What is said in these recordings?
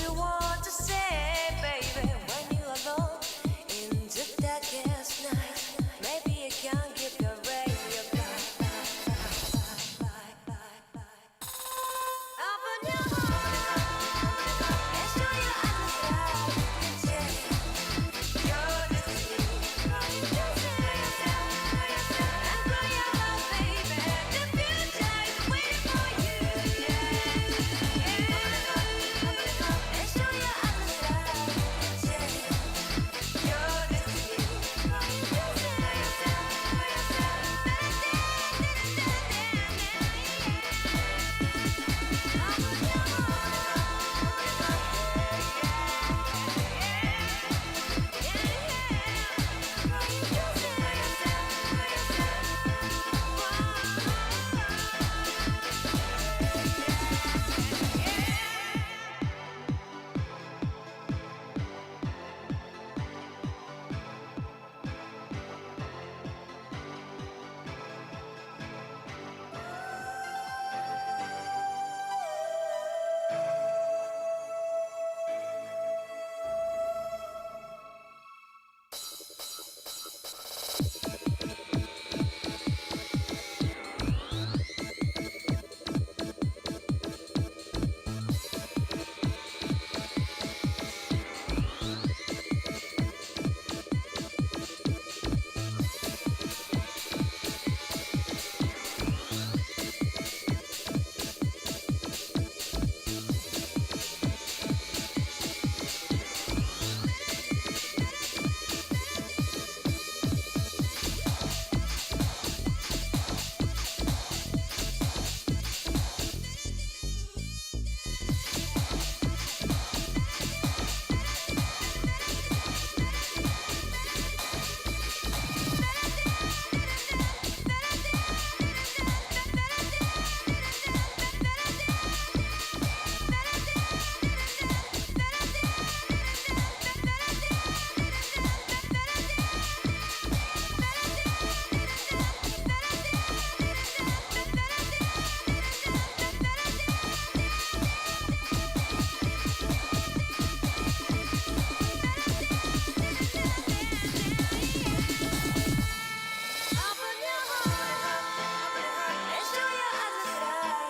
you want to say, baby, when you're alone in the darkest night. Maybe you can't keep your radio back. Open your heart and show your eyes that you can change your destiny. And grow your love, baby. The future is waiting for you. And show your eyes that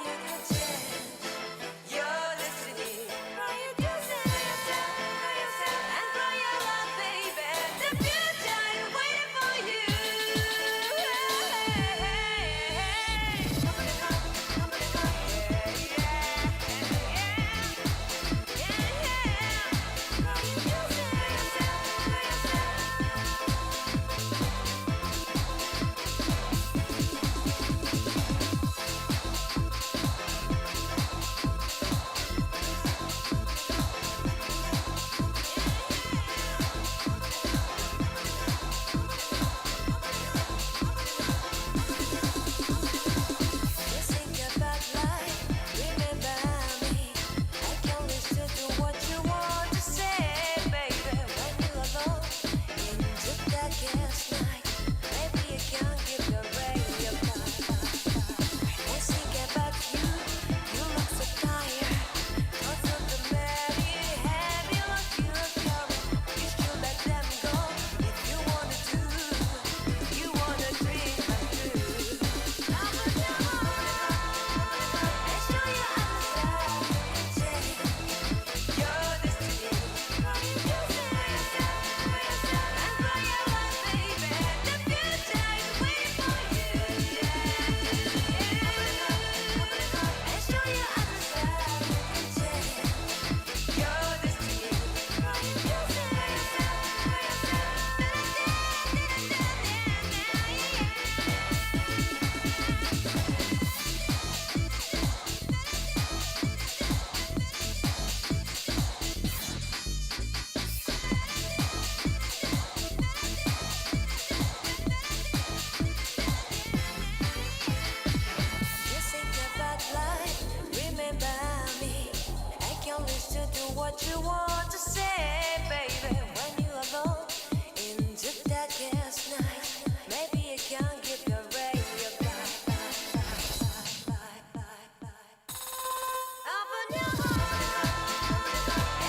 you can change your destiny. What you want to say, baby, when you're alone in the darkest night. Maybe you can't give your radio back. Open your heart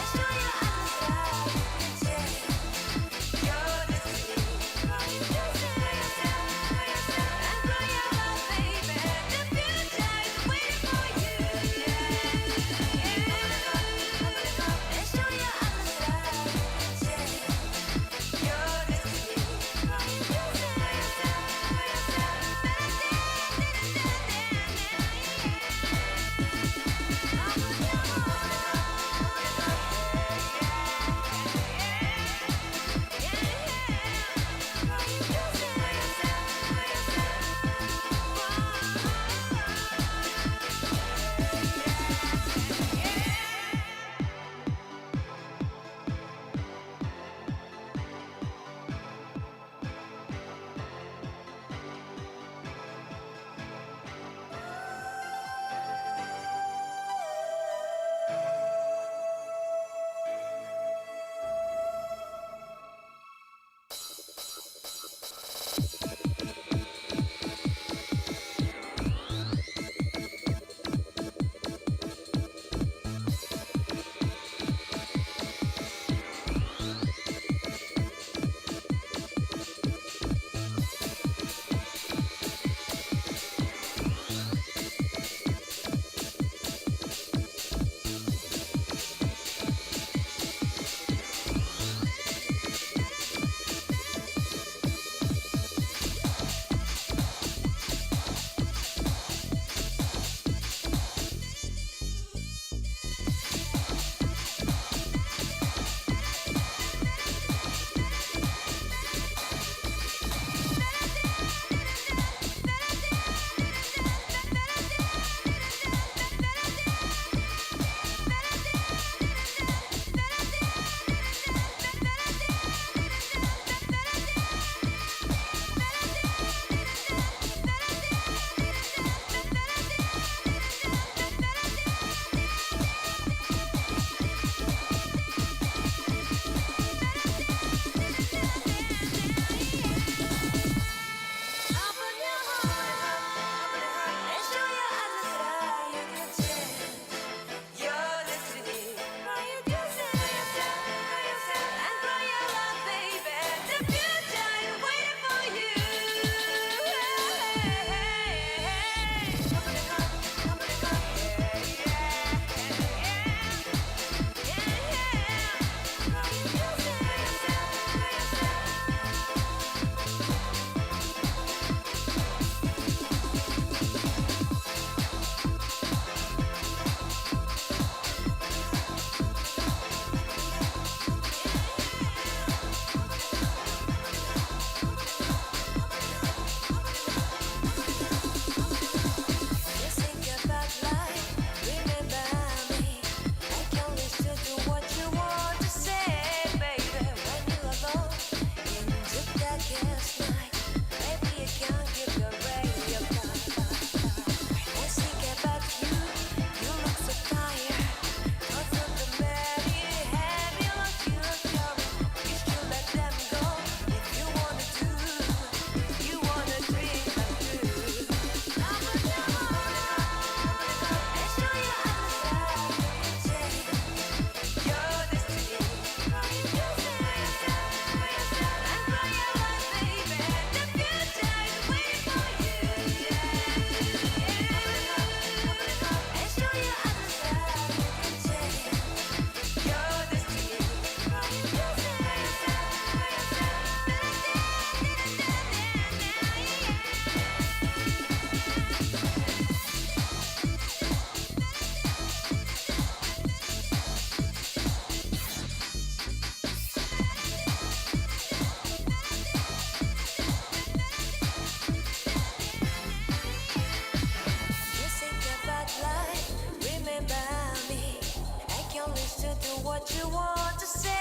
What you want to say,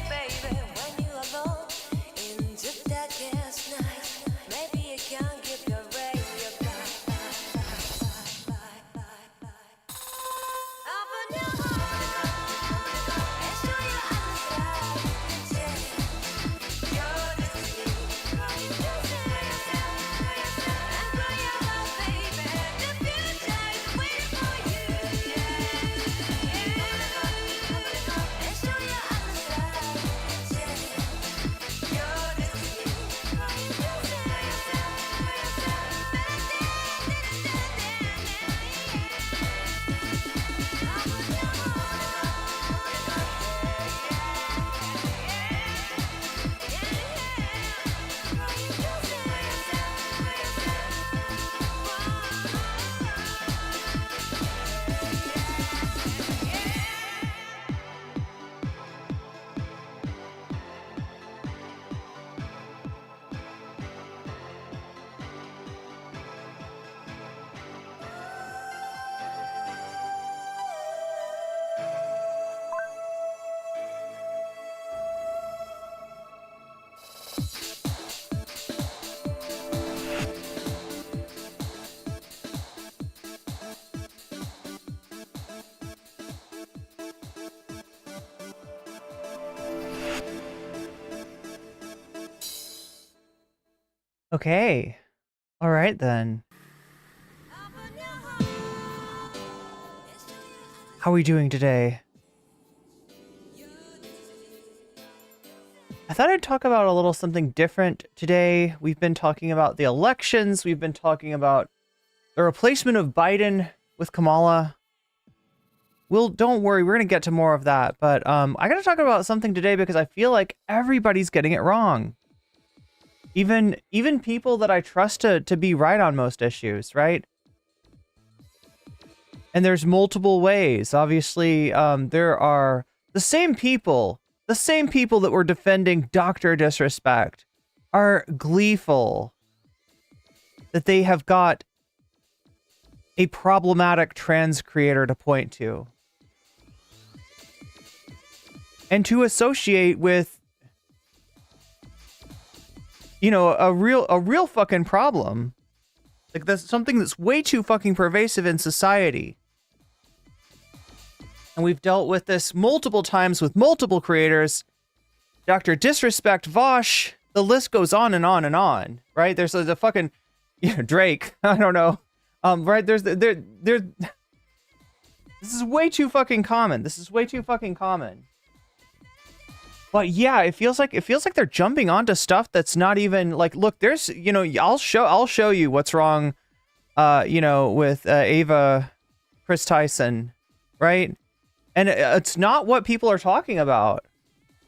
baby, when you alone in the darkest night. Maybe you can give your radio open your heart and show your other side. You're the sea, and grow your love, baby. The future is waiting for you. And show your other side. You're the sea, Okay. All right then. How are we doing today? I thought I'd talk about a little something different today. We've been talking about the elections. We've been talking about the replacement of Biden with Kamala. Don't worry, we're going to get to more of that. But I got to talk about something today because I feel like everybody's getting it wrong. Even people that I trust to be right on most issues, right? And there's multiple ways. Obviously, there are the same people that were defending Dr. Disrespect are gleeful that they have got a problematic trans creator to point to. And to associate with, you know, a real fucking problem. Like, that's something that's way too fucking pervasive in society. And we've dealt with this multiple times with multiple creators. Dr. Disrespect, Vaush, the list goes on and on and on, right? There's a fucking, you know, Drake, I don't know. Right, this is way too fucking common. This is way too fucking common. But yeah, it feels like they're jumping onto stuff that's not even like, look, there's, you know, I'll show you what's wrong, you know, with Ava Kris Tyson, right? And it's not what people are talking about,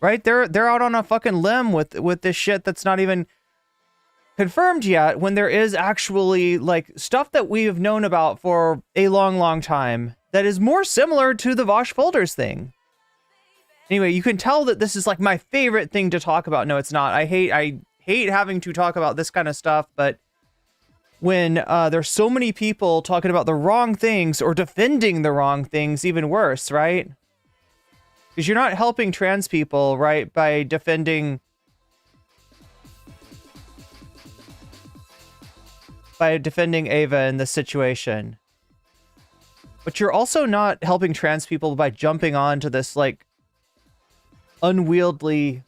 right? They're out on a fucking limb with this shit that's not even confirmed yet, when there is actually like stuff that we have known about for a long time that is more similar to the Vaush folders thing. Anyway, you can tell that this is like my favorite thing to talk about. No, it's not. I hate having to talk about this kind of stuff, but when there's so many people talking about the wrong things or defending the wrong things, even worse, right? Because you're not helping trans people, right, by defending Ava in this situation. But you're also not helping trans people by jumping on to this, like, unwieldy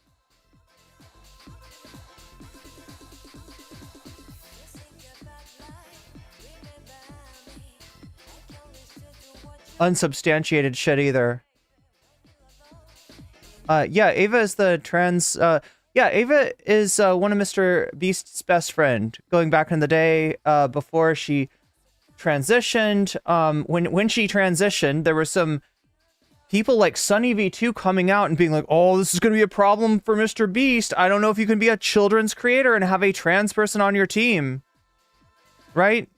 unsubstantiated shit either. Yeah, Ava is the trans, yeah, Ava is one of Mr. Beast's best friend, going back in the day, before she transitioned. When she transitioned, there were some people like Sunny V2 coming out and being like, oh, this is going to be a problem for Mr. Beast. I don't know if you can be a children's creator and have a trans person on your team. Right?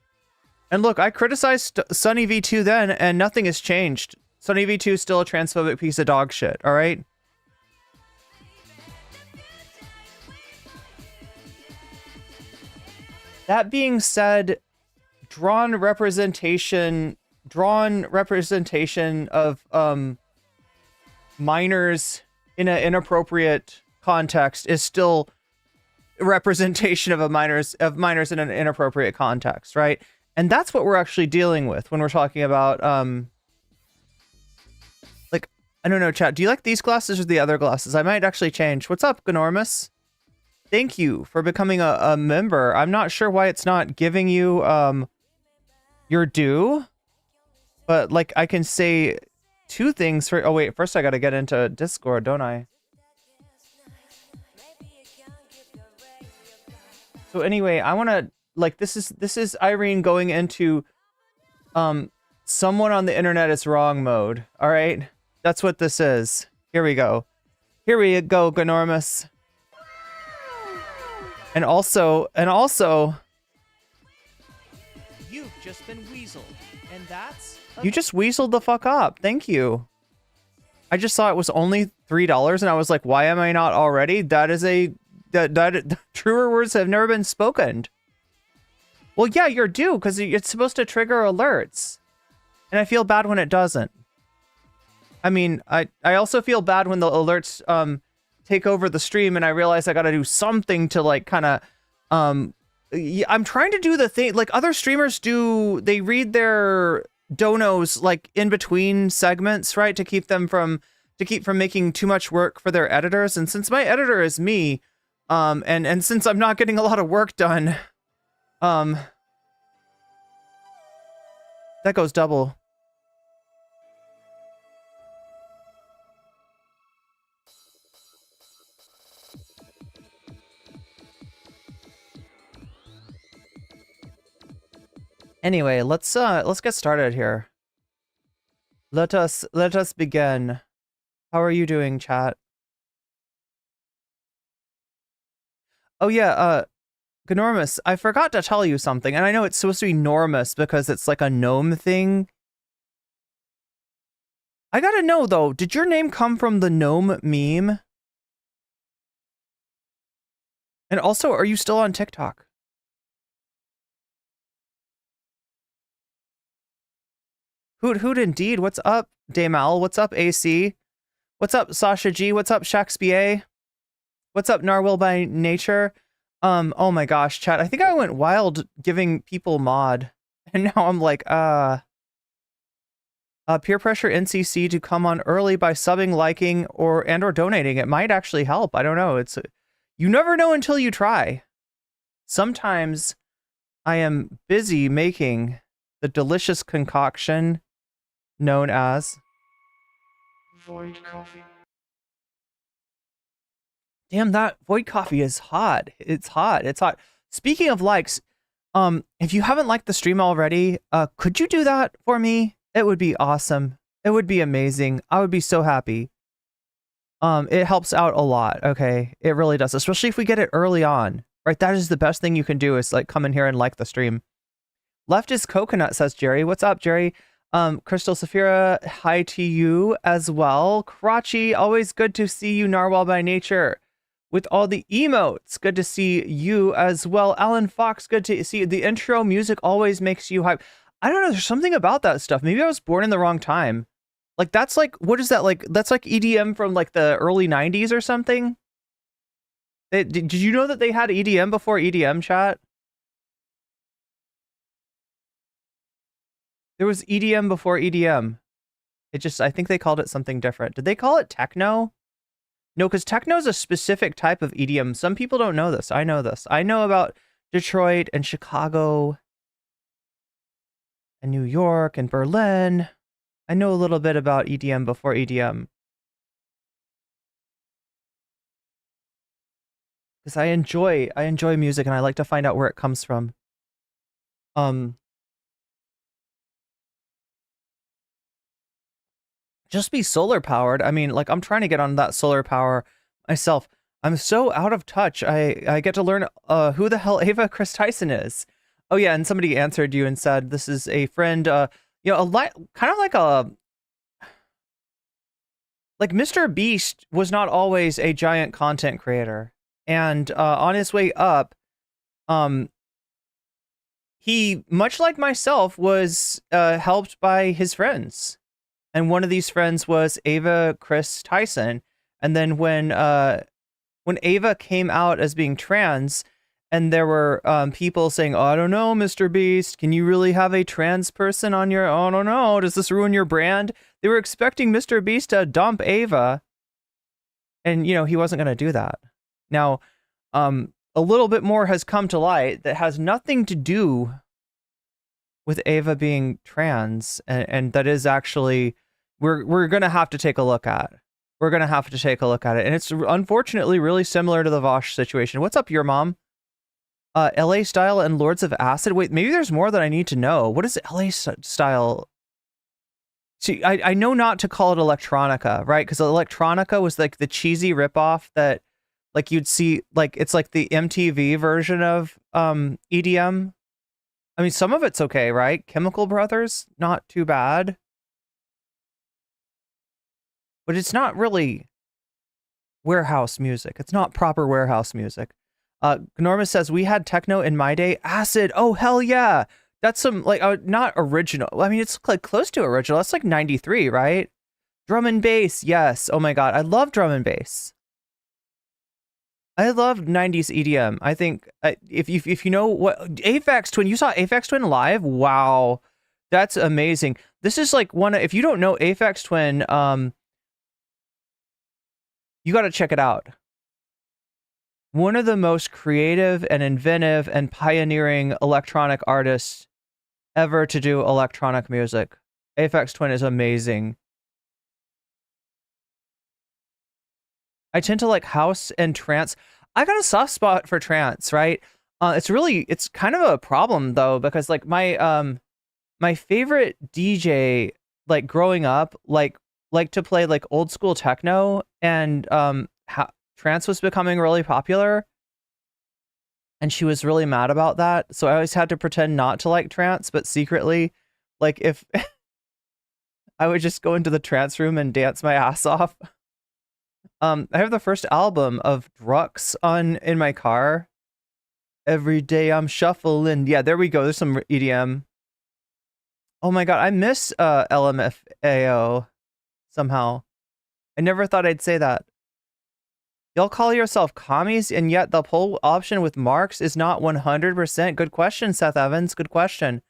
And look, I criticized Sunny V2 then, and nothing has changed. Sunny V2 is still a transphobic piece of dog shit, alright? That being said, drawn representation of minors in an inappropriate context is still representation of minors in an inappropriate context, right? And that's what we're actually dealing with when we're talking about like, I don't know, chat, do you like these glasses or the other glasses? I might actually change. What's up, Gnormus? Thank you for becoming a member. I'm not sure why it's not giving you your due, but like I can say two things for, oh wait, first I gotta get into Discord, don't I? So anyway, I want to, like, this is Irene going into someone on the internet is wrong mode. All right, that's what this is. Here we go, Gnormus. And also, you've just been weaseled, and that's you just weaseled the fuck up. Thank you. I just saw it was only $3, and I was like, why am I not already? That is that truer words have never been spoken. Well, yeah, you're due because it's supposed to trigger alerts, and I feel bad when it doesn't. I mean, I also feel bad when the alerts take over the stream and I realize I gotta do something to like kind of I'm trying to do the thing like other streamers do. They read their donos like in between segments, right, to keep from making too much work for their editors. And since my editor is me, and since I'm not getting a lot of work done, that goes double. Anyway, let's get started here. Let us begin. How are you doing, chat? Oh yeah, Gnormus, I forgot to tell you something, and I know it's supposed to be Normus because it's like a gnome thing. I gotta know though, did your name come from the gnome meme? And also, are you still on TikTok? Hoot indeed. What's up, Damal? What's up, AC? What's up, Sasha G? What's up, Shakespeare? What's up, Narwhal by Nature? Oh my gosh, chat. I think I went wild giving people mod. And now I'm like, peer pressure NCC to come on early by subbing, liking, or donating. It might actually help. I don't know. You never know until you try. Sometimes I am busy making the delicious concoction known as Void Coffee. Damn, that void coffee is hot. It's hot. It's hot. Speaking of likes, if you haven't liked the stream already, could you do that for me? It would be awesome. It would be amazing. I would be so happy. It helps out a lot. Okay, it really does, especially if we get it early on. Right, that is the best thing you can do is like come in here and like the stream. Left is coconut, says Jerry. What's up, Jerry? Crystal Saphira, hi to you as well. Karachi, always good to see you, Narwhal by nature. With all the emotes, good to see you as well. Alan Fox, good to see you. The intro music always makes you hype. I don't know, there's something about that stuff. Maybe I was born in the wrong time. Like, that's like, what is that like? That's like EDM from like the early 90s or something. Did you know that they had EDM before EDM, chat? There was EDM before EDM. I think they called it something different. Did they call it techno? No, because techno is a specific type of EDM. Some people don't know this. I know this. I know about Detroit and Chicago and New York and Berlin. I know a little bit about EDM before EDM. Because I enjoy music and I like to find out where it comes from. Just be solar powered. I mean, like, I'm trying to get on that solar power myself. I'm so out of touch. I get to learn who the hell Ava Kris Tyson is. Oh yeah, and somebody answered you and said this is a friend. You know, kind of like Mr. Beast was not always a giant content creator, and on his way up, he, much like myself, was helped by his friends. And one of these friends was Ava Kris Tyson. And then when Ava came out as being trans, and there were people saying, "Oh, I don't know, Mr. Beast, can you really have a trans person on your? Oh, I don't know, does this ruin your brand?" They were expecting Mr. Beast to dump Ava, and you know he wasn't going to do that. Now, a little bit more has come to light that has nothing to do with Ava being trans, and that is actually we're gonna have to take a look at. We're gonna have to take a look at it, and it's unfortunately really similar to the Vaush situation. What's up, your mom? LA Style and Lords of Acid. Wait, maybe there's more that I need to know. What is LA Style? See, I know not to call it electronica, right? Because electronica was like the cheesy ripoff that, like, you'd see, like, it's like the MTV version of EDM. I mean, some of it's okay, right? Chemical Brothers, not too bad. But it's not really warehouse music. It's not proper warehouse music. Norma says, we had techno in my day. Acid, oh, hell yeah. That's some, like, not original. I mean, it's like close to original. That's like 93, right? Drum and bass, yes. Oh my god, I love drum and bass. I love 90s EDM. I think if you know what Aphex Twin, you saw Aphex Twin live? Wow. That's amazing. This is like if you don't know Aphex Twin, you got to check it out. One of the most creative and inventive and pioneering electronic artists ever to do electronic music. Aphex Twin is amazing. I tend to like house and trance. I got a soft spot for trance, right? It's kind of a problem though, because like my favorite DJ, like growing up, like to play like old school techno, and trance was becoming really popular, and she was really mad about that. So I always had to pretend not to like trance, but secretly, like, if I would just go into the trance room and dance my ass off. I have the first album of Drux in my car. Every day I'm shuffling. Yeah, there we go. There's some EDM. Oh my god, I miss LMFAO somehow. I never thought I'd say that. Y'all call yourself commies, and yet the poll option with marks is not 100%. Good question, Seth Evans. Good question.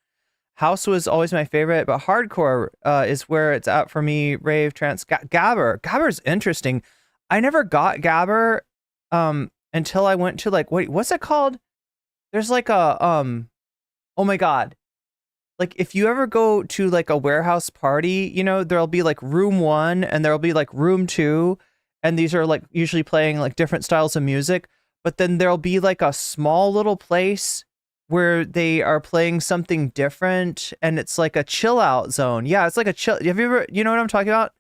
House was always my favorite, but hardcore is where it's at for me. Rave, trance, Gabber. Gabber's interesting. I never got Gabber until I went to, like, what's it called? There's like a oh my god. Like, if you ever go to like a warehouse party, you know, there'll be like room 1 and there'll be like room 2, and these are like usually playing like different styles of music, but then there'll be like a small little place where they are playing something different, and it's like a chill out zone. Yeah, it's like a chill. Have you ever, you know what I'm talking about?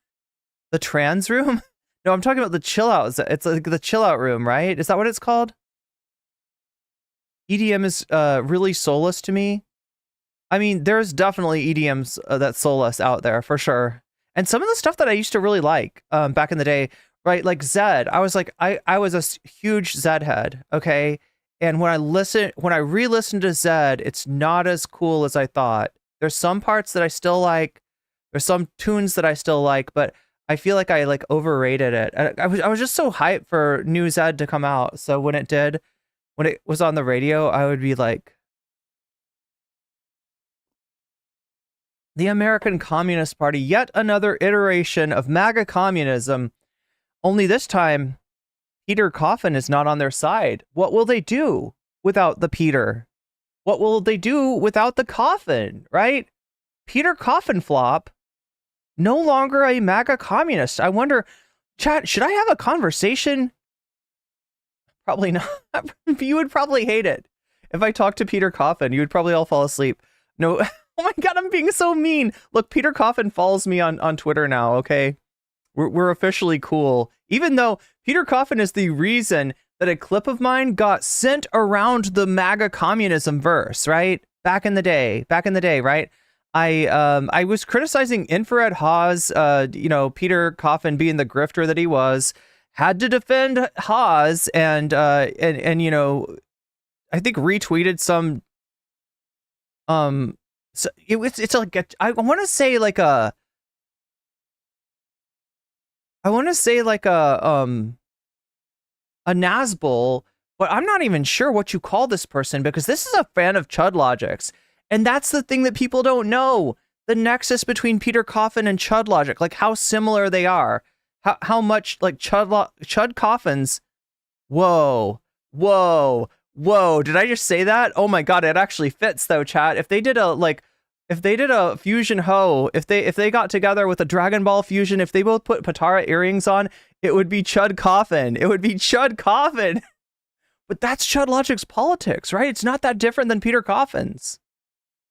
The trans room? No, I'm talking about the chill out. It's like the chill out room, right? Is that what it's called? EDM is really soulless to me. I mean, there's definitely EDMs that soulless out there for sure. And some of the stuff that I used to really like back in the day, right? Like Zed, I was like, I was a huge Zed head, okay? And when I re-listened to Zed, it's not as cool as I thought. There's some parts that I still like. There's some tunes that I still like, but I feel like I like overrated it. I was just so hyped for new Zed to come out. So when it was on the radio, I would be like, the American Communist Party, yet another iteration of MAGA communism. Only this time, Peter Coffin is not on their side. What will they do without the Peter? What will they do without the coffin, right? Peter Coffin flop, no longer a MAGA communist. I wonder, chat, should I have a conversation? Probably not. You would probably hate it. If I talked to Peter Coffin, you would probably all fall asleep. No, oh my God, I'm being so mean. Look, Peter Coffin follows me on Twitter now, okay? We're officially cool. Even though Peter Coffin is the reason that a clip of mine got sent around the MAGA communism verse, right? Back in the day, right? I was criticizing Infrared Haas, Peter Coffin being the grifter that he was, had to defend Haas and I think retweeted some so it's like I want to say like a Nazbol, but I'm not even sure what you call this person, because this is a fan of Chud Logics. And that's the thing that people don't know. The nexus between Peter Coffin and Chud Logic, like how similar they are. How much like Chud Coffins. Whoa. Did I just say that? Oh my God, it actually fits though, chat. If they did a fusion ho, if they got together with a Dragon Ball fusion, if they both put Patara earrings on, it would be Chud Coffin. It would be Chud Coffin. But that's Chud Logic's politics, right? It's not that different than Peter Coffin's.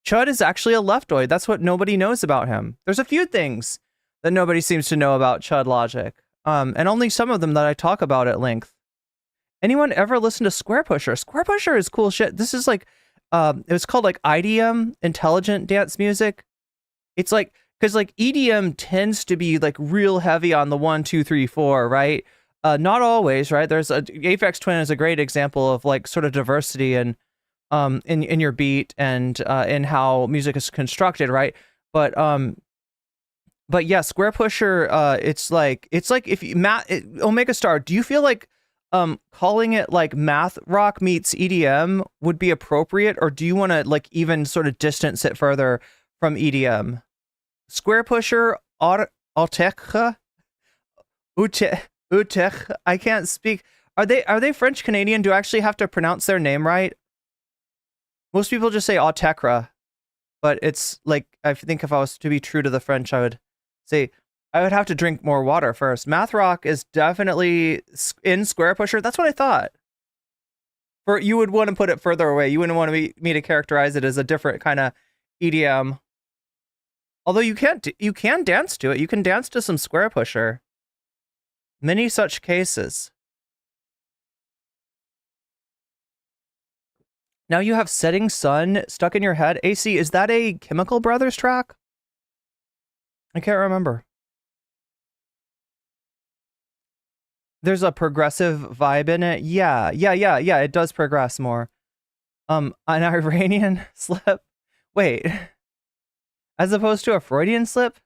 Chud is actually a leftoid. That's what nobody knows about him. There's a few things that nobody seems to know about Chud Logic. And only some of them that I talk about at length. Anyone ever listen to Square Pusher? Square Pusher is cool shit. This is like, it was called like IDM, intelligent dance music. It's like, because like EDM tends to be like real heavy on the 1, 2, 3, 4, right? Not always, right? There's Aphex Twin is a great example of like sort of diversity and in your beat and in how music is constructed, right? But yeah, Square Pusher, it's like if you Omega Star, do you feel like calling it like math rock meets EDM would be appropriate, or do you want to like even sort of distance it further from EDM? Square Pusher, Utech, I can't speak. Are they French Canadian? Do I actually have to pronounce their name right? Most people just say Autekra, but it's like, I think if I was to be true to the French, I would say I would have to drink more water first. Math rock is definitely in Square Pusher. That's what I thought. You would want to put it further away. You wouldn't want me to characterize it as a different kind of EDM. Although you can dance to it. You can dance to some Square Pusher. Many such cases. Now you have Setting Sun stuck in your head. AC, is that a Chemical Brothers track? I can't remember. There's a progressive vibe in it. Yeah. It does progress more. An Iranian slip. Wait. As opposed to a Freudian slip?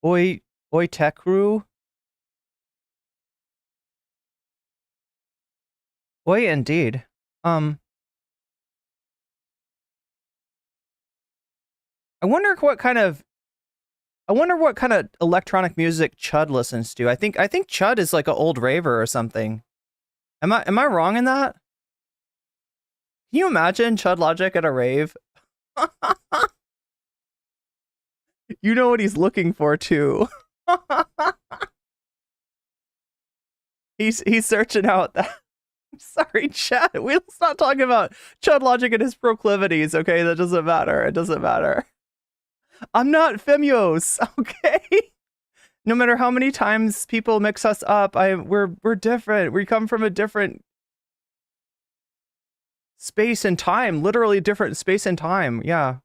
Oi tekru. Oi, indeed. I wonder what kind of electronic music Chud listens to. I think Chud is like an old raver or something. Am I wrong in that? Can you imagine Chud Logic at a rave? You know what he's looking for too. He's searching out that. Sorry, chat. Let's not talk about Chud Logic and his proclivities, okay? That doesn't matter. It doesn't matter. I'm not Femios, okay? No matter how many times people mix us up, we're different. We come from a different space and time, literally different space and time. Yeah.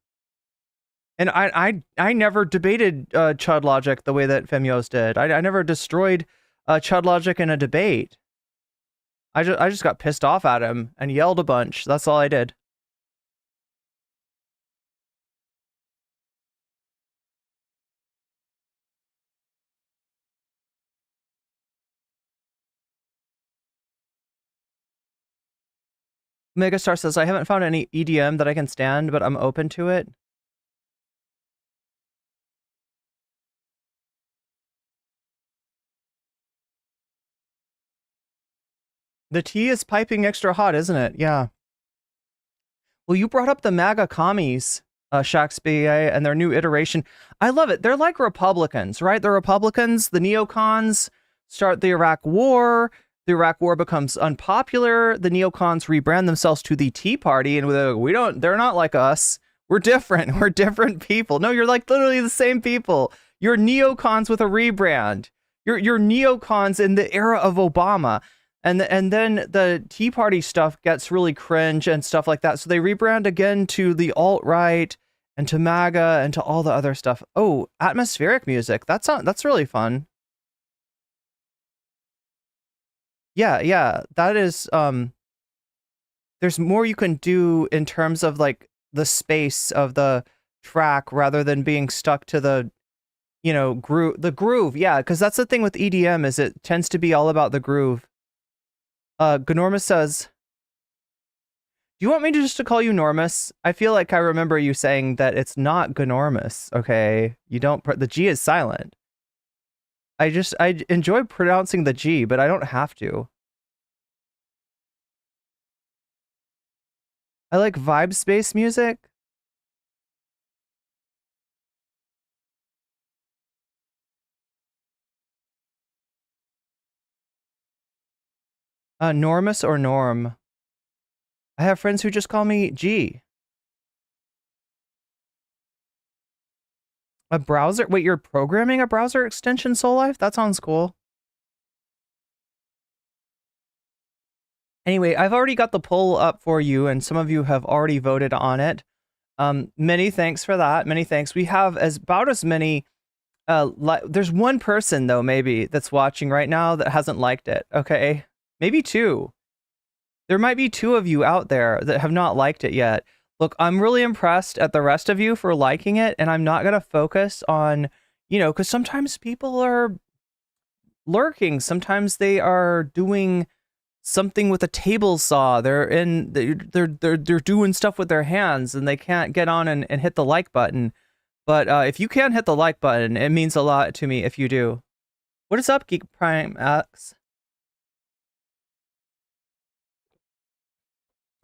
And I never debated Chud Logic the way that Femios did. I never destroyed Chud Logic in a debate. I just got pissed off at him and yelled a bunch. That's all I did. Megastar says, I haven't found any EDM that I can stand, but I'm open to it. The tea is piping extra hot, isn't it? Yeah. Well, you brought up the MAGA commies, Shakespeare, and their new iteration. I love it. They're like Republicans, right? The Republicans, the neocons, start the Iraq War. The Iraq War becomes unpopular. The neocons rebrand themselves to the Tea Party, and they're not like us. We're different. We're different people. No, you're like literally the same people. You're neocons with a rebrand. You're neocons in the era of Obama. And then the Tea Party stuff gets really cringe and stuff like that. So they rebrand again to the alt-right and to MAGA and to all the other stuff. Oh, atmospheric music. That's really fun. Yeah. That is, there's more you can do in terms of like the space of the track rather than being stuck to the, groove. Yeah, because that's the thing with EDM is it tends to be all about the groove. Gnormus says, do you want me to call you Normus? I feel like I remember you saying that it's not Gnormus, okay? You don't, the G is silent. I enjoy pronouncing the G, but I don't have to. I like vibe space music. Normus or Norm? I have friends who just call me G. A browser? Wait, you're programming a browser extension, Soul Life? That sounds cool. Anyway, I've already got the poll up for you, and some of you have already voted on it. Many thanks for that. Many thanks. We have about as many. There's one person though, maybe that's watching right now that hasn't liked it. Okay, maybe two. There might be two of you out there that have not liked it yet. Look, I'm really impressed at the rest of you for liking it, and I'm not going to focus on, because sometimes people are lurking. Sometimes they are doing something with a table saw. They're doing stuff with their hands, and they can't get on and hit the like button. But if you can hit the like button, it means a lot to me if you do. What is up, Geek Prime X?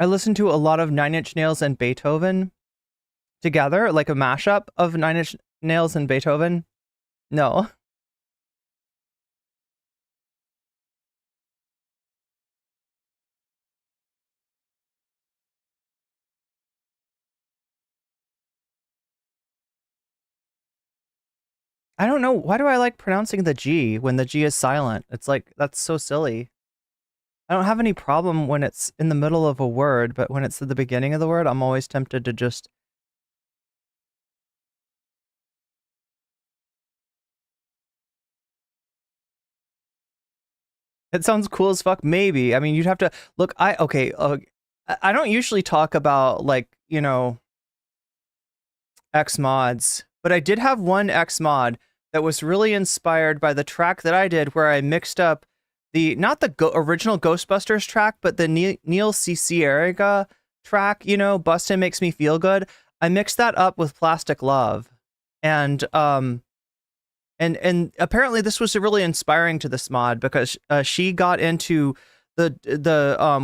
I listened to a lot of Nine Inch Nails and Beethoven together, like a mashup of Nine Inch Nails and Beethoven. No. I don't know. Why do I like pronouncing the G when the G is silent? It's like, that's so silly. I don't have any problem when it's in the middle of a word, but when it's at the beginning of the word, I'm always tempted to just... It sounds cool as fuck, maybe. I mean, you'd have to... Look, I don't usually talk about, like, X mods, but I did have one X mod that was really inspired by the track that I did where I mixed up not the original Ghostbusters track, but the Neil Cicierega track, Bustin' Makes Me Feel Good. I mixed that up with Plastic Love. And apparently this was really inspiring to this mod because she got into the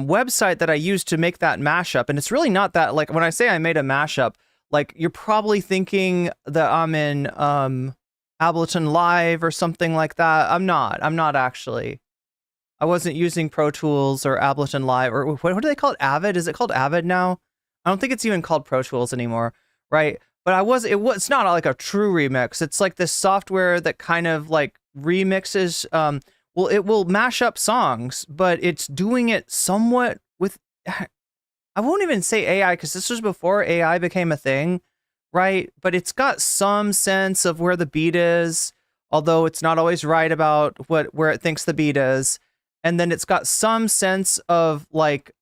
website that I used to make that mashup. And it's really not that, like, when I say I made a mashup, Like, you're probably thinking that I'm in Ableton Live or something like that. I'm not actually. I wasn't using Pro Tools or Ableton Live, or what do they call it? Avid? Is it called Avid now? I don't think it's even called Pro Tools anymore, right? But it's not like a true remix. It's like this software that kind of like remixes, well, it will mash up songs, but it's doing it somewhat with, I won't even say AI, because this was before AI became a thing, right? But it's got some sense of where the beat is, although it's not always right about where it thinks the beat is. And then it's got some sense of like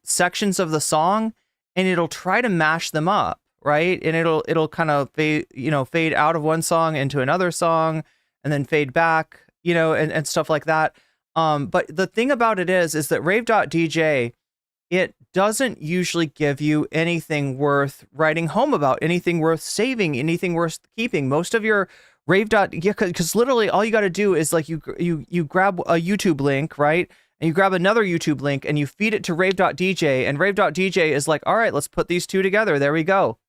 sections of the song, and it'll try to mash them up, right? And it'll kind of fade out of one song into another song, and then fade back, and stuff like that. But the thing about it is that rave.dj, it doesn't usually give you anything worth writing home about, anything worth saving, anything worth keeping. Most of your because literally all you got to do is like you grab a YouTube link, right? And you grab another YouTube link and you feed it to rave.dj, and rave.dj is like, all right, let's put these two together. There we go.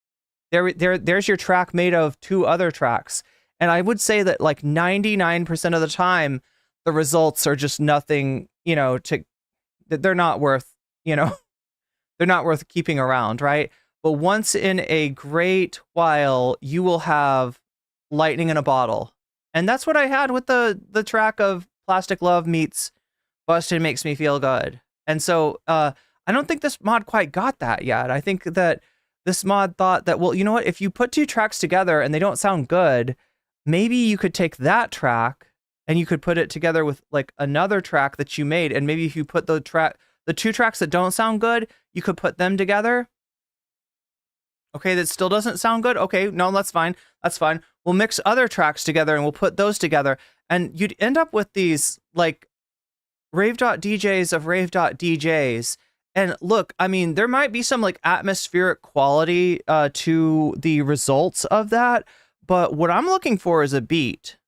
There's your track made of two other tracks. And I would say that like 99% of the time, the results are just nothing, they're not worth, they're not worth keeping around, right? But once in a great while, you will have lightning in a bottle. And that's what I had with the track of Plastic Love meets Busted Makes Me Feel Good. And so I don't think this mod quite got that yet. I think that this mod thought that, well, you know what? If you put two tracks together and they don't sound good, maybe you could take that track and you could put it together with like another track that you made. And maybe if you put the two tracks that don't sound good, you could put them together. Okay, that still doesn't sound good. Okay, no, that's fine. That's fine. We'll mix other tracks together and we'll put those together. And you'd end up with these like rave.djs of rave.djs. And look, I mean, there might be some like atmospheric quality to the results of that. But what I'm looking for is a beat.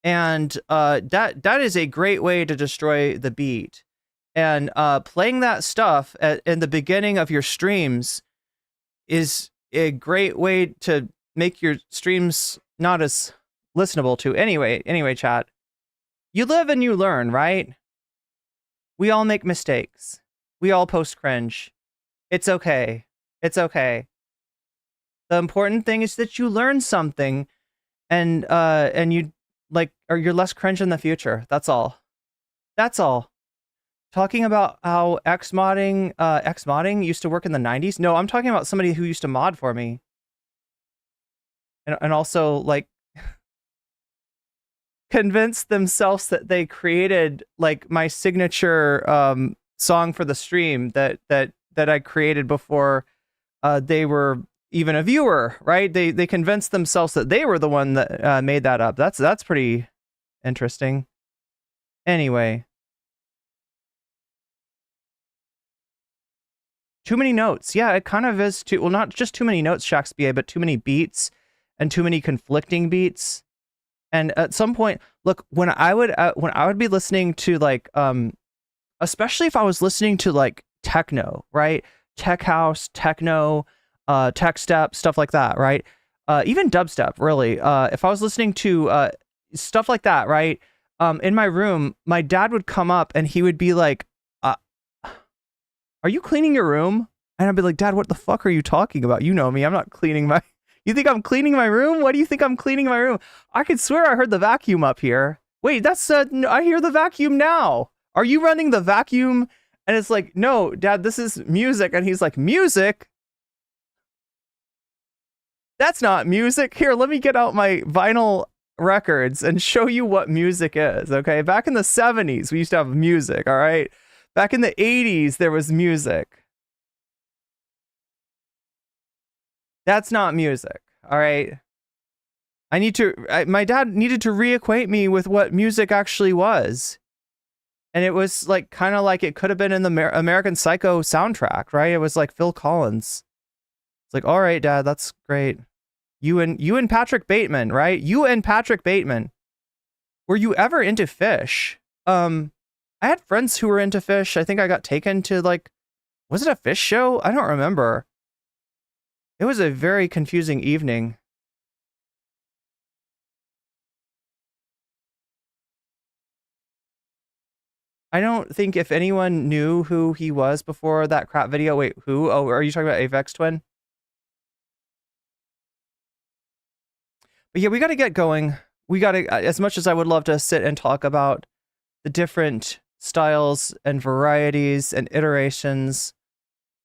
And that is a great way to destroy the beat. And playing that stuff in the beginning of your streams is a great way to make your streams not as listenable to. Anyway, chat. You live and you learn, right? We all make mistakes. We all post cringe. It's okay. It's okay. The important thing is that you learn something, and you or you're less cringe in the future. That's all. That's all. Talking about how Xmodding used to work in the 90s. No, I'm talking about somebody who used to mod for me. And also like convinced themselves that they created like my signature song for the stream that I created before they were even a viewer, right? They convinced themselves that they were the one that made that up. That's pretty interesting. Anyway. Too many notes. Yeah, it kind of is too. Well, not just too many notes, Shakespeare, but too many beats and too many conflicting beats. And at some point, look, when I would be listening to like, especially if I was listening to like techno, right? Tech house, techno, tech step, stuff like that, right? Even dubstep, really. If I was listening to stuff like that, right? In my room, my dad would come up and he would be like, are you cleaning your room? And I'd be like, Dad, what the fuck are you talking about? You know me. I'm not cleaning my... You think I'm cleaning my room? What do you think I'm cleaning my room? I could swear I heard the vacuum up here. Wait, that's... I hear the vacuum now. Are you running the vacuum? And it's like, no, Dad, this is music. And he's like, music? That's not music. Here, let me get out my vinyl records and show you what music is, okay? Back in the 70s, we used to have music, all right? Back in the 80s, there was music. That's not music, all right? My dad needed to reacquaint me with what music actually was. And it was like kind of like it could have been in the American Psycho soundtrack, right? It was like Phil Collins. It's like, all right, Dad, that's great. You and Patrick Bateman, right? You and Patrick Bateman. Were you ever into Fish? I had friends who were into Fish. I think I got taken to like, was it a Fish show? I don't remember. It was a very confusing evening. I don't think if anyone knew who he was before that crap video. Wait, who? Oh, are you talking about Avex Twin? But yeah, we got to get going. We got to, as much as I would love to sit and talk about the different styles and varieties and iterations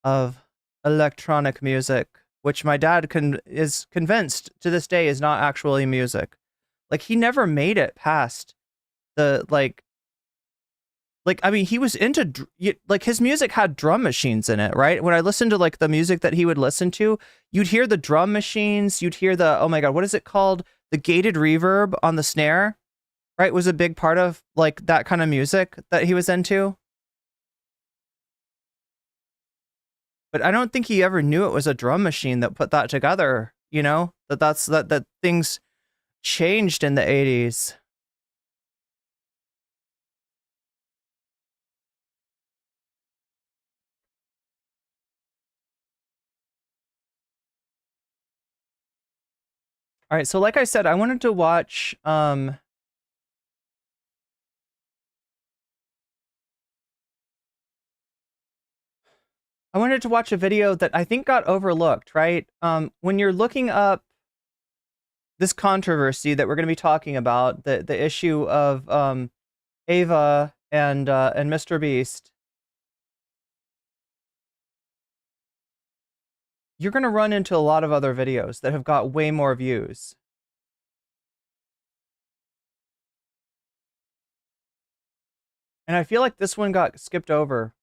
of electronic music, which my dad is convinced to this day is not actually music. Like, he never made it past the, I mean, he was into, like, his music had drum machines in it, right? When I listened to, like, the music that he would listen to, you'd hear the drum machines, you'd hear the, oh my God, what is it called? The gated reverb on the snare, right? Was a big part of, like, that kind of music that he was into. But I don't think he ever knew it was a drum machine that put that together, you know? That things changed in the 80s. All right, so like I said, I wanted to watch I wanted to watch a video that I think got overlooked, right? When you're looking up this controversy that we're going to be talking about, the issue of Ava and Mr. Beast, you're going to run into a lot of other videos that have got way more views. And I feel like this one got skipped over.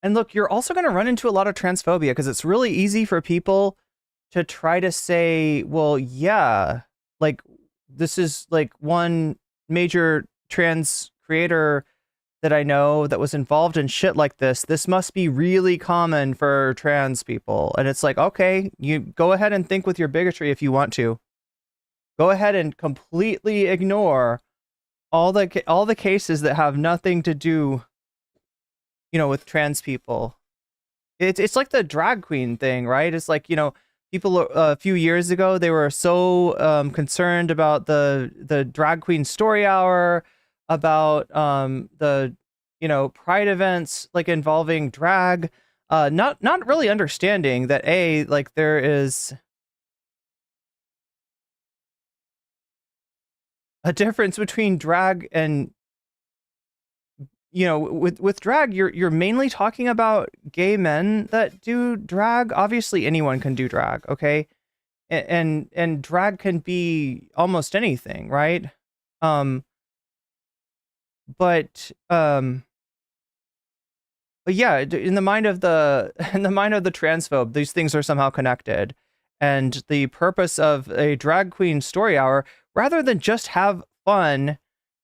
And look, you're also going to run into a lot of transphobia because it's really easy for people to try to say, well, yeah, like, this is like one major trans creator that I know that was involved in shit like this. This must be really common for trans people. And it's like, okay, you go ahead and think with your bigotry if you want to. Go ahead and completely ignore all the cases that have nothing to do, you know, with trans people. It's like the drag queen thing, right? It's like, you know, people a few years ago, they were so concerned about the drag queen story hour, about the, you know, pride events like involving drag, not really understanding that like there is a difference between drag and, you know, with drag, you're mainly talking about gay men that do drag. Obviously, anyone can do drag, okay? And drag can be almost anything, right? But yeah, in the mind of the transphobe, these things are somehow connected. And the purpose of a drag queen story hour, rather than just have fun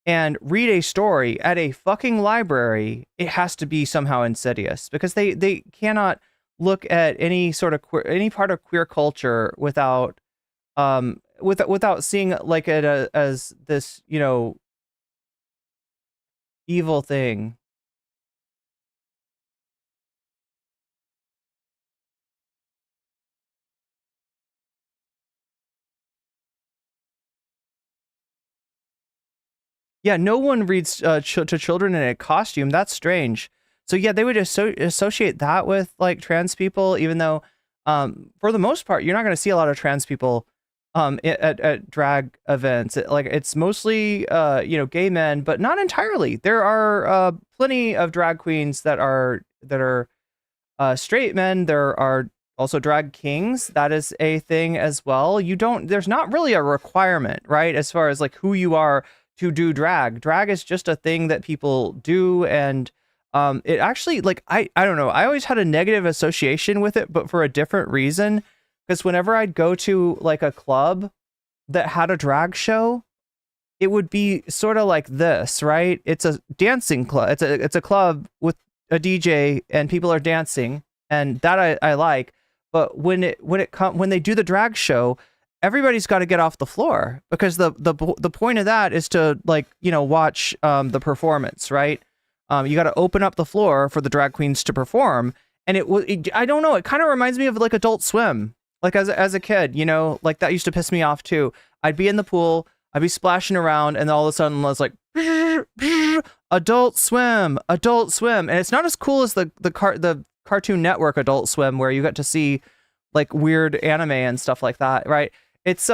and read a story at a fucking library, it has to be somehow insidious because they cannot look at any sort of any part of queer culture without without seeing like it as this, you know, evil thing. Yeah, no one reads to children in a costume. That's strange. So yeah, they would associate that with like trans people, even though for the most part, you're not going to see a lot of trans people at drag events. It's mostly you know, gay men, but not entirely. There are plenty of drag queens that are straight men. There are also drag kings. That is a thing as well. There's not really a requirement, right? As far as like who you are to do drag. Drag is just a thing that people do. And it actually, like, I don't know. I always had a negative association with it, but for a different reason. Because whenever I'd go to like a club that had a drag show, it would be sort of like this, right? It's a dancing club. It's a club with a DJ and people are dancing, and that I like. But when they do the drag show, everybody's got to get off the floor because the point of that is to, like, you know, watch the performance, right? You got to open up the floor for the drag queens to perform. And I don't know, it kind of reminds me of like Adult Swim. Like as a kid, you know, like that used to piss me off too. I'd be in the pool, I'd be splashing around, and all of a sudden I was like, Adult Swim, Adult Swim. And it's not as cool as the Cartoon Network Adult Swim, where you got to see like weird anime and stuff like that, right? It's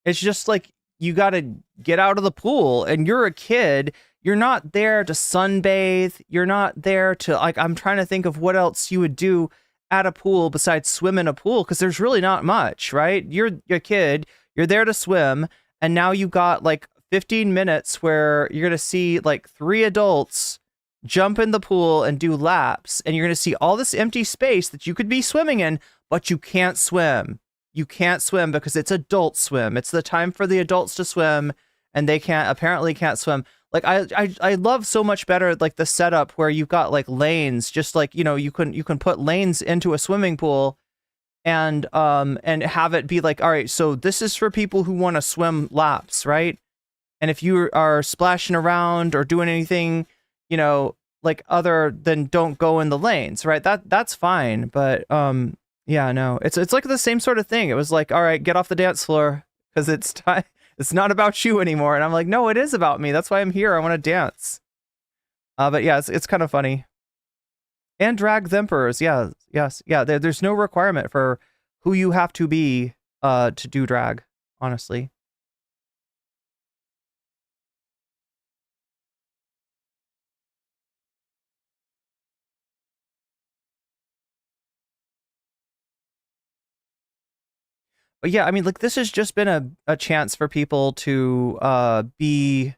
just like, you got to get out of the pool, and you're a kid. You're not there to sunbathe. You're not there to, like, I'm trying to think of what else you would do at a pool besides swim in a pool, because there's really not much, right? You're a kid, you're there to swim, and now you got like 15 minutes where you're going to see like 3 adults jump in the pool and do laps, and you're going to see all this empty space that you could be swimming in, but you can't swim. You can't swim because it's Adult Swim. It's the time for the adults to swim, and they apparently can't swim. Like I love so much better like the setup where you've got like lanes, just like, you know, you can put lanes into a swimming pool, and have it be like, all right, so this is for people who want to swim laps, right? And if you are splashing around or doing anything, you know, like other than don't go in the lanes, right? That's fine, but yeah, no, it's like the same sort of thing. It was like, all right, get off the dance floor because it's time. It's not about you anymore. And I'm like, no, it is about me. That's why I'm here. I want to dance. But yeah, it's kind of funny. And drag thempers. Yeah, yes. Yeah, there's no requirement for who you have to be to do drag, honestly. But yeah, I mean, like, this has just been a chance for people to be...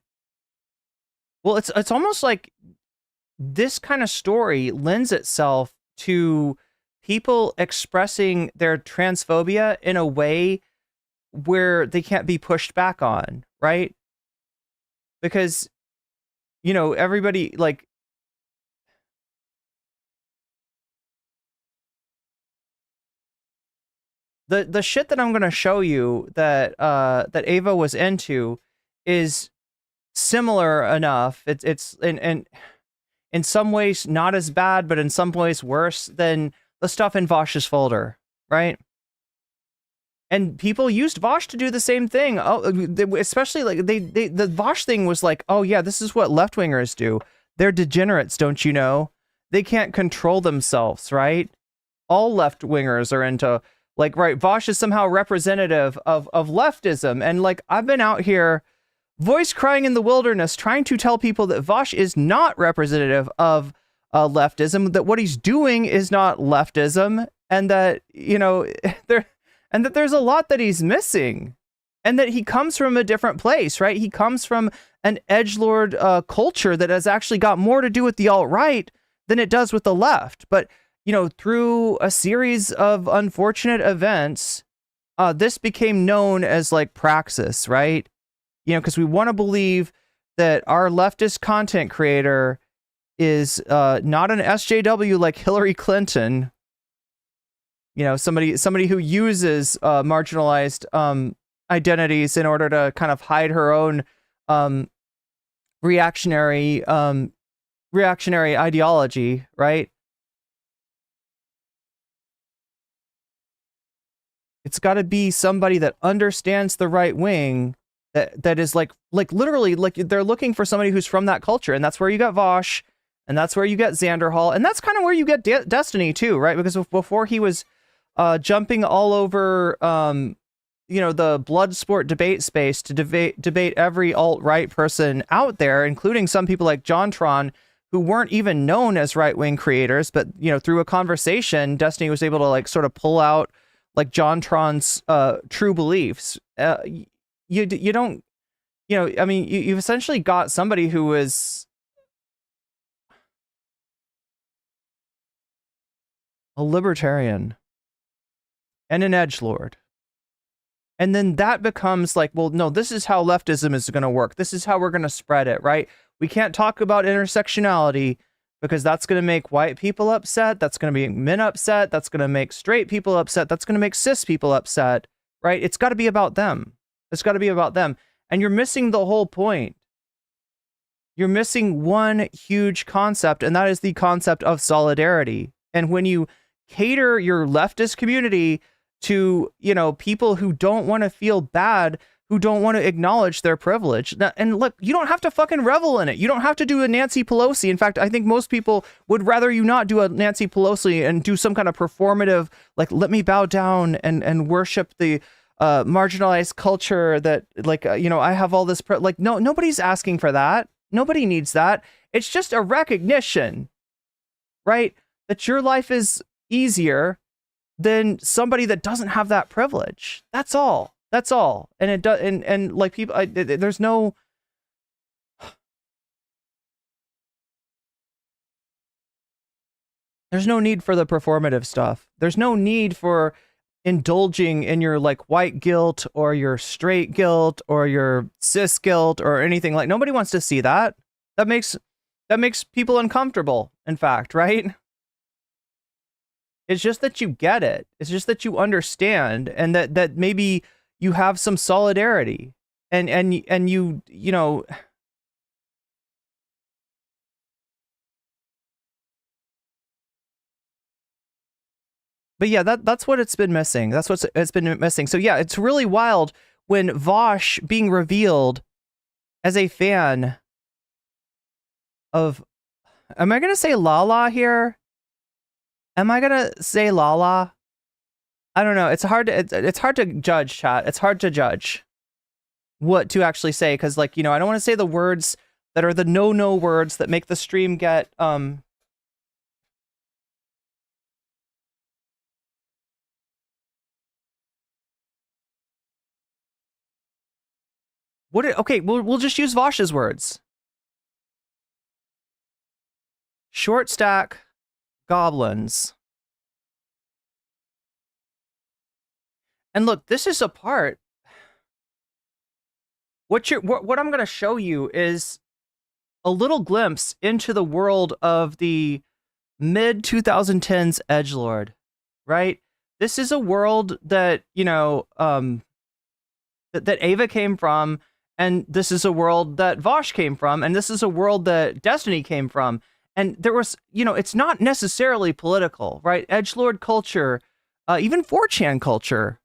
Well, it's almost like this kind of story lends itself to people expressing their transphobia in a way where they can't be pushed back on, right? Because, you know, everybody, like... The shit that I'm gonna show you that that Ava was into is similar enough. It's in some ways not as bad, but in some ways worse than the stuff in Vaush's folder, right? And people used Vaush to do the same thing. Oh, especially like the Vaush thing was like, oh yeah, this is what left-wingers do. They're degenerates, don't you know? They can't control themselves, right? All left-wingers are into... Like, right, Vaush is somehow representative of leftism. And, like, I've been out here voice crying in the wilderness trying to tell people that Vaush is not representative of leftism, that what he's doing is not leftism, and that, you know, that there's a lot that he's missing. And that he comes from a different place, right? He comes from an edgelord culture that has actually got more to do with the alt-right than it does with the left. But... you know, through a series of unfortunate events, this became known as like praxis, right? You know, because we want to believe that our leftist content creator is not an SJW like Hillary Clinton. You know, somebody who uses marginalized identities in order to kind of hide her own reactionary ideology, right? It's got to be somebody that understands the right wing, that is like literally like they're looking for somebody who's from that culture, and that's where you got Vaush, and that's where you get Xanderhal, and that's kind of where you get Destiny too, right? Because before he was jumping all over you know, the blood sport debate space to debate every alt-right person out there, including some people like JonTron who weren't even known as right-wing creators, but you know, through a conversation, Destiny was able to like sort of pull out like JonTron's true beliefs. You don't, you know, I mean, you've essentially got somebody who is a libertarian and an edgelord. And then that becomes like, well, no, this is how leftism is going to work. This is how we're going to spread it, right? We can't talk about intersectionality because that's going to make white people upset. That's going to make men upset. That's going to make straight people upset. That's going to make cis people upset, right? It's got to be about them. It's got to be about them. And you're missing the whole point. You're missing one huge concept, and that is the concept of solidarity. And when you cater your leftist community to, people who don't want to feel bad, who don't want to acknowledge their privilege. And look, you don't have to fucking revel in it. You don't have to do a Nancy Pelosi. In fact, I think most people would rather you not do a Nancy Pelosi and do some kind of performative, like, let me bow down and worship the marginalized culture that, like, I have all this, no, nobody's asking for that. Nobody needs that. It's just a recognition, right? That your life is easier than somebody that doesn't have that privilege. That's all. That's all. And it does. And like people, there's no need for the performative stuff. There's no need for indulging in your like white guilt or your straight guilt or your cis guilt or anything. Like, nobody wants to see that. That makes people uncomfortable, in fact, right? It's just that you get it. It's just that you understand, and that maybe you have some solidarity, and you But yeah, that's what it's been missing. That's what it's been missing. So yeah, it's really wild when Vaush being revealed as a fan of, am I gonna say Lala here? Am I gonna say Lala? I don't know. It's hard to judge, chat. It's hard to judge what to actually say, because, like, I don't want to say the words that are the no words that make the stream get okay, we'll just use Vaush's words. Short stack goblins. And look, this is a part. What I'm going to show you is a little glimpse into the world of the mid 2010s edgelord, right? This is a world that, that Ava came from, and this is a world that Vaush came from, and this is a world that Destiny came from. And there was, it's not necessarily political, right? Edgelord culture, even 4chan culture,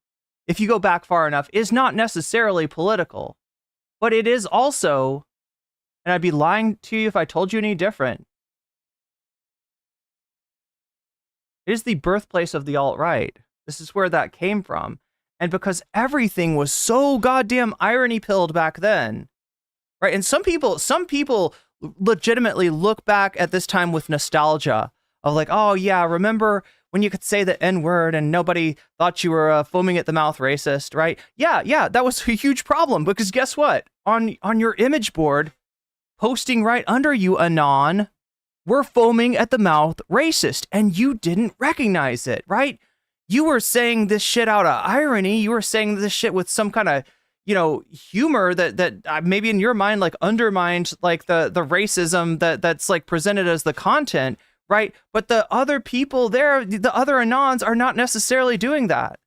if you go back far enough, is not necessarily political. But it is also, and I'd be lying to you if I told you any different, it is the birthplace of the alt-right. This is where that came from. And because everything was so goddamn irony-pilled back then, right? And some people legitimately look back at this time with nostalgia of like, oh yeah, remember when you could say the N-word and nobody thought you were foaming at the mouth racist, right? Yeah, that was a huge problem, because guess what? On your image board, posting right under you, Anon, we're foaming at the mouth racist, and you didn't recognize it, right? You were saying this shit out of irony. You were saying this shit with some kind of, humor that maybe in your mind, like, undermined, like, the racism that's like presented as the content, right? But the other people there, the other Anons, are not necessarily doing that.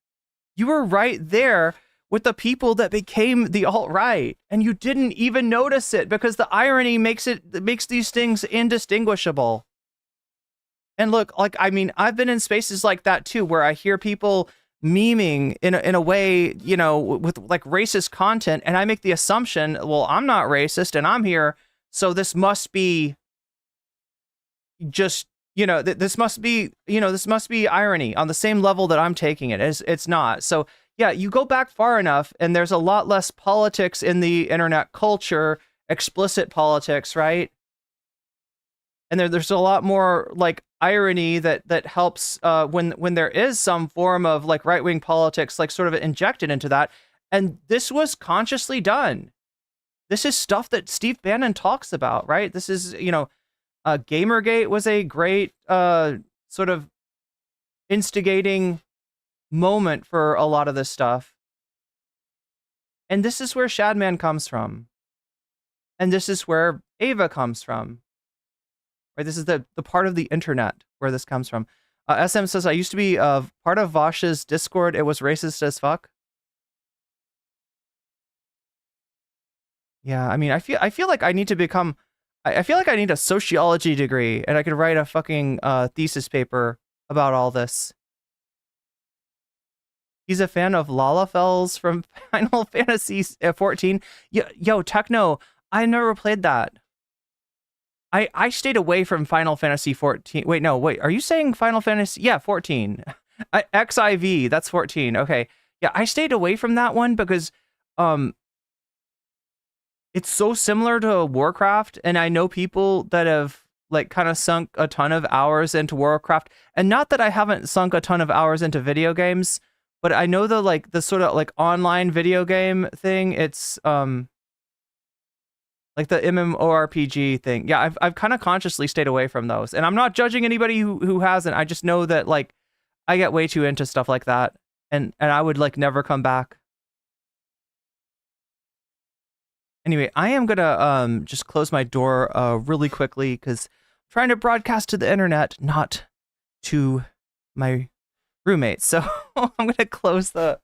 You were right there with the people that became the alt-right, and you didn't even notice it because the irony makes these things indistinguishable. And look, like, I mean, I've been in spaces like that too, where I hear people memeing in a way, with like racist content, and I make the assumption, well, I'm not racist and I'm here, so this must be just, this must be irony on the same level that I'm taking it. It's not. So yeah, you go back far enough, and there's a lot less politics in the internet culture, explicit politics, right? And there's a lot more like irony that helps when there is some form of like right-wing politics, like sort of injected into that. And this was consciously done. This is stuff that Steve Bannon talks about, right? This is, Gamergate was a great sort of instigating moment for a lot of this stuff. And this is where Shadman comes from. And this is where Ava comes from. Right, this is the part of the internet where this comes from. SM says, I used to be part of Vaush's Discord. It was racist as fuck. Yeah, I mean, I feel like I need to become I feel like I need a sociology degree, and I could write a fucking thesis paper about all this. He's a fan of Lalafels from Final Fantasy 14. Yo, Techno, I never played that. I stayed away from Final Fantasy 14. Wait, no, wait. Are you saying Final Fantasy? Yeah, 14. XIV, that's 14. Okay. Yeah, I stayed away from that one because it's so similar to Warcraft, and I know people that have like kind of sunk a ton of hours into Warcraft, and not that I haven't sunk a ton of hours into video games, but I know the sort of like online video game thing, it's like the MMORPG thing. Yeah, I've kind of consciously stayed away from those. And I'm not judging anybody who hasn't. I just know that like I get way too into stuff like that. And I would like never come back. Anyway, I am gonna just close my door really quickly because I'm trying to broadcast to the internet, not to my roommates. So I'm gonna close the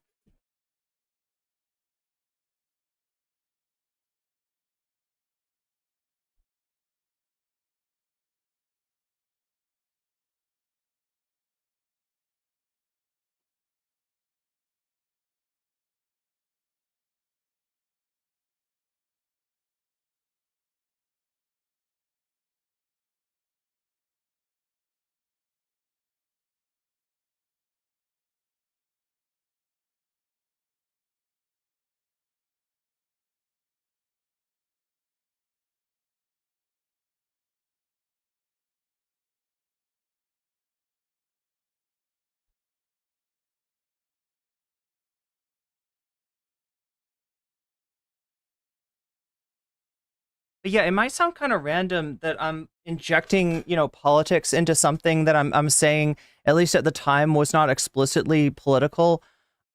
But yeah, it might sound kind of random that I'm injecting, politics into something that I'm saying, at least at the time, was not explicitly political.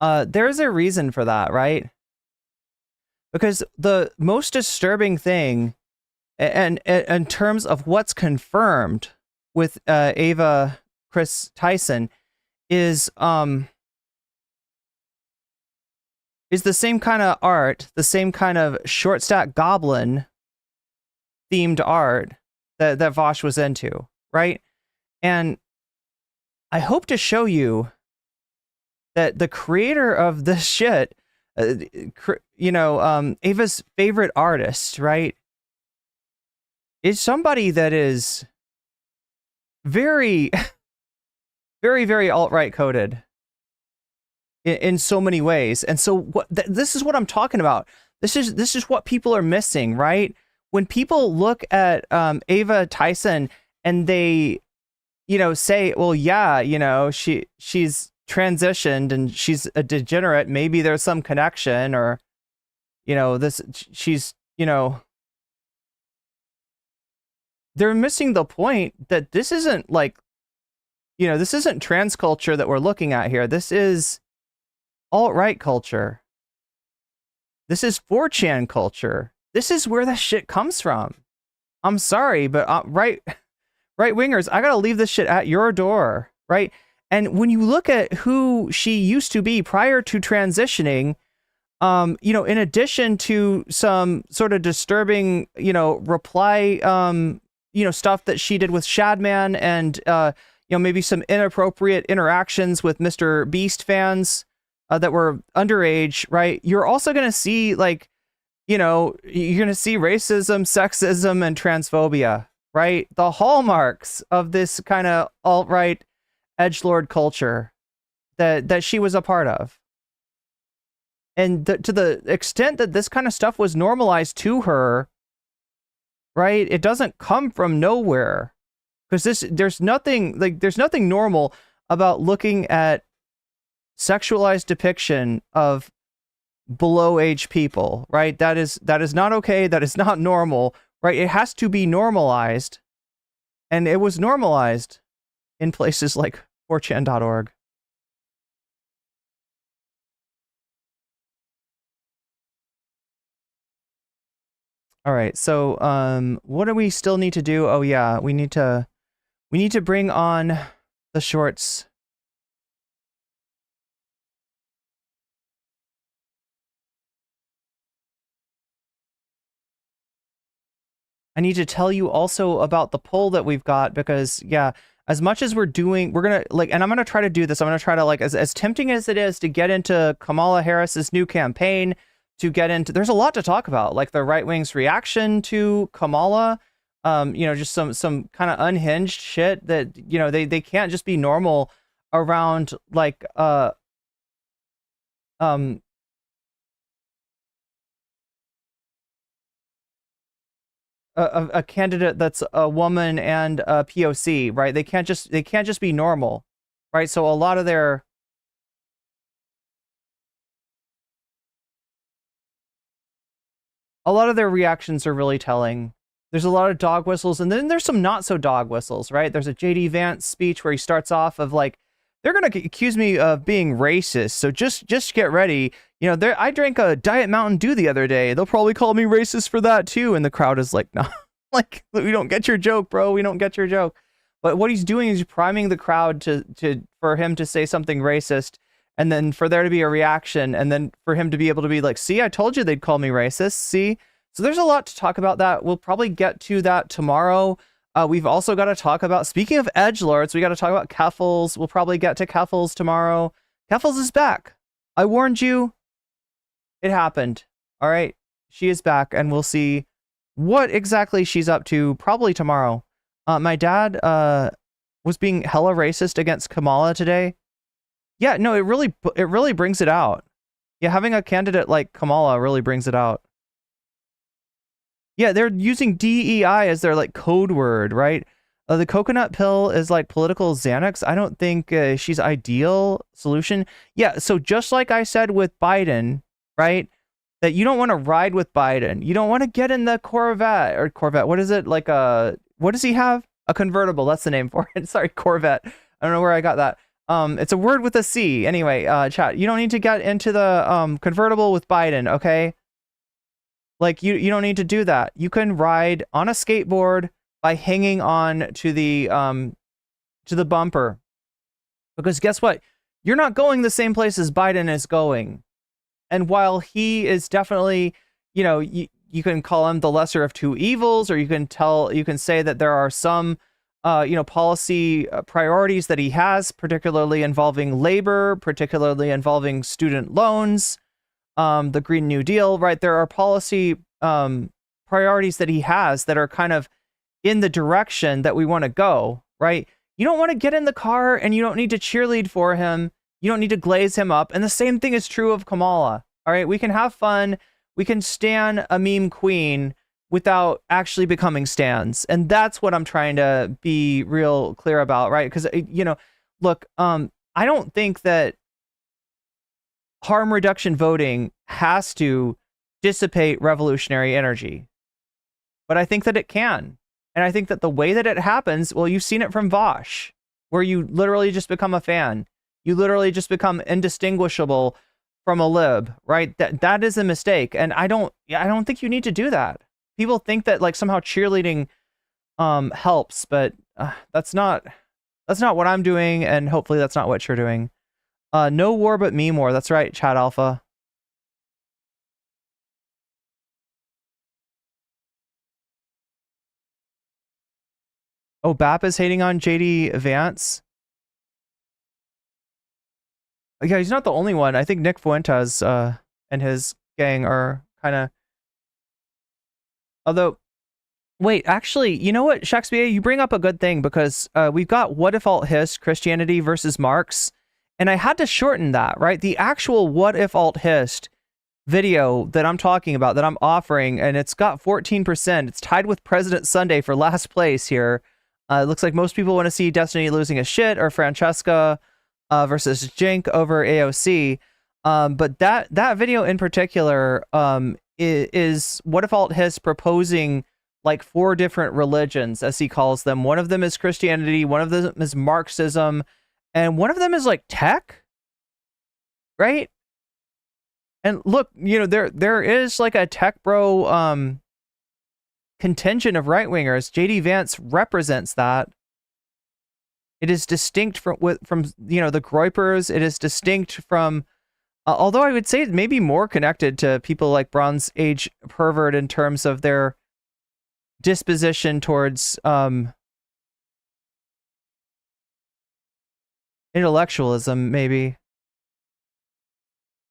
There's a reason for that, right? Because the most disturbing thing, and in terms of what's confirmed with Ava Kris Tyson, is the same kind of art, the same kind of short stack goblin themed art that Vaush was into, right? And I hope to show you that the creator of this shit, Ava's favorite artist, right, is somebody that is very, very, very alt-right coded in so many ways. And so this is what I'm talking about. This is what people are missing, right? When people look at Ava Tyson and they, say, well, yeah, she's transitioned and she's a degenerate. Maybe there's some connection, or, she's, they're missing the point that this isn't like, this isn't trans culture that we're looking at here. This is alt-right culture. This is 4chan culture. This is where that shit comes from. I'm sorry, but right-wingers, I gotta leave this shit at your door, right? And when you look at who she used to be prior to transitioning, in addition to some sort of disturbing, reply, stuff that she did with Shadman, and maybe some inappropriate interactions with Mr. Beast fans that were underage, right? You're also gonna see like, you're gonna see racism, sexism, and transphobia, right? The hallmarks of this kind of alt-right edgelord culture that she was a part of. And to the extent that this kind of stuff was normalized to her, right? It doesn't come from nowhere. Because there's nothing normal about looking at sexualized depiction of below age people, right? That is not okay. That is not normal, right? It has to be normalized. And it was normalized in places like 4chan.org. All right. So, what do we still need to do? Oh yeah, we need to bring on the shorts. I need to tell you also about the poll that we've got, because yeah, as much as we're gonna like, and I'm gonna try to do this. I'm gonna try to like, as tempting as it is to get into Kamala Harris's new campaign, to get into, there's a lot to talk about, like the right wing's reaction to Kamala. Just some kind of unhinged shit that, they can't just be normal around like a candidate that's a woman and a POC, right? They can't just be normal, right? So a lot of their reactions are really telling. There's a lot of dog whistles, and then there's some not so dog whistles, right? There's a JD Vance speech where he starts off of like, they're gonna accuse me of being racist, so just get ready. I drank a Diet Mountain Dew the other day. They'll probably call me racist for that too. And the crowd is like, no, like, we don't get your joke, bro. We don't get your joke. But what he's doing is priming the crowd for him to say something racist, and then for there to be a reaction, and then for him to be able to be like, see, I told you they'd call me racist. See? So there's a lot to talk about that. We'll probably get to that tomorrow. We've also got to talk about, speaking of edgelords, we got to talk about Keffals. We'll probably get to Keffals tomorrow. Keffals is back. I warned you. It happened. All right. She is back, and we'll see what exactly she's up to probably tomorrow. My dad was being hella racist against Kamala today. Yeah, no, it really brings it out. Yeah, having a candidate like Kamala really brings it out. Yeah, they're using DEI as their like code word, right? The coconut pill is like political Xanax. I don't think she's ideal solution. Yeah, so just like I said with Biden, right? That you don't want to ride with Biden. You don't want to get in the Corvette. What is it? Like what does he have? A convertible. That's the name for it. Sorry, Corvette. I don't know where I got that. It's a word with a C. Anyway, chat. You don't need to get into the convertible with Biden, okay? Like you don't need to do that. You can ride on a skateboard by hanging on to the bumper. Because guess what? You're not going the same place as Biden is going. And while he is definitely, you can call him the lesser of two evils, or you can say that there are some policy priorities that he has, particularly involving labor, particularly involving student loans, the Green New Deal, right? There are policy priorities that he has that are kind of in the direction that we want to go, right? You don't want to get in the car, and you don't need to cheerlead for him. You don't need to glaze him up. And the same thing is true of Kamala. All right, we can have fun. We can stan a meme queen without actually becoming stans. And that's what I'm trying to be real clear about, right? Because, look, I don't think that harm reduction voting has to dissipate revolutionary energy. But I think that it can. And I think that the way that it happens, well, you've seen it from Vaush, where you literally just become a fan. You literally just become indistinguishable from a lib, right? That is a mistake. And I don't think you need to do that. People think that like somehow cheerleading helps, but that's not what I'm doing, and hopefully that's not what you're doing. No war but meme war. That's right, Chat Alpha. Oh, Bap is hating on JD Vance. Yeah, he's not the only one. I think Nick Fuentes and his gang are kind of... Although, wait, actually, you know what, Shakespeare? You bring up a good thing, because we've got What If Alt Hist, Christianity versus Marx, and I had to shorten that, right? The actual What If Alt Hist video that I'm talking about, that I'm offering, and it's got 14%. It's tied with President Sunday for last place here. It looks like most people want to see Destiny losing a shit, or Francesca versus Jink over AOC. But that video in particular is What If Alt Hist proposing like 4 different religions, as he calls them. One of them is Christianity, one of them is Marxism, and one of them is like tech, right? And look, there is like a tech bro contingent of right-wingers. JD Vance represents that. It is distinct from the Groypers. It is distinct from, although I would say it may be more connected to people like Bronze Age Pervert in terms of their disposition towards intellectualism, maybe.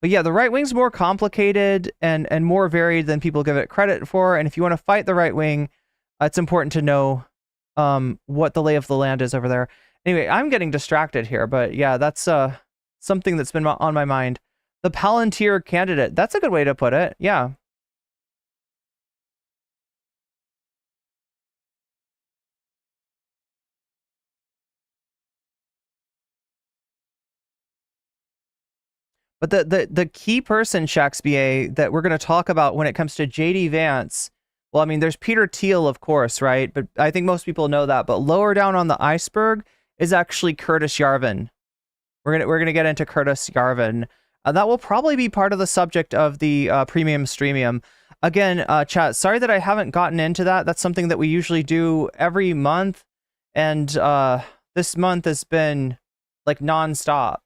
But yeah, the right wing's more complicated and more varied than people give it credit for. And if you want to fight the right wing, it's important to know what the lay of the land is over there. Anyway, I'm getting distracted here, but yeah, that's something that's been on my mind. The Palantir candidate. That's a good way to put it. Yeah. But the key person, Shakespeare, that we're going to talk about when it comes to J.D. Vance, well, I mean, there's Peter Thiel, of course, right? But I think most people know that. But lower down on the iceberg is actually Curtis Yarvin. We're gonna get into Curtis Yarvin. That will probably be part of the subject of the premium streamium. Again, chat, sorry that I haven't gotten into that. That's something that we usually do every month. And this month has been like nonstop.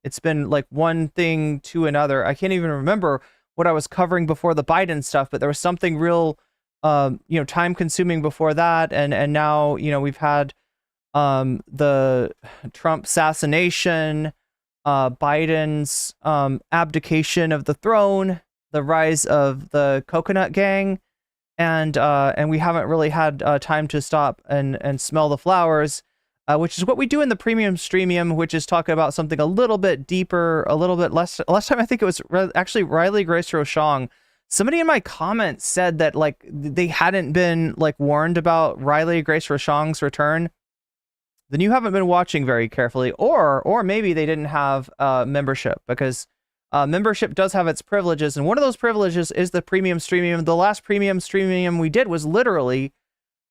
It's been like one thing to another. I can't even remember what I was covering before the Biden stuff, but there was something real, time consuming before that. And now, we've had the Trump assassination, Biden's abdication of the throne, the rise of the Coconut Gang, and we haven't really had time to stop and smell the flowers, which is what we do in the premium streamium, which is talking about something a little bit deeper, a little bit less. Last time I think it was actually Riley Grace Rochong. Somebody in my comments said that like they hadn't been like warned about Riley Grace Rochong's return. Then you haven't been watching very carefully, or maybe they didn't have membership, because membership does have its privileges, and one of those privileges is the premium streamium. The last premium streamium we did was literally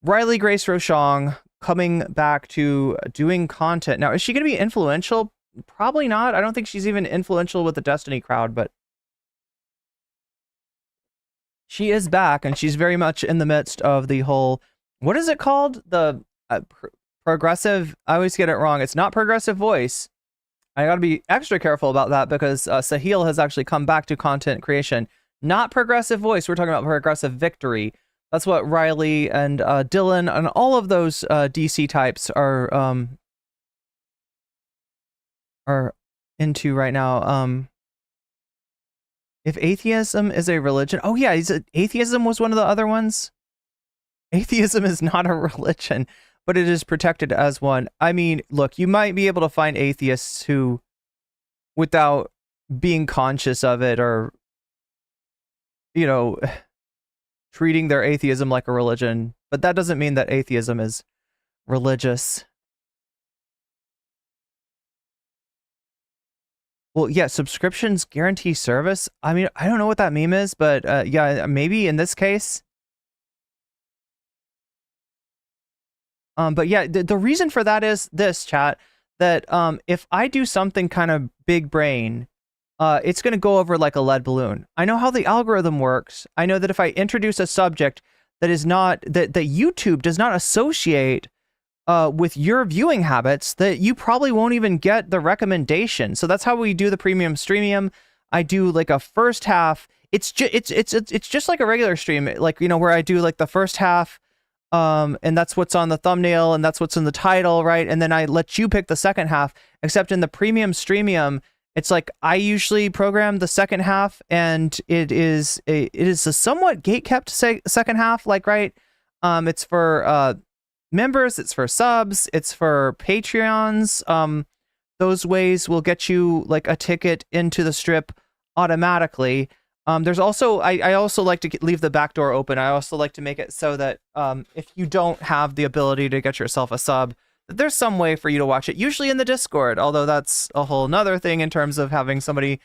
Riley Grace Rochong coming back to doing content. Now, is she going to be influential? Probably not. I don't think she's even influential with the Destiny crowd, but she is back, and she's very much in the midst of the whole, what is it called? The progressive, I always get it wrong. It's not progressive voice. I got to be extra careful about that, because Sahil has actually come back to content creation. Not progressive voice. We're talking about progressive victory. That's what Riley and Dylan and all of those DC types are into right now. If atheism is a religion, oh yeah, atheism was one of the other ones. Atheism is not a religion, but it is protected as one. I mean, look, you might be able to find atheists who, without being conscious of it, or, treating their atheism like a religion, but that doesn't mean that atheism is religious. Well, yeah, subscriptions guarantee service. I mean, I don't know what that meme is, but yeah, maybe in this case. But yeah, the reason for that is this, chat, that if I do something kind of big brain, it's going to go over like a lead balloon. I know how the algorithm works. I know that if I introduce a subject that is not, that YouTube does not associate with your viewing habits, that you probably won't even get the recommendation. So that's how we do the premium streamium. I do like a first half. It's just like a regular stream, like, where I do like the first half, and that's what's on the thumbnail, and that's what's in the title, right? And then I let you pick the second half. Except in the premium streamium, it's like I usually program the second half, and it is a somewhat gate-kept second half, like, right? It's for members, it's for subs, it's for Patreons. Those ways will get you like a ticket into the strip automatically. There's also, I also like to leave the back door open. I also like to make it so that if you don't have the ability to get yourself a sub, there's some way for you to watch it, usually in the Discord, although that's a whole nother thing in terms of having somebody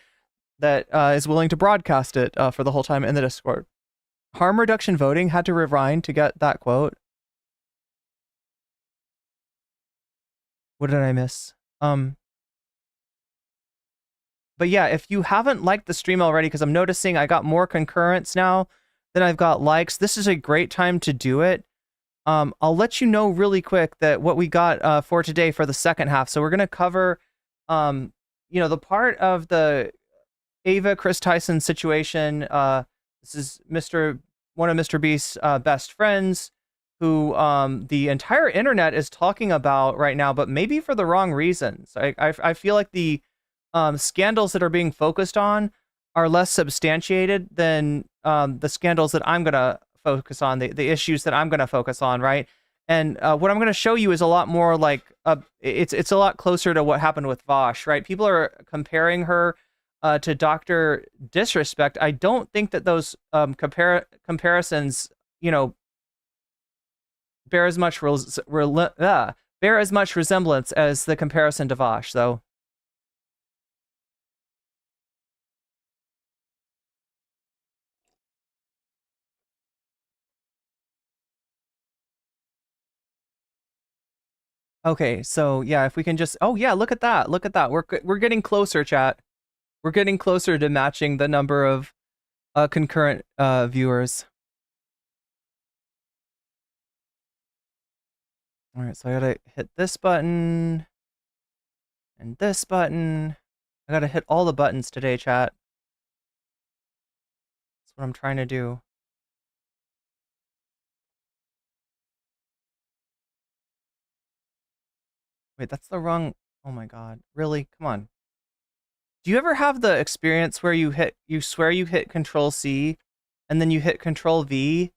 that is willing to broadcast it for the whole time in the Discord. Harm reduction voting had to rewind to get that quote. What did I miss? But yeah, if you haven't liked the stream already, because I'm noticing I got more concurrence now than I've got likes, this is a great time to do it. I'll let you know really quick that what we got for today for the second half. So we're going to cover, the part of the Ava Kris Tyson situation. This is one of Mr. Beast's best friends. who the entire internet is talking about right now, but maybe for the wrong reasons. I feel like the scandals that are being focused on are less substantiated than the scandals that I'm gonna focus on, the issues that I'm gonna focus on, right? And what I'm gonna show you is a lot more like it's a lot closer to what happened with Vaush, right? People are comparing her to Dr. Disrespect. I don't think that those comparisons, you know, bear as much resemblance as the comparison to Vaush, though. Okay, so yeah, if we can just, oh yeah, look at that, look at that. We're getting closer, chat. We're getting closer to matching the number of concurrent viewers. All right, so I gotta hit this button and this button. I gotta hit all the buttons today, chat. That's what I'm trying to do. Wait, that's the wrong. Oh my god, really? Come on. Do you ever have the experience where you swear you hit Control C, and then you hit Control V,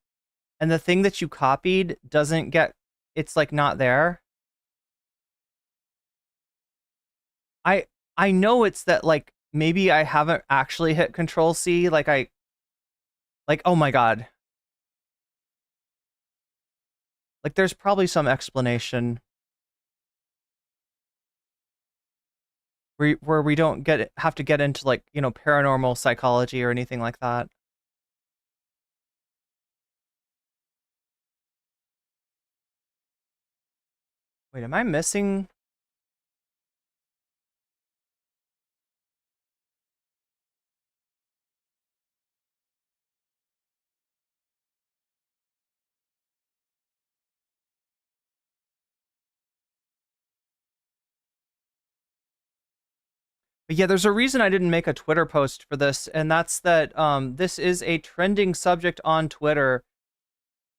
and the thing that you copied doesn't get, it's like not there? I know it's that, like, maybe I haven't actually hit Control C, like oh my god. Like, there's probably some explanation where we don't have to get into, like, you know, paranormal psychology or anything like that. Wait, am I missing? But yeah, there's a reason I didn't make a Twitter post for this, and that's that this is a trending subject on Twitter,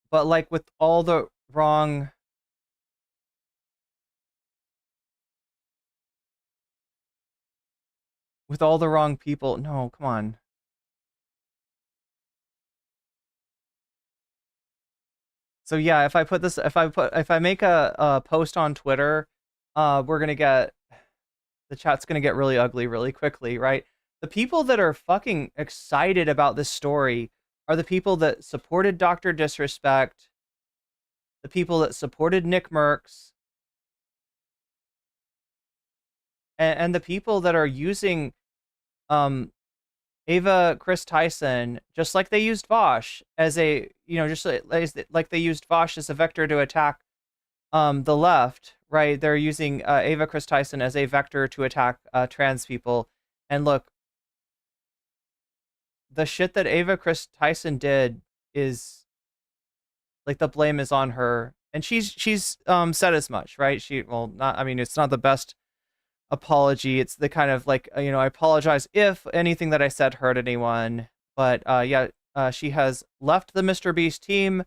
but like with all the wrong people. No, come on. So yeah, if I make a post on Twitter, we're gonna get, the chat's gonna get really ugly really quickly, right? The people that are fucking excited about this story are the people that supported Dr. Disrespect, the people that supported Nick Merckx, and the people that are using Ava Kris Tyson, just like they used Vaush as a, you know, just like they used Vaush as a vector to attack the left, right? They're using Ava Kris Tyson as a vector to attack trans people. And look, the shit that Ava Kris Tyson did is, like, the blame is on her, and she's said as much, right? I mean, it's not the best apology. It's the kind of like, you know, I apologize if anything that I said hurt anyone, but yeah, she has left the Mr. Beast team,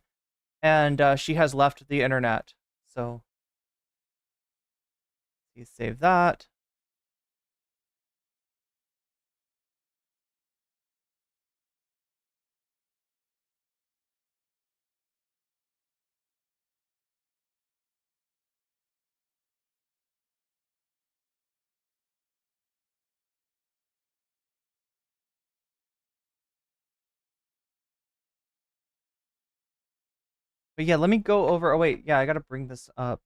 and she has left the internet. So please save that. But yeah, let me go over. Oh wait, yeah, I gotta bring this up.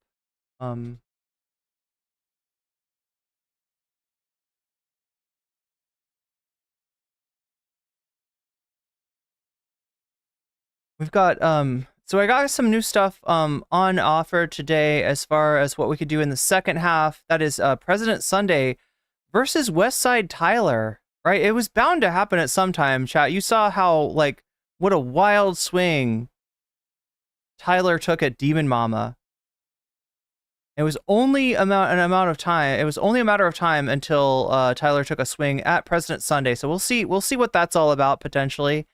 We've got so I got some new stuff on offer today as far as what we could do in the second half. That is President Sunday versus West Side Tyler, right? It was bound to happen at some time, chat. You saw how, like, what a wild swing Tyler took at Demon Mama. It was only a matter of time until Tyler took a swing at President Sunday. So we'll see what that's all about potentially.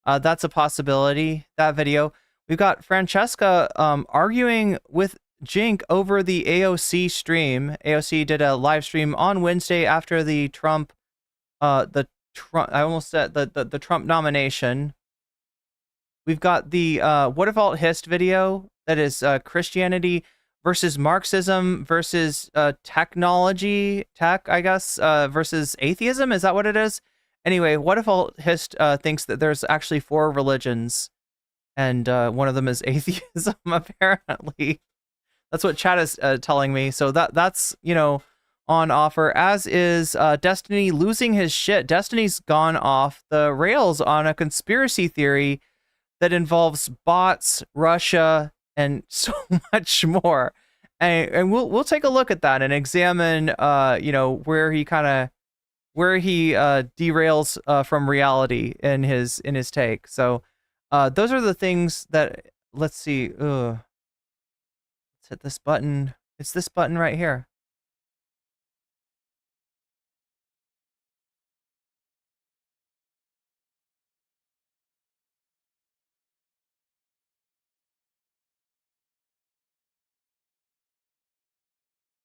That's a possibility, that video. We've got Francesca arguing with Jink over the AOC stream. AOC did a live stream on Wednesday after the Trump, I almost said the Trump nomination. We've got the What If Alt Hist video that is Christianity versus Marxism versus tech, I guess, versus atheism. Is that what it is? Anyway, What If Alt Hist thinks that there's actually 4 religions, and one of them is atheism, apparently. That's what chat is telling me. So that's, on offer, as is Destiny losing his shit. Destiny's gone off the rails on a conspiracy theory that involves bots, Russia, and so much more. And we'll take a look at that and examine where he derails from reality in his take. So those are the things that, let's see. Let's hit this button. It's this button right here.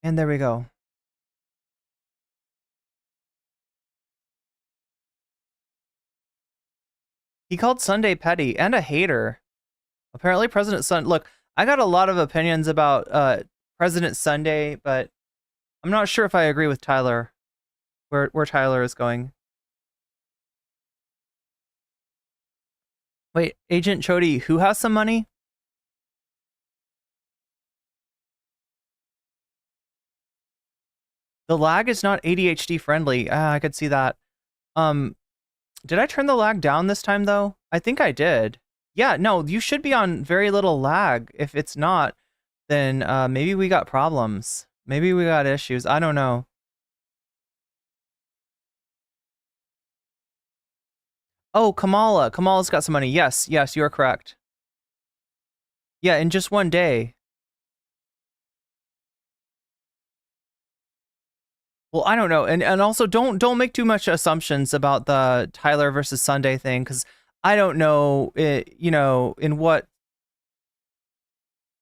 And there we go. He called Sunday petty and a hater. Apparently President Sunday... Look, I got a lot of opinions about President Sunday, but I'm not sure if I agree with Tyler, where Tyler is going. Wait, Agent Chody, who has some money? The lag is not ADHD friendly. I could see that. Did I turn the lag down this time, though? I think I did. Yeah, no, you should be on very little lag. If it's not, then maybe we got problems. Maybe we got issues. I don't know. Oh, Kamala. Kamala's got some money. Yes, you are correct. Yeah, in just one day. Well, I don't know. And also don't make too much assumptions about the Tyler versus Sunday thing, because I don't know in what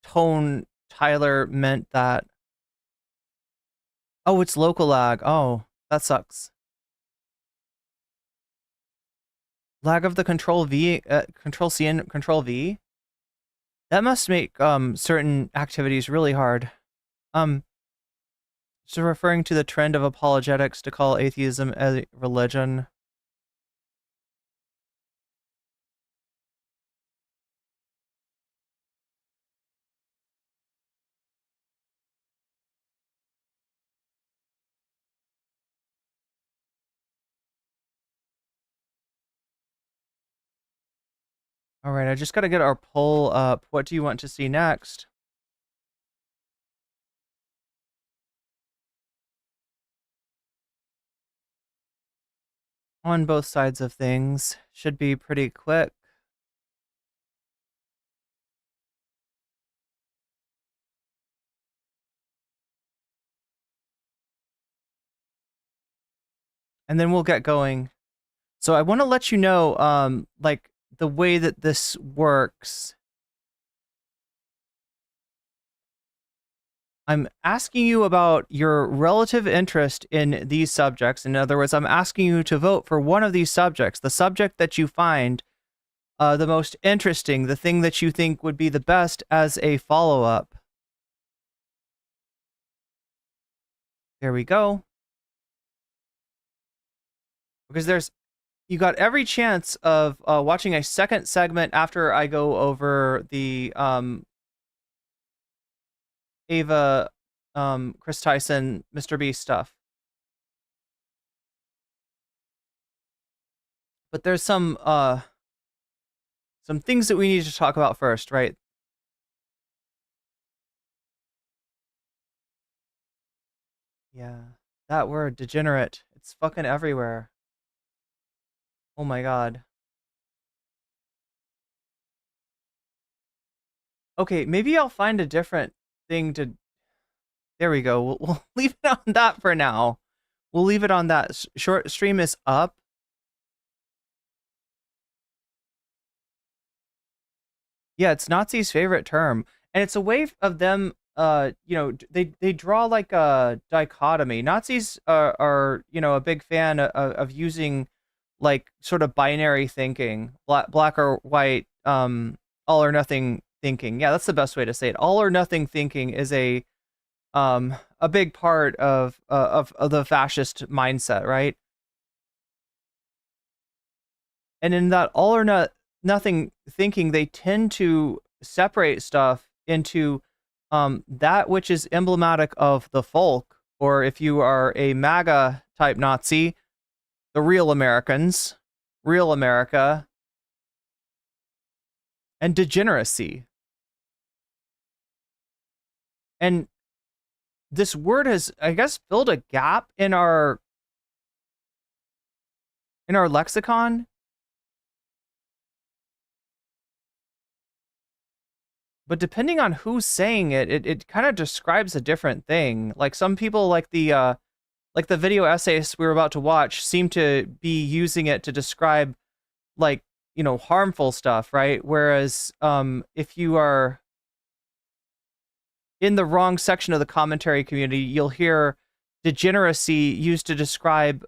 tone Tyler meant that. Oh, it's local lag. Oh, that sucks. Lag of the Control V, Control C and Control V. That must make certain activities really hard. So referring to the trend of apologetics to call atheism a religion. All right, I just got to get our poll up. What do you want to see next? On both sides of things. Should be pretty quick. And then we'll get going. So I want to let you know, like, the way that this works. I'm asking you about your relative interest in these subjects. In other words, I'm asking you to vote for one of these subjects, the subject that you find the most interesting, the thing that you think would be the best as a follow-up. There we go. Because you got every chance of watching a second segment after I go over the Ava Kris Tyson Mr. Beast stuff. But there's some things that we need to talk about first, right? Yeah. That word, degenerate. It's fucking everywhere. Oh my god. Okay, maybe I'll find a different thing to... There we go. We'll leave it on that for now. We'll leave it on that. Short stream is up. Yeah, it's Nazis' favorite term, and it's a way of them. They draw like a dichotomy. Nazis are a big fan of using like sort of binary thinking, black or white, all or nothing thinking. Yeah, that's the best way to say it. All or nothing thinking is a big part of the fascist mindset, right? And in that all or nothing thinking, they tend to separate stuff into that which is emblematic of the folk, or if you are a MAGA type Nazi, the real Americans, real America, and degeneracy. And this word has, I guess, filled a gap in our lexicon. But depending on who's saying it, it kind of describes a different thing. Like some people, like the video essayists we were about to watch, seem to be using it to describe like harmful stuff, right? Whereas if you are in the wrong section of the commentary community, you'll hear degeneracy used to describe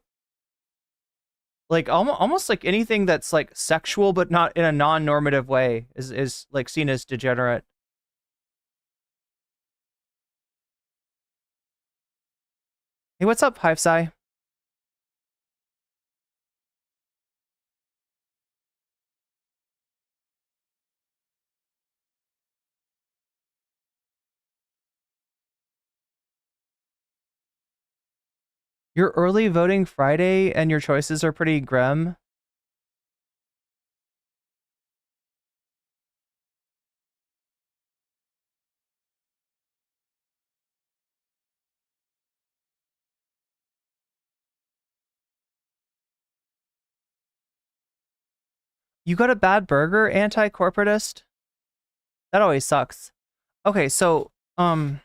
like almost like anything that's like sexual but not in a non-normative way is like seen as degenerate. Hey, what's up, Hivesci? Your early voting Friday and your choices are pretty grim. You got a bad burger, anti-corporatist? That always sucks. Okay, so oh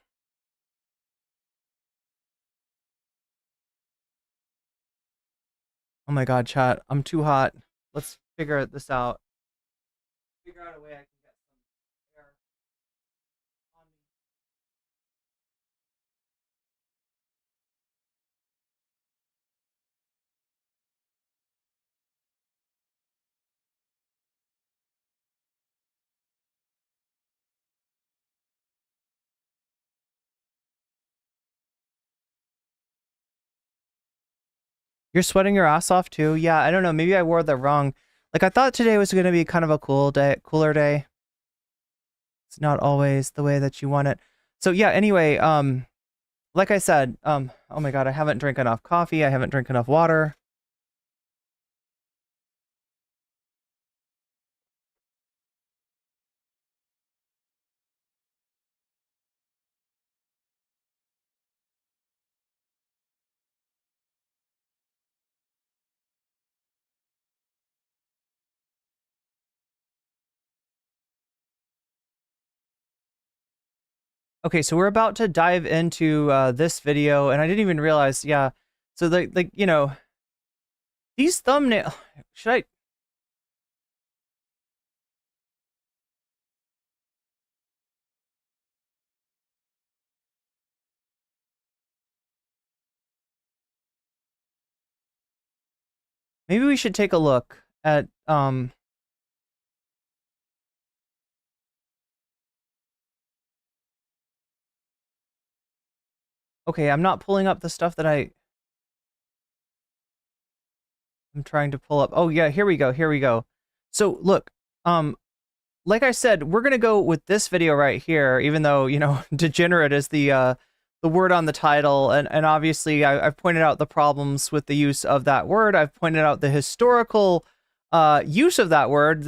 my god, chat, I'm too hot. Let's figure this out. Figure out a way I can get some air on me. You're sweating your ass off too? Yeah, I don't know. Maybe I wore the wrong. Like I thought today was going to be kind of a cooler day. It's not always the way that you want it. So yeah, anyway, like I said, oh my god, I haven't drank enough coffee. I haven't drank enough water. Okay, so we're about to dive into this video, and I didn't even realize, yeah. So these thumbnail, should I? Maybe we should take a look at okay, I'm not pulling up the stuff that I'm trying to pull up. Oh yeah, here we go. Here we go. So look, like I said, we're gonna go with this video right here, even though degenerate is the word on the title, and obviously I've pointed out the problems with the use of that word. I've pointed out the historical use of that word,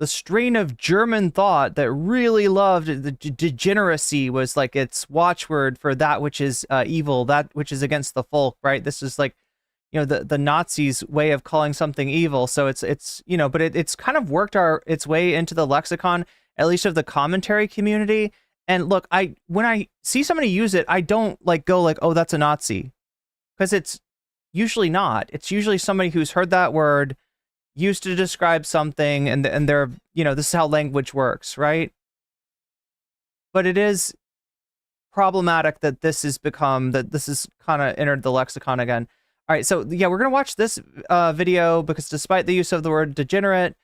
the strain of German thought that really loved the degeneracy was like its watchword for that which is evil, that which is against the folk, right? This is like, the Nazis' way of calling something evil. So it's but it's kind of worked its way into the lexicon, at least of the commentary community. And look, when I see somebody use it, I don't like go like, oh, that's a Nazi, because it's usually not. It's usually somebody who's heard that word used to describe something, and they're, you know, this is how language works, right? But it is problematic that this has kind of entered the lexicon again. All right, so yeah, we're gonna watch this video because despite the use of the word degenerate,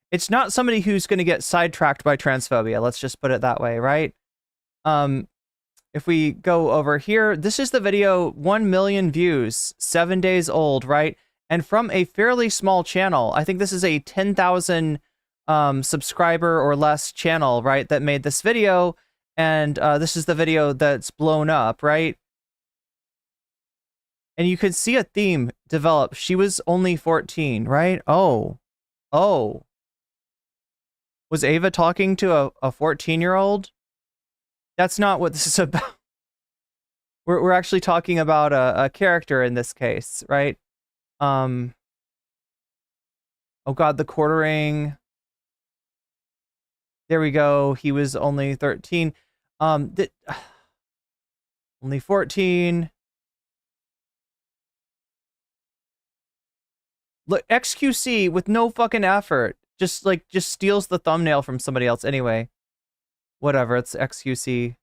it's not somebody who's going to get sidetracked by transphobia. Let's just put it that way, right? If we go over here, this is the video, 1 million views, 7 days old, right? And from a fairly small channel. I think this is a 10,000 subscriber or less channel, right, that made this video. And this is the video that's blown up, right? And you could see a theme develop. She was only 14, right? Oh. Was Ava talking to a 14-year-old? That's not what this is about. We're actually talking about a character in this case, right? Oh God, the quartering. There we go. He was only 13. Only 14. Look, XQC with no fucking effort. Just steals the thumbnail from somebody else anyway. Whatever, it's XQC.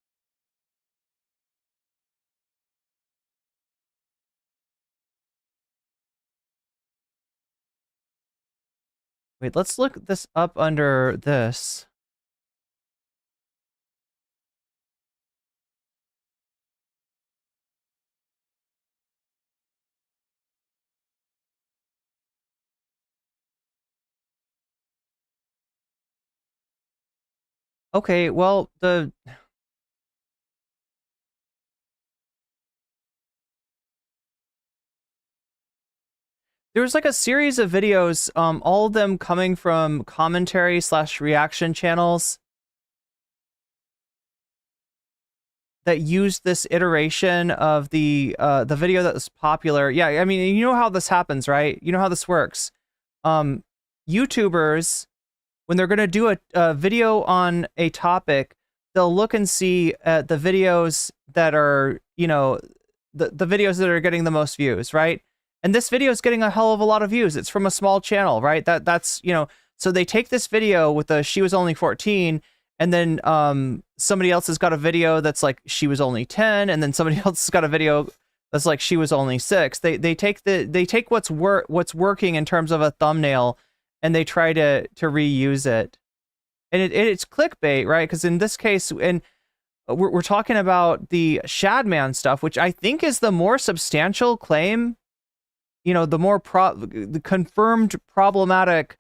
Wait, let's look this up under this. Okay, well, there was like a series of videos, all of them coming from commentary / reaction channels that used this iteration of the video that was popular. Yeah, I mean, you know how this happens, right? You know how this works. YouTubers, when they're going to do a video on a topic, they'll look and see at the videos that are, you know, the videos that are getting the most views, right? And this video is getting a hell of a lot of views. It's from a small channel, right? That's, you know, so they take this video with she was only 14, and then somebody else has got a video that's like she was only 10, and then somebody else has got a video that's like she was only 6. They take what's working in terms of a thumbnail, and they try to reuse it. And it's clickbait, right? Because in this case, and we're talking about the Shadman stuff, which I think is the more substantial claim. You know, the more the confirmed problematic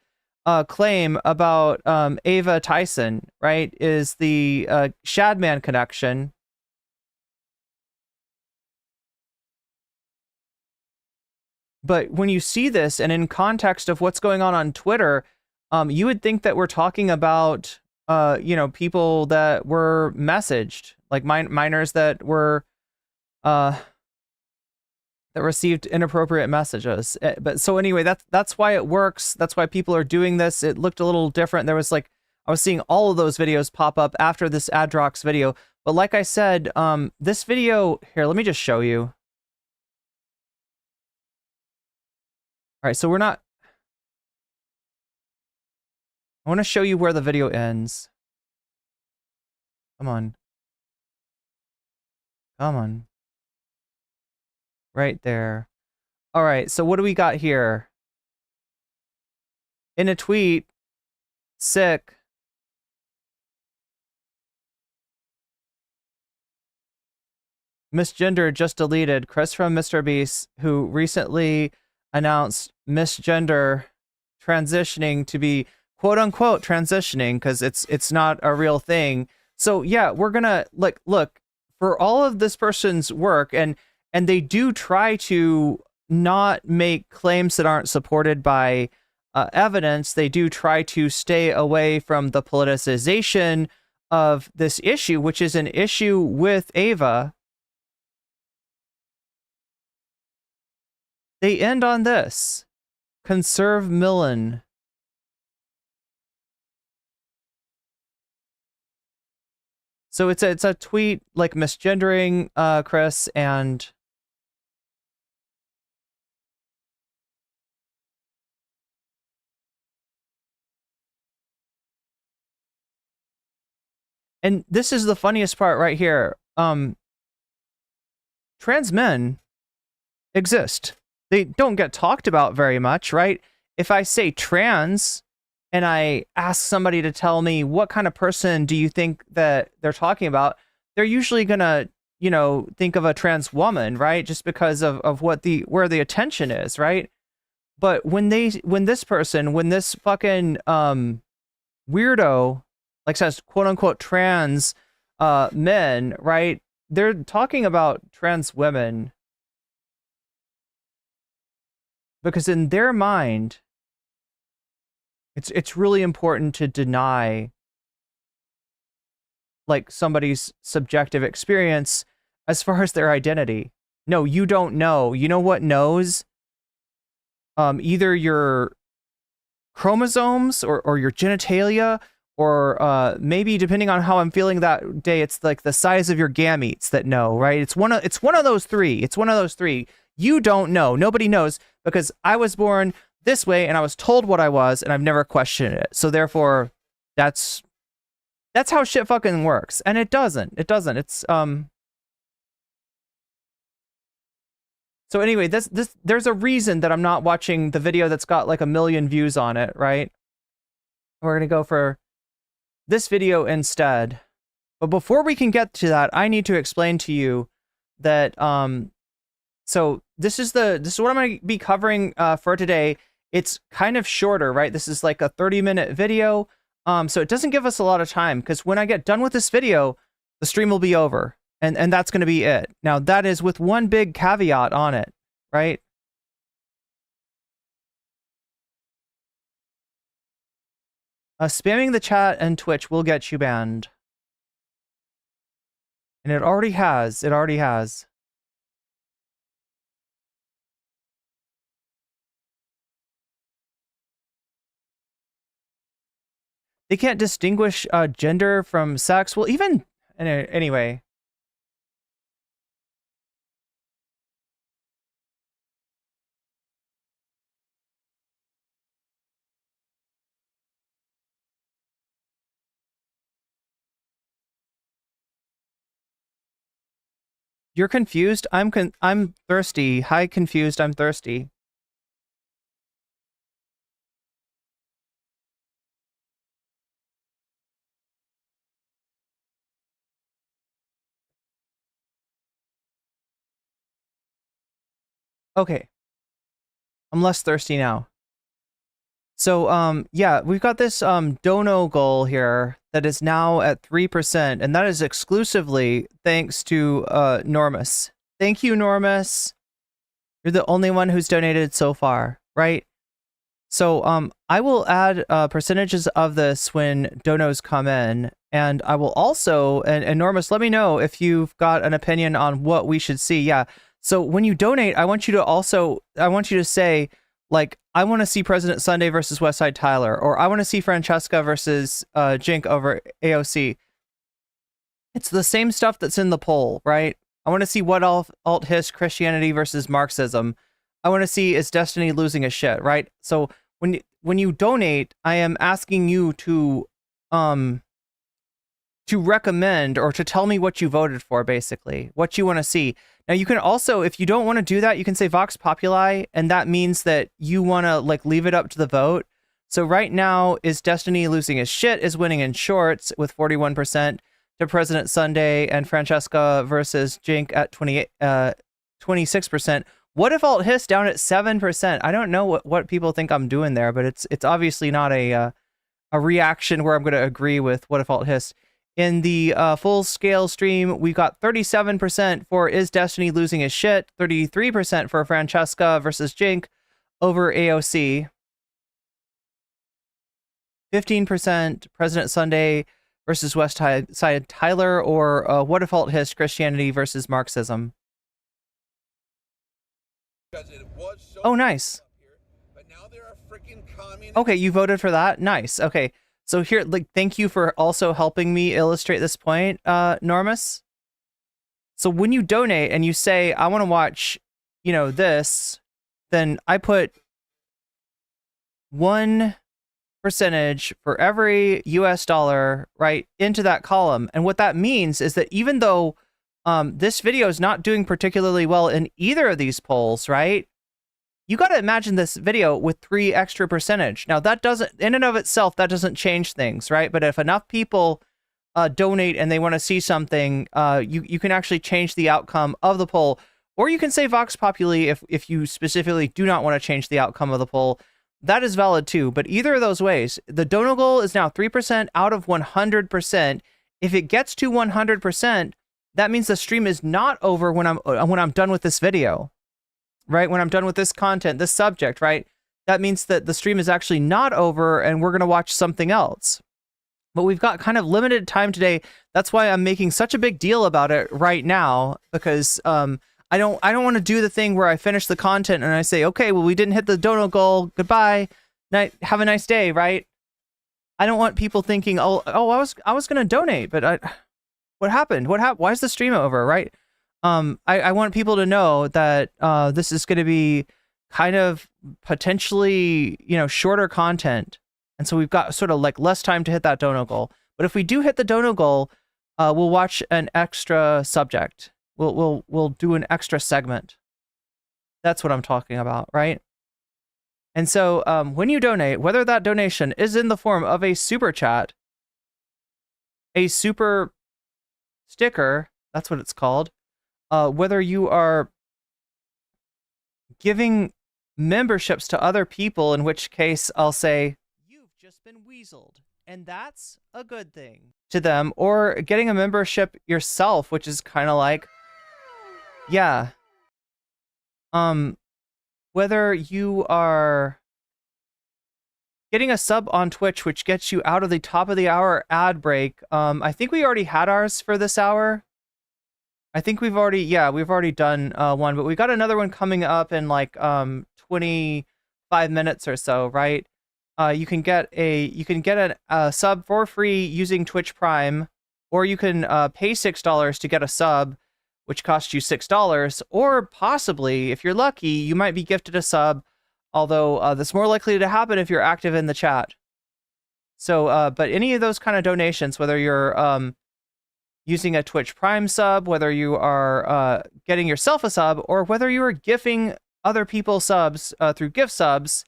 claim about Ava Tyson, right, is the Shadman connection. But when you see this, and in context of what's going on Twitter, you would think that we're talking about, you know, people that were messaged, like minors that were, that received inappropriate messages. But so anyway, that's why it works. That's why people are doing this. It looked a little different. There was like, I was seeing all of those videos pop up after this Adrox video. But like I said, this video here, let me just show you. All right, so we're not, I want to show you where the video ends. Come on. Come on. Right there. All right, so what do we got here? In a tweet, sick. Misgender just deleted. Chris from Mr. Beast, who recently announced misgender transitioning to be quote unquote transitioning because it's not a real thing. So yeah, we're gonna like look for all of this person's work, and they do try to not make claims that aren't supported by evidence. They do try to stay away from the politicization of this issue, which is an issue with Ava. They end on this. Conserve Millen. So it's a tweet like misgendering Chris, and And this is the funniest part right here. Trans men exist. They don't get talked about very much, right? If I say trans and I ask somebody to tell me what kind of person do you think that they're talking about, they're usually gonna, you know, think of a trans woman, right? Just because of where the attention is, right? But when this fucking weirdo like says quote unquote trans men, right? They're talking about trans women because in their mind, it's really important to deny like somebody's subjective experience as far as their identity. No, you don't know. You know what knows? Either your chromosomes or your genitalia, or maybe depending on how I'm feeling that day, it's like the size of your gametes that know, right? It's one of those three. It's one of those three. You don't know. Nobody knows because I was born this way and I was told what I was and I've never questioned it. So therefore, that's how shit fucking works. And it doesn't. It doesn't. It's So anyway, there's a reason that I'm not watching the video that's got like 1 million views on it, right? We're gonna go for this video instead. But before we can get to that, I need to explain to you that so this is what I'm gonna be covering for today. It's kind of shorter, right? This is like a 30-minute video. So it doesn't give us a lot of time because when I get done with this video, the stream will be over. And that's going to be it. Now, that is with one big caveat on it, right? Spamming the chat and Twitch will get you banned. And it already has. It already has. They can't distinguish gender from sex. Well, even... Anyway... You're confused? I'm thirsty. Hi, confused. I'm thirsty. Okay. I'm less thirsty now. So, yeah, we've got this dono goal here that is now at 3%, and that is exclusively thanks to Normus. Thank you, Normus. You're the only one who's donated so far, right? So, I will add percentages of this when donos come in, and I will also, and Normus, let me know if you've got an opinion on what we should see. Yeah, so when you donate, I want you to say, like, I want to see President Sunday versus Westside Tyler, or I want to see Francesca versus Jink over AOC. It's the same stuff that's in the poll, right? I want to see what alt-his Christianity versus Marxism. I want to see is Destiny losing his shit, right? So when you donate, I am asking you to recommend or to tell me what you voted for, basically, what you want to see. Now, you can also, if you don't want to do that, you can say Vox Populi, and that means that you want to, like, leave it up to the vote. So right now, is Destiny losing his shit is winning in shorts with 41% to President Sunday, and Francesca versus Jink at 26%. What if alt-his down at 7%? I don't know what people think I'm doing there, but it's obviously not a reaction where I'm going to agree with what if alt-his. In the full-scale stream, we got 37% for Is Destiny Losing His Shit, 33% for Francesca versus Jink over AOC, 15% President Sunday versus West Side Tyler, or What If alt-his Christianity versus Marxism. Oh, nice. Okay, you voted for that? Nice. Okay. So here, like, thank you for also helping me illustrate this point, Normus. So when you donate and you say, I want to watch, you know, this, then I put 1 percentage for every US dollar, right, into that column. And what that means is that even though this video is not doing particularly well in either of these polls, right, you got to imagine this video with 3 extra percentage. Now, that doesn't, in and of itself, that doesn't change things, right? But if enough people donate and they want to see something, you can actually change the outcome of the poll. Or you can say Vox Populi if you specifically do not want to change the outcome of the poll. That is valid too. But either of those ways, the donor goal is now 3% out of 100%. If it gets to 100%, that means the stream is not over when I'm done with this video, right? When I'm done with this content, this subject, right? That means that the stream is actually not over and we're going to watch something else. But we've got kind of limited time today. That's why I'm making such a big deal about it right now, because I don't want to do the thing where I finish the content and I say, okay, well, we didn't hit the donor goal. Goodbye. Have a nice day, right? I don't want people thinking, oh, I was going to donate, but what happened? Why is the stream over, right? I want people to know that this is going to be kind of potentially, shorter content. And so we've got sort of like less time to hit that donor goal. But if we do hit the donor goal, we'll watch an extra subject. We'll do an extra segment. That's what I'm talking about, right? And so when you donate, whether that donation is in the form of a super chat, a super sticker, that's what it's called, whether you are giving memberships to other people, in which case I'll say, you've just been weaseled, and that's a good thing to them, or getting a membership yourself, which is kind of like, yeah. Whether you are getting a sub on Twitch, which gets you out of the top of the hour ad break. I think we already had ours for this hour. I think we've already done one, but we got another one coming up in like 25 minutes or so, right? You can get a sub for free using Twitch Prime, or you can pay $6 to get a sub, which costs you $6, or possibly, if you're lucky, you might be gifted a sub, although that's more likely to happen if you're active in the chat. So, but any of those kind of donations, whether you're using a Twitch Prime sub, whether you are getting yourself a sub, or whether you are gifting other people subs through gift subs,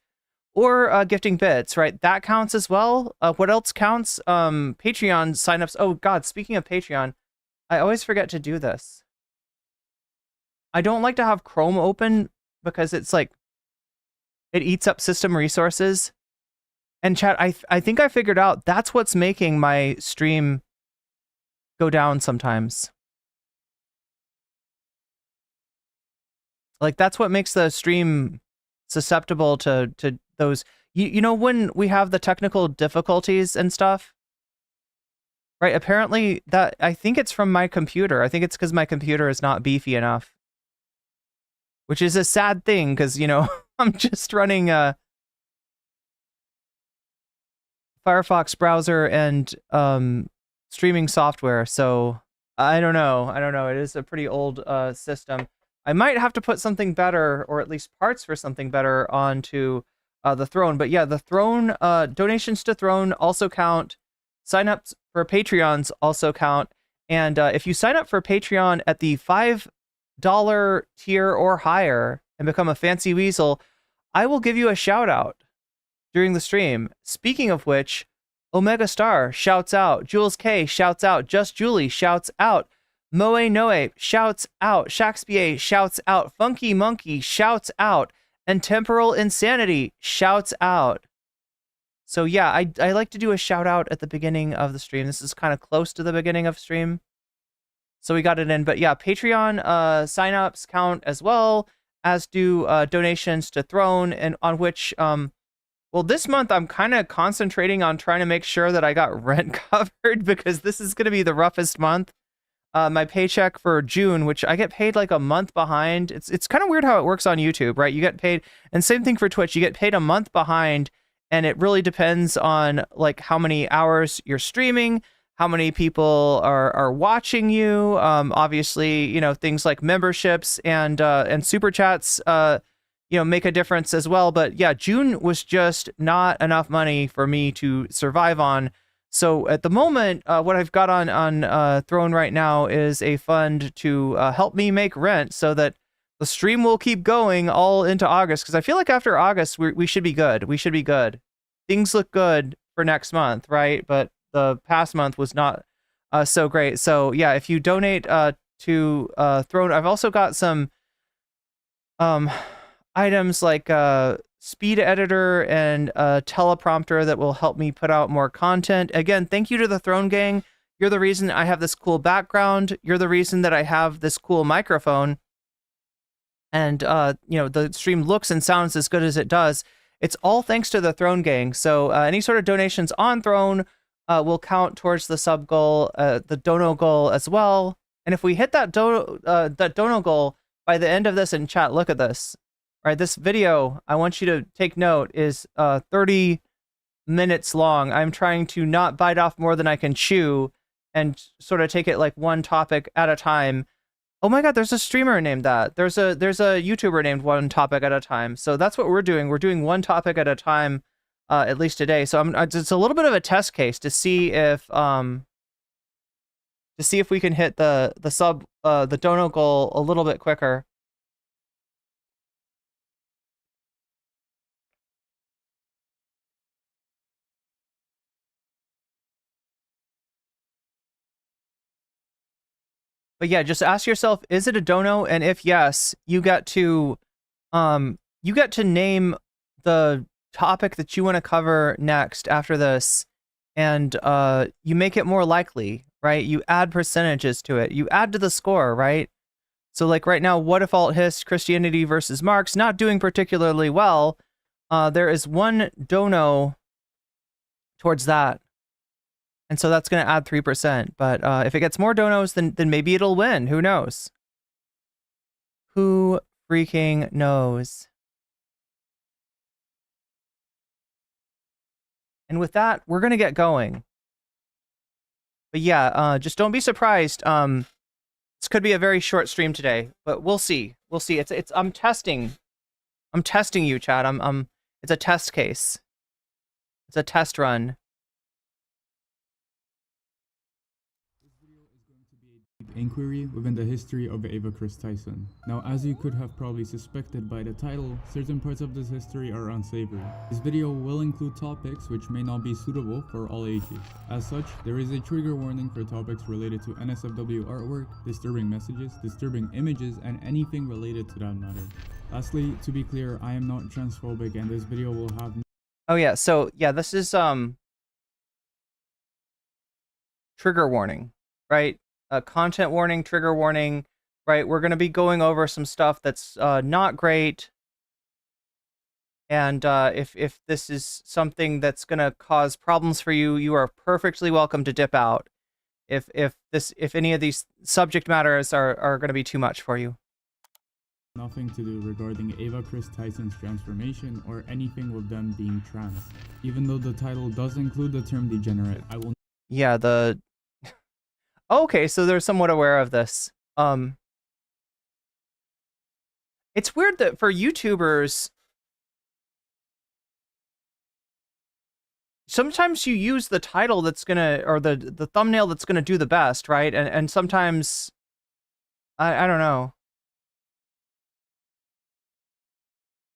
or gifting bits, right? That counts as well. What else counts? Patreon signups. Oh God, speaking of Patreon, I always forget to do this. I don't like to have Chrome open because it's like, it eats up system resources. And chat, I think I figured out that's what's making my stream go down sometimes. Like, that's what makes the stream susceptible to those, you know, when we have the technical difficulties and stuff, right? Apparently that, I think it's from my computer. I think it's because my computer is not beefy enough, which is a sad thing because, you know, I'm just running a Firefox browser and streaming software. So I don't know. It is a pretty old system. I might have to put something better, or at least parts for something better, onto the Throne. But yeah, the Throne, donations to Throne also count. Signups for Patreons also count. And if you sign up for Patreon at the $5 tier or higher and become a fancy weasel, I will give you a shout out during the stream. Speaking of which, Omega Star shouts out, Jules K shouts out, Just Julie shouts out, Moe Noe shouts out, Shakespeare shouts out, Funky Monkey shouts out, and Temporal Insanity shouts out. So yeah, I like to do a shout out at the beginning of the stream. This is kind of close to the beginning of stream, so we got it in. But yeah, Patreon signups count as well, as do donations to Throne, and on which well, this month I'm kind of concentrating on trying to make sure that I got rent covered, because this is going to be the roughest month. My paycheck for June, which I get paid like a month behind. It's kind of weird how it works on YouTube, right? You get paid, and same thing for Twitch. You get paid a month behind, and it really depends on like how many hours you're streaming, how many people are watching you. Obviously, you know, things like memberships and super chats make a difference as well. But yeah, June was just not enough money for me to survive on. So at the moment, what I've got on Throne right now is a fund to help me make rent so that the stream will keep going all into August. Because I feel like after August, we should be good. We should be good. Things look good for next month, right? But the past month was not so great. So yeah, if you donate to Throne, I've also got some items like speed editor and a teleprompter that will help me put out more content. Again, thank you to the Throne Gang. You're the reason I have this cool background. You're the reason that I have this cool microphone. And, the stream looks and sounds as good as it does. It's all thanks to the Throne Gang. So any sort of donations on Throne will count towards the sub goal, the dono goal as well. And if we hit that dono goal by the end of this in chat, look at this. Right, this video, I want you to take note, is 30 minutes long. I'm trying to not bite off more than I can chew and sort of take it like one topic at a time. Oh my god, there's a streamer named that. There's a YouTuber named One Topic at a Time. So that's what we're doing. We're doing one topic at a time, at least today. So it's a little bit of a test case to see if we can hit the dono goal a little bit quicker. But yeah, just ask yourself, is it a dono? And if yes, you get to name the topic that you want to cover next after this, and you make it more likely, right? You add percentages to it. You add to the score, right? So like right now, what if alt hist Christianity versus Marx not doing particularly well? There is one dono towards that. And so that's going to add 3%. But if it gets more donos, then maybe it'll win. Who knows? Who freaking knows? And with that, we're going to get going. But yeah, just don't be surprised. This could be a very short stream today, but we'll see. We'll see. I'm testing you, Chad. It's a test case. It's a test run. Inquiry within the history of Ava Kris Tyson. Now, as you could have probably suspected by the title, certain parts of this history are unsavory. This video will include topics which may not be suitable for all ages. As such, there is a trigger warning for topics related to NSFW artwork, disturbing messages, disturbing images, and anything related to that matter. Lastly, to be clear, I am not transphobic and this video will have... Oh yeah, so yeah, this is trigger warning, right? Content warning, trigger warning, right? We're going to be going over some stuff that's not great. And if this is something that's going to cause problems for you, you are perfectly welcome to dip out. If any of these subject matters are going to be too much for you. Nothing to do regarding Ava Kris Tyson's transformation or anything with them being trans. Even though the title does include the term degenerate, I will... Yeah, okay, so they're somewhat aware of this. It's weird that for YouTubers, sometimes you use the title that's gonna, or the thumbnail that's gonna do the best, right? And sometimes, I don't know.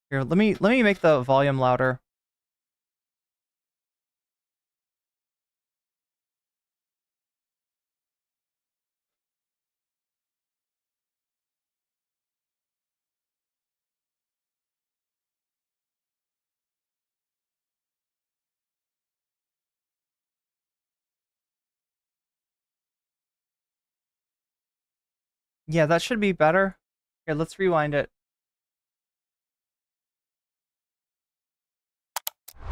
Here, let me make the volume louder. Yeah, that should be better. Here, let's rewind it.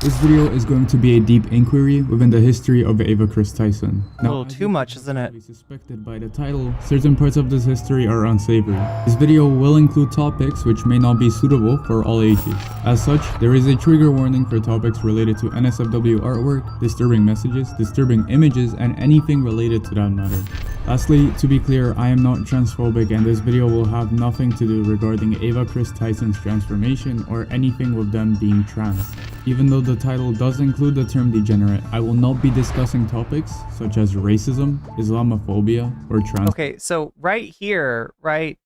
This video is going to be a deep inquiry within the history of Ava Kris Tyson. Now, a little too much, isn't it? Suspected by the title, certain parts of this history are unsavory. This video will include topics which may not be suitable for all ages. As such, there is a trigger warning for topics related to NSFW artwork, disturbing messages, disturbing images, and anything related to that matter. Lastly, to be clear, I am not transphobic and this video will have nothing to do regarding Ava Kris Tyson's transformation or anything with them being trans. Even though the title does include the term degenerate, I will not be discussing topics such as racism, Islamophobia, or trans. Okay, so right here, right,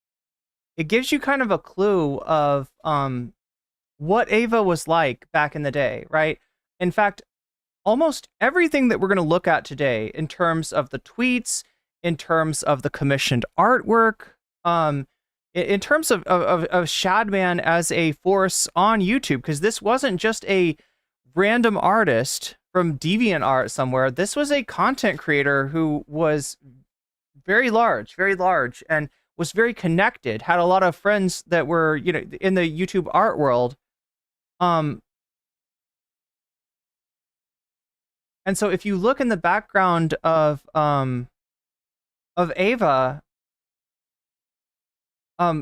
it gives you kind of a clue of what Ava was like back in the day, right? In fact, almost everything that we're going to look at today in terms of the tweets, in terms of the commissioned artwork, in terms of Shadman as a force on YouTube, because this wasn't just a random artist from DeviantArt somewhere. This was a content creator who was very large, and was very connected, had a lot of friends that were, you know, in the YouTube art world. And so if you look in the background of Ava,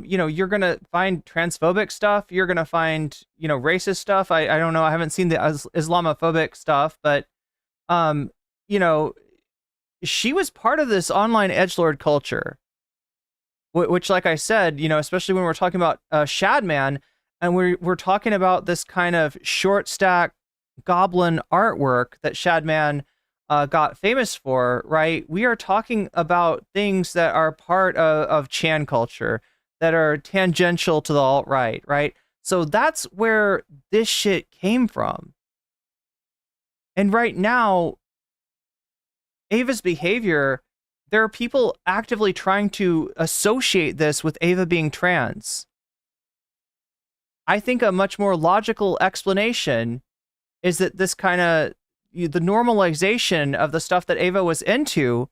you know, you're gonna find transphobic stuff. You're gonna find, you know, racist stuff. I don't know. I haven't seen the Islamophobic stuff, but, you know, she was part of this online edgelord culture, which, like I said, you know, especially when we're talking about Shadman, and we're talking about this kind of short stack goblin artwork that Shadman got famous for, right? We are talking about things that are part of Chan culture, that are tangential to the alt-right, right? So that's where this shit came from. And right now, Ava's behavior, there are people actively trying to associate this with Ava being trans. I think a much more logical explanation is that this kind of, the normalization of the stuff that Ava was into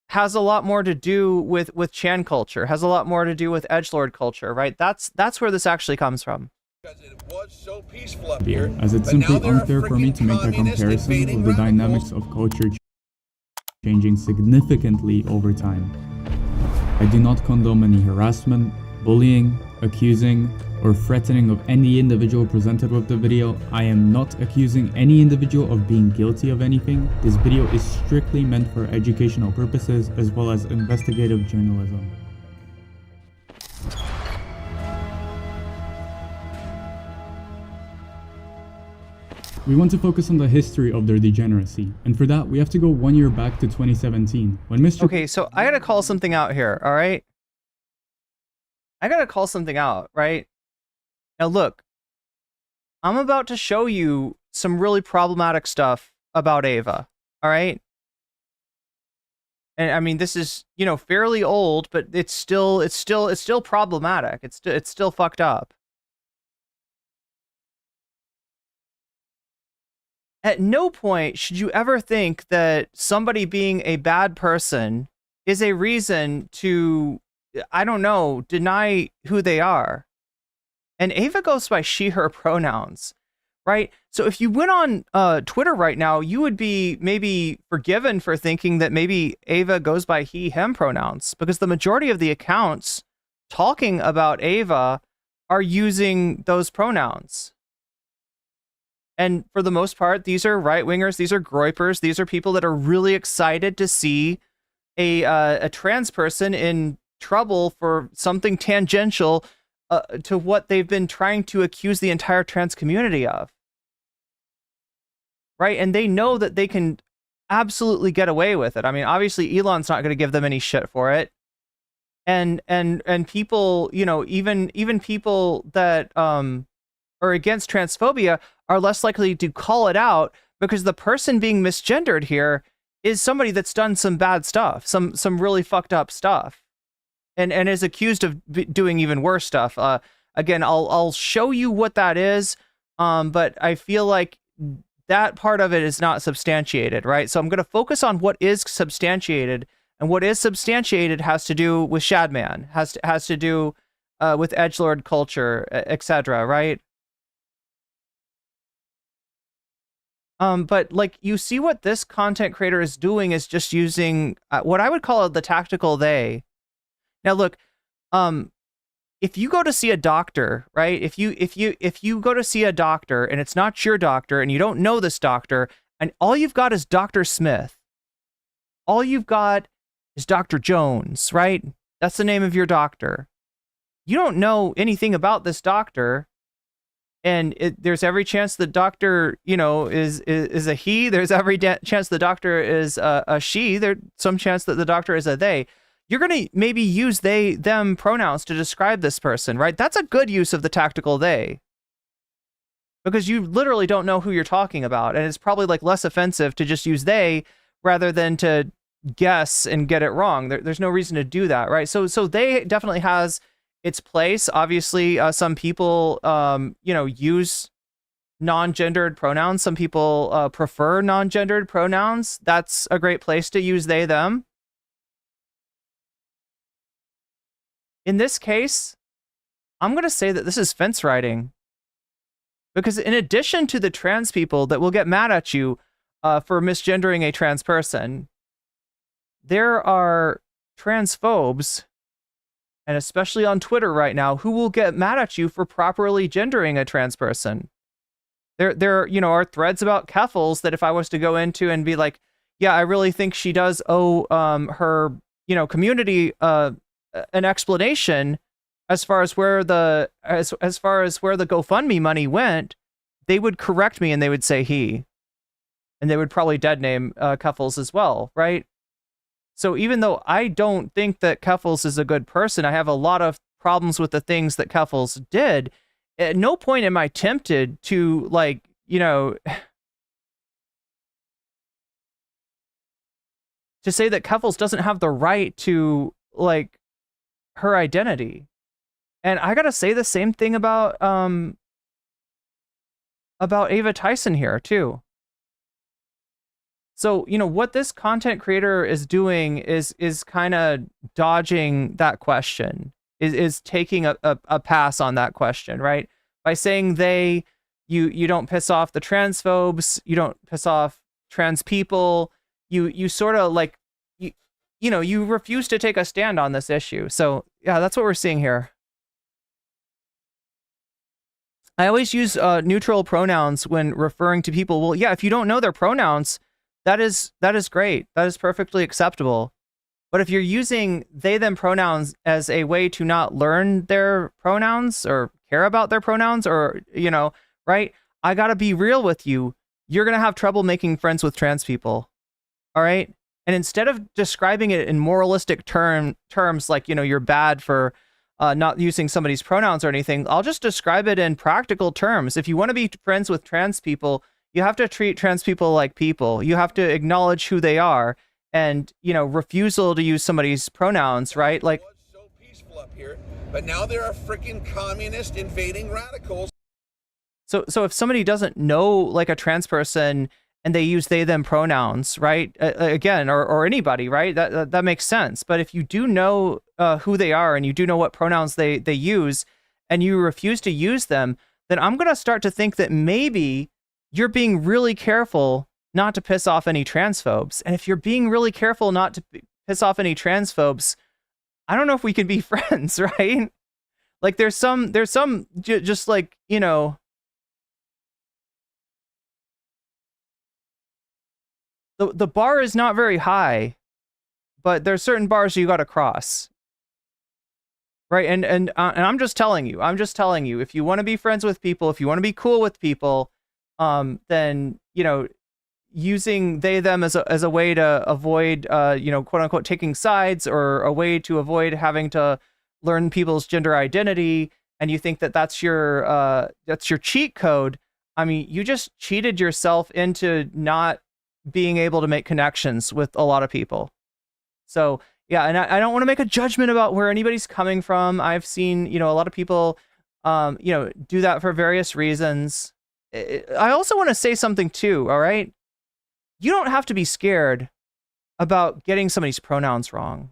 has a lot more to do with Chan culture, has a lot more to do with edgelord culture, right? That's where this actually comes from. It was so peaceful up here, As it's simply unfair for me to make a comparison of the dynamics of culture changing significantly over time. I do not condone any harassment, bullying, accusing, or threatening of any individual presented with the video. I am not accusing any individual of being guilty of anything. This video is strictly meant for educational purposes as well as investigative journalism. We want to focus on the history of their degeneracy, and for that we have to go 1 year back to 2017 when Mr. Okay, so I gotta call something out here, all right? I gotta call something out, right? Now look, I'm about to show you some really problematic stuff about Ava, all right? And I mean, this is, you know, fairly old, but it's still problematic. It's still fucked up. At no point should you ever think that somebody being a bad person is a reason to, I don't know, deny who they are. And Ava goes by she, her pronouns, right? So if you went on Twitter right now, you would be maybe forgiven for thinking that maybe Ava goes by he, him pronouns, because the majority of the accounts talking about Ava are using those pronouns. And for the most part, these are right-wingers, these are groypers, these are people that are really excited to see a trans person in trouble for something tangential to what they've been trying to accuse the entire trans community of. Right? And they know that they can absolutely get away with it. I mean, obviously, Elon's not going to give them any shit for it. And people, you know, even people that are against transphobia are less likely to call it out because the person being misgendered here is somebody that's done some bad stuff, some really fucked up stuff, and is accused of doing even worse stuff. Again, I'll show you what that is, but I feel like that part of it is not substantiated, right? So I'm going to focus on what is substantiated, and what is substantiated has to do with Shadman, has to do with edgelord culture, etc., right? But like, you see what this content creator is doing is just using what I would call the tactical they. Now look, if you go to see a doctor, right? If you go to see a doctor and it's not your doctor and you don't know this doctor and all you've got is Dr. Smith, all you've got is Dr. Jones, right? That's the name of your doctor. You don't know anything about this doctor, and there's every chance the doctor, is a he. There's every chance the doctor is a she. There's some chance that the doctor is a they. You're going to maybe use they, them pronouns to describe this person, right? That's a good use of the tactical they, because you literally don't know who you're talking about, and it's probably like less offensive to just use they rather than to guess and get it wrong. There's no reason to do that, right? So they definitely has its place. Obviously, some people, use non-gendered pronouns. Some people prefer non-gendered pronouns. That's a great place to use they, them. In this case, I'm going to say that this is fence riding, because in addition to the trans people that will get mad at you for misgendering a trans person, there are transphobes, and especially on Twitter right now, who will get mad at you for properly gendering a trans person. There are threads about Keffels that if I was to go into and be like, yeah, I really think she does owe her, community an explanation as far as where the GoFundMe money went, they would correct me and they would say he, and they would probably dead name Keffels as well, right? So even though I don't think that Keffels is a good person, I have a lot of problems with the things that Keffels did. At no point am I tempted to, to say that Keffels doesn't have the right to, her identity. And I gotta say the same thing about Ava Tyson here too. So, what this content creator is doing is kind of dodging that question, is taking a pass on that question, right? By saying they, you don't piss off the transphobes, you don't piss off trans people, you sort of you refuse to take a stand on this issue. So yeah, that's what we're seeing here. I always use neutral pronouns when referring to people. Well, yeah, if you don't know their pronouns, that is great. That is perfectly acceptable. But if you're using they, them pronouns as a way to not learn their pronouns or care about their pronouns, or, right? I gotta be real with you. You're gonna have trouble making friends with trans people. All right? And instead of describing it in moralistic terms, like, you're bad for not using somebody's pronouns or anything, I'll just describe it in practical terms. If you want to be friends with trans people, you have to treat trans people like people. You have to acknowledge who they are, and, refusal to use somebody's pronouns, right? Like, It was so peaceful up here, but now there are freaking communist invading radicals. so if somebody doesn't know, like, a trans person, and they use they, them pronouns, right? Again, or anybody, right? That makes sense. But if you do know who they are, and you do know what pronouns they use, and you refuse to use them, then I'm going to start to think that maybe you're being really careful not to piss off any transphobes. And if you're being really careful not to piss off any transphobes, I don't know if we can be friends, right? Like, there's some just like, the bar is not very high, but there's certain bars you got to cross, right? And I'm just telling you, if you want to be friends with people, if you want to be cool with people, then, using they, them as a way to avoid, quote unquote, taking sides, or a way to avoid having to learn people's gender identity, and you think that that's your cheat code. I mean, you just cheated yourself into not being able to make connections with a lot of people. So yeah, and I don't want to make a judgment about where anybody's coming from. I've seen, a lot of people, do that for various reasons. I also want to say something too, all right? You don't have to be scared about getting somebody's pronouns wrong,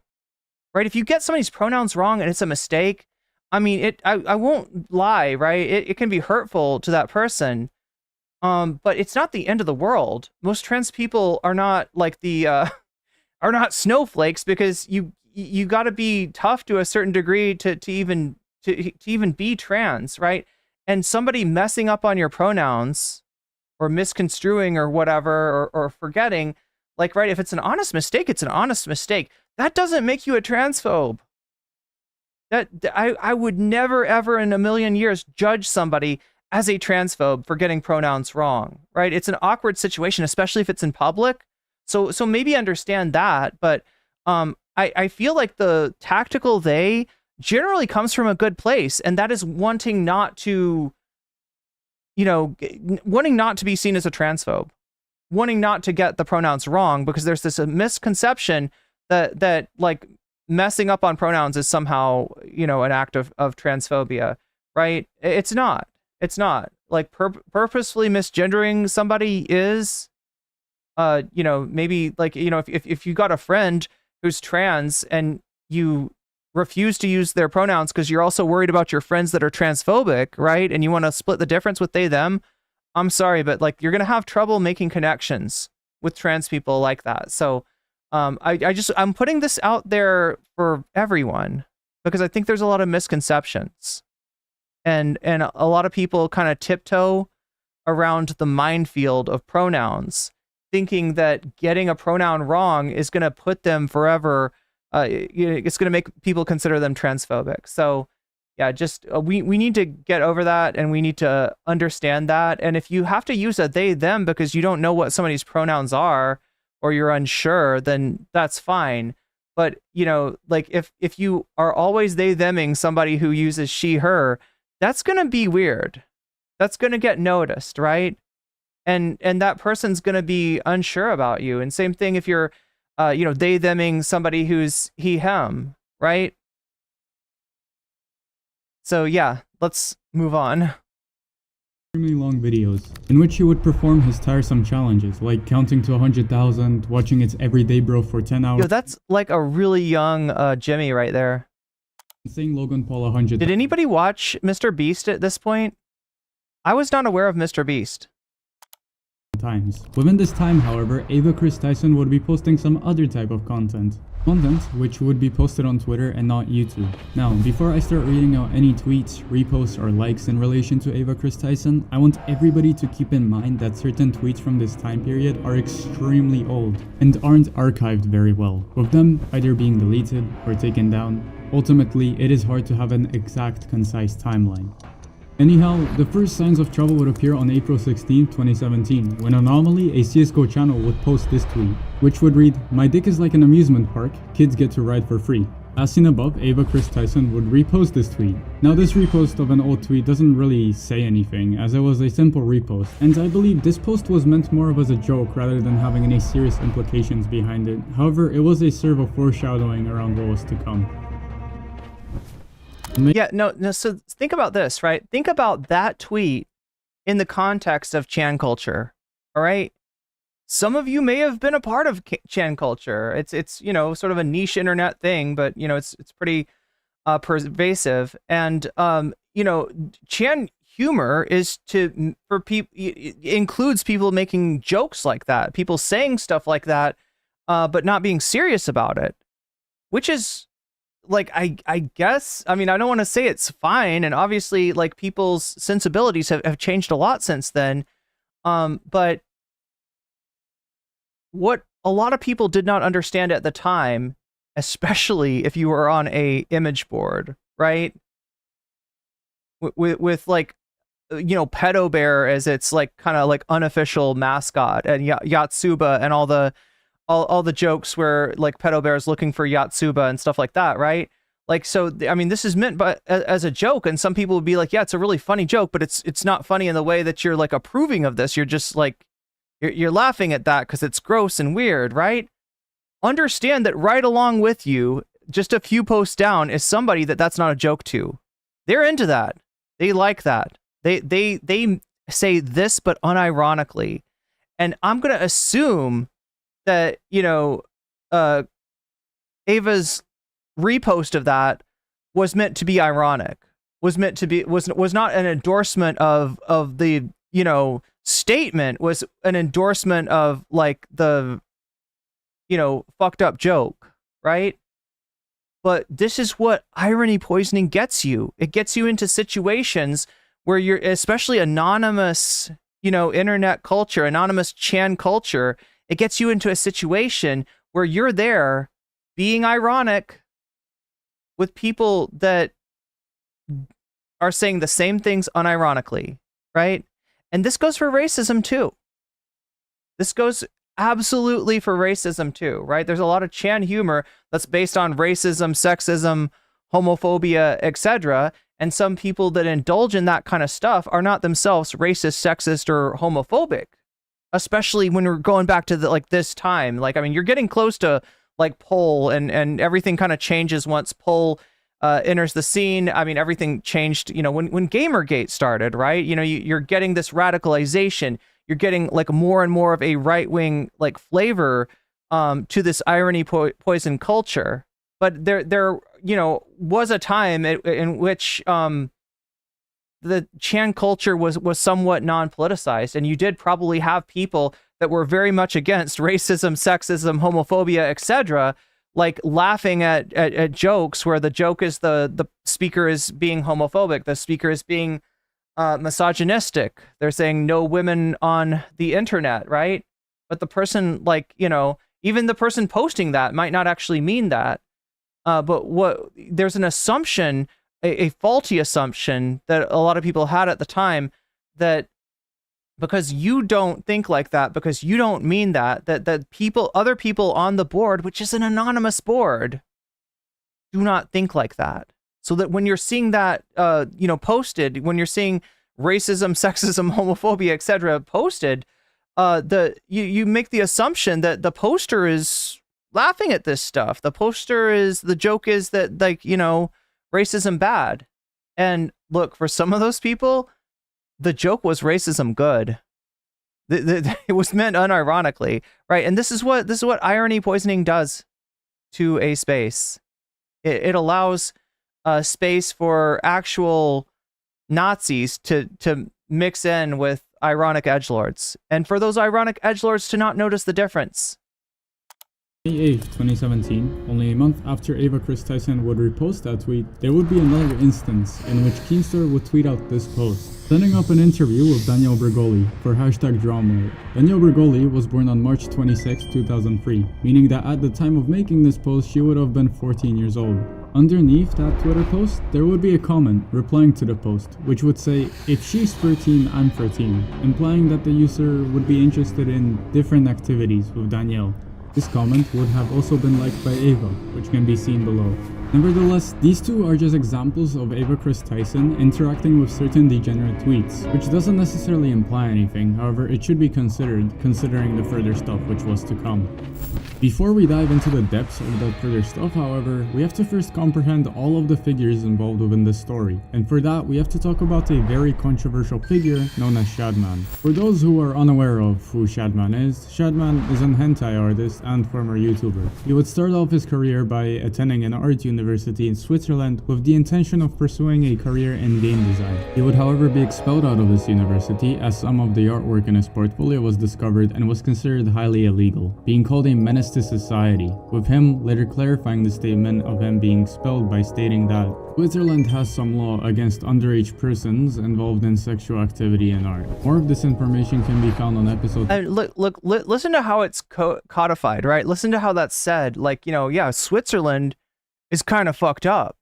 right? If you get somebody's pronouns wrong and it's a mistake, I mean, I won't lie, right? It can be hurtful to that person. But it's not the end of the world. Most trans people are not like are not snowflakes, because you got to be tough to a certain degree to even be trans, right? And somebody messing up on your pronouns, or misconstruing, or whatever, or forgetting, like, right, if it's an honest mistake, it's an honest mistake. that doesn't make you a transphobe. I would never, ever in a million years judge somebody as a transphobe for getting pronouns wrong, right? It's an awkward situation, especially if it's in public. So maybe understand that, but I feel like the tactical they generally comes from a good place, and that is wanting not to, wanting not to be seen as a transphobe, wanting not to get the pronouns wrong, because there's this misconception that like messing up on pronouns is somehow, an act of transphobia, right? It's not. It's not. Like purposefully misgendering somebody is, maybe like, if you got a friend who's trans and you refuse to use their pronouns because you're also worried about your friends that are transphobic, right? And you want to split the difference with they, them. I'm sorry, but like you're going to have trouble making connections with trans people like that. So I'm putting this out there for everyone because I think there's a lot of misconceptions. And a lot of people kind of tiptoe around the minefield of pronouns, thinking that getting a pronoun wrong is going to put them forever. It's going to make people consider them transphobic. So, yeah, just we need to get over that, and we need to understand that. And if you have to use a they them because you don't know what somebody's pronouns are or you're unsure, then that's fine. But like if you are always they theming somebody who uses she her, that's going to be weird. That's going to get noticed, right? And that person's going to be unsure about you. And same thing if you're, they theming somebody who's he him, right? So yeah, let's move on. Extremely long videos in which he would perform his tiresome challenges, like counting to 100,000, watching its Everyday Bro for 10 hours. Yo, that's like a really young Jimmy right there. Saying Logan Paul 100. Did anybody watch Mr. Beast at this point? I was not aware of Mr. Beast. Times. Within this time, however, Ava Kris Tyson would be posting some other type of content which would be posted on Twitter and not YouTube. Now, before I start reading out any tweets, reposts, or likes in relation to Ava Kris Tyson, I want everybody to keep in mind that certain tweets from this time period are extremely old and aren't archived very well, with them either being deleted or taken down. Ultimately, it is hard to have an exact, concise timeline. Anyhow, the first signs of trouble would appear on April 16, 2017, when Anomaly, a CSGO channel, would post this tweet, which would read, "My dick is like an amusement park, kids get to ride for free." As seen above, Ava Kris Tyson would repost this tweet. Now this repost of an old tweet doesn't really say anything, as it was a simple repost, and I believe this post was meant more of as a joke rather than having any serious implications behind it. However, it was a sort of foreshadowing around what was to come. Yeah, no, so think about this, right? Think about that tweet in the context of Chan culture, all right? Some of you may have been a part of Chan culture. It's sort of a niche internet thing, but, it's pretty pervasive. And, Chan humor is for people, includes people making jokes like that, people saying stuff like that, but not being serious about it, which is, like, I guess, I mean, I don't want to say it's fine, and obviously, like, people's sensibilities have changed a lot since then, but what a lot of people did not understand at the time, especially if you were on a image board, right, with like, Pedo Bear as its, like, kind of like unofficial mascot, and Yatsuba and all the jokes where like Pedo Bear is looking for Yatsuba and stuff like that, right? Like, so, I mean, this is meant as a joke, and some people would be like, yeah, it's a really funny joke, but it's not funny in the way that you're like approving of this. You're just like, you're laughing at that because it's gross and weird, right? Understand that right along with you, just a few posts down, is somebody that's not a joke to. They're into that. They like that. They say this, but unironically. And I'm going to assume that, Ava's repost of that was meant to be ironic, was not an endorsement of the, statement, was an endorsement of like the, fucked up joke, right? But this is what irony poisoning gets you. It gets you into situations where you're, especially anonymous, internet culture, anonymous Chan culture, it gets you into a situation where you're there being ironic with people that are saying the same things unironically, right? And this goes for racism too. This goes absolutely for racism too, right? There's a lot of Chan humor that's based on racism, sexism, homophobia, etc. And some people that indulge in that kind of stuff are not themselves racist, sexist, or homophobic. Especially when we're going back to this time. Like, I mean, you're getting close to like Pol, and everything kind of changes once Pol enters the scene. I mean, everything changed, you know, when Gamergate started, right? You know, you're getting this radicalization. You're getting like more and more of a right-wing like flavor to this irony poison culture. But there you know, was a time in which the Chan culture was somewhat non-politicized, and you did probably have people that were very much against racism, sexism, homophobia, etc., like laughing at jokes where the joke is the speaker is being homophobic, the speaker is being misogynistic. They're saying no women on the internet, right? But the person, like, you know, even the person posting that might not actually mean that. But there's an assumption, a faulty assumption that a lot of people had at the time, that because you don't think like that, because you don't mean that other people on the board, which is an anonymous board, do not think like that. So that when you're seeing that, you know, posted, when you're seeing racism, sexism, homophobia, etc. posted, you make the assumption that the poster is laughing at this stuff. The joke is that, like, you know, racism bad. And look, for some of those people, the joke was racism good. It was meant unironically, right? And this is what irony poisoning does to a space. It allows space for actual Nazis to mix in with ironic edgelords, and for those ironic edgelords to not notice the difference. May 8th, 2017, only a month after Ava Kris Tyson would repost that tweet, there would be another instance in which Keemstar would tweet out this post, setting up an interview with Danielle Bergoli for #drama. Danielle Bergoli was born on March 26, 2003, meaning that at the time of making this post, she would have been 14 years old. Underneath that Twitter post, there would be a comment replying to the post, which would say, "If she's 13, I'm 13," implying that the user would be interested in different activities with Danielle. This comment would have also been liked by Ava, which can be seen below. Nevertheless, these two are just examples of Ava Kris Tyson interacting with certain degenerate tweets, which doesn't necessarily imply anything. However, it should be considered, considering the further stuff which was to come. Before we dive into the depths of that further stuff, however, we have to first comprehend all of the figures involved within this story, and for that we have to talk about a very controversial figure known as Shadman. For those who are unaware of who Shadman is an hentai artist and former YouTuber. He would start off his career by attending an art university in Switzerland with the intention of pursuing a career in game design. He would however be expelled out of his university as some of the artwork in his portfolio was discovered and was considered highly illegal, being called a menace to society, with him later clarifying the statement of him being expelled by stating that Switzerland has some law against underage persons involved in sexual activity in art. More of this information can be found on episode... And look, listen to how it's codified, right? Listen to how that's said. Like, you know, yeah, Switzerland is kind of fucked up.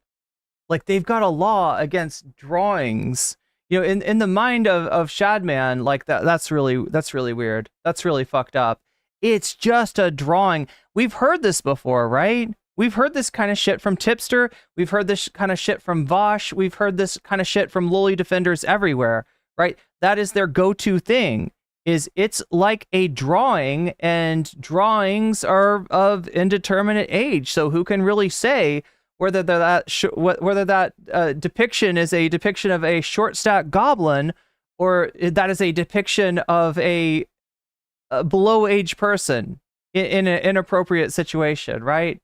Like, they've got a law against drawings. You know, in the mind of Shadman, like that's really weird. That's really fucked up. It's just a drawing. We've heard this before, right? We've heard this kind of shit from Tipster. We've heard this kind of shit from Vaush. We've heard this kind of shit from loli defenders everywhere, right? That is their go-to thing. It's like a drawing, and drawings are of indeterminate age. So who can really say whether that depiction is a depiction of a short stack goblin, or that is a depiction of a below age person in an inappropriate situation, right?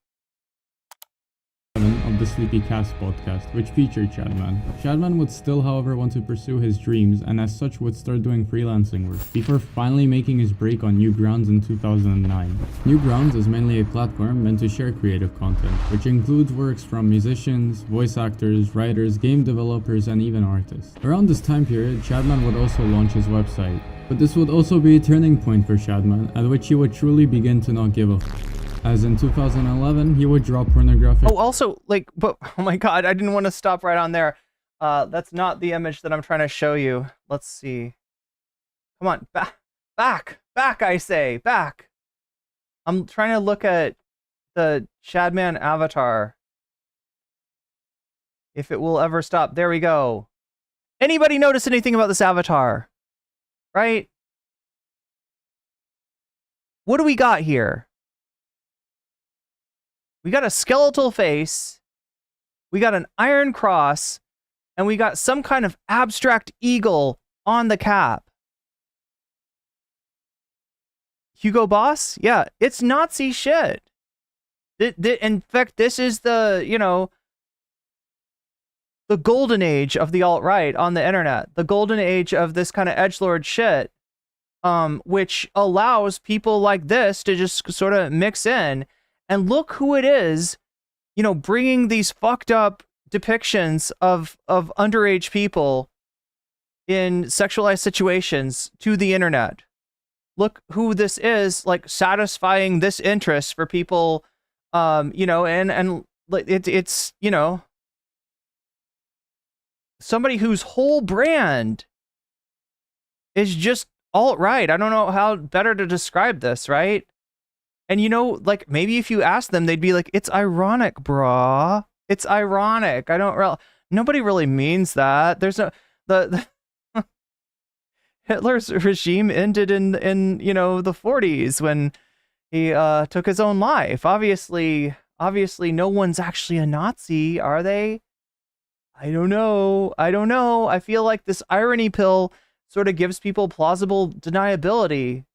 Of the Sleepy Cast podcast, which featured Shadman. Shadman would still, however, want to pursue his dreams, and as such would start doing freelancing work, before finally making his break on Newgrounds in 2009. Newgrounds is mainly a platform meant to share creative content, which includes works from musicians, voice actors, writers, game developers, and even artists. Around this time period, Shadman would also launch his website, but this would also be a turning point for Shadman, at which he would truly begin to not give a As in 2011, he would draw pornographic. Oh, also, like, but oh my god, I didn't want to stop right on there. That's not the image that I'm trying to show you. Let's see. Come on, back, I say, back. I'm trying to look at the Shadman avatar. If it will ever stop. There we go. Anybody notice anything about this avatar? Right? What do we got here? We got a skeletal face, we got an iron cross, and we got some kind of abstract eagle on the cap. Hugo Boss? Yeah, it's Nazi shit. In fact, this is the, you know, the golden age of the alt-right on the internet. The golden age of this kind of edgelord shit, which allows people like this to just sort of mix in. And look who it is, you know, bringing these fucked up depictions of underage people in sexualized situations to the internet. Look who this is, like, satisfying this interest for people, you know, and it's, you know, somebody whose whole brand is just alt-right. I don't know how better to describe this, right? And, you know, like, maybe if you ask them, they'd be like, it's ironic, brah. It's ironic. Nobody really means that. There's no, the Hitler's regime ended in, you know, the 40s when he took his own life. Obviously, no one's actually a Nazi, are they? I don't know. I feel like this irony pill sort of gives people plausible deniability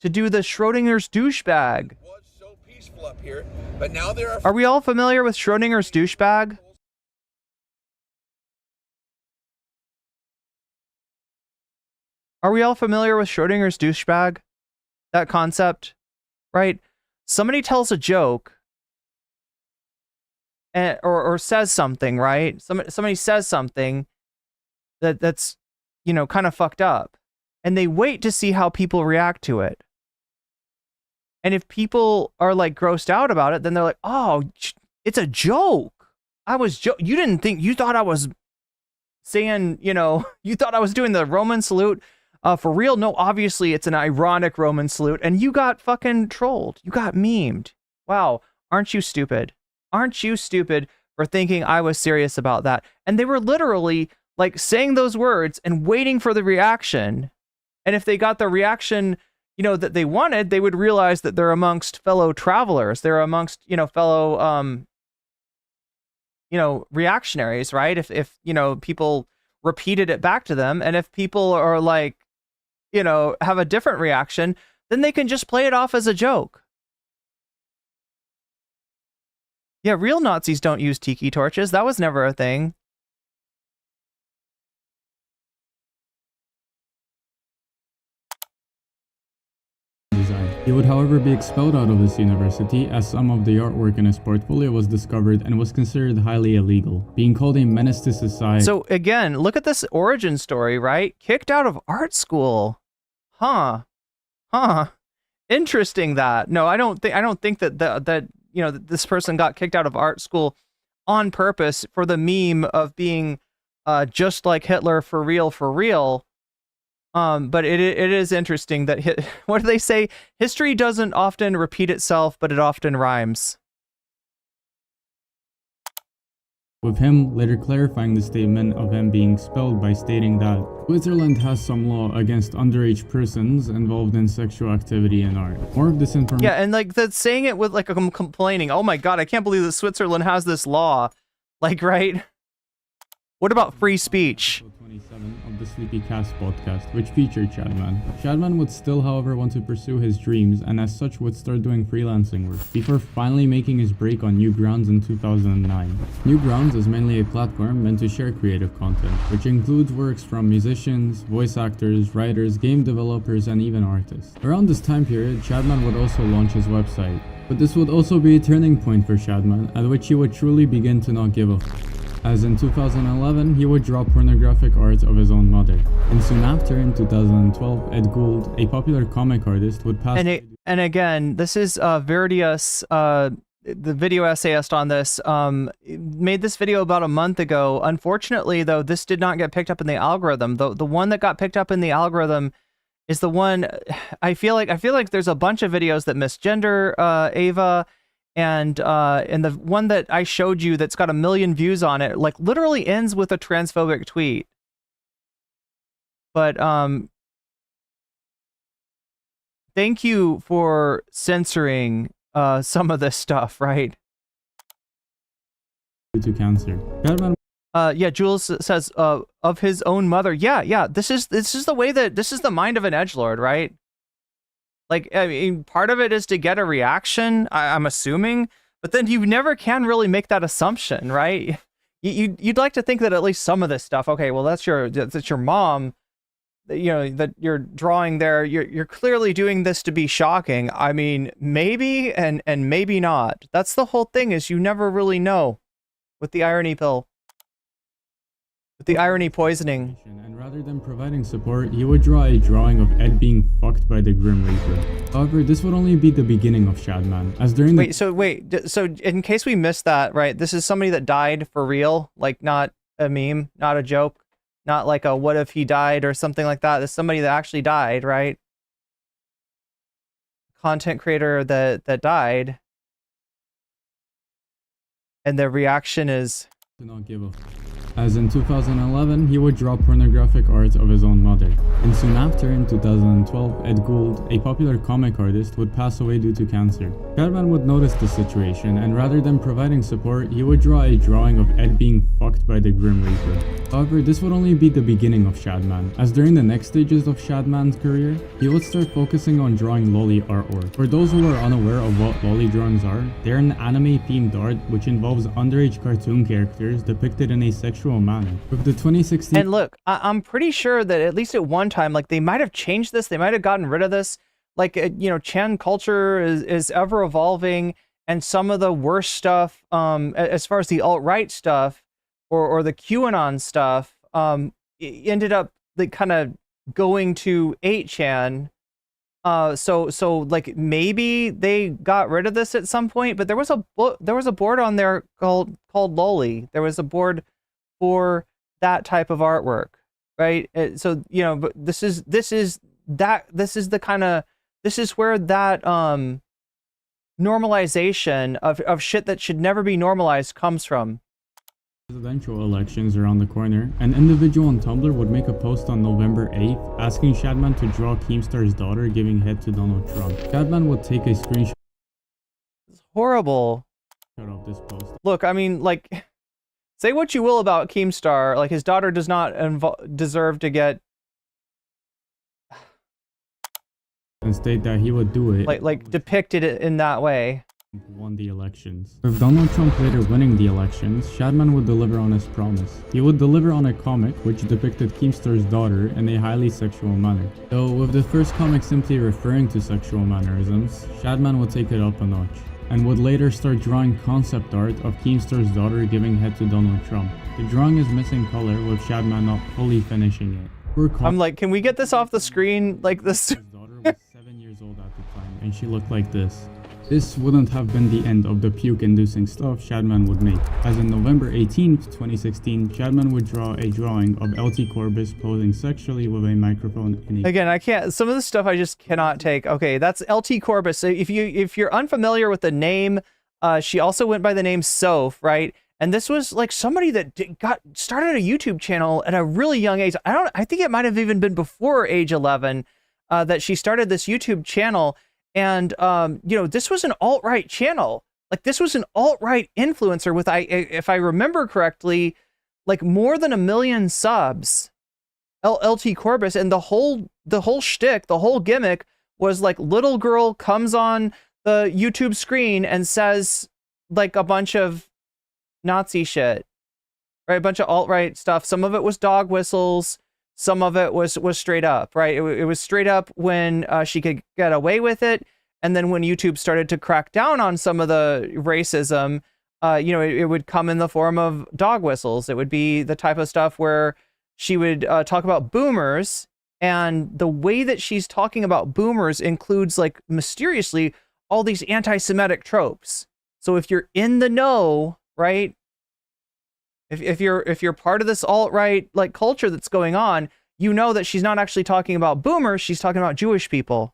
to do the Schrodinger's douchebag. It was so peaceful up here, but now there Are we all familiar with Schrodinger's douchebag? Are we all familiar with Schrodinger's douchebag? That concept, right? Somebody tells a joke, and, or says something, right? Somebody says something that's, you know, kind of fucked up, and they wait to see how people react to it. And if people are, like, grossed out about it, then they're like, oh, it's a joke. You didn't think, you thought I was saying, you know, you thought I was doing the Roman salute for real. No, obviously it's an ironic Roman salute, and you got fucking trolled. You got memed. Wow. Aren't you stupid? Aren't you stupid for thinking I was serious about that? And they were literally, like, saying those words and waiting for the reaction. And if they got the reaction, you know, that they wanted, they would realize that they're amongst fellow travelers. They're amongst, you know, fellow, you know, reactionaries, right? If, you know, people repeated it back to them, and if people are like, you know, have a different reaction, then they can just play it off as a joke. Yeah, real Nazis don't use tiki torches. That was never a thing. He would, however, be expelled out of his university as some of the artwork in his portfolio was discovered and was considered highly illegal, being called a menace to society. So again, look at this origin story, right? Kicked out of art school. Huh. Interesting that. No, I don't think that you know, that this person got kicked out of art school on purpose for the meme of being just like Hitler for real. But it is interesting that what do they say? History doesn't often repeat itself, but it often rhymes. With him later clarifying the statement of him being expelled by stating that Switzerland has some law against underage persons involved in sexual activity in art. More of this information. Yeah, and like that's saying it with like a complaining. Oh my god, I can't believe that Switzerland has this law. Like, right? What about free speech? 27 of the Sleepy Cast podcast, which featured Shadman. Shadman would still, however, want to pursue his dreams, and as such would start doing freelancing work, before finally making his break on Newgrounds in 2009. Newgrounds is mainly a platform meant to share creative content, which includes works from musicians, voice actors, writers, game developers, and even artists. Around this time period, Shadman would also launch his website, but this would also be a turning point for Shadman, at which he would truly begin to not give a as in 2011, he would draw pornographic art of his own mother. And soon after, in 2012, Ed Gould, a popular comic artist, would pass... And And again, this is Veridius, the video essayist on this, made this video about a month ago. Unfortunately, though, this did not get picked up in the algorithm. The one that got picked up in the algorithm is the one. I feel like there's a bunch of videos that misgender Ava, and the one that I showed you that's got 1 million views on it, like literally ends with a transphobic tweet. But thank you for censoring some of this stuff, right? Due to cancer. Shadman Yeah, Jules says of his own mother. Yeah. This is the way that this is the mind of an edgelord, right? Like, I mean, part of it is to get a reaction, I'm assuming, but then you never can really make that assumption, right? You'd like to think that at least some of this stuff, okay, well, that's your mom, you know, that you're drawing there. You're clearly doing this to be shocking. I mean, maybe and maybe not. That's the whole thing, is you never really know with the irony pill. With the irony poisoning. And rather than providing support, he would draw a drawing of Ed being fucked by the Grim Reaper. However, this would only be the beginning of Shadman, as during the— So in case we missed that, right, this is somebody that died for real, like not a meme, not a joke, not like a what if he died or something like that. This is somebody that actually died, right? Content creator that died. And their reaction is to not give a f. As in 2011, he would draw pornographic art of his own mother. And soon after, in 2012, Ed Gould, a popular comic artist, would pass away due to cancer. Shadman would notice the situation, and rather than providing support, he would draw a drawing of Ed being fucked by the Grim Reaper. However, this would only be the beginning of Shadman, as during the next stages of Shadman's career, he would start focusing on drawing lolly artwork. For those who are unaware of what lolly drawings are, they're an anime-themed art which involves underage cartoon characters depicted in a sexual manner. With the 2016— And look, I'm pretty sure that at least at one time, like, they might have changed this, they might have gotten rid of this. Like, you know, Chan culture is ever evolving, and some of the worst stuff, as far as the alt-right stuff or the QAnon stuff, ended up like kind of going to 8chan. So like maybe they got rid of this at some point, but there was a board on there called Loli. There was a board for that type of artwork, right? So, you know, but this is where that normalization of shit that should never be normalized comes from. Presidential elections around the corner, an individual on Tumblr would make a post on November 8th asking Shadman to draw Keemstar's daughter giving head to Donald Trump. Shadman would take a screenshot It's horrible. of this post. Look, I mean, like, say what you will about Keemstar, like, his daughter does not deserve to get, and state that he would do it like depicted it in that way. Won the elections. With Donald Trump later winning the elections, Shadman would deliver on his promise. He would deliver on a comic which depicted Keemstar's daughter in a highly sexual manner. Though with the first comic simply referring to sexual mannerisms, Shadman would take it up a notch, and would later start drawing concept art of Keemstar's daughter giving head to Donald Trump. The drawing is missing color, with Shadman not fully finishing it. I'm like, can we get this off the screen? Like this. His daughter was 7 years old at the time, and she looked like this. This wouldn't have been the end of the puke-inducing stuff Shadman would make, as in November 18th, 2016, Shadman would draw a drawing of LT Corbus posing sexually with a microphone in a— Again, I can't, some of this stuff I just cannot take. Okay, that's LT Corbus. So if you're unfamiliar with the name, she also went by the name Soph, right? And this was like somebody that started a YouTube channel at a really young age. I think it might have even been before age 11 that she started this YouTube channel. And, you know, this was an alt-right channel. Like, this was an alt-right influencer with, if I remember correctly, like more than 1 million subs. LT Corbus, and the whole shtick, the whole gimmick was like, little girl comes on the YouTube screen and says like a bunch of Nazi shit, right? A bunch of alt-right stuff. Some of it was dog whistles. Some of it was straight up, right? It was straight up when she could get away with it. And then when YouTube started to crack down on some of the racism, you know, it would come in the form of dog whistles. It would be the type of stuff where she would talk about boomers And the way that she's talking about boomers includes, like, mysteriously all these anti-Semitic tropes. So if you're in the know, right? If you're part of this alt-right like culture that's going on, you know that she's not actually talking about boomers, she's talking about Jewish people.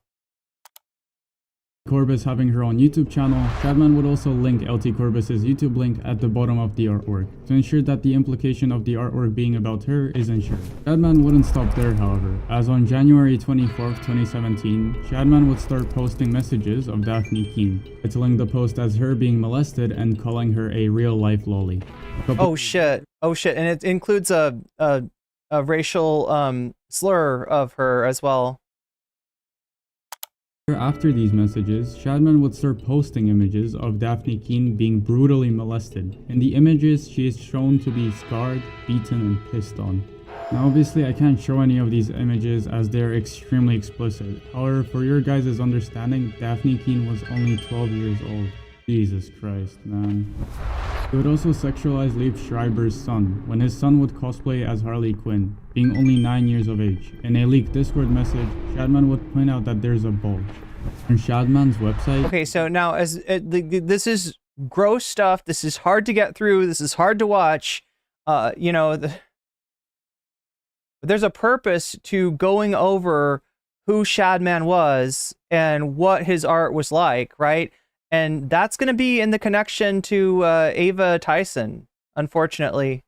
Corbis having her own YouTube channel, Shadman would also link LT Corbis's YouTube link at the bottom of the artwork to ensure that the implication of the artwork being about her is ensured. Shadman wouldn't stop there, however, as on January 24th, 2017, Shadman would start posting messages of Daphne Keane, titling the post as her being molested and calling her a real-life lolly. Oh shit, and it includes a racial slur of her as well. After these messages, Shadman would start posting images of Daphne Keane being brutally molested. In the images, she is shown to be scarred, beaten, and pissed on. Now obviously I can't show any of these images as they're extremely explicit. However, for your guys' understanding, Daphne Keane was only 12 years old. Jesus Christ, man. He would also sexualize Liev Schreiber's son, when his son would cosplay as Harley Quinn, being only 9 years of age. In a leaked Discord message, Shadman would point out that there's a bulge. On Shadman's website... Okay, so now, this is gross stuff, this is hard to get through, this is hard to watch, you know, there's a purpose to going over who Shadman was and what his art was like, right? And that's going to be in the connection to Ava Tyson, unfortunately.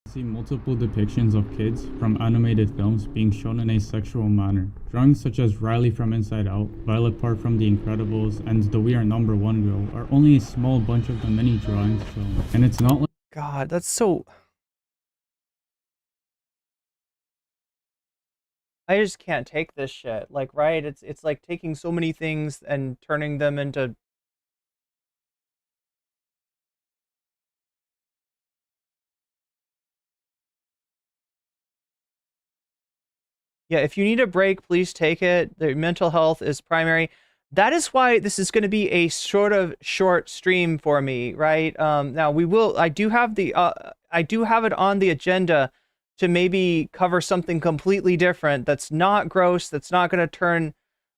See multiple depictions of kids from animated films being shown in a sexual manner. Drawings such as Riley from Inside Out, Violet Park from The Incredibles, and the We Are Number One Girl are only a small bunch of the many drawings shown. And it's not like... God, that's so... I just can't take this shit. Like, right? It's like taking so many things and turning them into... Yeah, if you need a break, please take it. The mental health is primary. That is why this is going to be a sort of short stream for me, right? Now I do have it on the agenda to maybe cover something completely different that's not gross, that's not going to turn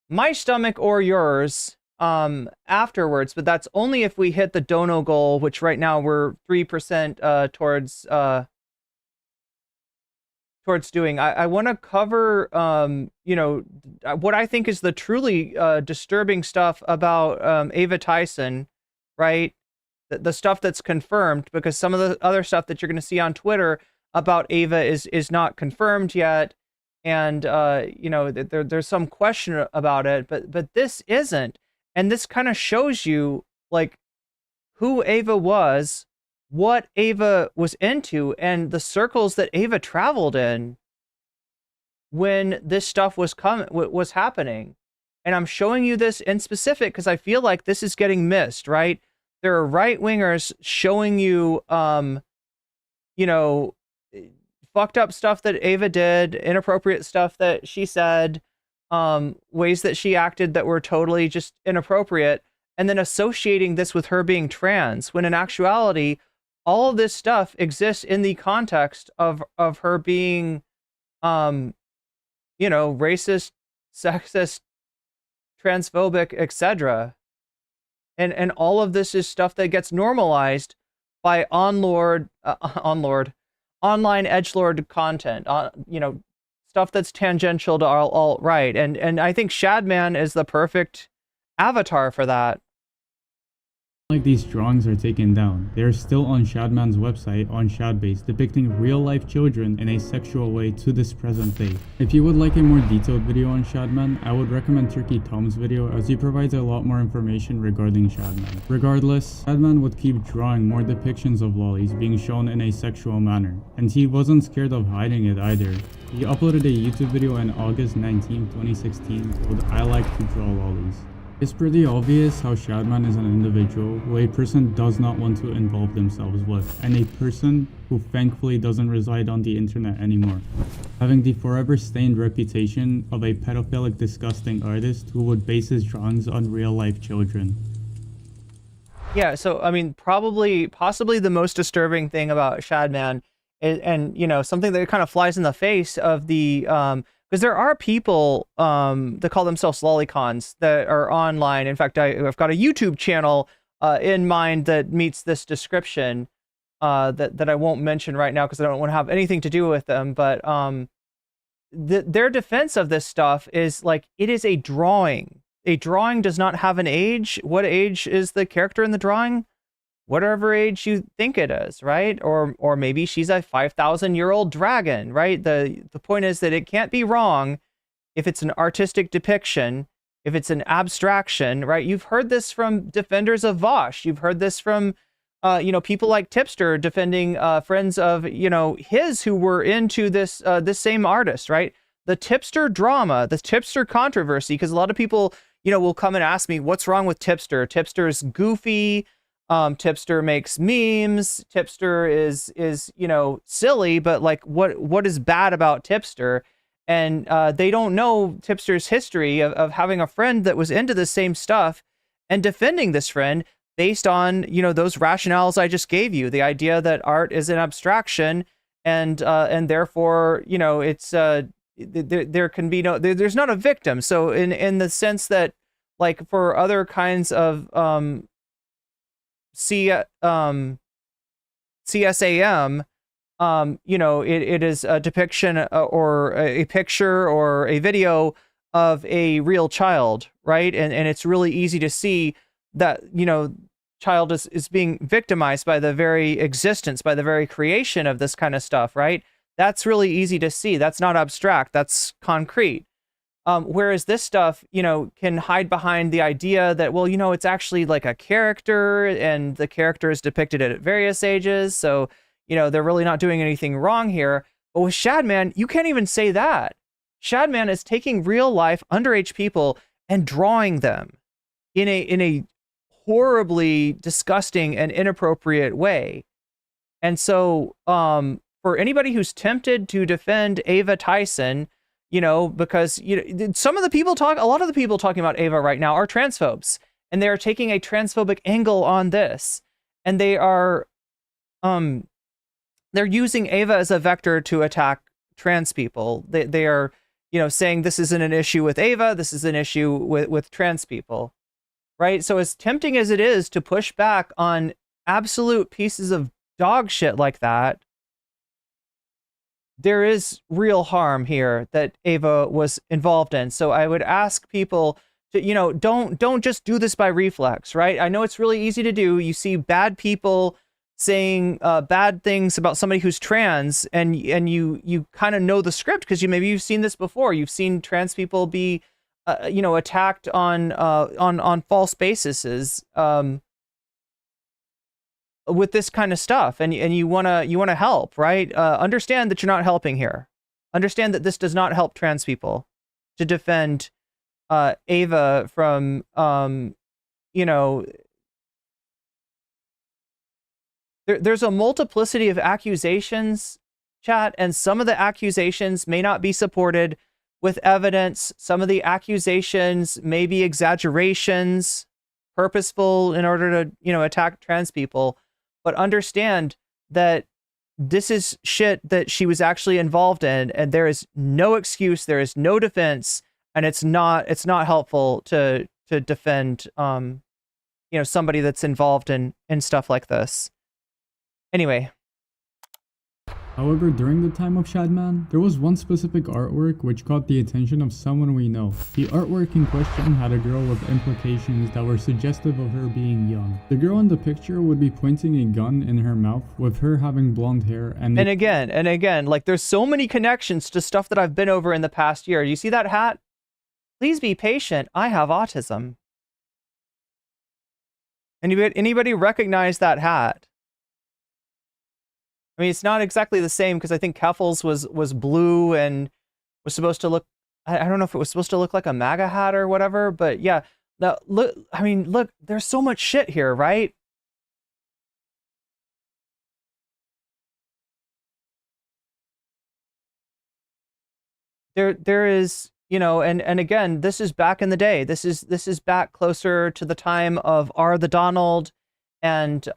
my stomach or yours afterwards, but that's only if we hit the dono goal, which right now we're 3% towards doing. I want to cover, you know, what I think is the truly disturbing stuff about Ava Tyson, right? The stuff that's confirmed, because some of the other stuff that you're going to see on Twitter about Ava is not confirmed yet, and you know, there's some question about it, but this isn't, and this kind of shows you like who Ava was, what Ava was into, and the circles that Ava traveled in when this stuff was happening. And I'm showing you this in specific because I feel like this is getting missed, right? There are right-wingers showing you, you know, fucked up stuff that Ava did, inappropriate stuff that she said, ways that she acted that were totally just inappropriate, and then associating this with her being trans, when in actuality, all of this stuff exists in the context of her being, you know, racist, sexist, transphobic, etc. And all of this is stuff that gets normalized by online edgelord content, you know, stuff that's tangential to alt-right. And I think Shadman is the perfect avatar for that. Like these drawings are taken down, they are still on Shadman's website on Shadbase, depicting real-life children in a sexual way to this present day. If you would like a more detailed video on Shadman, I would recommend Turkey Tom's video, as he provides a lot more information regarding Shadman. Regardless, Shadman would keep drawing more depictions of lollies being shown in a sexual manner, and he wasn't scared of hiding it either. He uploaded a YouTube video on August 19, 2016 called I Like to Draw Lollies. It's pretty obvious how Shadman is an individual who a person does not want to involve themselves with, and a person who thankfully doesn't reside on the internet anymore, having the forever stained reputation of a pedophilic, disgusting artist who would base his drawings on real-life children. Yeah, so I mean, possibly the most disturbing thing about Shadman is, and you know, something that kind of flies in the face of the Because there are people that call themselves lolicons that are online. In fact, I've got a YouTube channel in mind that meets this description that I won't mention right now because I don't want to have anything to do with them. But their defense of this stuff is like, it is a drawing. A drawing does not have an age. What age is the character in the drawing? Whatever age you think it is, right? Or maybe she's a 5,000-year-old dragon, right? The point is that it can't be wrong if it's an artistic depiction, if it's an abstraction, right? You've heard this from defenders of Vaush. You've heard this from people like Tipster defending friends of his who were into this same artist, right? The Tipster drama, the Tipster controversy, because a lot of people will come and ask me, what's wrong with Tipster? Tipster's goofy. Tipster makes memes. Tipster is silly, but like what is bad about Tipster? And they don't know Tipster's history of having a friend that was into the same stuff and defending this friend based on those rationales I just gave you. The idea that art is an abstraction and therefore it's there can be there's not a victim. So in the sense that like for other kinds of CSAM, it is a depiction or a picture or a video of a real child, right? And it's really easy to see that, child is being victimized by the very existence, by the very creation of this kind of stuff, right? That's really easy to see. That's not abstract. That's concrete. Whereas this stuff, can hide behind the idea that, well, it's actually like a character and the character is depicted at various ages. So, they're really not doing anything wrong here. But with Shadman, you can't even say that. Shadman is taking real life underage people and drawing them in a horribly disgusting and inappropriate way. And so, for anybody who's tempted to defend Ava Tyson, because a lot of the people talking about Ava right now are transphobes, and they are taking a transphobic angle on this, and they are they're using Ava as a vector to attack trans people. They are saying this isn't an issue with Ava, this is an issue with trans people, right? So as tempting as it is to push back on absolute pieces of dog shit like that, there is real harm here that Ava was involved in. So I would ask people to, don't just do this by reflex, right? I know it's really easy to do. You see bad people saying bad things about somebody who's trans, and you kind of know the script because maybe you've seen this before. You've seen trans people be, attacked on false bases. With this kind of stuff, and you want to help, right? Understand that you're not helping here. Understand that this does not help trans people to defend Ava from there's a multiplicity of accusations, chat, and some of the accusations may not be supported with evidence. Some of the accusations may be exaggerations, purposeful in order to attack trans people. But understand that this is shit that she was actually involved in, and there is no excuse, there is no defense, and it's not helpful to defend somebody that's involved in stuff like this. Anyway. However, during the time of Shadman, there was one specific artwork which caught the attention of someone we know. The artwork in question had a girl with implications that were suggestive of her being young. The girl in the picture would be pointing a gun in her mouth, with her having blonde hair and again, like there's so many connections to stuff that I've been over in the past year. You see that hat? Please be patient. I have autism. Anybody recognize that hat? I mean, it's not exactly the same because I think Keffel's was blue and was supposed to look, I don't know if it was supposed to look like a MAGA hat or whatever, but yeah. Now, look, there's so much shit here, right? There is, and again, this is back in the day. This is back closer to the time of R the Donald and,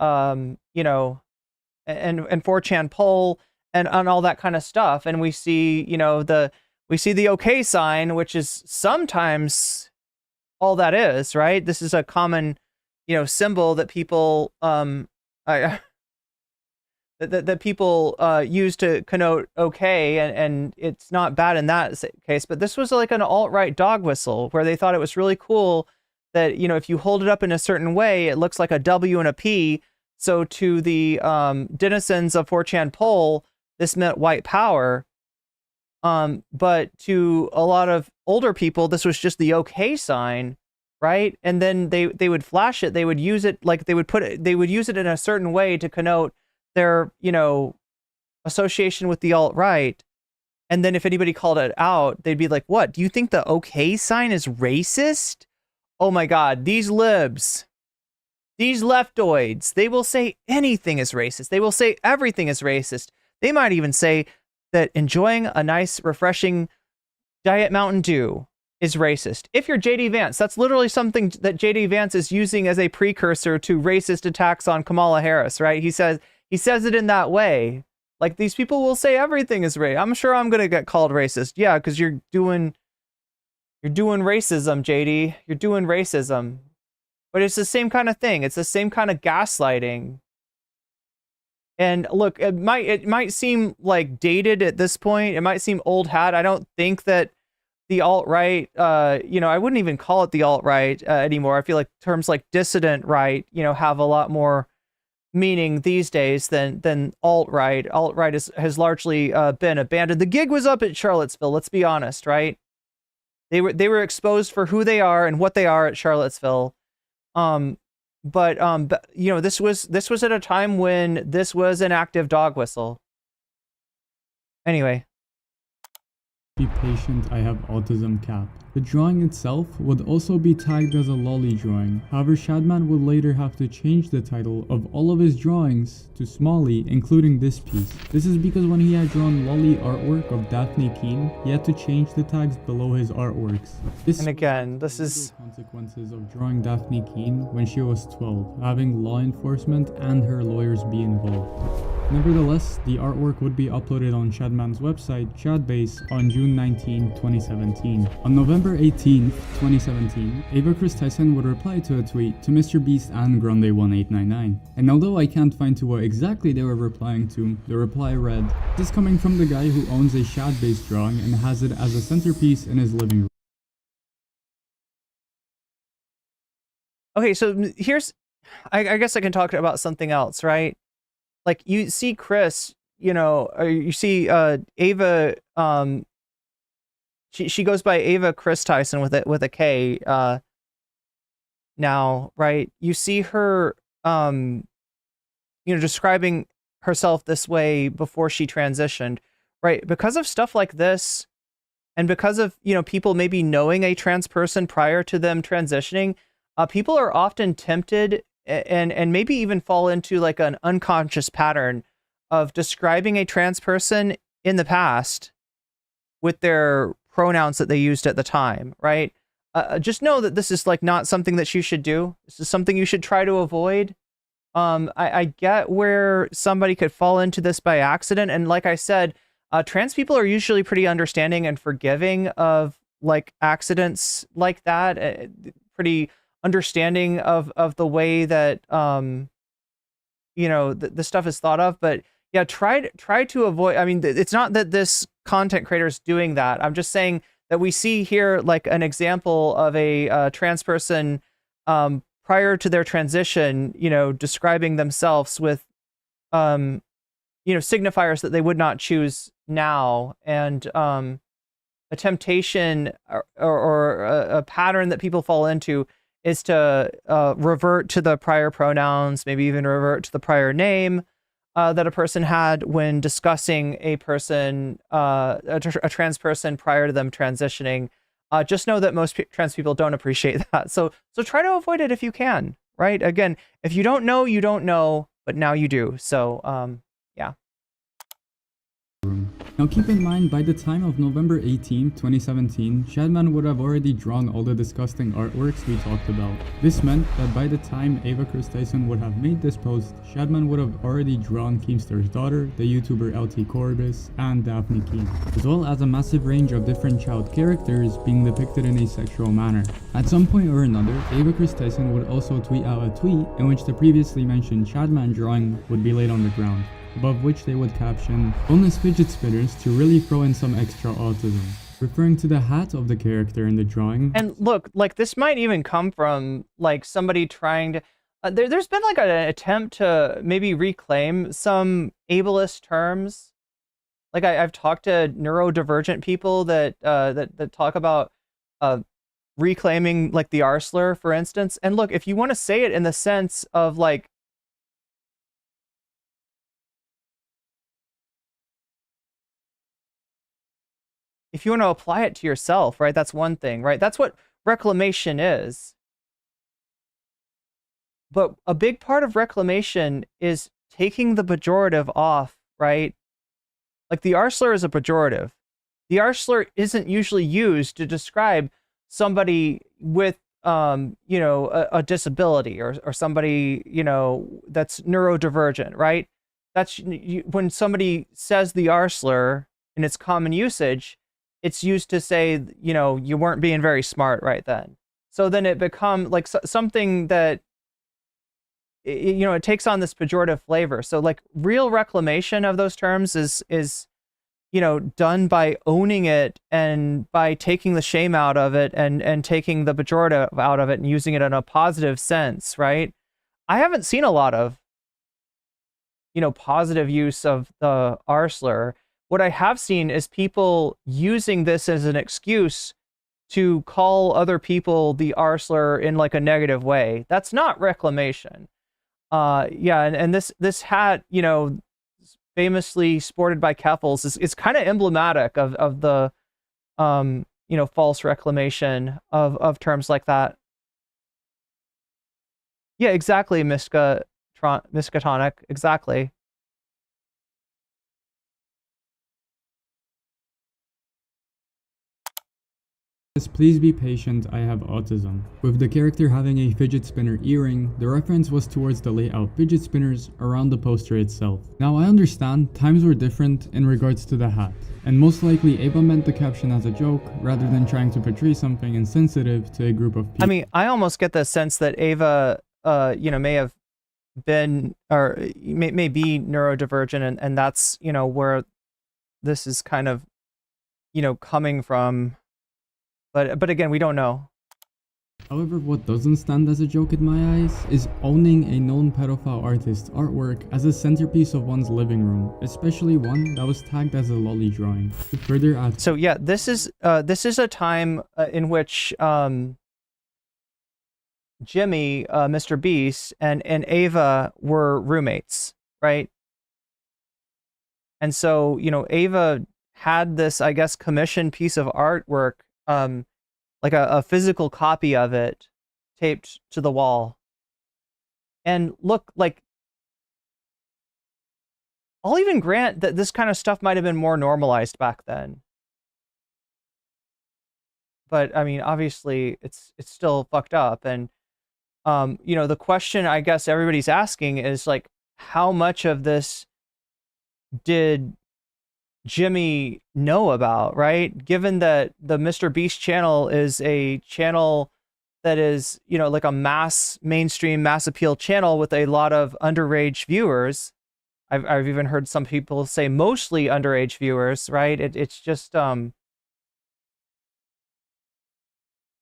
and 4chan poll and all that kind of stuff. And we see, We see the okay sign, which is sometimes all that is, right? This is a common, symbol that people I, that people use to connote okay, and it's not bad in that case. But this was like an alt-right dog whistle where they thought it was really cool that, if you hold it up in a certain way, it looks like a W and a P. So to the denizens of 4chan Pol, this meant white power. But to a lot of older people, this was just the okay sign, right? And then they would flash it. They would use it like they would use it in a certain way to connote their, association with the alt-right. And then if anybody called it out, they'd be like, what? Do you think the okay sign is racist? Oh my God, these libs, these leftoids, they will say anything is racist. They will say everything is racist. They might even say that enjoying a nice, refreshing Diet Mountain Dew is racist. If you're JD Vance, that's literally something that JD Vance is using as a precursor to racist attacks on Kamala Harris, right? He says it in that way. Like, these people will say everything is racist. I'm sure I'm going to get called racist. Yeah, because you're doing racism, JD. You're doing racism. But it's the same kind of thing. It's the same kind of gaslighting. And look, it might seem like dated at this point. It might seem old hat. I don't think that the alt-right, I wouldn't even call it the alt-right anymore. I feel like terms like dissident right, have a lot more meaning these days than alt-right. Alt-right has largely been abandoned. The gig was up at Charlottesville, let's be honest, right? They were exposed for who they are and what they are at Charlottesville. But this was at a time when this was an active dog whistle. Anyway. Be patient, I have autism cap. The drawing itself would also be tagged as a lolly drawing. However, Shadman would later have to change the title of all of his drawings to Smalley, including this piece. This is because when he had drawn lolly artwork of Daphne Keane, he had to change the tags below his artworks. And again, this is consequences of drawing Daphne Keane when she was 12, having law enforcement and her lawyers be involved. Nevertheless, the artwork would be uploaded on Shadman's website, Shadbase, on June 19, 2017. On November 18, 2017, Ava Kris Tyson would reply to a tweet to Mr. Beast and Grande1899. And although I can't find to what exactly they were replying to, the reply read, "This is coming from the guy who owns a Shadbase drawing and has it as a centerpiece in his living room." Okay, so here's, I guess I can talk about something else, right? Like, you see Chris, or you see Ava, she goes by Ava Kris Tyson with a K now, right? You see her, describing herself this way before she transitioned, right? Because of stuff like this, and because of, people maybe knowing a trans person prior to them transitioning, people are often tempted and maybe even fall into like an unconscious pattern of describing a trans person in the past with their pronouns that they used at the time, right? Just know that this is like not something that you should do. This is something you should try to avoid. I get where somebody could fall into this by accident. And like I said, trans people are usually pretty understanding and forgiving of like accidents like that. Pretty understanding of the way that the stuff is thought of. But yeah, try to avoid. I mean, it's not that this content creator is doing that. I'm just saying that we see here like an example of a trans person prior to their transition, describing themselves with signifiers that they would not choose now, and a temptation or a pattern that people fall into is to revert to the prior pronouns, maybe even revert to the prior name that a person had when discussing a person, a trans person prior to them transitioning. Just know that most trans people don't appreciate that. So try to avoid it if you can, right? Again, if you don't know, you don't know, but now you do. So, yeah. Now keep in mind, by the time of November 18, 2017, Shadman would have already drawn all the disgusting artworks we talked about. This meant that by the time Ava Kris Tyson would have made this post, Shadman would have already drawn Keemstar's daughter, the YouTuber LT Corbis, and Daphne Keem, as well as a massive range of different child characters being depicted in a sexual manner. At some point or another, Ava Kris Tyson would also tweet out a tweet in which the previously mentioned Shadman drawing would be laid on the ground, above which they would caption, "Bonus fidget spinners to really throw in some extra autism," referring to the hat of the character in the drawing. And look, like this might even come from like somebody trying to, there's been like an attempt to maybe reclaim some ableist terms. Like I've talked to neurodivergent people that talk about reclaiming like the R slur, for instance. And look, if you want to say it in the sense of like, if you want to apply it to yourself, right? That's one thing, right? That's what reclamation is. But a big part of reclamation is taking the pejorative off, right? Like the R slur is a pejorative. The R slur isn't usually used to describe somebody with, you know, a disability or somebody, you know, that's neurodivergent, right? That's when somebody says the R slur in its common usage, it's used to say, you know, you weren't being very smart right then. So then it becomes like something that, you know, it takes on this pejorative flavor. So like real reclamation of those terms is, you know, done by owning it and by taking the shame out of it and taking the pejorative out of it and using it in a positive sense, right? I haven't seen a lot of, you know, positive use of the R slur. What I have seen is people using this as an excuse to call other people the R slur in like a negative way. That's not reclamation. Yeah, and this hat, you know, famously sported by Keffels is kind of emblematic of the you know, false reclamation of terms like that. Yeah, exactly, Miskatonic, exactly. Please be patient, I have autism. With the character having a fidget spinner earring, the reference was towards the layout fidget spinners around the poster itself. Now I understand times were different in regards to the hat, and most likely Ava meant the caption as a joke rather than trying to portray something insensitive to a group of people. I mean, I almost get the sense that Ava, you know, may have been or may be neurodivergent, and that's, you know, where this is kind of, you know, coming from. But again, we don't know. However, what doesn't stand as a joke in my eyes is owning a known pedophile artist's artwork as a centerpiece of one's living room, especially one that was tagged as a lolly drawing. To further add, so yeah, this is a time in which Jimmy, Mr. Beast, and Ava were roommates, right? And so, you know, Ava had this, I guess, commissioned piece of artwork, like a physical copy of it taped to the wall. And look, like, I'll even grant that this kind of stuff might have been more normalized back then. But I mean, obviously it's still fucked up. And, you know, the question I guess everybody's asking is like, how much of this did Jimmy know about, right? Given that the Mr. Beast channel is a channel that is, you know, like a mainstream mass appeal channel with a lot of underage viewers. I've even heard some people say mostly underage viewers, right? It's just, you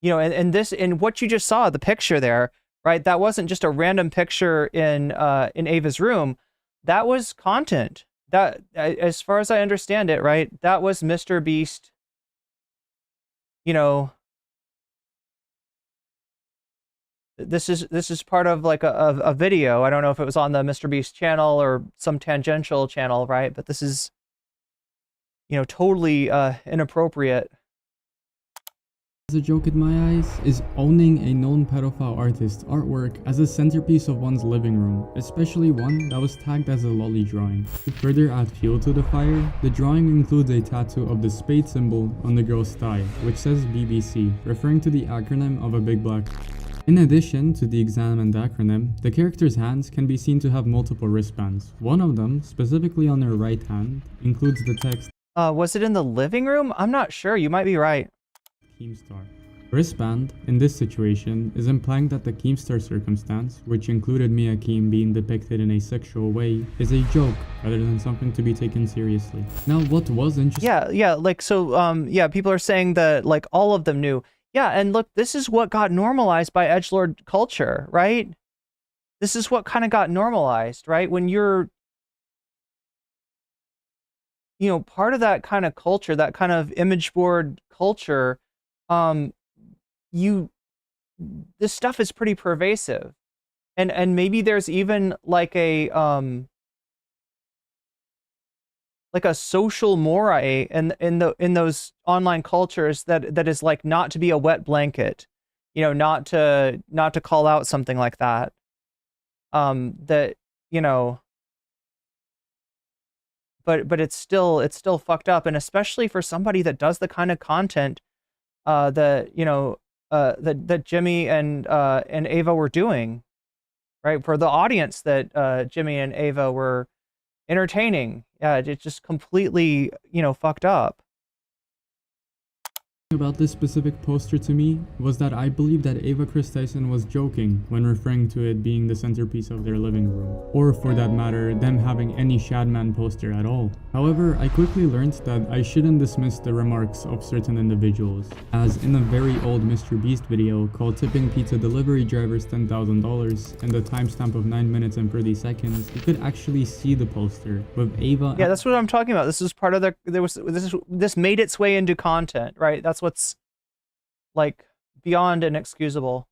know, and this, and what you just saw, the picture there, right? That wasn't just a random picture in Ava's room. That was content. That, as far as I understand it, right, that was Mr. Beast, you know, this is part of like a video. I don't know if it was on the Mr. Beast channel or some tangential channel, right? But this is, you know, totally inappropriate. as a joke in my eyes is owning a known pedophile artist's artwork as a centerpiece of one's living room, especially one that was tagged as a lolly drawing. To further add fuel to the fire, the drawing includes a tattoo of the spade symbol on the girl's thigh, which says BBC, referring to the acronym of a big black. In addition to the examined acronym, the character's hands can be seen to have multiple wristbands. One of them, specifically on their right hand, includes the text, Was it in the living room? I'm not sure. You might be right. Keemstar. Wristband, in this situation, is implying that the Keemstar circumstance, which included Mia Keem being depicted in a sexual way, is a joke rather than something to be taken seriously. Now, what was interesting... Yeah, like, so, yeah, people are saying that, like, all of them knew. Yeah, and look, this is what got normalized by edgelord culture, right? This is what kind of got normalized, right? When you're, you know, part of that kind of culture, that kind of image board culture, this stuff is pretty pervasive. And maybe there's even like a social moray in those online cultures that is like not to be a wet blanket, you know, not to call out something like that. That, you know, but it's still fucked up, and especially for somebody that does the kind of content that, you know, that Jimmy and Ava were doing, right? For the audience that Jimmy and Ava were entertaining. Yeah, it's just completely, you know, fucked up. About this specific poster to me was that I believe that Ava Kris Tyson was joking when referring to it being the centerpiece of their living room, or for that matter, them having any Shadman poster at all. However, I quickly learned that I shouldn't dismiss the remarks of certain individuals, as in a very old Mr. Beast video called Tipping Pizza Delivery Drivers $10,000 and the timestamp of 9 minutes and 30 seconds, you could actually see the poster with Ava. Yeah, that's what I'm talking about. This is part of this made its way into content, right? That's what's like beyond inexcusable.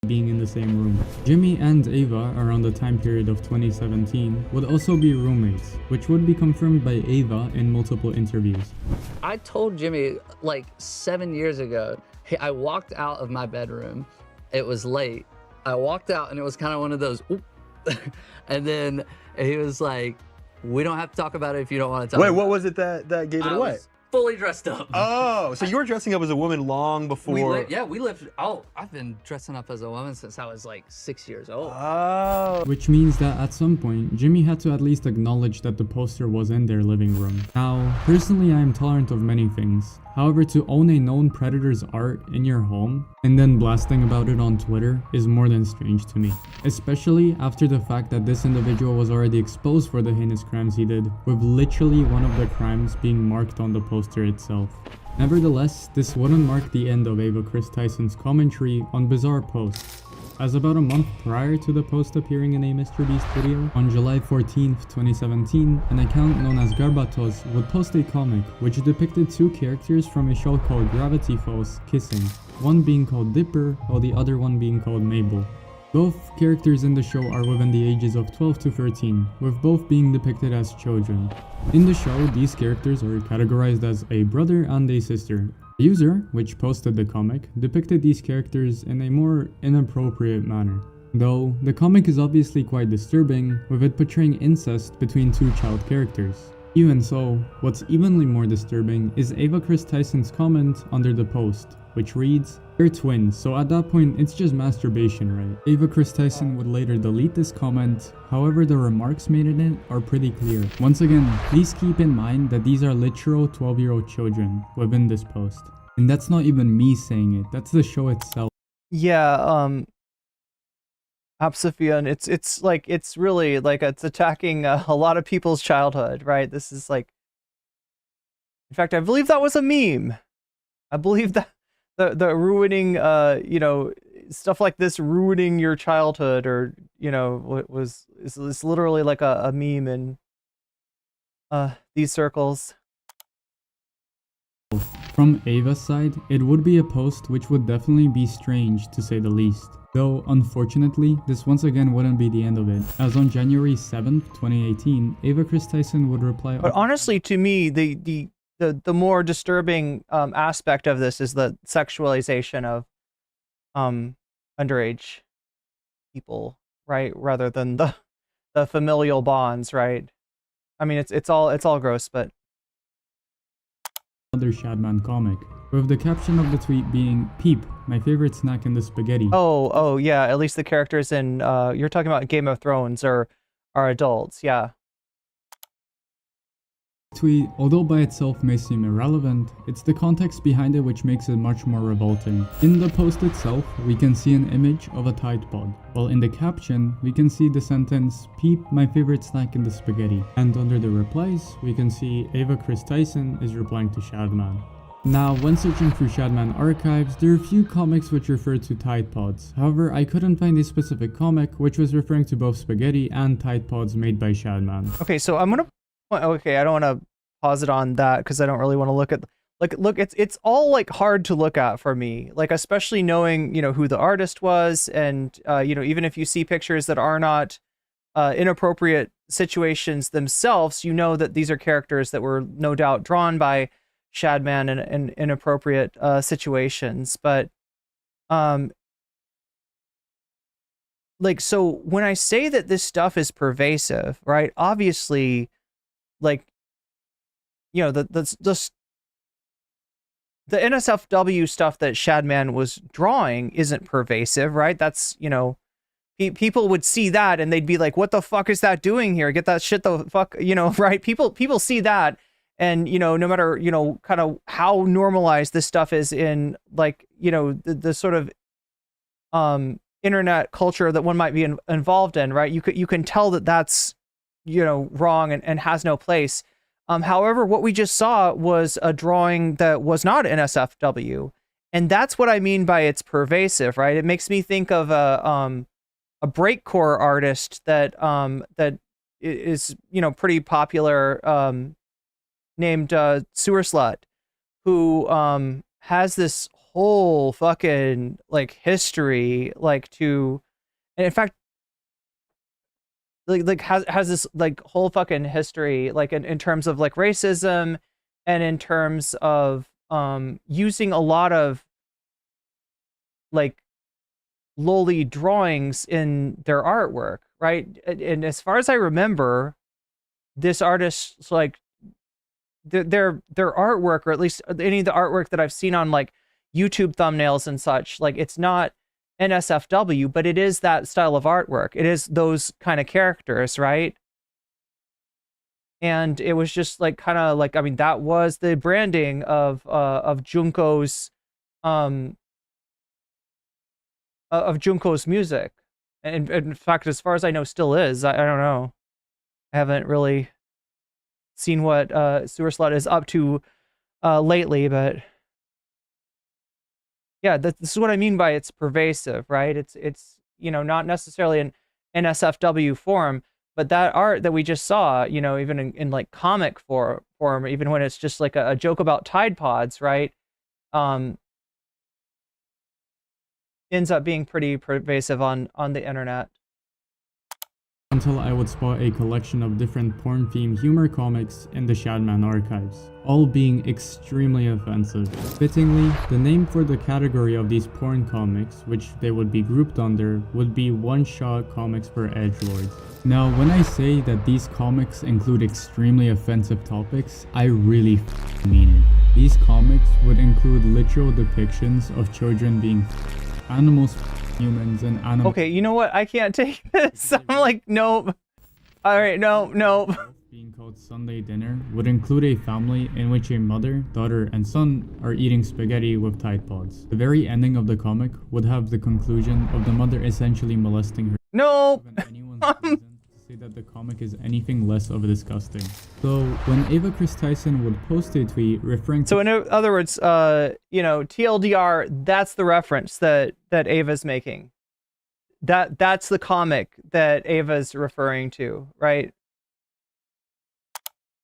Being in the same room. Jimmy and Ava around the time period of 2017 would also be roommates, which would be confirmed by Ava in multiple interviews. I told Jimmy like 7 years ago, hey, I walked out of my bedroom, it was late, I walked out and it was kind of one of those oop. And then he was like, we don't have to talk about it if you don't want to talk. Wait, what was it that gave it away? Fully dressed up. Oh, so you were dressing up as a woman long before. I've been dressing up as a woman since I was like 6 years old. Oh. Which means that at some point, Jimmy had to at least acknowledge that the poster was in their living room. Now, personally, I am tolerant of many things. However, to own a known predator's art in your home and then blasting about it on Twitter is more than strange to me. Especially after the fact that this individual was already exposed for the heinous crimes he did, with literally one of the crimes being marked on the poster itself. Nevertheless, this wouldn't mark the end of Ava Kris Tyson's commentary on bizarre posts, as about a month prior to the post appearing in a Mr. Beast video, on July 14th, 2017, an account known as Garbatos would post a comic which depicted two characters from a show called Gravity Falls kissing, one being called Dipper while the other one being called Mabel. Both characters in the show are within the ages of 12 to 13, with both being depicted as children. In the show, these characters are categorized as a brother and a sister. The user, which posted the comic, depicted these characters in a more inappropriate manner. Though, the comic is obviously quite disturbing, with it portraying incest between two child characters. Even so, what's evenly more disturbing is Ava Kris Tyson's comment under the post, which reads, "They're twins, so at that point it's just masturbation, right?" Ava Kris Tyson would later delete this comment, however the remarks made in it are pretty clear. Once again, please keep in mind that these are literal 12-year-old children within this post. And that's not even me saying it, that's the show itself. Yeah, Apsophian, it's like, it's really like, it's attacking a lot of people's childhood, right? This is like, in fact, I believe that was a meme. I believe that the ruining, you know, stuff like this ruining your childhood, or, you know, is literally like a meme in these circles. From Ava's side, it would be a post which would definitely be strange to say the least. Though, unfortunately, this once again wouldn't be the end of it, as on January 7th, 2018, Ava Kris Tyson would reply... But honestly, to me, the the more disturbing aspect of this is the sexualization of underage people, right? Rather than the familial bonds, right? I mean, it's all gross, but Another Shadman comic, with the caption of the tweet being, "Peep, my favorite snack in the spaghetti." oh yeah, at least the characters in you're talking about Game of Thrones are adults, yeah. Tweet, although by itself may seem irrelevant, it's the context behind it which makes it much more revolting. In the post itself, we can see an image of a Tide Pod, while in the caption, we can see the sentence, "Peep, my favorite snack in the spaghetti." And under the replies, we can see Ava Kris Tyson is replying to Shadman. Now, when searching through Shadman archives, there are a few comics which refer to Tide Pods. However, I couldn't find a specific comic which was referring to both spaghetti and Tide Pods made by Shadman. Okay, so I'm gonna. Okay, I don't want to pause it on that because I don't really want to look at. Look, it's all like hard to look at for me. Like especially knowing who the artist was, and even if you see pictures that are not inappropriate situations themselves, you know that these are characters that were no doubt drawn by Shadman in inappropriate situations. But like, so when I say that this stuff is pervasive, right? Obviously, like, the NSFW stuff that Shadman was drawing isn't pervasive, right? That's, people would see that and they'd be like, what the fuck is that doing here? Get that shit the fuck, right? People see that, and, no matter, kind of how normalized this stuff is in, like, the sort of internet culture that one might be involved in, right? You can tell that that's, wrong and has no place. However, what we just saw was a drawing that was not NSFW, and that's what I mean by it's pervasive, right? It makes me think of a breakcore artist that is pretty popular, named Sewer Slut, who has this whole fucking like history, like to, and in fact, like has this like whole fucking history, like in terms of like racism, and in terms of using a lot of like lowly drawings in their artwork, right? And as far as I remember, this artist's like their artwork, or at least any of the artwork that I've seen on like YouTube thumbnails and such, like it's not NSFW, but it is that style of artwork. It is those kind of characters, right? And it was just like kind of like, I mean, that was the branding of Junko's music, and in fact, as far as I know, still is. I don't know. I haven't really seen what Sewer Slut is up to lately, but yeah, this is what I mean by it's pervasive, right? It's not necessarily an NSFW form, but that art that we just saw, even in like comic form, even when it's just like a joke about Tide Pods, right? Ends up being pretty pervasive on the internet. Until I would spot a collection of different porn-themed humor comics in the Shadman archives, all being extremely offensive. Fittingly, the name for the category of these porn comics, which they would be grouped under, would be one-shot comics for edgelords. Now, when I say that these comics include extremely offensive topics, I really mean it. These comics would include literal depictions of children being animals, humans, and animals. Okay, you know what? I can't take this. I'm like, nope. All right, no. Being called Sunday dinner would include a family in which a mother, daughter, and son are eating spaghetti with Tide Pods. The very ending of the comic would have the conclusion of the mother essentially molesting her. Nope. Say that the comic is anything less of disgusting. So when Ava Kris Tyson would post a tweet referring to— So in other words, TLDR, that's the reference that Ava's making. That's the comic that Ava's referring to, right?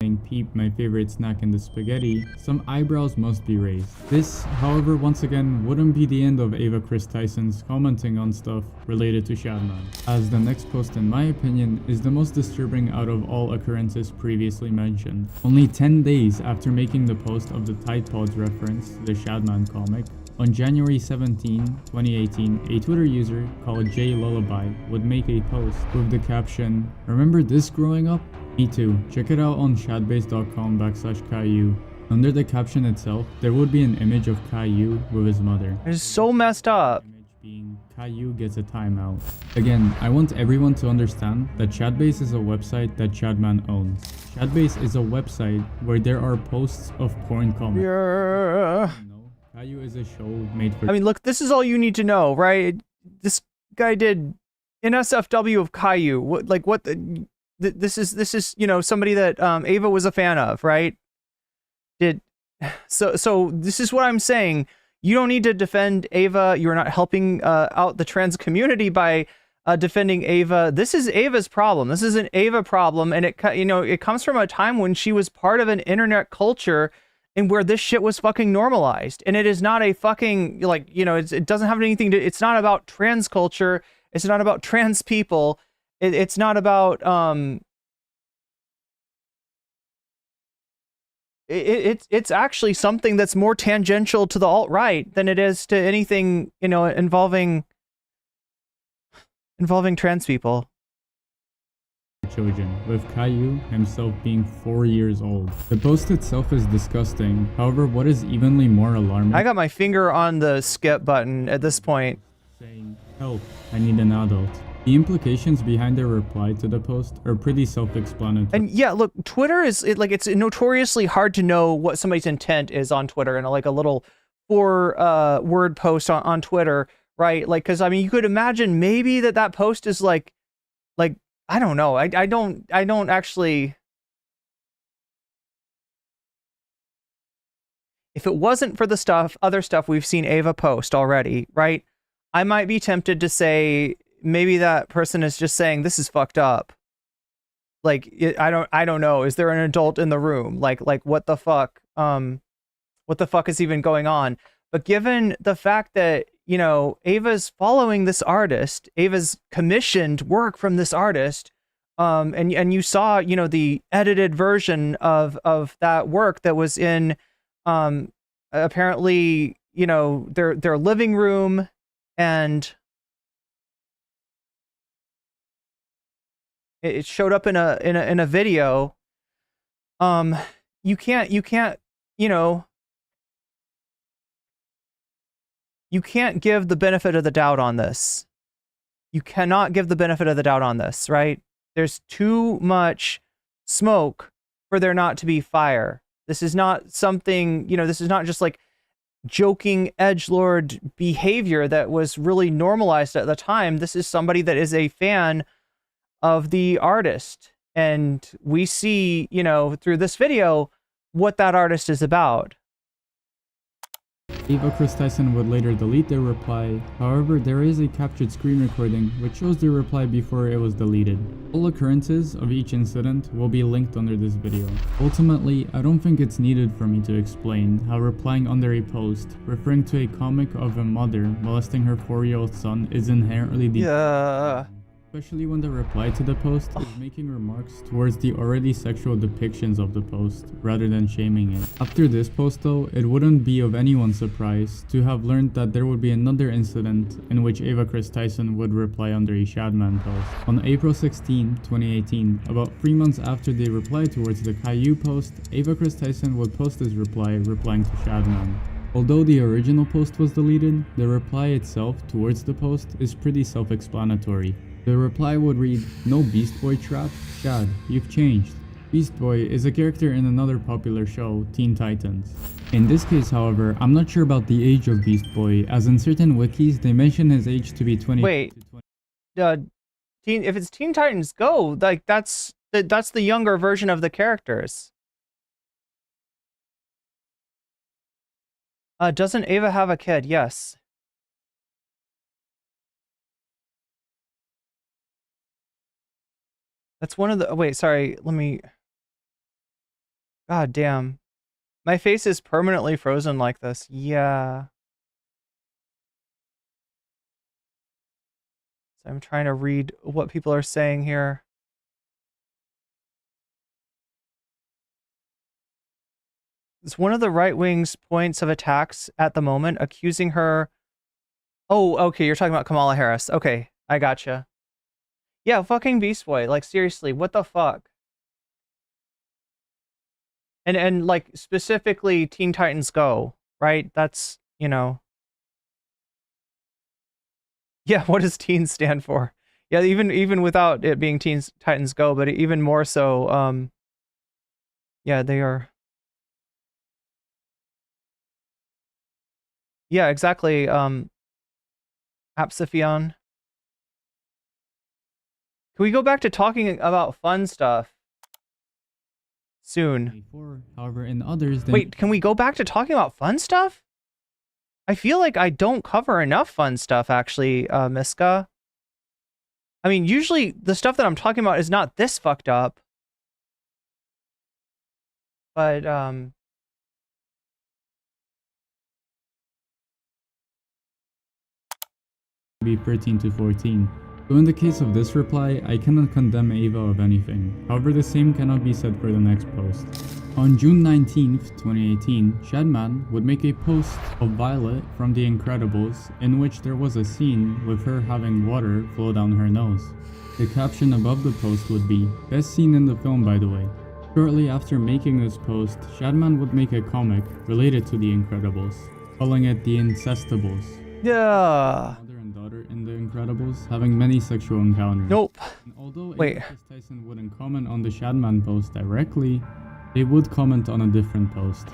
saying peep my favorite snack in the spaghetti, some eyebrows must be raised. This, however, once again wouldn't be the end of Ava Kris Tyson's commenting on stuff related to Shadman, as the next post in my opinion is the most disturbing out of all occurrences previously mentioned. Only 10 days after making the post of the Tide Pods reference to the Shadman comic, on January 17, 2018, a Twitter user called JLullaby would make a post with the caption, "Remember this growing up? Me too. Check it out on shadbase.com/Caillou." Under the caption itself, there would be an image of Caillou with his mother. It's so messed up. The image being Caillou gets a timeout. Again, I want everyone to understand that Shadbase is a website that Shadman owns. Shadbase is a website where there are posts of porn comics. Yeah. Caillou is a show made for... I mean, look, this is all you need to know, right? This guy did NSFW of Caillou. What, like, what the... This is you know, somebody that Ava was a fan of, right? So this is what I'm saying. You don't need to defend Ava. You're not helping out the trans community by defending Ava. This is Ava's problem. This is an Ava problem, and it comes from a time when she was part of an internet culture and where this shit was fucking normalized. And it is not a fucking, like, you know, it doesn't have anything to, it's not about trans culture. It's not about trans people. It's not about, it's actually something that's more tangential to the alt-right than it is to anything, you know, involving trans people. Children, with Caillou himself being 4 years old. The post itself is disgusting. However, what is evenly more alarming... I got my finger on the skip button at this point. Saying, "Help, I need an adult." The implications behind their reply to the post are pretty self-explanatory. And yeah, look, Twitter is it's notoriously hard to know what somebody's intent is on Twitter, and like a little 4 word post on Twitter, right? Like, because I mean, you could imagine maybe that post is like I don't know. I don't actually. If it wasn't for the other stuff we've seen Ava post already, right? I might be tempted to say maybe that person is just saying this is fucked up. Like, I don't know. Is there an adult in the room? Like what the fuck? What the fuck is even going on? But given the fact that, you know, Ava's following this artist, Ava's commissioned work from this artist, and you saw, you know, the edited version of that work that was in, apparently, you know, their living room, and it showed up in a video. You can't, you know. You can't give the benefit of the doubt on this. You cannot give the benefit of the doubt on this, right? There's too much smoke for there not to be fire. This is not something, you know, this is not just like joking edgelord behavior that was really normalized at the time. This is somebody that is a fan of the artist. And we see, you know, through this video, what that artist is about. Ava Kris Tyson would later delete their reply. However, there is a captured screen recording which shows the reply before it was deleted. All occurrences of each incident will be linked under this video. Ultimately, I don't think it's needed for me to explain how replying under a post referring to a comic of a mother molesting her 4-year-old son is inherently especially when the reply to the post is making remarks towards the already sexual depictions of the post, rather than shaming it. After this post though, it wouldn't be of anyone's surprise to have learned that there would be another incident in which Ava Kris Tyson would reply under a Shadman post. On April 16, 2018, about 3 months after they replied towards the Caillou post, Ava Kris Tyson would post this replying to Shadman. Although the original post was deleted, the reply itself towards the post is pretty self-explanatory. The reply would read, "No Beast Boy trap? Shad, you've changed." Beast Boy is a character in another popular show, Teen Titans. In this case, however, I'm not sure about the age of Beast Boy, as in certain wikis they mention his age to be 20. Wait, if it's Teen Titans Go, like that's the younger version of the characters. Doesn't Ava have a kid? Yes. That's one of the... Wait, sorry. Let me... God damn. My face is permanently frozen like this. Yeah. So I'm trying to read what people are saying here. It's one of the right wing's points of attacks at the moment, accusing her. Oh, okay, you're talking about Kamala Harris. Okay, I gotcha. Yeah, fucking Beast Boy. Like, seriously, what the fuck? And like, specifically Teen Titans Go, right? That's, you know. Yeah, what does teen stand for? Yeah, even without it being Teen Titans Go, but even more so, yeah, they are. Yeah, exactly, Apsifion. Can we go back to talking about fun stuff? Soon. However, in others, Wait, can we go back to talking about fun stuff? I feel like I don't cover enough fun stuff, actually, Miska. I mean, usually the stuff that I'm talking about is not this fucked up. But, be 13 to 14. So in the case of this reply, I cannot condemn Ava of anything. However, the same cannot be said for the next post. On June 19th, 2018, Shadman would make a post of Violet from The Incredibles in which there was a scene with her having water flow down her nose. The caption above the post would be, "Best scene in the film, by the way." Shortly after making this post, Shadman would make a comic related to The Incredibles, calling it The Incestables. yeah. Mother and daughter in The Incredibles having many sexual encounters. Nope. And although Wait. Ava Kris Tyson wouldn't comment on the Shadman post directly, they would comment on a different post.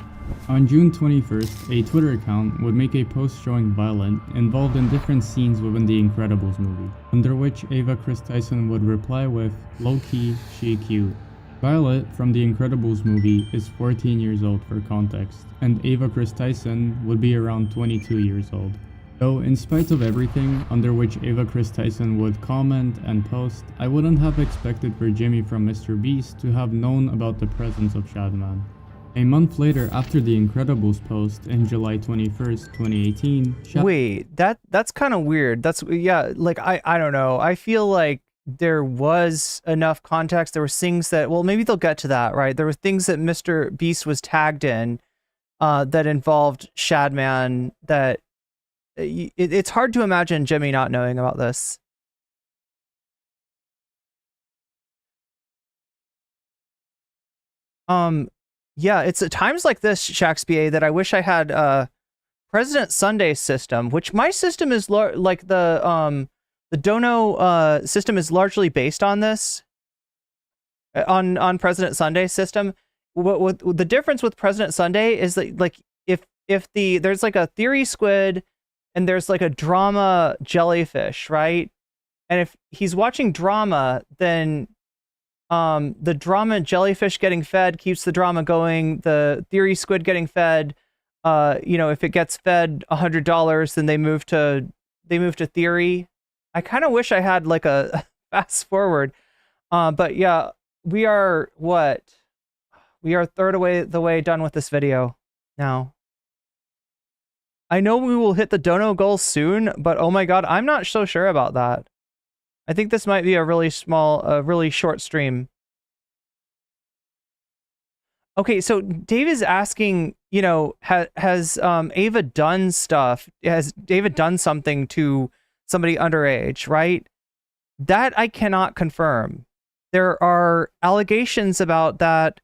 On June 21st, a Twitter account would make a post showing Violet involved in different scenes within The Incredibles movie, under which Ava Kris Tyson would reply with, "Low-key, she cute." Violet from The Incredibles movie is 14 years old for context, and Ava Kris Tyson would be around 22 years old. Though, in spite of everything under which Ava Kris Tyson would comment and post, I wouldn't have expected for Jimmy from Mr. Beast to have known about the presence of Shadman. A month later, after the Incredibles post in July 21st, 2018, Wait, that's kind of weird. That's, yeah, like, I don't know. I feel like there was enough context. There were things that, well, maybe they'll get to that, right? There were things that Mr. Beast was tagged in that involved Shadman that it's hard to imagine Jimmy not knowing about this. Yeah, it's at times like this, Shakespeare, that I wish I had President Sunday's system, which my system is like the Dono system is largely based on this, on President Sunday's system. What the difference with President Sunday is that, like, if there's like a theory squid and there's like a drama jellyfish, right? And if he's watching drama, then the drama jellyfish getting fed keeps the drama going. The theory squid getting fed, you know, if it gets fed $100, then they move to theory. I kind of wish I had like a fast forward, but yeah, we are what? We are third away the way done with this video now. I know we will hit the dono goal soon, but oh my god, I'm not so sure about that. I think this might be a really really short stream. Okay, so Dave is asking, you know, has Ava done stuff? Has David done something to somebody underage, right? That I cannot confirm. There are allegations about that.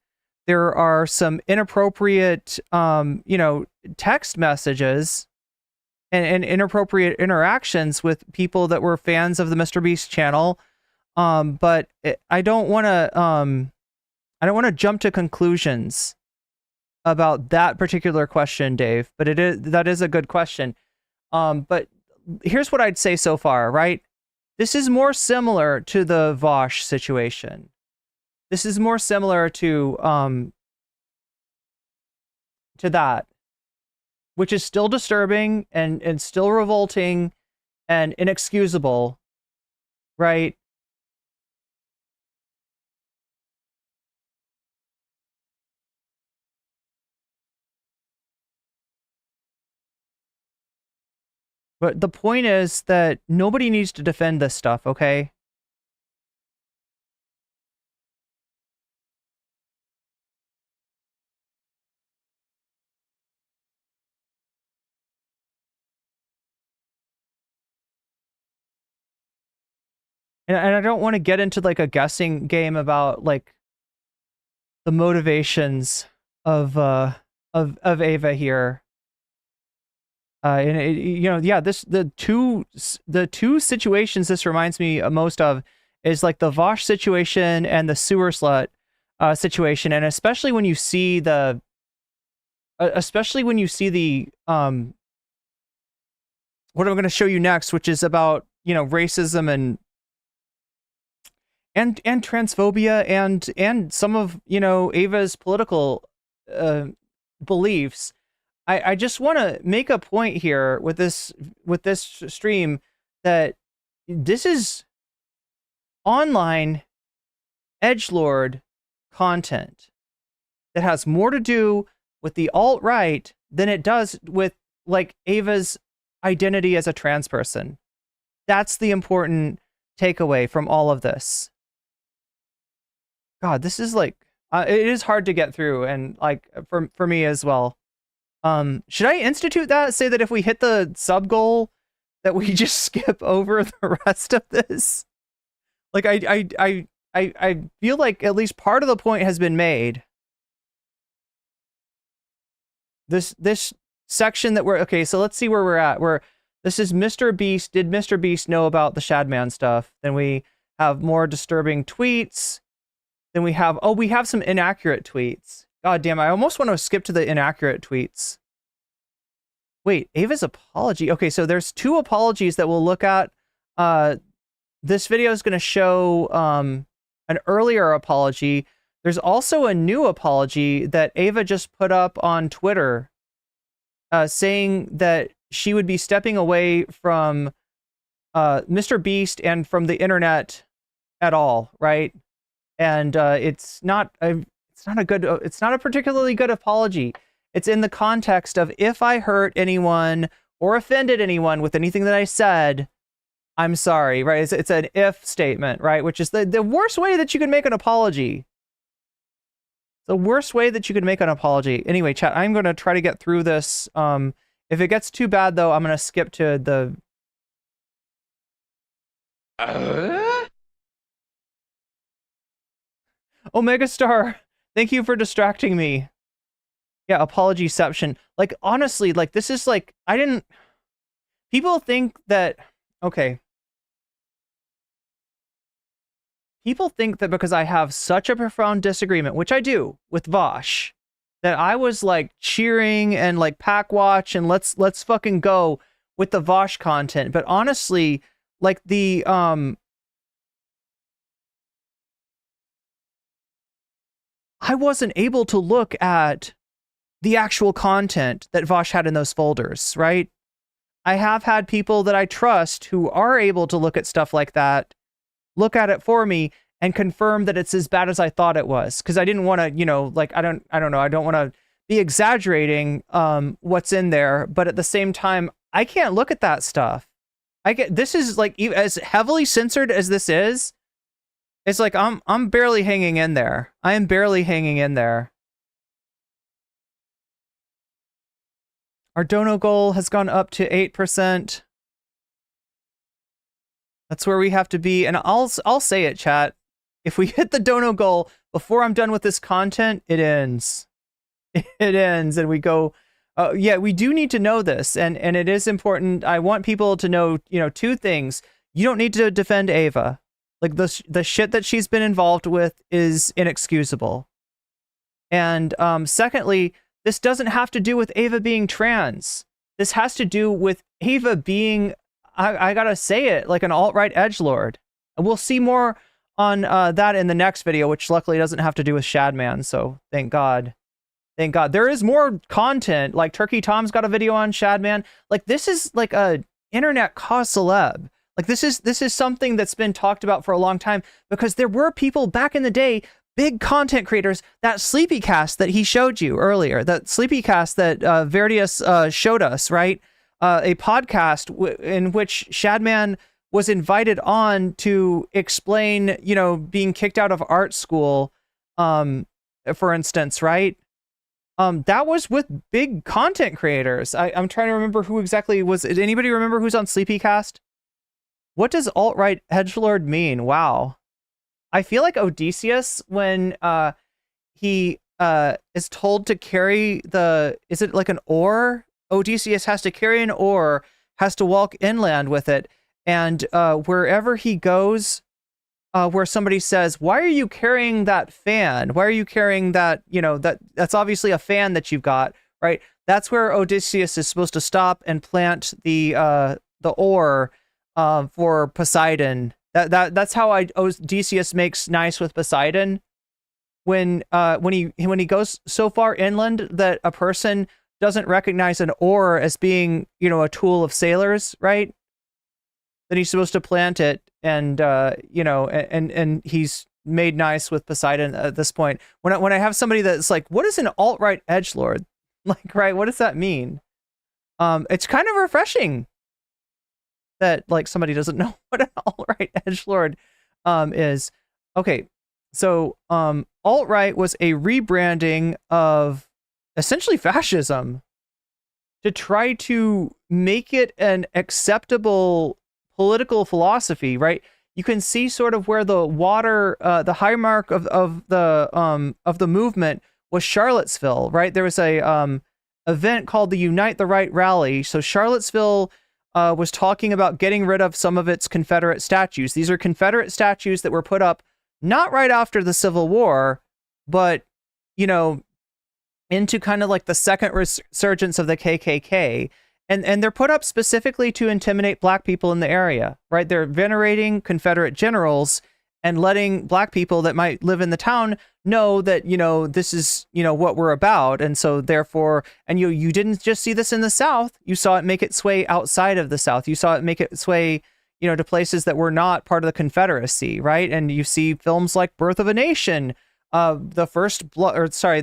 There are some inappropriate, you know, text messages and inappropriate interactions with people that were fans of the Mr. Beast channel. But I don't want to jump to conclusions about that particular question, Dave. But that is a good question. But here's what I'd say so far, right? This is more similar to the Vaush situation. This is more similar to that, which is still disturbing and still revolting and inexcusable, right? But the point is that nobody needs to defend this stuff, okay? And I don't want to get into like a guessing game about like the motivations of Ava here. And it, you know, yeah, the two situations this reminds me most of is like the Vaush situation and the sewer slut situation, and especially when you see the what I'm going to show you next, which is about, you know, racism and transphobia and some of, you know, Ava's political beliefs. I just want to make a point here with this stream that this is online edgelord content that has more to do with the alt-right than it does with like Ava's identity as a trans person. That's the important takeaway from all of this. God, this is like it is hard to get through, and like for me as well. Should I institute that? Say that if we hit the sub goal, that we just skip over the rest of this? Like I feel like at least part of the point has been made. This section that we're okay, so let's see where we're at. This is Mr. Beast. Did Mr. Beast know about the Shadman stuff? Then we have more disturbing tweets. Then we have some inaccurate tweets. God damn, I almost want to skip to the inaccurate tweets. Wait, Ava's apology. Okay, so there's two apologies that we'll look at. This video is going to show an earlier apology. There's also a new apology that Ava just put up on Twitter, saying that she would be stepping away from Mr. Beast and from the internet at all, right? And it's not a particularly good apology. It's in the context of, if I hurt anyone or offended anyone with anything that I said, I'm sorry, right? It's an if statement, right? Which is the worst way that you can make an apology. The worst way that you could make an apology. Anyway, chat, I'm going to try to get through this. If it gets too bad, though, I'm going to skip to the... Omegastar, thank you for distracting me. Yeah, apologyception. Like, honestly, like, this is like, people think that, okay. People think that because I have such a profound disagreement, which I do, with Vaush, that I was like cheering and like pack watch and let's fucking go with the Vaush content. But honestly, like the, I wasn't able to look at the actual content that Vaush had in those folders, right? I have had people that I trust who are able to look at stuff like that, look at it for me, and confirm that it's as bad as I thought it was. Because I didn't want to, you know, like, I don't know, I don't want to be exaggerating what's in there, but at the same time, I can't look at that stuff. This is like, as heavily censored as this is, it's like I'm barely hanging in there. I am barely hanging in there. Our dono goal has gone up to 8%. That's where we have to be. And I'll say it, chat. If we hit the dono goal before I'm done with this content, it ends. It ends, and we go. Yeah, we do need to know this, and it is important. I want people to know, you know, two things. You don't need to defend Ava. Like, the shit that she's been involved with is inexcusable. And secondly, this doesn't have to do with Ava being trans. This has to do with Ava being, I gotta say it, like an alt-right edgelord. We'll see more on that in the next video, which luckily doesn't have to do with Shadman, so thank God. Thank God. There is more content, like Turkey Tom's got a video on Shadman. Like, this is like a internet cause celeb. Like, this is something that's been talked about for a long time, because there were people back in the day, big content creators, that Sleepycast that he showed you earlier, that Sleepycast that Verdius showed us, right? a podcast in which Shadman was invited on to explain, you know, being kicked out of art school, for instance, right? That was with big content creators. I'm trying to remember who exactly was. Did anybody remember who's on Sleepycast? What does alt-right edgelord mean? Wow. I feel like Odysseus, when he is told to carry is it like an oar? Odysseus has to carry an oar, has to walk inland with it, and wherever he goes, where somebody says, "Why are you carrying that fan? Why are you carrying that? You know, that's obviously a fan that you've got, right?" That's where Odysseus is supposed to stop and plant the oar for Poseidon. That's how Odysseus makes nice with Poseidon. When he goes so far inland that a person doesn't recognize an oar as being, you know, a tool of sailors, right? Then he's supposed to plant it, and you know, and he's made nice with Poseidon at this point. When I have somebody that's like, "What is an alt-right edgelord?" Like, right? What does that mean? It's kind of refreshing that like somebody doesn't know what an alt-right edgelord is. Okay, so alt-right was a rebranding of essentially fascism to try to make it an acceptable political philosophy, right? You can see sort of where the high mark of the movement was Charlottesville, right? There was a event called the Unite the Right rally. So Charlottesville was talking about getting rid of some of its Confederate statues. These are Confederate statues that were put up not right after the Civil War, but, you know, into kind of like the second resurgence of the KKK. And they're put up specifically to intimidate black people in the area, right? They're venerating Confederate generals and letting black people that might live in the town know that, you know, this is, you know, what we're about. And so therefore, and you didn't just see this in the South, you saw it make its way outside of the South. You saw it make its way, you know, to places that were not part of the Confederacy, right? And you see films like Birth of a Nation, the first blockbuster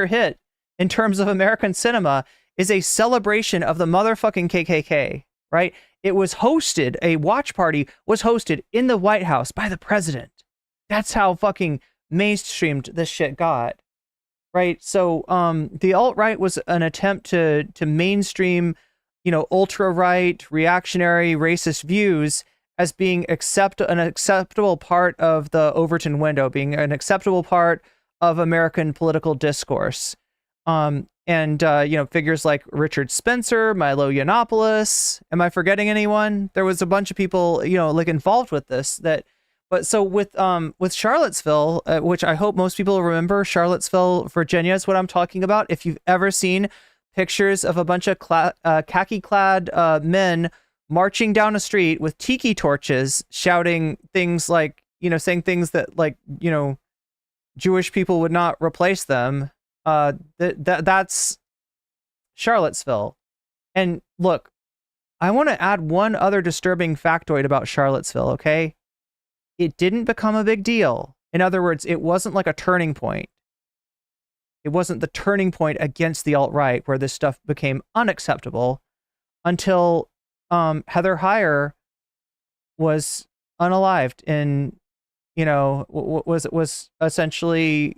hit in terms of American cinema is a celebration of the motherfucking KKK, right? It was hosted, a watch party was hosted in the White House by the president. That's how fucking mainstreamed this shit got, right? So the alt-right was an attempt to mainstream, you know, ultra-right, reactionary, racist views as being an acceptable part of the Overton window, being an acceptable part of American political discourse. You know, figures like Richard Spencer, Milo Yiannopoulos. Am I forgetting anyone? There was a bunch of people, you know, like involved with this. But so with Charlottesville, which I hope most people remember, Charlottesville, Virginia is what I'm talking about. If you've ever seen pictures of a bunch of khaki-clad men marching down a street with tiki torches, shouting things like, you know, saying things that, like, you know, Jewish people would not replace them. That's Charlottesville. And look, I want to add one other disturbing factoid about Charlottesville, okay? It didn't become a big deal. In other words, it wasn't like a turning point. It wasn't the turning point against the alt-right where this stuff became unacceptable until Heather Heyer was unalived in, you know, was essentially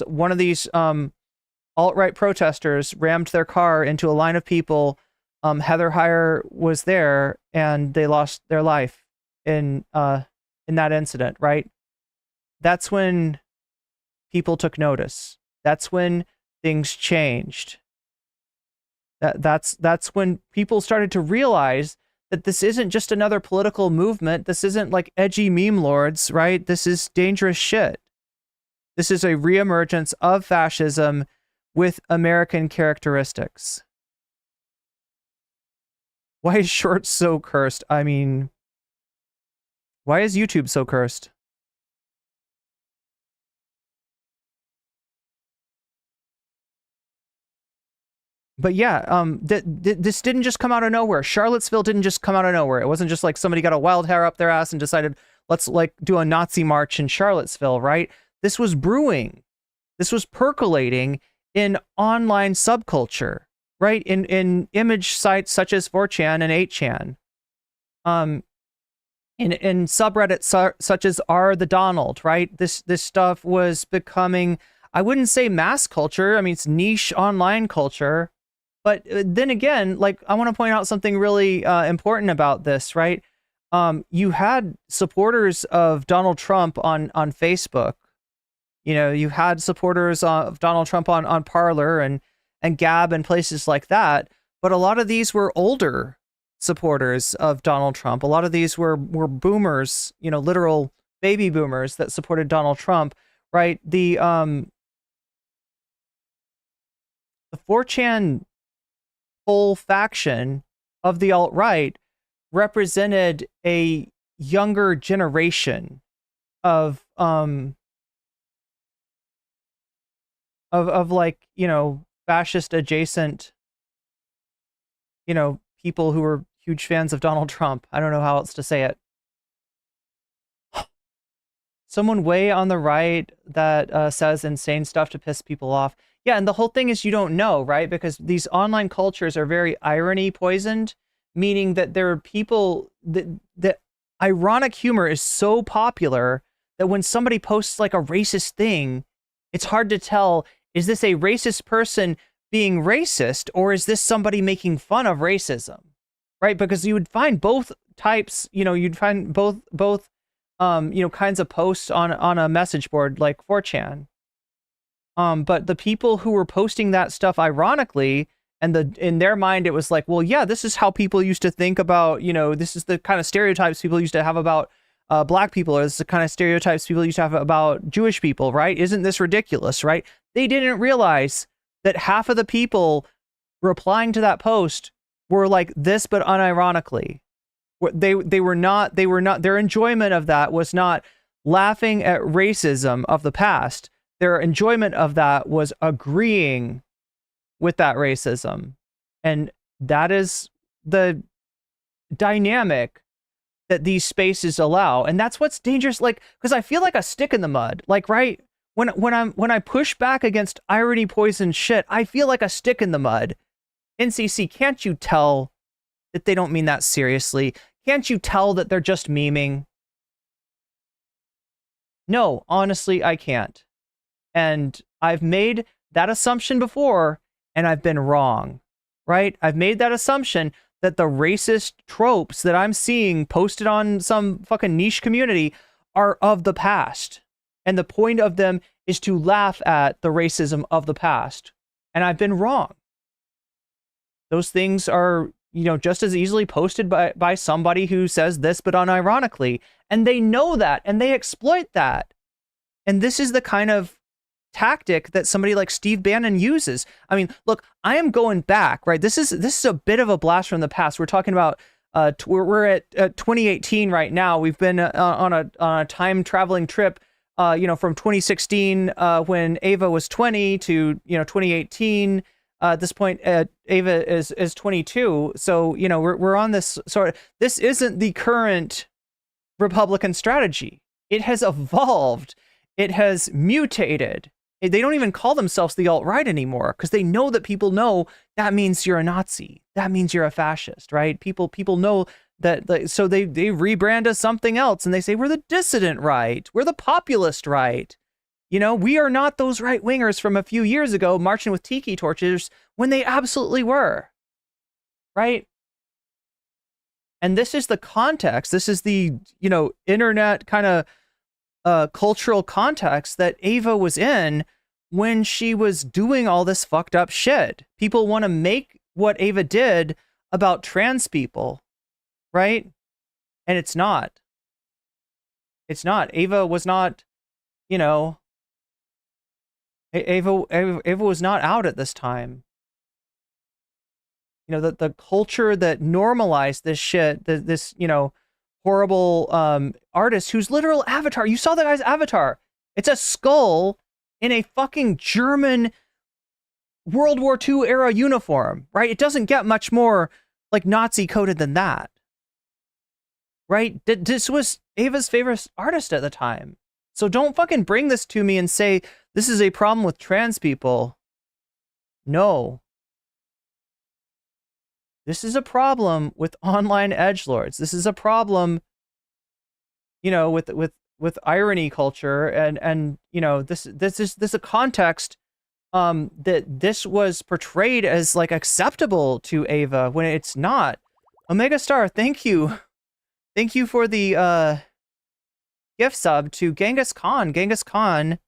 one of these alt-right protesters rammed their car into a line of people. Heather Heyer was there, and they lost their life in that incident, right? That's when people took notice. That's when things changed. That's when people started to realize that this isn't just another political movement. This isn't like edgy meme lords, right? This is dangerous shit. This is a reemergence of fascism with American characteristics. Why is shorts so cursed? I mean, why is YouTube so cursed? But yeah, this didn't just come out of nowhere. Charlottesville didn't just come out of nowhere. It wasn't just like somebody got a wild hair up their ass and decided, let's like do a Nazi march in Charlottesville, right? This was brewing. This was percolating in online subculture, right? In image sites such as 4chan and 8chan. In subreddits such as R the Donald, right? This stuff was becoming, I wouldn't say mass culture. I mean, it's niche online culture. But then again, like, I want to point out something really important about this, right? You had supporters of Donald Trump on Facebook. You know, you had supporters of Donald Trump on Parler and Gab and places like that. But a lot of these were older supporters of Donald Trump. A lot of these were boomers, you know, literal baby boomers that supported Donald Trump, right? The 4chan whole faction of the alt-right represented a younger generation of like, you know, fascist adjacent, you know, people who were huge fans of Donald Trump. I don't know how else to say it. Someone way on the right that says insane stuff to piss people off. Yeah, and the whole thing is you don't know, right? Because these online cultures are very irony poisoned, meaning that there are people that ironic humor is so popular that when somebody posts like a racist thing, it's hard to tell, is this a racist person being racist, or is this somebody making fun of racism, right? Because you would find both types, you know, you'd find both you know, kinds of posts on a message board like 4chan. But the people who were posting that stuff ironically, and in their mind it was like, well, yeah, this is how people used to think about, you know, this is the kind of stereotypes people used to have about black people, or this is the kind of stereotypes people used to have about Jewish people, right? Isn't this ridiculous, right? They didn't realize that half of the people replying to that post were like this, but unironically. They were not, their enjoyment of that was not laughing at racism of the past. Their enjoyment of that was agreeing with that racism. And that is the dynamic that these spaces allow. And that's what's dangerous. Like, because I feel like a stick in the mud, like, right? When I push back against irony poison shit, I feel like a stick in the mud. NCC, can't you tell that they don't mean that seriously? Can't you tell that they're just memeing? No, honestly, I can't. And I've made that assumption before, and I've been wrong, right? I've made that assumption that the racist tropes that I'm seeing posted on some fucking niche community are of the past. And the point of them is to laugh at the racism of the past. And I've been wrong. Those things are, you know, just as easily posted by somebody who says this, but unironically. And they know that, and they exploit that. And this is the kind of tactic that somebody like Steve Bannon uses. I mean, look, I am going back, right? This is a bit of a blast from the past. We're talking about, we're at 2018 right now. We've been on a time traveling trip, you know, from 2016 when Ava was 20 to, you know, 2018. At this point, Ava is 22. So, you know, we're on this sort of, this isn't the current Republican strategy. It has evolved. It has mutated. They don't even call themselves the alt-right anymore because they know that people know that means you're a Nazi. That means you're a fascist, right? People know that, so they rebrand as something else, and they say we're the dissident right. We're the populist right. You know, we are not those right-wingers from a few years ago marching with tiki torches when they absolutely were, right? And this is the context. This is the, you know, internet kind of cultural context that Ava was in when she was doing all this fucked up shit. People want to make what Ava did about trans people, right? And it's not. It's not. Ava was not, you know, Ava was not out at this time. You know, the culture that normalized this shit, this, you know, horrible artist whose literal avatar, you saw the guy's avatar. It's a skull in a fucking German World War II era uniform, right? It doesn't get much more like Nazi coded than that, right? This was Ava's favorite artist at the time. So don't fucking bring this to me and say this is a problem with trans people. No. This is a problem with online edgelords. This is a problem, you know, with irony culture, and you know, this is a context that this was portrayed as like acceptable to Ava when it's not. Omega Star, thank you. Thank you for the gift sub to Genghis Khan. Genghis Khan.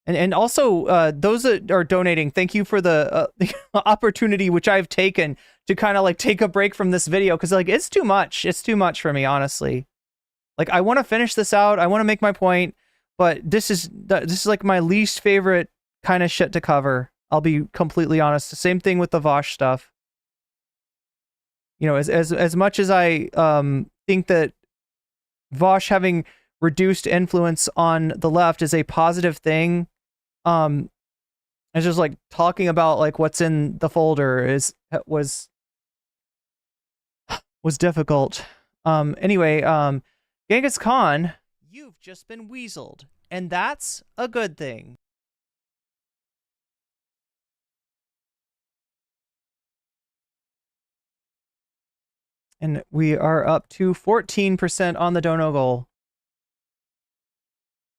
And also, those that are donating, thank you for the opportunity which I've taken to kind of like take a break from this video, because like it's too much. It's too much for me, honestly. Like I want to finish this out. I want to make my point, but this is like my least favorite kind of shit to cover. I'll be completely honest. The same thing with the Vaush stuff. You know, as much as I think that Vaush having reduced influence on the left is a positive thing, it's just like talking about like what's in the folder was difficult. Anyway, Genghis Khan, you've just been weaseled, and that's a good thing. And we are up to 14% on the dono goal.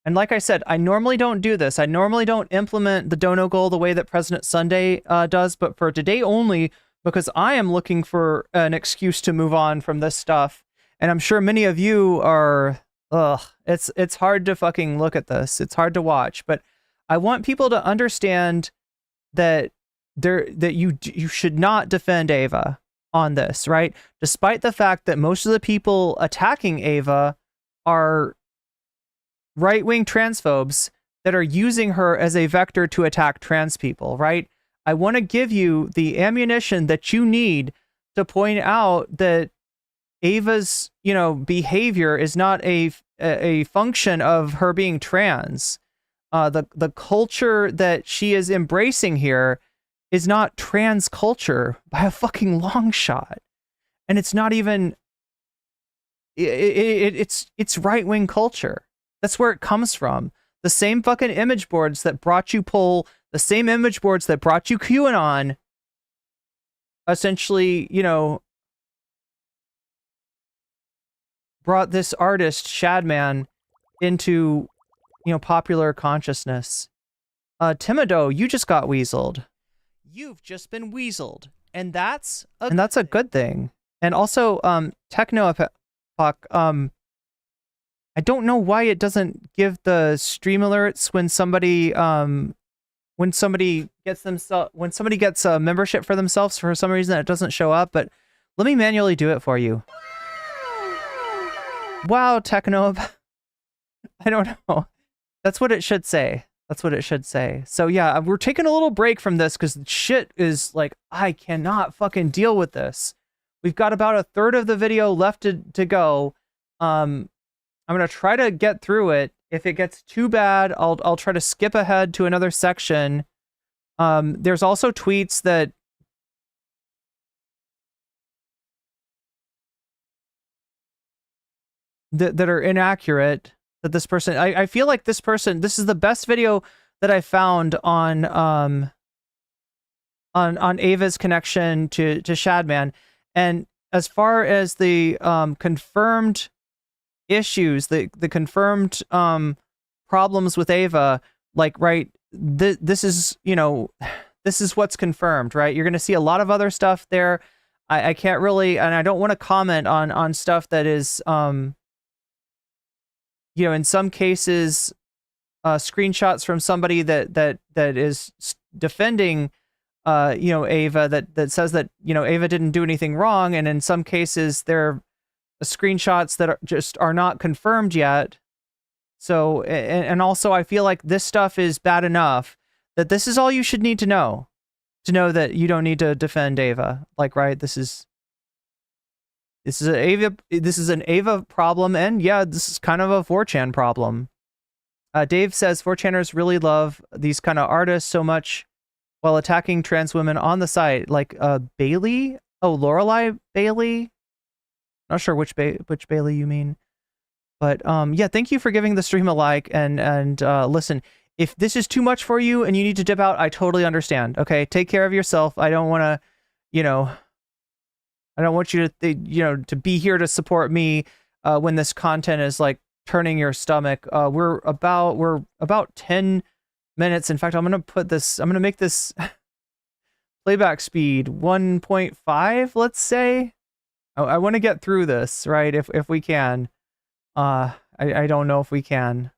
And like I said, I normally don't do this. I normally don't implement the dono goal the way that President Sunday does, but for today only, because I am looking for an excuse to move on from this stuff. And I'm sure many of you are, it's hard to fucking look at this. It's hard to watch, but I want people to understand that you should not defend Ava on this, right? Despite the fact that most of the people attacking Ava are right-wing transphobes that are using her as a vector to attack trans people, right? I want to give you the ammunition that you need to point out that Ava's, you know, behavior is not a function of her being trans. The culture that she is embracing here is not trans culture by a fucking long shot. And it's not even it's right-wing culture. That's where it comes from. The same fucking image boards that brought you Poll, the same image boards that brought you QAnon, essentially, you know, brought this artist, Shadman, into, you know, popular consciousness. Timido, you just got weaseled. You've just been weaseled. And that's a good thing. And also, Techno Epoch, I don't know why it doesn't give the stream alerts when somebody gets a membership for themselves. For some reason it doesn't show up, but let me manually do it for you. Wow, Techno. I don't know. That's what it should say. That's what it should say. So yeah, we're taking a little break from this because shit is like, I cannot fucking deal with this. We've got about a third of the video left to go. I'm going to try to get through it. If it gets too bad, I'll try to skip ahead to another section. There's also tweets that are inaccurate, that this person, I feel like this is the best video that I found on Ava's connection to Shadman. And as far as the confirmed issues, the confirmed problems with Ava, like, right, this is, you know, this is what's confirmed, right? You're going to see a lot of other stuff there. I can't really, and I don't want to comment on stuff that is, you know, in some cases, screenshots from somebody that is defending, you know, Ava, that says that, you know, Ava didn't do anything wrong, and in some cases they're screenshots that are not confirmed yet. So, and also I feel like this stuff is bad enough that this is all you should need to know that you don't need to defend Ava. Like, right, this is an Ava problem, and yeah, this is kind of a 4chan problem. Dave says 4chaners really love these kind of artists so much while attacking trans women on the site, like Bailey. Oh, Lorelei Bailey. Not sure which Bailey you mean, but yeah, thank you for giving the stream a like, and listen, if this is too much for you and you need to dip out, I totally understand. Okay, take care of yourself. I don't want to, you know, I don't want you to, you know, to be here to support me when this content is like turning your stomach. We're about 10 minutes. In fact, I'm going to make this playback speed 1.5, let's say. I want to get through this, right? If we can. I don't know if we can.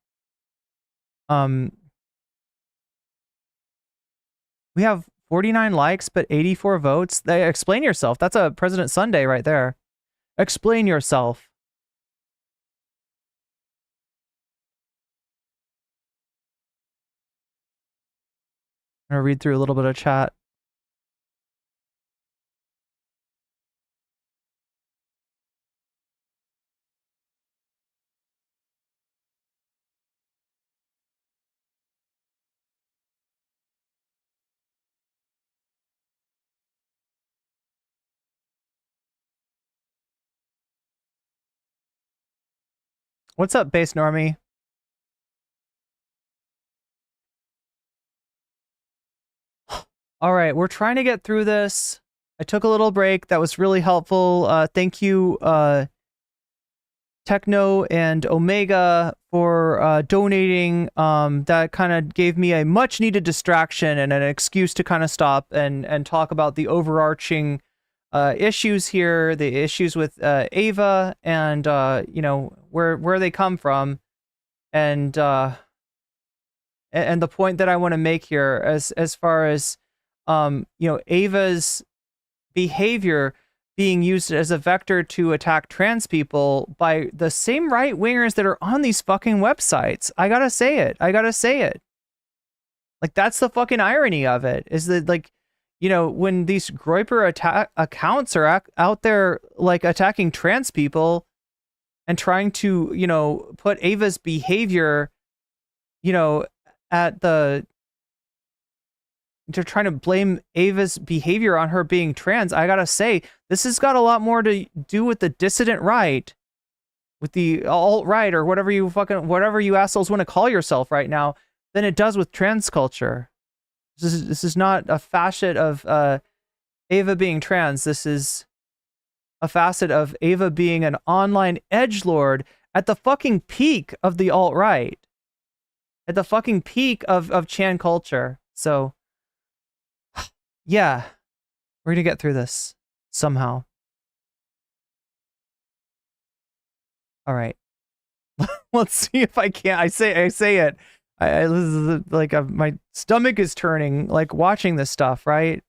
We have 49 likes, but 84 votes. Explain yourself. That's a President Sunday right there. Explain yourself. I'm going to read through a little bit of chat. What's up, Base Normie? All right, we're trying to get through this. I took a little break. That was really helpful. Thank you, Techno and Omega, for donating. That kind of gave me a much-needed distraction and an excuse to kind of stop and talk about the overarching issues here, the issues with Ava, and you know, where they come from, and the point that I want to make here, as far as you know, Ava's behavior being used as a vector to attack trans people by the same right-wingers that are on these fucking websites. I gotta say it. Like, that's the fucking irony of it, is that, like, you know, when these Groyper accounts are out there, like, attacking trans people and trying to, you know, put Ava's behavior, you know, at the... They're trying to blame Ava's behavior on her being trans. I gotta say, this has got a lot more to do with the dissident right, with the alt-right, or whatever you assholes want to call yourself right now, than it does with trans culture. This is not a facet of Ava being trans. This is a facet of Ava being an online edgelord at the fucking peak of the alt-right, at the fucking peak of Chan culture. So, yeah, we're gonna get through this somehow. All right, let's see if I can. I say it. This is like my stomach is turning, like, watching this stuff, right?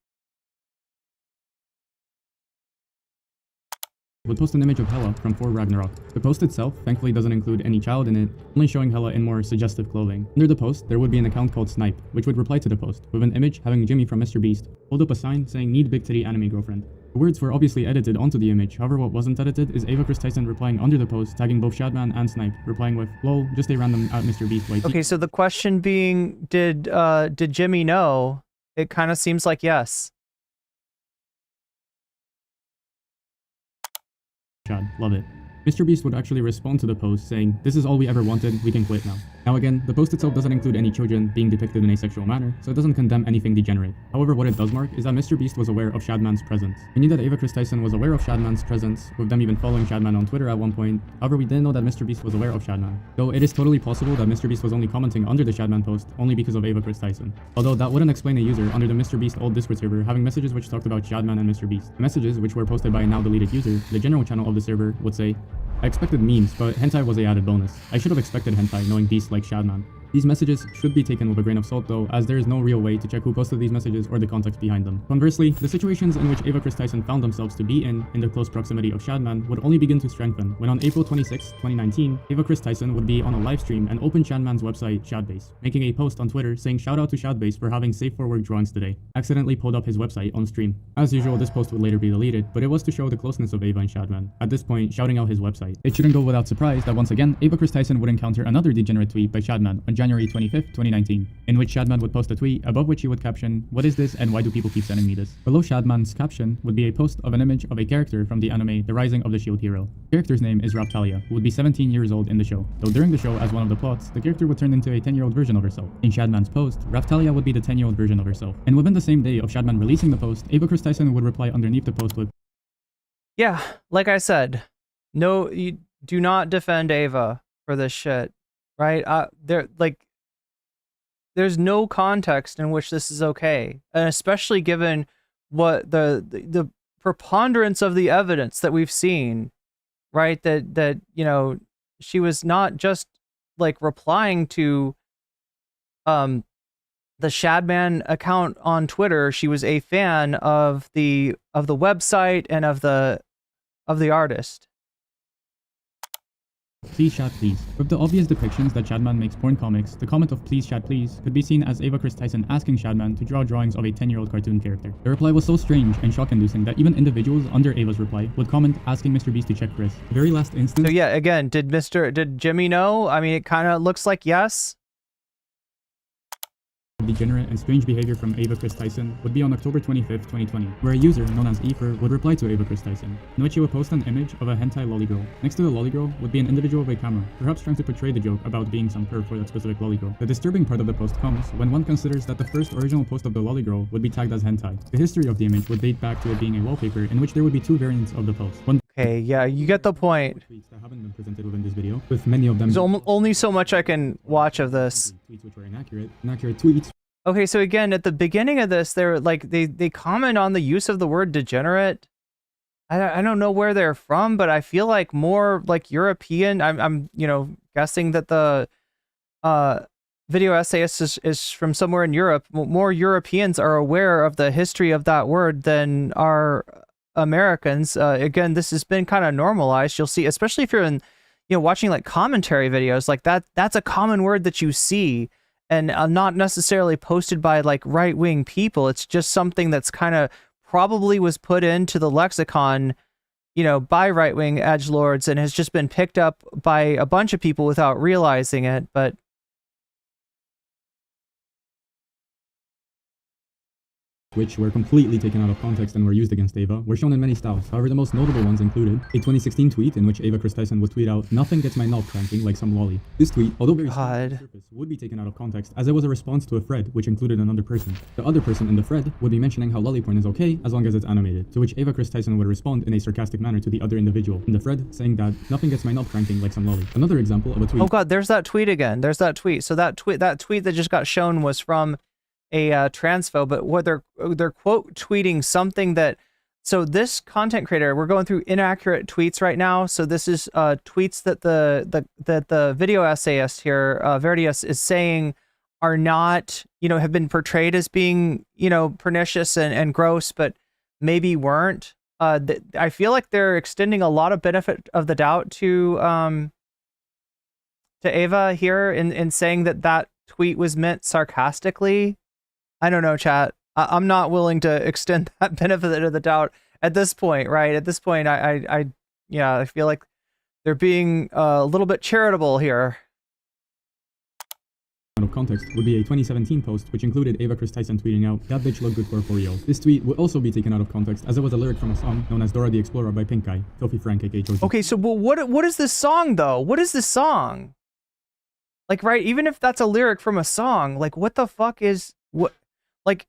Would post an image of Hela from 4 Ragnarok. The post itself thankfully doesn't include any child in it, only showing Hela in more suggestive clothing. Under the post, there would be an account called Snipe, which would reply to the post, with an image having Jimmy from Mr. Beast hold up a sign saying "Need big titty anime girlfriend." The words were obviously edited onto the image, however what wasn't edited is Ava Kris Tyson replying under the post, tagging both Shadman and Snipe, replying with "Lol, just a random at Mr. Beast YT." Okay, so the question being, did Jimmy know? It kind of seems like yes. Chad, love it. Mr. Beast would actually respond to the post saying, "This is all we ever wanted, we can quit now." Now again, the post itself doesn't include any children being depicted in a sexual manner, so it doesn't condemn anything degenerate. However, what it does mark is that Mr. Beast was aware of Shadman's presence. We knew that Ava Kris Tyson was aware of Shadman's presence, with them even following Shadman on Twitter at one point. However, we didn't know that Mr. Beast was aware of Shadman. Though it is totally possible that Mr. Beast was only commenting under the Shadman post only because of Ava Kris Tyson. Although that wouldn't explain a user under the Mr. Beast old Discord server having messages which talked about Shadman and Mr. Beast. The messages, which were posted by a now deleted user, the general channel of the server, would say, "I expected memes, but hentai was a added bonus. I should have expected hentai knowing Beast like Shadman." These messages should be taken with a grain of salt though, as there is no real way to check who posted these messages or the context behind them. Conversely, the situations in which Ava Kris Tyson found themselves to be in the close proximity of Shadman would only begin to strengthen when on April 26, 2019, Ava Kris Tyson would be on a live stream and open Shadman's website, Shadbase, making a post on Twitter saying shout out to Shadbase for having safe for work drawings today. Accidentally pulled up his website on stream. As usual, this post would later be deleted, but it was to show the closeness of Ava and Shadman, at this point shouting out his website. It shouldn't go without surprise that once again, Ava Kris Tyson would encounter another degenerate tweet by Shadman on January 25th, 2019, in which Shadman would post a tweet above which he would caption, "What is this and why do people keep sending me this?" Below Shadman's caption would be a post of an image of a character from the anime The Rising of the Shield Hero. The character's name is Raptalia, who would be 17 years old in the show, though during the show, as one of the plots, the character would turn into a 10-year-old version of herself. In Shadman's post, Raptalia would be the 10-year-old version of herself. And within the same day of Shadman releasing the post, Ava Kris Tyson would reply underneath the post with, Yeah, like I said, no, you do not defend Ava for this shit, right? There's no context in which this is okay, and especially given what the preponderance of the evidence that we've seen, right? That you know, she was not just like replying to the Shadman account on Twitter. She was a fan of the website and of the artist. "Please chat please." With the obvious depictions that Shadman makes porn comics, the comment of "please chat please" could be seen as Ava Kris Tyson asking Shadman to draw drawings of a 10-year-old cartoon character. The reply was so strange and shock-inducing that even individuals under Ava's reply would comment asking Mr. Beast to check Chris. The very last instance... So yeah, again, did Jimmy know? I mean, it kind of looks like yes. Degenerate and strange behavior from Ava Kris Tyson would be on October 25th, 2020, where a user known as Efer would reply to Ava Kris Tyson, in which he would post an image of a hentai lolly girl. Next to the lolly girl would be an individual with a camera, perhaps trying to portray the joke about being some perv for that specific lolly girl. The disturbing part of the post comes when one considers that the first original post of the lolly girl would be tagged as hentai. The history of the image would date back to it being a wallpaper in which there would be two variants of the post. One Okay, yeah, you get the point. tweets that haven't been presented within this video, with many of them There's only so much I can watch of this. tweets which were inaccurate tweets. Okay, so again, at the beginning of this, they're like they comment on the use of the word degenerate. I don't know where they're from, but I feel like more like European. I'm you know, guessing that the video essayist is from somewhere in Europe. More Europeans are aware of the history of that word than are Americans. Again, this has been kind of normalized. You'll see, especially if you're in, you know, watching like commentary videos, like that's a common word that you see. And not necessarily posted by like right-wing people. It's just something that's kind of probably was put into the lexicon, you know, by right-wing edgelords and has just been picked up by a bunch of people without realizing it. But which were completely taken out of context and were used against Ava, were shown in many styles. However, the most notable ones included a 2016 tweet in which Ava Kris Tyson would tweet out, "Nothing gets my knob cranking like some lolly." This tweet, although very simple on the surface, would be taken out of context as it was a response to a thread which included another person. The other person in the thread would be mentioning how lolly porn is okay as long as it's animated, to which Ava Kris Tyson would respond in a sarcastic manner to the other individual in the thread, saying that "nothing gets my knob cranking like some lolly." Another example of a tweet... oh god, there's that tweet again. There's that tweet. So that tweet that just got shown was from a transphobe, but what they're quote tweeting something that, so this content creator, we're going through inaccurate tweets right now. So this is tweets that the video essayist here, Verdius, is saying are not, you know, have been portrayed as being, you know, pernicious and gross, but maybe weren't. I feel like they're extending a lot of benefit of the doubt to Ava here in saying that tweet was meant sarcastically. I don't know, chat. I'm not willing to extend that benefit of the doubt at this point, right? At this point, I feel like they're being a little bit charitable here. Out of context would be a 2017 post which included Ava Kris Tyson tweeting out, "That bitch look good for a 4-year-old." This tweet would also be taken out of context as it was a lyric from a song known as Dora the Explorer by Pink Guy, Filthy Frank aka Joji. Okay, so what is this song though? What is this song? Like, right, even if that's a lyric from a song, like what the fuck is what? Like,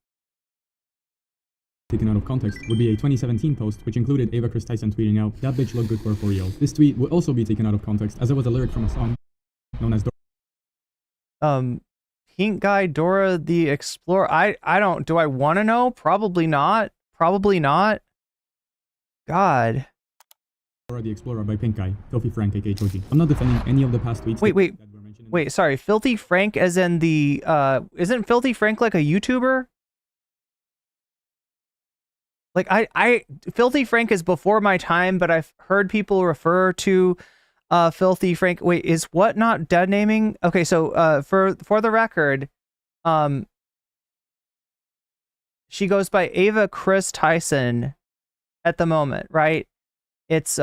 taken out of context would be a 2017 post which included Ava Kris Tyson tweeting out, "That bitch look good for a 4-year-old." This tweet would also be taken out of context as it was a lyric from a song known as Pink Guy, Dora the Explorer. I don't, do I want to know? Probably not. Probably not. God. Dora the Explorer by Pink Guy, Filthy Frank aka Joji. I'm not defending any of the past tweets. Wait, sorry. Filthy Frank as in the, isn't Filthy Frank like a YouTuber? Like, Filthy Frank is before my time, but I've heard people refer to Filthy Frank. Wait, is what not dead naming? Okay, so for the record, she goes by Ava Kris Tyson at the moment, right? It's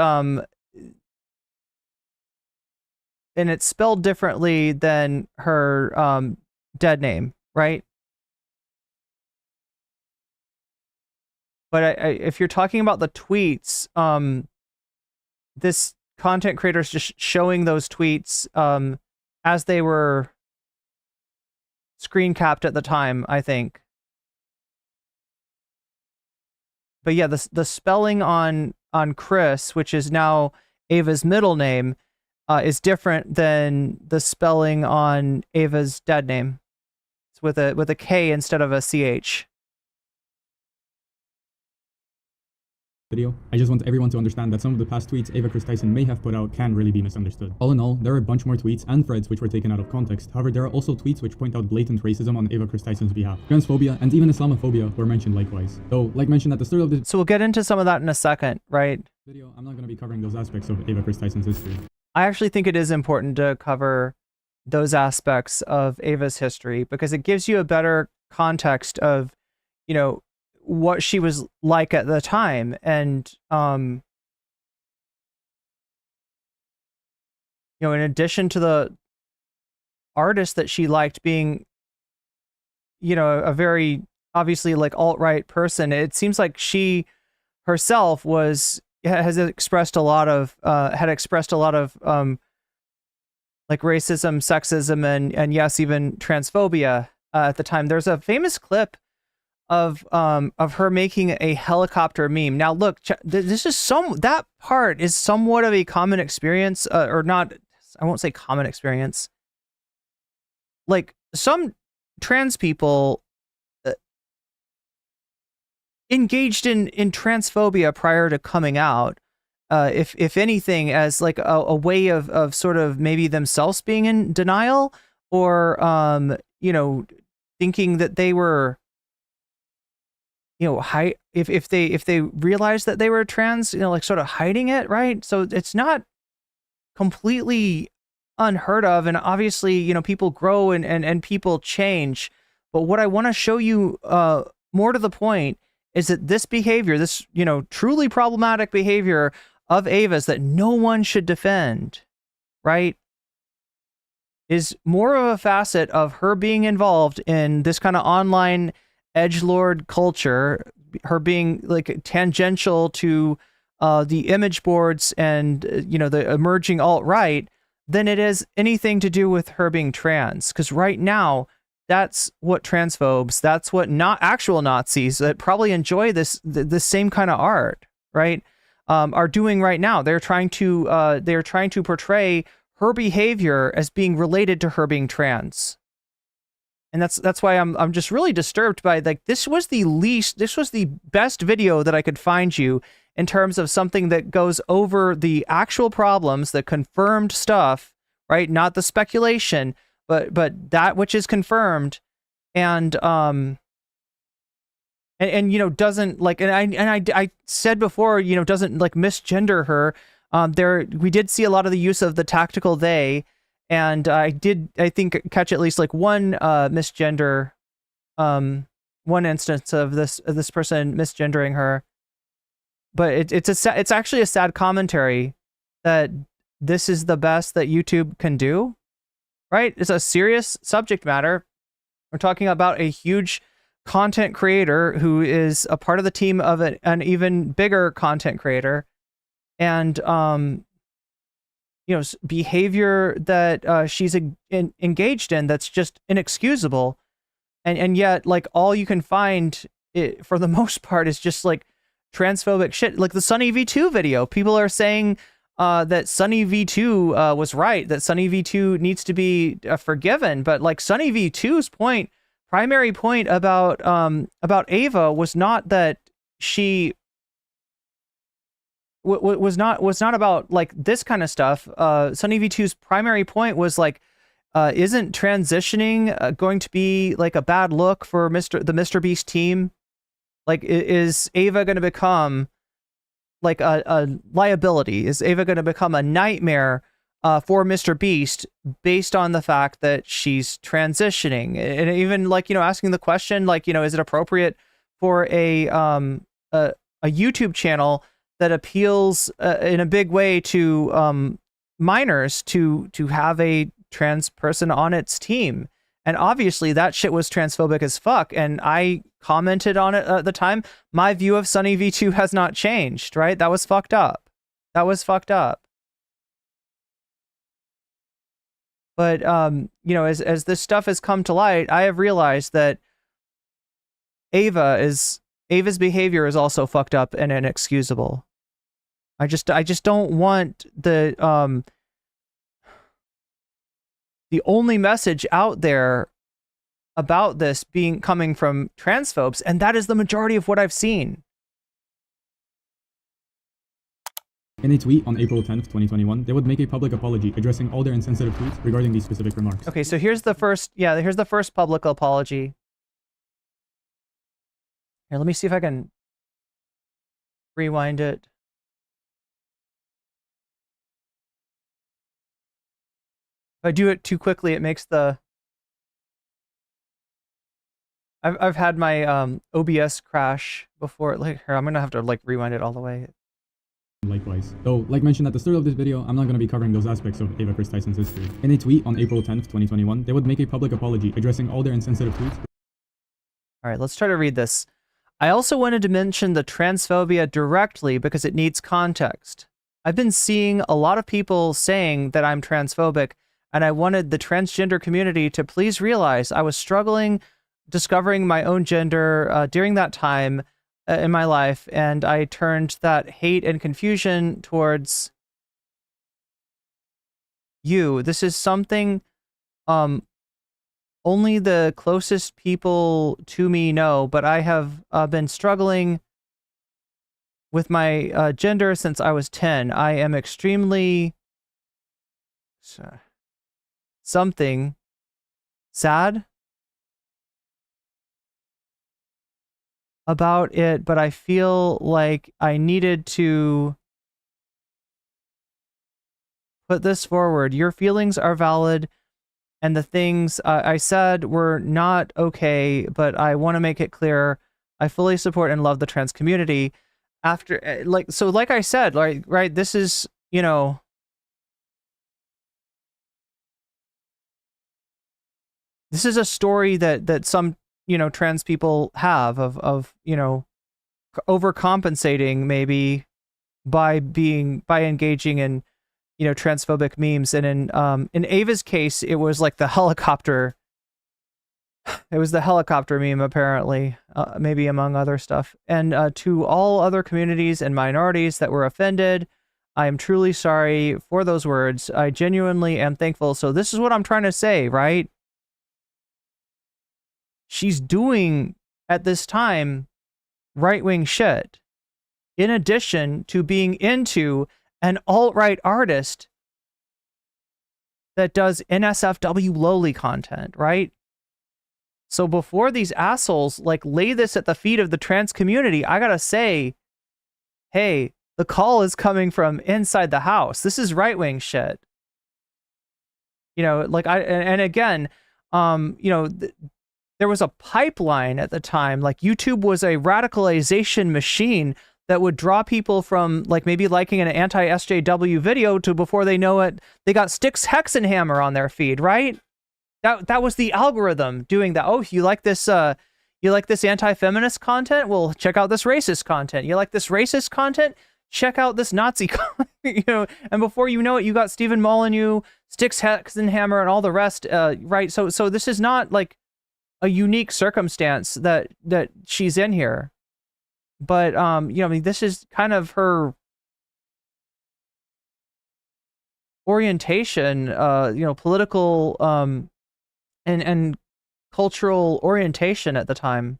and it's spelled differently than her dead name, right? But if you're talking about the tweets, this content creator is just showing those tweets as they were screen capped at the time, I think. But yeah, the spelling on Kris, which is now Ava's middle name, is different than the spelling on Ava's dead name. It's with a K instead of a CH. Video. I just want everyone to understand that some of the past tweets Ava Kris Tyson may have put out can really be misunderstood. All in all, there are a bunch more tweets and threads which were taken out of context. However, there are also tweets which point out blatant racism on Ava Kris Tyson's behalf. Transphobia and even Islamophobia were mentioned likewise. Though, like mentioned at the start of the So we'll get into some of that in a second, right? video, I'm not going to be covering those aspects of Ava Kris Tyson's history. I actually think it is important to cover those aspects of Ava's history because it gives you a better context of, you know, what she was like at the time. And, you know, in addition to the artist that she liked being, you know, a very obviously like alt-right person, it seems like she herself has expressed a lot of, had expressed a lot of, like racism, sexism, and yes, even transphobia at the time. There's a famous clip of her making a helicopter meme. Now, look, this is that part is somewhat of a common experience, or not. I won't say common experience. Like some trans people engaged in transphobia prior to coming out. If anything, as like a way of sort of maybe themselves being in denial, or you know, thinking that they were, you know, if they realized that they were trans, you know, like sort of hiding it, right? So it's not completely unheard of, and obviously, you know, people grow and people change. But what I want to show you, more to the point, is that this behavior, this, you know, truly problematic behavior of Ava's that no one should defend, right, is more of a facet of her being involved in this kind of online edgelord culture, her being like tangential to the image boards and, you know, the emerging alt-right, than it is anything to do with her being trans. Because right now, that's what transphobes, that's what not actual Nazis that probably enjoy this same kind of art, right, are doing right now. They're trying to portray her behavior as being related to her being trans. And that's why I'm just really disturbed by, like, this was the best video that I could find you in terms of something that goes over the actual problems, the confirmed stuff, right? Not the speculation, but that which is confirmed, and you know, doesn't like, and I said before, you know, doesn't like misgender her. We did see a lot of the use of the tactical they. And I think, catch at least like one misgender, one instance of this person misgendering her. But it's actually a sad commentary that this is the best that YouTube can do, right? It's a serious subject matter. We're talking about a huge content creator who is a part of the team of an even bigger content creator, and you know, behavior that she's engaged in that's just inexcusable, and yet, like, all you can find for the most part is just like transphobic shit. Like the Sunny V2 video, people are saying that Sunny V2 was right, that Sunny V2 needs to be forgiven, but like Sunny V2's primary point about Ava was not that she was not about like this kind of stuff. Sunny V2's primary point was like, isn't transitioning going to be like a bad look for the Mr. Beast team? Like, is Ava going to become like a liability? Is Ava going to become a nightmare for Mr. Beast based on the fact that she's transitioning? And even, like, you know, asking the question, like, you know, is it appropriate for a YouTube channel that appeals in a big way to minors to have a trans person on its team. And obviously that shit was transphobic as fuck. And I commented on it at the time. My view of Sunny V2 has not changed, right? That was fucked up. That was fucked up. But, you know, as this stuff has come to light, I have realized that Ava's behavior is also fucked up and inexcusable. I just don't want the only message out there about this coming from transphobes, and that is the majority of what I've seen. In a tweet on April 10th, 2021, they would make a public apology addressing all their insensitive tweets regarding these specific remarks. Okay, so here's the first public apology. Here, let me see if I can rewind it. If I do it too quickly, it makes the... I've had my OBS crash before. Like, here, I'm gonna have to like rewind it all the way. Likewise. Though, like mentioned at the start of this video, I'm not going to be covering those aspects of Ava Kris Tyson's history. In a tweet on April 10th, 2021, they would make a public apology addressing all their insensitive tweets. All right, let's try to read this. I also wanted to mention the transphobia directly because it needs context. I've been seeing a lot of people saying that I'm transphobic, and I wanted the transgender community to please realize I was struggling discovering my own gender during that time in my life, and I turned that hate and confusion towards you. This is something only the closest people to me know, but I have been struggling with my gender since I was 10. I am extremely something sad about it, but I feel like I needed to put this forward. Your feelings are valid, and the things I said were not okay, but I want to make it clear I fully support and love the trans community. After, like I said, like, right, this is, you know, this is a story that some, you know, trans people have of, you know, overcompensating maybe by engaging in, you know, transphobic memes. And in Ava's case, it was like the helicopter. It was the helicopter meme, apparently, maybe among other stuff. And to all other communities and minorities that were offended, I am truly sorry for those words. I genuinely am thankful. So this is what I'm trying to say, right? She's doing, at this time, right-wing shit, in addition to being into an alt-right artist that does NSFW lowly content, right? So before these assholes, like, lay this at the feet of the trans community, I gotta say, hey, the call is coming from inside the house. This is right-wing shit. You know, like, and again, you know, there was a pipeline at the time. Like, YouTube was a radicalization machine that would draw people from, like, maybe liking an anti-SJW video to, before they know it, they got Styx Hexenhammer on their feed, right? That was the algorithm doing that. Oh, you like this anti-feminist content? Well, check out this racist content. You like this racist content? Check out this Nazi content, you know, and before you know it, you got Stephen Molyneux, Styx Hexenhammer, and all the rest, right? So this is not, like, a unique circumstance that she's in here, but you know, I mean, this is kind of her orientation, you know, political and cultural orientation at the time.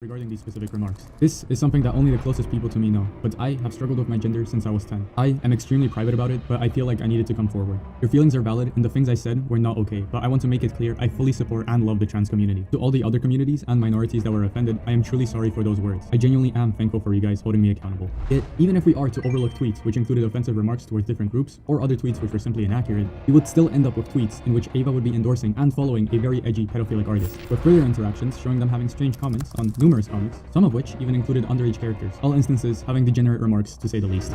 Regarding these specific remarks. This is something that only the closest people to me know, but I have struggled with my gender since I was 10. I am extremely private about it, but I feel like I needed to come forward. Your feelings are valid, and the things I said were not okay, but I want to make it clear I fully support and love the trans community. To all the other communities and minorities that were offended, I am truly sorry for those words. I genuinely am thankful for you guys holding me accountable. Even if we are to overlook tweets which included offensive remarks towards different groups, or other tweets which were simply inaccurate, we would still end up with tweets in which Ava would be endorsing and following a very edgy pedophilic artist, with further interactions showing them having strange comments on numerous comics, some of which even included underage characters, all instances having degenerate remarks to say the least.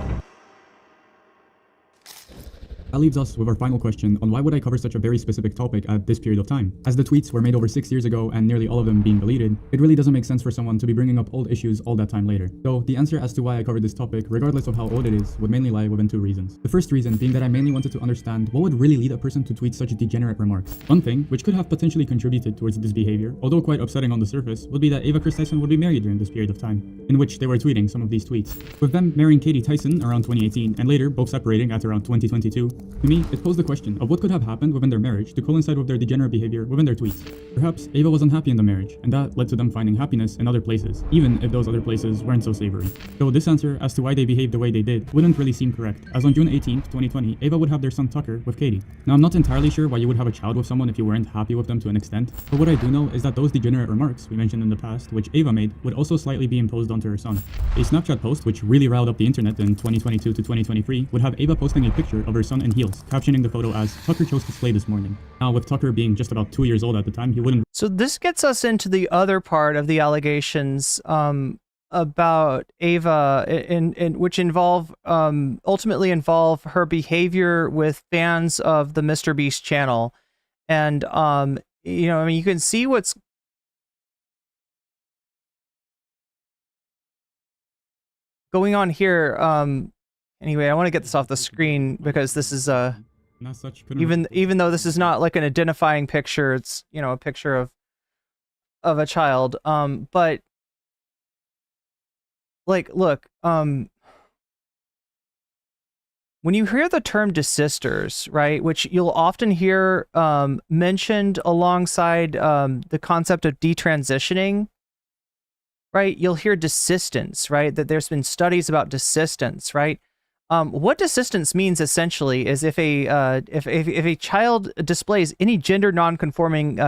That leaves us with our final question on why would I cover such a very specific topic at this period of time? As the tweets were made over 6 years ago and nearly all of them being deleted, it really doesn't make sense for someone to be bringing up old issues all that time later. So the answer as to why I covered this topic, regardless of how old it is, would mainly lie within two reasons. The first reason being that I mainly wanted to understand what would really lead a person to tweet such degenerate remarks. One thing, which could have potentially contributed towards this behavior, although quite upsetting on the surface, would be that Ava Kris Tyson would be married during this period of time, in which they were tweeting some of these tweets. With them marrying Katie Tyson around 2018 and later both separating at around 2022, to me, it posed the question of what could have happened within their marriage to coincide with their degenerate behavior within their tweets. Perhaps Ava was unhappy in the marriage, and that led to them finding happiness in other places, even if those other places weren't so savory. So this answer as to why they behaved the way they did wouldn't really seem correct, as on June 18th, 2020, Ava would have their son Tucker with Katie. Now I'm not entirely sure why you would have a child with someone if you weren't happy with them to an extent, but what I do know is that those degenerate remarks we mentioned in the past, which Ava made, would also slightly be imposed onto her son. A Snapchat post, which really riled up the internet in 2022 to 2023, would have Ava posting a picture of her son in heels, captioning the photo as, "Tucker chose to slay this morning." Now, with Tucker being just about 2 years old at the time, he wouldn't... So this gets us into the other part of the allegations about Ava, which involve ultimately involve her behavior with fans of the Mr. Beast channel, and you know, I mean, you can see what's going on here. Anyway, I want to get this off the screen because this is And as such, even though this is not like an identifying picture, it's, you know, a picture of a child. But like, look, when you hear the term desisters, right, which you'll often hear mentioned alongside the concept of detransitioning, right? You'll hear desistance, right? That there's been studies about desistance, right? What desistance means essentially is if a child displays any gender non-conforming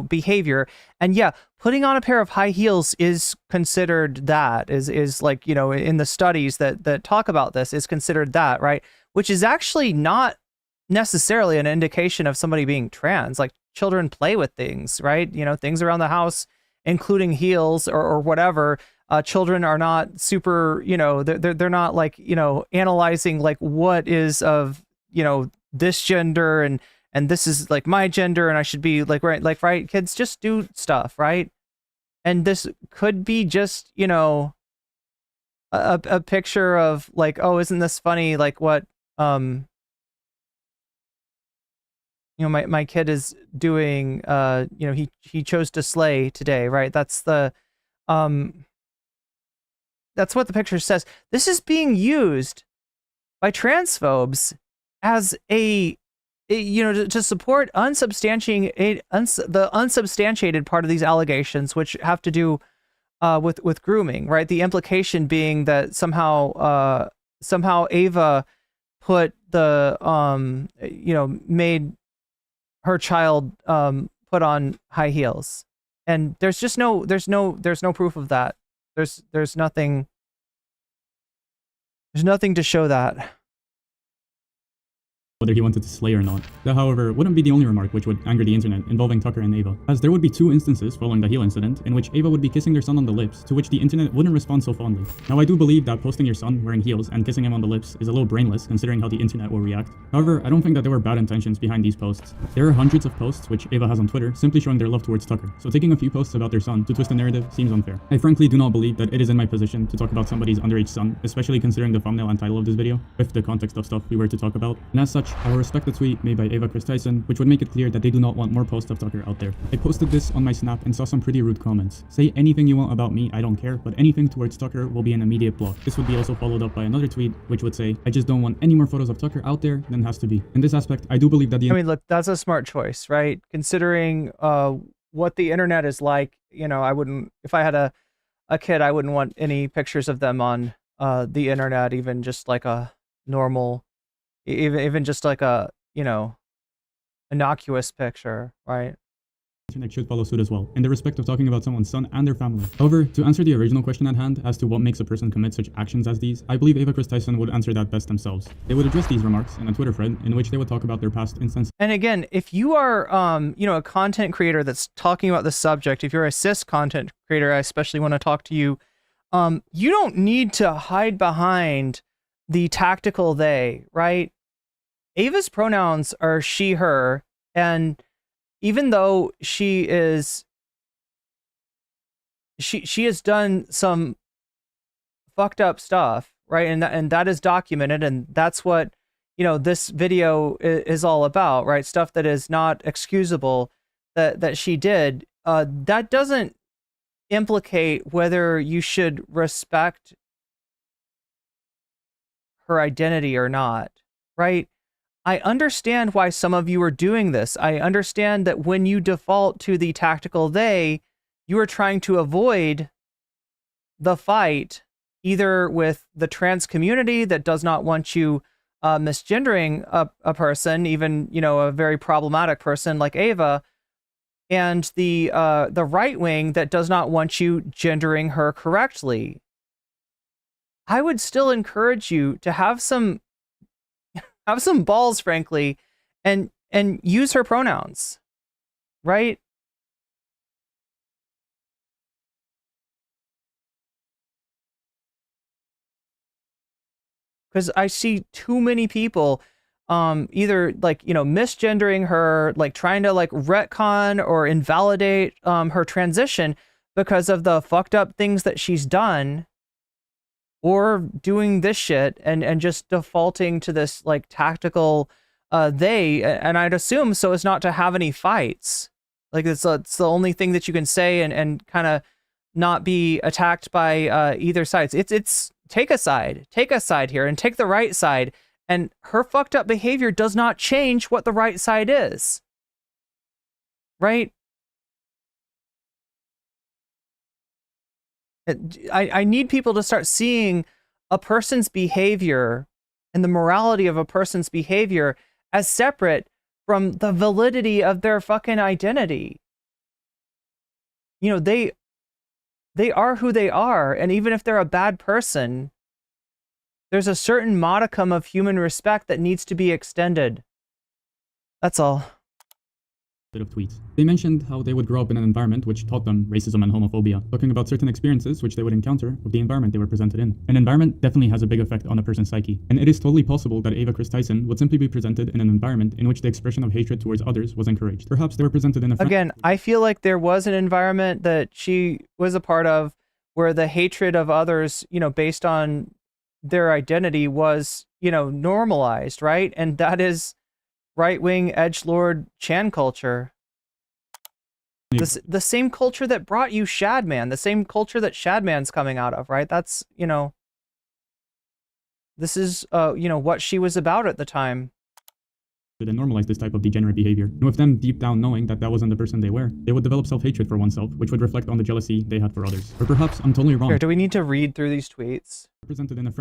behavior, and yeah, putting on a pair of high heels is considered that, is like, you know, in the studies that talk about this, is considered that, right? Which is actually not necessarily an indication of somebody being trans. Like, children play with things, right? You know, things around the house, including heels or whatever. Children are not super, you know, they're not like, you know, analyzing like what is of, you know, this gender and this is like my gender and I should be like, right, kids just do stuff, right? And this could be just, you know, a picture of like, oh, isn't this funny? Like what, you know, my kid is doing, you know, he chose to slay today, right? That's the, that's what the picture says. This is being used by transphobes as a you know, to support the unsubstantiated part of these allegations, which have to do with grooming, right? The implication being that somehow Ava put the you know, made her child put on high heels, and there's just no proof of that. There's nothing to show that. Whether he wanted to slay or not. That, however, wouldn't be the only remark which would anger the internet involving Tucker and Ava, as there would be 2 instances following the heel incident in which Ava would be kissing their son on the lips, to which the internet wouldn't respond so fondly. Now, I do believe that posting your son wearing heels and kissing him on the lips is a little brainless considering how the internet will react. However, I don't think that there were bad intentions behind these posts. There are hundreds of posts which Ava has on Twitter simply showing their love towards Tucker, so taking a few posts about their son to twist the narrative seems unfair. I frankly do not believe that it is in my position to talk about somebody's underage son, especially considering the thumbnail and title of this video, with the context of stuff we were to talk about, and as such, I will respect the tweet made by Ava Kris Tyson, which would make it clear that they do not want more posts of Tucker out there. I posted this on my Snap and saw some pretty rude comments. Say anything you want about me, I don't care, but anything towards Tucker will be an immediate block. This would be also followed up by another tweet, which would say, I just don't want any more photos of Tucker out there than has to be. In this aspect, I do believe that I mean, look, that's a smart choice, right? Considering what the internet is like, you know, I wouldn't, if I had a kid, I wouldn't want any pictures of them on the internet, even just like a normal, even just like a, you know, innocuous picture, right? Internet should follow suit as well, in the respect of talking about someone's son and their family. However, to answer the original question at hand as to what makes a person commit such actions as these, I believe Ava Kris Tyson would answer that best themselves. They would address these remarks in a Twitter thread in which they would talk about their past instances. And again, if you are, you know, a content creator that's talking about the subject, if you're a cis content creator, I especially want to talk to you, you don't need to hide behind the tactical they, right? Ava's pronouns are she, her, and even though she has done some fucked up stuff, right? And that is documented, and that's what, you know, this video is all about, right? Stuff that is not excusable that she did. That doesn't implicate whether you should respect her identity or not, right? I understand why some of you are doing this. I understand that when you default to the tactical they, you are trying to avoid the fight, either with the trans community that does not want you misgendering a person, even, you know, a very problematic person like Ava, and the right wing that does not want you gendering her correctly. I would still encourage you to have some balls, frankly, and use her pronouns, right? Because I see too many people either, like, you know, misgendering her, like trying to like retcon or invalidate her transition because of the fucked up things that she's done, or doing this shit and just defaulting to this like tactical they, and I'd assume so as not to have any fights. Like it's the only thing that you can say and kind of not be attacked by either sides. It's take a side here and take the right side, and her fucked up behavior does not change what the right side is, right? I need people to start seeing a person's behavior and the morality of a person's behavior as separate from the validity of their fucking identity. You know, they are who they are, and even if they're a bad person, there's a certain modicum of human respect that needs to be extended. That's all. Of tweets. They mentioned how they would grow up in an environment which taught them racism and homophobia, talking about certain experiences which they would encounter with the environment they were presented in. An environment definitely has a big effect on a person's psyche, and it is totally possible that Ava Kris Tyson would simply be presented in an environment in which the expression of hatred towards others was encouraged. Perhaps they were presented in a Again, I feel like there was an environment that she was a part of where the hatred of others, you know, based on their identity was, you know, normalized, right? And that is right-wing edgelord Chan culture. The same culture that brought you Shadman, the same culture that Shadman's coming out of, right? That's, you know, this is, you know, what she was about at the time. To normalize this type of degenerate behavior. And with them deep down knowing that that wasn't the person they were, they would develop self-hatred for oneself, which would reflect on the jealousy they had for others. Or perhaps I'm totally wrong. Here, do we need to read through these tweets? Presented in a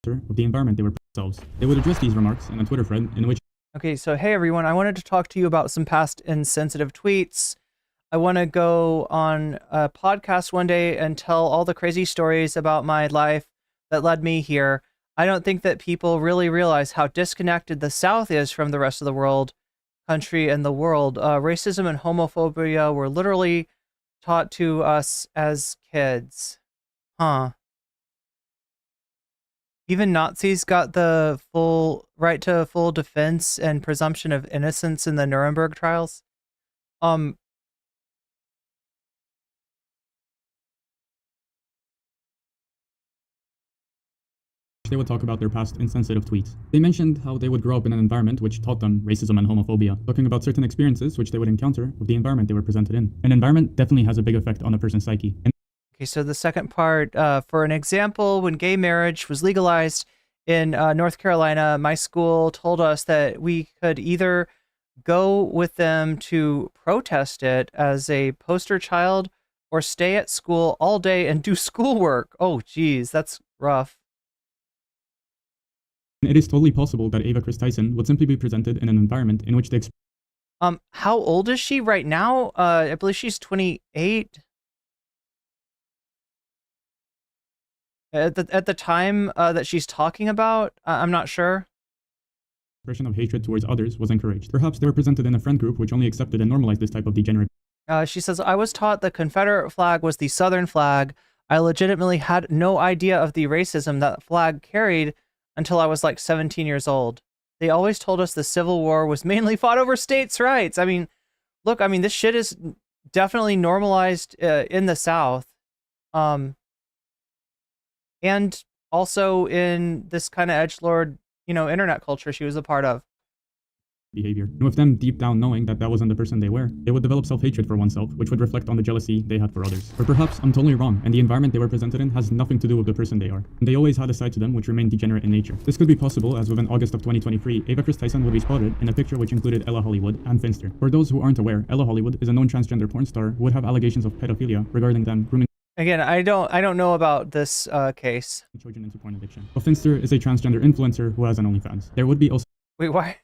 of the environment they were themselves. They would address these remarks in a Twitter thread in which... Okay, so hey everyone, I wanted to talk to you about some past insensitive tweets. I want to go on a podcast one day and tell all the crazy stories about my life that led me here. I don't think that people really realize how disconnected the South is from the rest of the world, country, and the world. Racism and homophobia were literally taught to us as kids. Huh. Even Nazis got the full right to full defense and presumption of innocence in the Nuremberg trials. They would talk about their past insensitive tweets. They mentioned how they would grow up in an environment which taught them racism and homophobia, talking about certain experiences which they would encounter with the environment they were presented in. An environment definitely has a big effect on a person's psyche. Okay, so the second part, for an example, when gay marriage was legalized in North Carolina, my school told us that we could either go with them to protest it as a poster child or stay at school all day and do schoolwork. Oh, geez, that's rough. It is totally possible that Ava Kris Tyson would simply be presented in an environment in which the how old is she right now? I believe she's 28. At the time that she's talking about, I'm not sure. Expression of hatred towards others was encouraged. Perhaps they were presented in a friend group which only accepted and normalized this type of degenerate. She says, I was taught the Confederate flag was the Southern flag. I legitimately had no idea of the racism that flag carried until I was like 17 years old. They always told us the Civil War was mainly fought over states' rights. I mean, look, I mean, this shit is definitely normalized in the South. And also in this kind of edgelord, you know, internet culture she was a part of. Behavior. And with them deep down knowing that that wasn't the person they were, they would develop self-hatred for oneself, which would reflect on the jealousy they had for others. Or perhaps I'm totally wrong, and the environment they were presented in has nothing to do with the person they are. And they always had a side to them which remained degenerate in nature. This could be possible as within August of 2023, Ava Kris Tyson would be spotted in a picture which included Ella Hollywood and Finster. For those who aren't aware, Ella Hollywood is a known transgender porn star who would have allegations of pedophilia regarding them grooming Again, I don't know about this case. children into porn addiction. But Finster is a transgender influencer who has an OnlyFans. There would be also Wait, why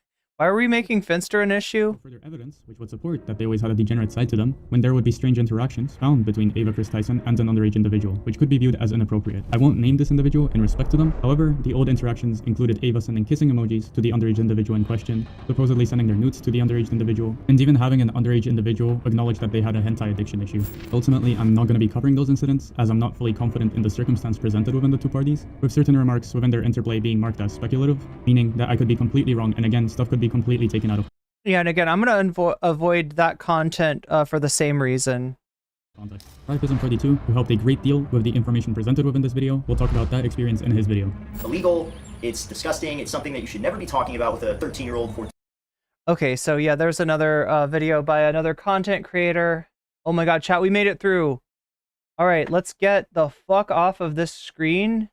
are we making Finster an issue? further evidence which would support that they always had a degenerate side to them when there would be strange interactions found between Ava Kris Tyson and an underage individual, which could be viewed as inappropriate. I won't name this individual in respect to them. However, the old interactions included Ava sending kissing emojis to the underage individual in question, supposedly sending their nudes to the underage individual, and even having an underage individual acknowledge that they had a hentai addiction issue. Ultimately, I'm not going to be covering those incidents as I'm not fully confident in the circumstance presented within the two parties, with certain remarks within their interplay being marked as speculative, meaning that I could be completely wrong, and again, stuff could be completely taken out of Yeah, and again, I'm going to avoid that content for the same reason. context. Priapism42, who helped a great deal with the information presented within this video, will talk about that experience in his video. Illegal, it's disgusting, it's something that you should never be talking about with a 13-year-old, 14. Okay, so yeah, there's another video by another content creator. Oh my god, chat, we made it through. All right, let's get the fuck off of this screen.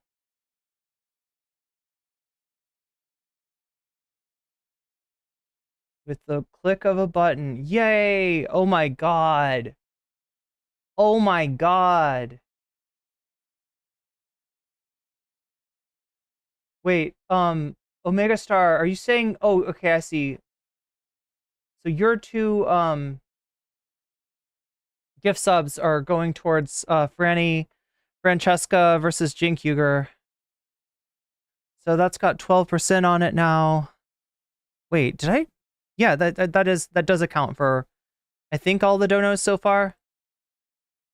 With the click of a button. Yay! Oh my god. Oh my god. Wait, Omega Star, are you saying... Oh, okay, I see. So your two, gift subs are going towards, Francesca versus Jink Huger. So that's got 12% on it now. Wait, did I... Yeah, that does account for, I think, all the donos so far.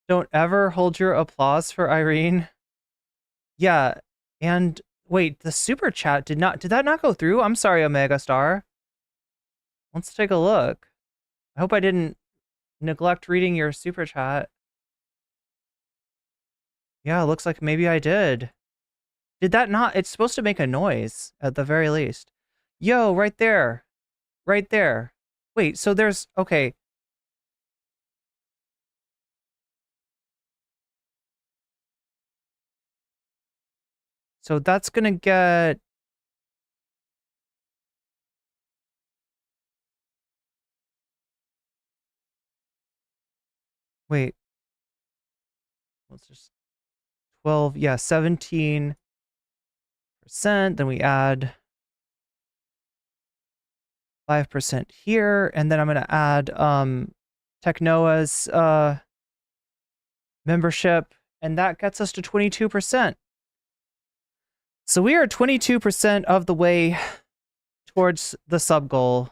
Don't ever hold your applause for Irene. Yeah, and wait, the super chat did that not go through? I'm sorry, Omega Star. Let's take a look. I hope I didn't neglect reading your super chat. Yeah, looks like maybe I did. Did that not? It's supposed to make a noise at the very least. Yo, right there. Right there. Wait, so there's... Okay. So that's gonna get... Wait. Let's just... 12, yeah, 17%. Then we add 5% here, and then I'm gonna add Technoa's membership, and that gets us to 22%. So we are 22% of the way towards the sub goal.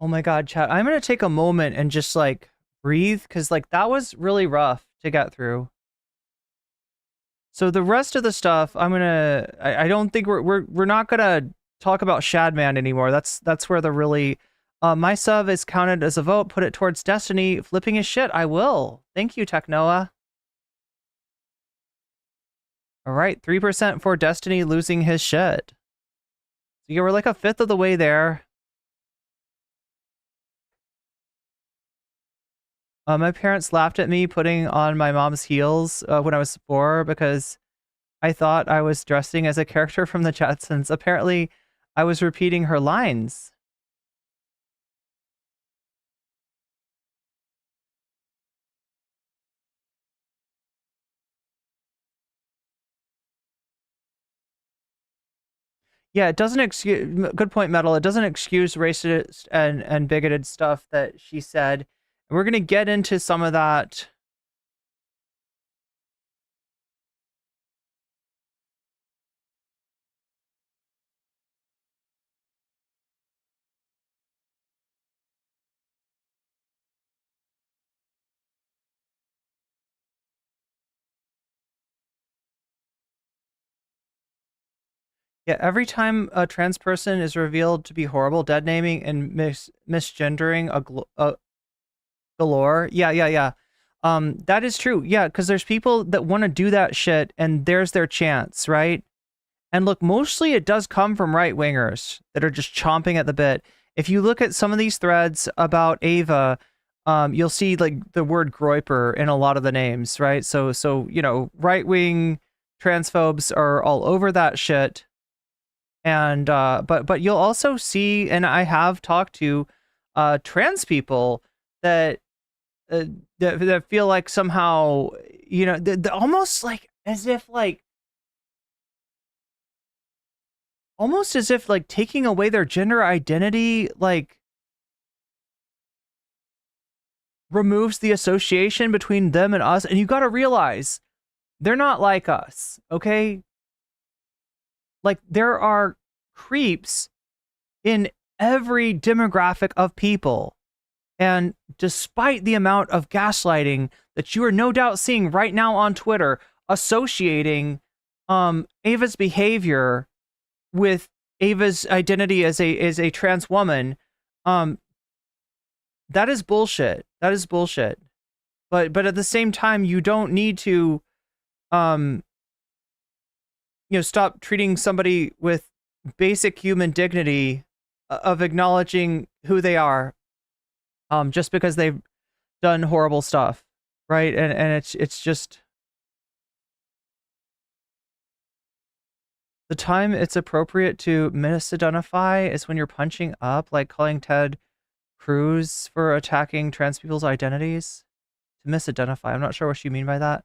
Oh my god, chat. I'm gonna take a moment and just like breathe, because like that was really rough to get through. So the rest of the stuff, I'm gonna... I don't think we're not gonna talk about Shadman anymore. That's where the really... my sub is counted as a vote. Put it towards Destiny. Flipping his shit. I will. Thank you, Technoa. All right, 3% for Destiny losing his shit. So yeah, we're like a fifth of the way there. My parents laughed at me putting on my mom's heels when I was 4 because I thought I was dressing as a character from the Jetsons. Apparently, I was repeating her lines. Yeah, it doesn't excuse... Good point, Metal. It doesn't excuse racist and bigoted stuff that she said. We're going to get into some of that. Yeah, every time a trans person is revealed to be horrible, dead naming and misgendering a galore. Yeah. That is true. Yeah, because there's people that want to do that shit, and there's their chance, right? And look, mostly it does come from right wingers that are just chomping at the bit. If you look at some of these threads about Ava, you'll see like the word groiper in a lot of the names, right? So right wing transphobes are all over that shit. And but you'll also see, and I have talked to trans people that that feel like somehow, almost like as if like almost as if like taking away their gender identity like removes the association between them and us. And you got to realize they're not like us, okay? Like there are creeps in every demographic of people. And despite the amount of gaslighting that you are no doubt seeing right now on Twitter, associating Ava's behavior with Ava's identity as a trans woman, that is bullshit. That is bullshit. But at the same time, you don't need to stop treating somebody with basic human dignity of acknowledging who they are, just because they've done horrible stuff, right? And it's just the time it's appropriate to misidentify is when you're punching up, like calling Ted Cruz for attacking trans people's identities. To misidentify, I'm not sure what you mean by that.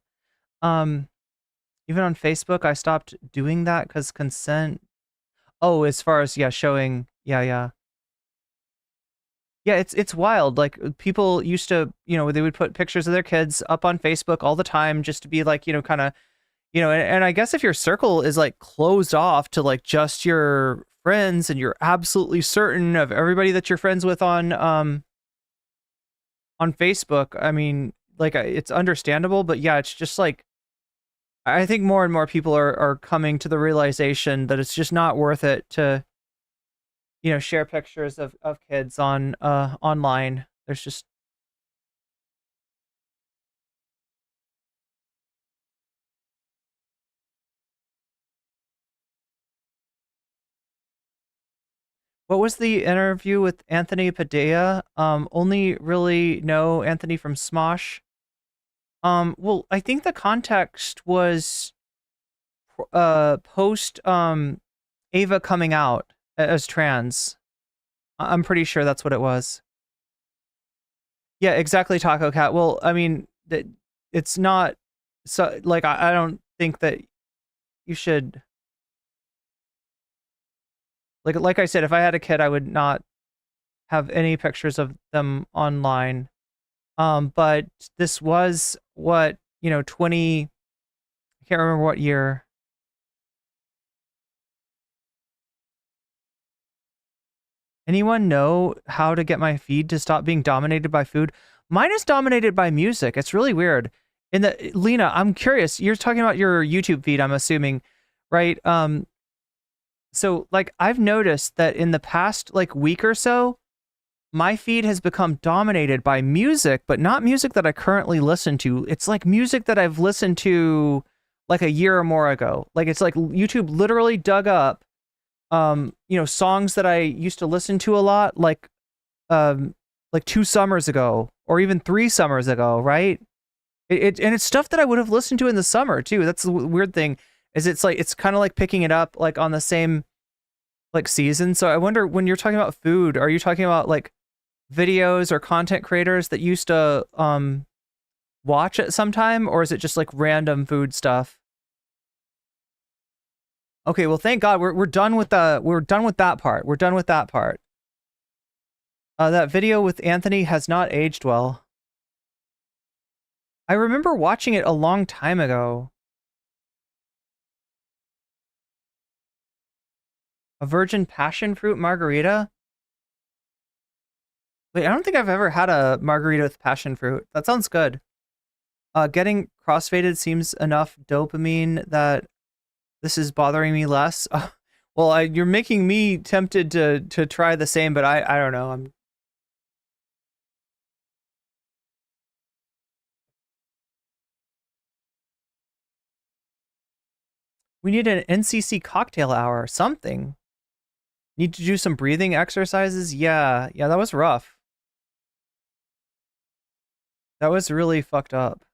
Even on Facebook, I stopped doing that because consent. Oh, as far as showing, yeah, it's wild. Like people used to, they would put pictures of their kids up on Facebook all the time just to be like, kind of, and I guess if your circle is like closed off to like just your friends and you're absolutely certain of everybody that you're friends with on Facebook, I mean, like it's understandable, but yeah, it's just like, I think more and more people are coming to the realization that it's just not worth it to, share pictures of kids on online. There's just what was the interview with Anthony Padilla? Only really know Anthony from Smosh. Well, I think the context was post Ava coming out as trans. I'm pretty sure that's what it was. Yeah, exactly, Taco Cat. Well, I mean, it's not so like I don't think that you should like I said, if I had a kid, I would not have any pictures of them online. But this was what, 20, I can't remember what year. Anyone know how to get my feed to stop being dominated by food? Mine is dominated by music. It's really weird. Lena, I'm curious. You're talking about your YouTube feed, I'm assuming, right? So like I've noticed that in the past like week or so, my feed has become dominated by music, but not music that I currently listen to. It's like music that I've listened to like a year or more ago. Like it's like YouTube literally dug up songs that I used to listen to a lot, like 2 summers ago or even 3 summers ago, right? And it's stuff that I would have listened to in the summer too. That's the weird thing, is it's like it's kind of like picking it up like on the same like season. So I wonder, when you're talking about food, are you talking about like videos or content creators that used to watch at some time, or is it just like random food stuff? Okay, well, thank God we're done with that part. We're done with that part. That video with Anthony has not aged well. I remember watching it a long time ago. A virgin passion fruit margarita? Wait, I don't think I've ever had a margarita with passion fruit. That sounds good. Getting crossfaded seems enough dopamine that this is bothering me less. Well, you're making me tempted to try the same, but I don't know. We need an NCC cocktail hour, something. Need to do some breathing exercises? Yeah, that was rough. That was really fucked up.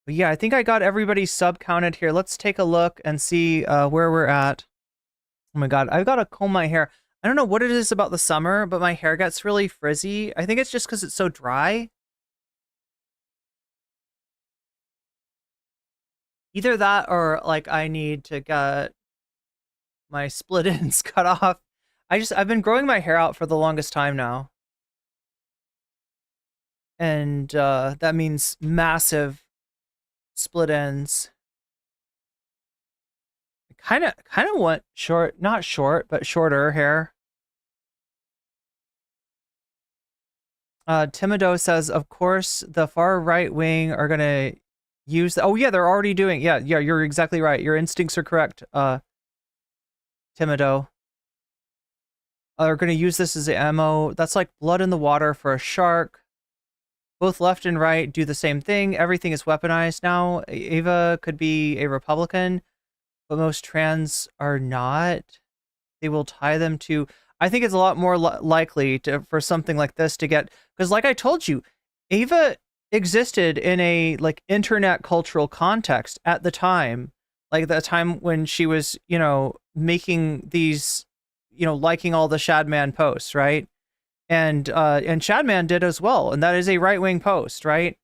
But yeah, I think I got everybody sub counted here. Let's take a look and see where we're at. Oh my god, I've got to comb my hair. I don't know what it is about the summer, but my hair gets really frizzy. I think it's just because it's so dry. Either that or like I need to get my split ends cut off. I've been growing my hair out for the longest time now. And that means massive split ends. I kind of want short, not short, but shorter hair. Timido says, of course, the far right wing are gonna use. Oh yeah, they're already doing. Yeah, you're exactly right. Your instincts are correct. Timido. Are gonna use this as ammo. That's like blood in the water for a shark. Both left and right do the same thing. Everything is weaponized now. Ava could be a Republican, but most trans are not. They will tie them to. I think it's a lot more likely for something like this to get, because like I told you, Ava existed in a like internet cultural context at the time, like the time when she was, making these, liking all the Shadman posts, right? And Shadman did as well, and that is a right-wing post, right?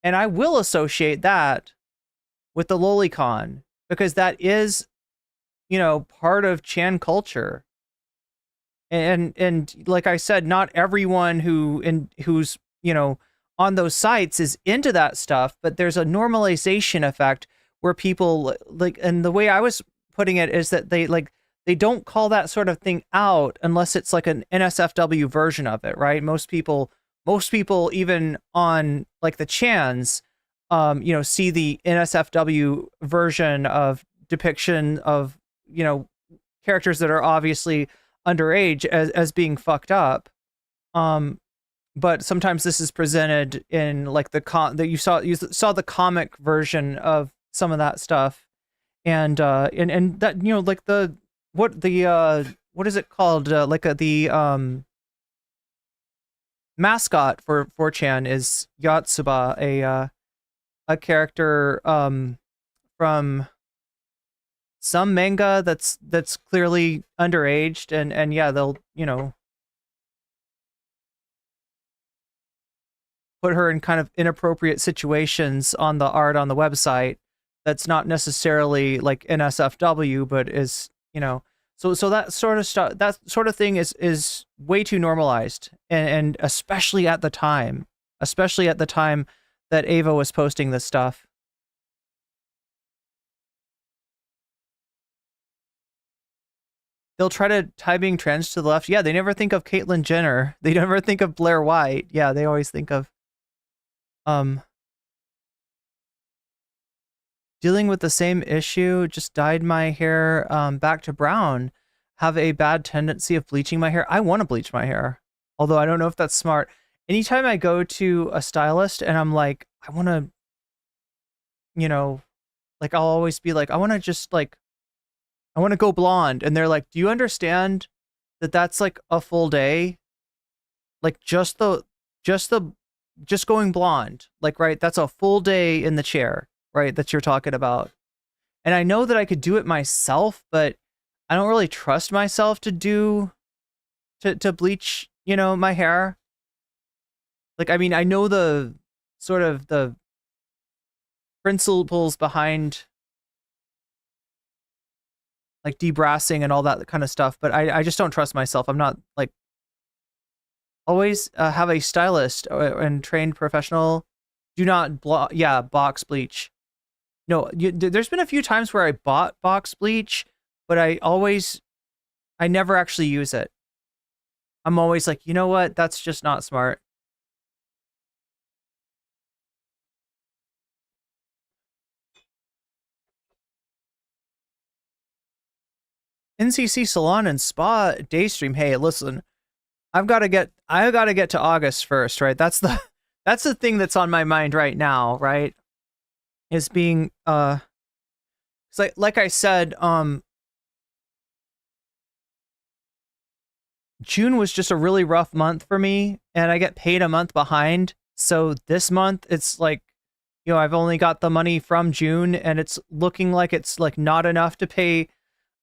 And I will associate that with the lolicon because that is, part of Chan culture. And like I said, not everyone who's on those sites is into that stuff, but there's a normalization effect where people like, and the way I was putting it is that they don't call that sort of thing out unless it's like an NSFW version of it, right? Most people even on like the Chans, see the NSFW version of depiction of, characters that are obviously underage as being fucked up. But sometimes this is presented in like that you saw the comic version of some of that stuff. And that, like what is it called? The mascot for 4chan is Yotsuba, a character from some manga that's clearly underaged, and yeah, they'll put her in kind of inappropriate situations on the art on the website that's not necessarily like NSFW, but is so that sort of stuff, that sort of thing is way too normalized, and especially at the time that Ava was posting this stuff. They'll try to tie being trans to the left. Yeah, they never think of Caitlyn Jenner. They never think of Blair White. Yeah, they always think of dealing with the same issue. Just dyed my hair back to brown. Have a bad tendency of bleaching my hair. I want to bleach my hair, although I don't know if that's smart. Anytime I go to a stylist and I'm like, I want to, like I'll always be like, I want to just like, I want to go blonde. And they're like, do you understand that that's like a full day? Like just going blonde, like, right? That's a full day in the chair, right? That you're talking about. And I know that I could do it myself, but I don't really trust myself to bleach, my hair. Like, I mean, I know the sort of the principles behind like debrassing and all that kind of stuff, but I just don't trust myself. I'm not like, always have a stylist and trained professional. Do not box bleach. No, there's been a few times where I bought box bleach, but I never actually use it. I'm always like, you know what? That's just not smart. NCC Salon and Spa day stream. Hey, listen, I gotta get to August first, right? That's the thing that's on my mind right now, right? Is being it's like I said, June was just a really rough month for me, and I get paid a month behind. So this month, it's like, you know, I've only got the money from June, and it's looking like it's like not enough to pay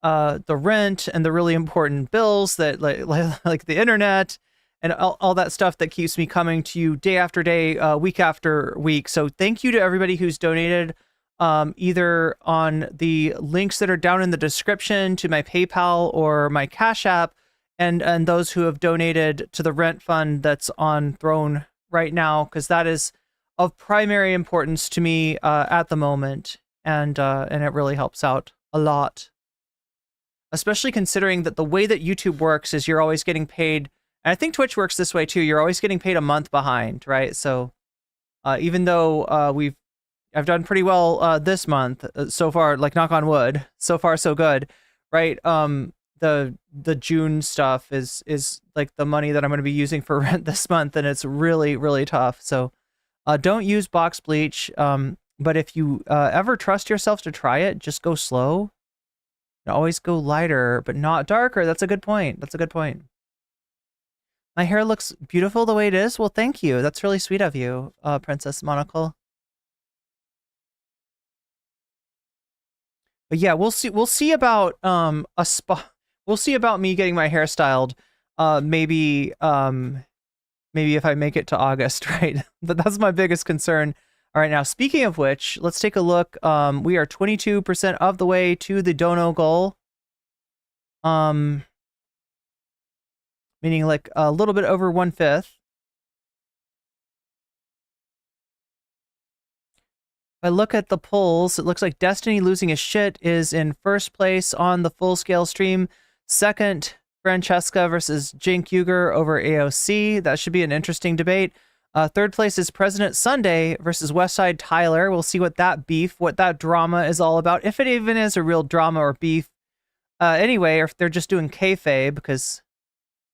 the rent and the really important bills that like the internet and all that stuff that keeps me coming to you day after day, week after week. So thank you to everybody who's donated, either on the links that are down in the description to my PayPal or my Cash App, and those who have donated to the rent fund that's on Throne right now, because that is of primary importance to me at the moment, and it really helps out a lot. Especially considering that the way that YouTube works is you're always getting paid, and I think Twitch works this way too, you're always getting paid a month behind, right? So even though I've done pretty well this month so far, like knock on wood, so far so good, right? The June stuff is like the money that I'm going to be using for rent this month, and it's really, really tough. So don't use box bleach, but if you ever trust yourself to try it, just go slow. Always go lighter, but not darker. That's a good point. That's a good point. My hair looks beautiful the way it is. Well, thank you. That's really sweet of you, Princess Monocle. But yeah, we'll see about a spa. We'll see about me getting my hair styled. Maybe if I make it to August, right? But that's my biggest concern. All right, now, speaking of which, let's take a look. We are 22% of the way to the dono goal. Meaning like a little bit over 1/5. If I look at the polls, it looks like Destiny Losing His Shit is in first place on the full scale stream. Second, Francesca versus Jink Uger over AOC. That should be an interesting debate. Third place is President Sunday versus Westside Tyler. We'll see what that beef, what that drama is all about, if it even is a real drama or beef. Anyway, or if they're just doing kayfabe, because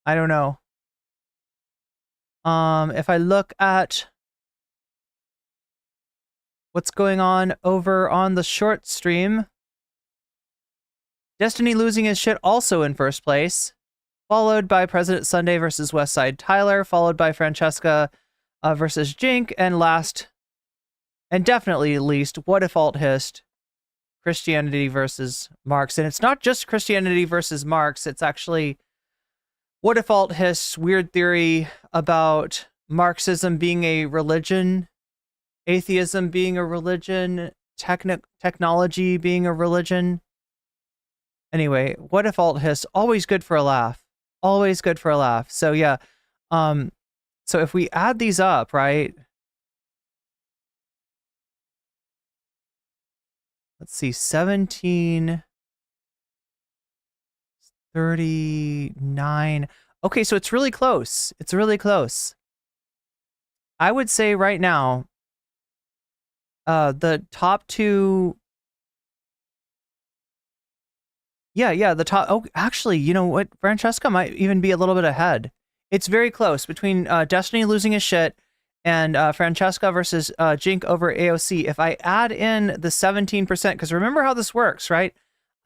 I don't know. If I look at what's going on over on the short stream, Destiny Losing His Shit also in first place, followed by President Sunday versus Westside Tyler, followed by Francesca versus Jink, and last, and definitely least, What If Alt Hist, Christianity versus Marx. And it's not just Christianity versus Marx, it's actually What If Alt Hist's weird theory about Marxism being a religion, atheism being a religion, technology being a religion. Anyway, What If Alt Hist, always good for a laugh. Always good for a laugh. So yeah, so if we add these up, right? Let's see, 17, 39. Okay, so it's really close. It's really close. I would say right now, the top two. Yeah, the top. Oh, actually, you know what? Francesca might even be a little bit ahead. It's very close between Destiny Losing His Shit and Francesca versus Jink over AOC. If I add in the 17%, because remember how this works, right?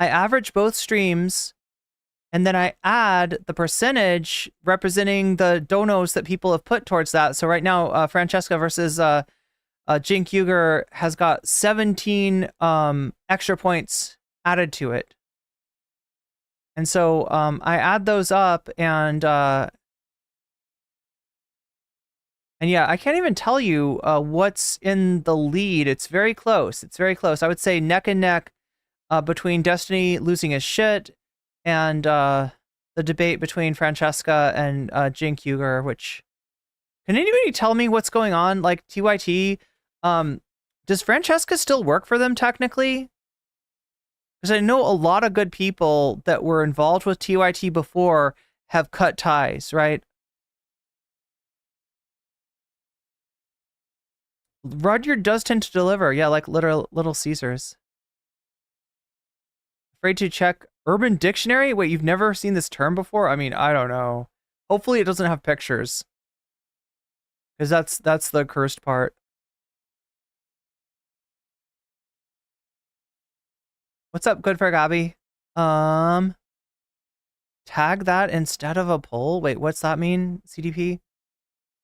I average both streams, and then I add the percentage representing the donos that people have put towards that. So right now, Francesca versus Jink Uger has got 17 extra points added to it. And so I add those up, and yeah, I can't even tell you what's in the lead. It's very close. It's very close. I would say neck and neck between Destiny Losing His Shit and the debate between Francesca and Jink Uger, which... Can anybody tell me what's going on? Like, TYT, does Francesca still work for them technically? Because I know a lot of good people that were involved with TYT before have cut ties, right? Rudyard does tend to deliver. Yeah, like Little Caesars. Afraid to check Urban Dictionary? Wait, you've never seen this term before? I mean, I don't know. Hopefully it doesn't have pictures. Because that's the cursed part. What's up, good for Gabby? Tag that instead of a poll? Wait, what's that mean, CDP?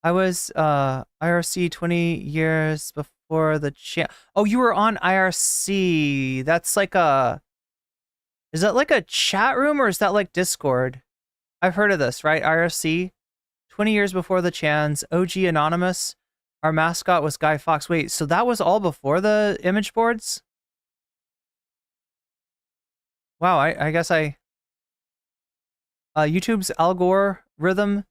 I was IRC 20 years before the Oh, you were on IRC. That's like a... Is that like a chat room or is that like Discord? I've heard of this, right? IRC. 20 years before the Chans. OG Anonymous. Our mascot was Guy Fawkes. Wait, so that was all before the image boards? Wow, I guess YouTube's algorithm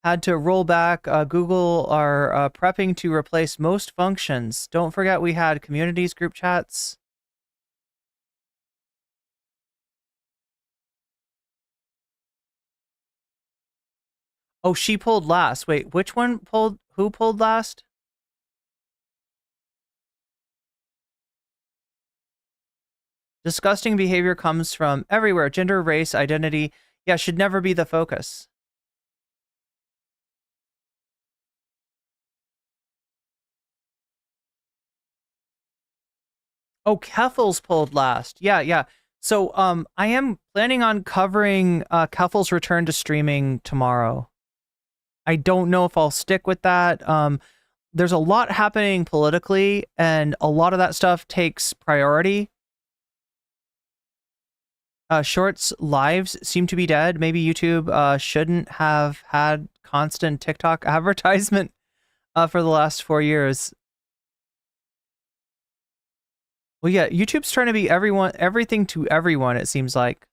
had to roll back. Google are prepping to replace most functions. Don't forget we had communities, group chats. Oh, she pulled last. Wait, which one pulled? Who pulled last? Disgusting behavior comes from everywhere. Gender, race, identity. Yeah, should never be the focus. Oh, Keffel's pulled last. Yeah. So, I am planning on covering Keffel's return to streaming tomorrow. I don't know if I'll stick with that. There's a lot happening politically, and a lot of that stuff takes priority. Shorts lives seem to be dead. Maybe YouTube shouldn't have had constant TikTok advertisement for the last 4 years. Well, yeah, YouTube's trying to be everything to everyone, it seems like.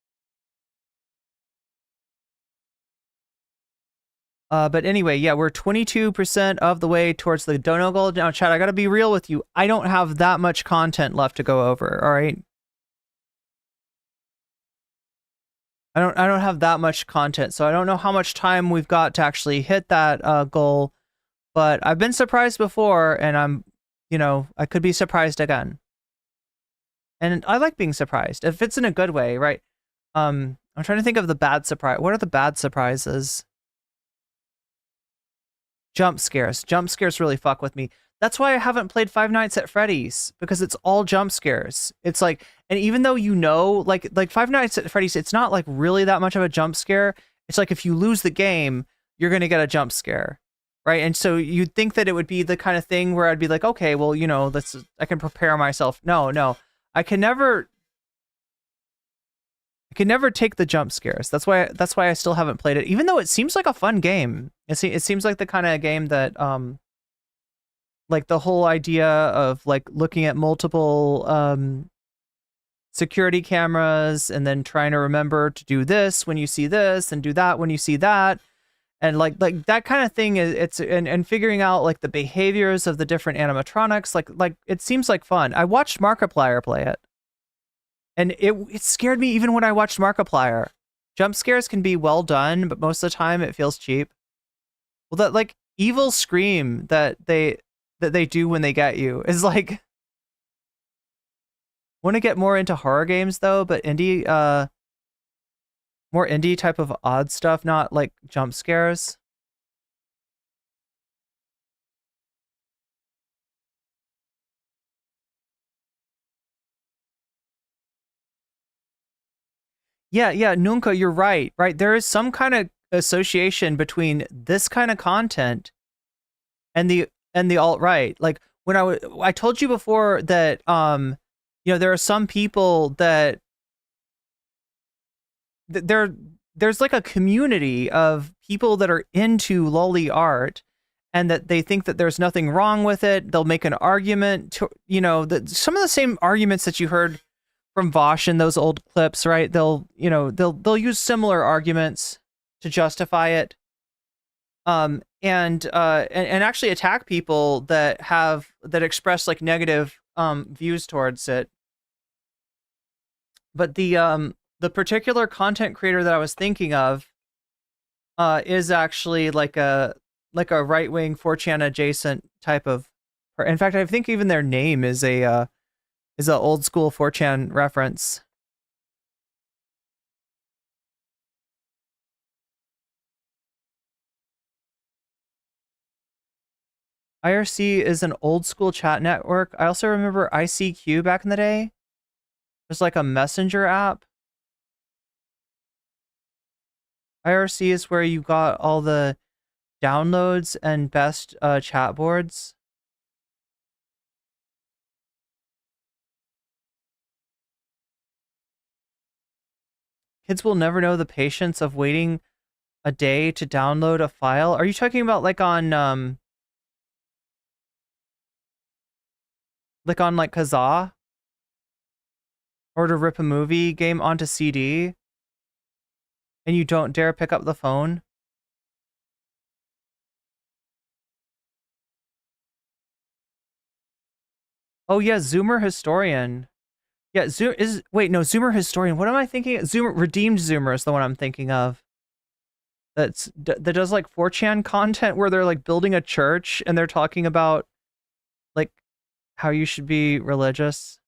But anyway, yeah, we're 22% of the way towards the dono goal. Now, chat, I gotta be real with you. I don't have that much content left to go over, all right? I don't have that much content, so I don't know how much time we've got to actually hit that goal. But I've been surprised before, and I could be surprised again. And I like being surprised, if it's in a good way, right? I'm trying to think of the bad surprise. What are the bad surprises? Jump scares. Jump scares really fuck with me. That's why I haven't played Five Nights at Freddy's, because it's all jump scares. It's like, and even though like Five Nights at Freddy's, it's not like really that much of a jump scare. It's like if you lose the game, you're gonna get a jump scare, right? And so you'd think that it would be the kind of thing where I'd be like, okay, well, I can prepare myself. No, I can never take the jump scares. That's why I still haven't played it, even though it seems like a fun game. It seems like the kind of game that like the whole idea of like looking at multiple security cameras and then trying to remember to do this when you see this and do that when you see that, and like that kind of thing is and figuring out like the behaviors of the different animatronics. Like it seems like fun. I watched Markiplier play it, and it scared me even when I watched Markiplier. Jump scares can be well done, but most of the time it feels cheap. Well, that like evil scream that they do when they get you is like... Want to get more into horror games though, but more indie type of odd stuff, not like jump scares. Yeah, Nunca, you're right. There is some kind of association between this kind of content and the alt-right. Like when I told you before that there are some people that there's like a community of people that are into lolly art, and that they think that there's nothing wrong with it. They'll make an argument to, some of the same arguments that you heard from Vaush in those old clips, right? They'll use similar arguments to justify it. And actually attack people that express like negative views towards it. But the particular content creator that I was thinking of is actually like a right-wing 4chan adjacent type of. In fact, I think even their name is a old school 4chan reference. IRC is an old school chat network. I also remember ICQ back in the day. It was like a messenger app. IRC is where you got all the downloads and best chat boards. Kids will never know the patience of waiting a day to download a file. Are you talking about like on Kazaa? Or to rip a movie game onto CD and you don't dare pick up the phone? Oh yeah, Zoomer Historian. Yeah, Zoomer Historian. What am I thinking? Redeemed Zoomer is the one I'm thinking of. That does like 4chan content where they're like building a church and they're talking about like how you should be religious.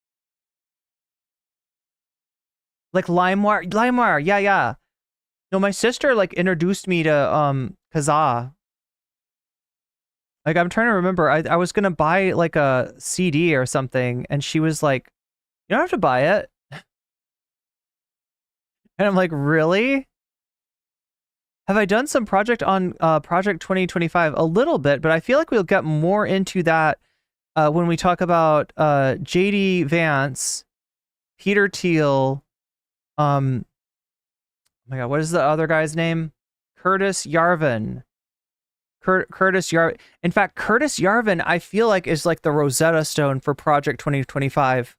Like LimeWire, yeah. No, my sister like introduced me to Kazaa. Like I'm trying to remember. I was gonna buy like a CD or something, and she was like, "You don't have to buy it." And I'm like, "Really?" Have I done some project on Project 2025? A little bit, but I feel like we'll get more into that when we talk about JD Vance, Peter Thiel, oh my god, what is the other guy's name? Curtis Yarvin. Curtis Yarvin. In fact, Curtis Yarvin, I feel like is like the Rosetta Stone for Project 2025,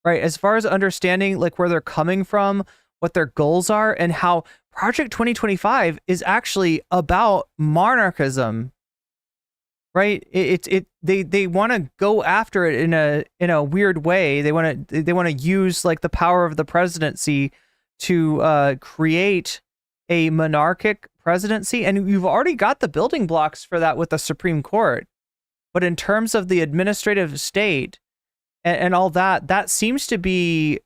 right? As far as understanding like where they're coming from, what their goals are, and how Project 2025 is actually about monarchism, right? They want to go after it in a weird way. They want to use like the power of the presidency to create a monarchic presidency, and you've already got the building blocks for that with the Supreme Court. But in terms of the administrative state and all that, that seems to be,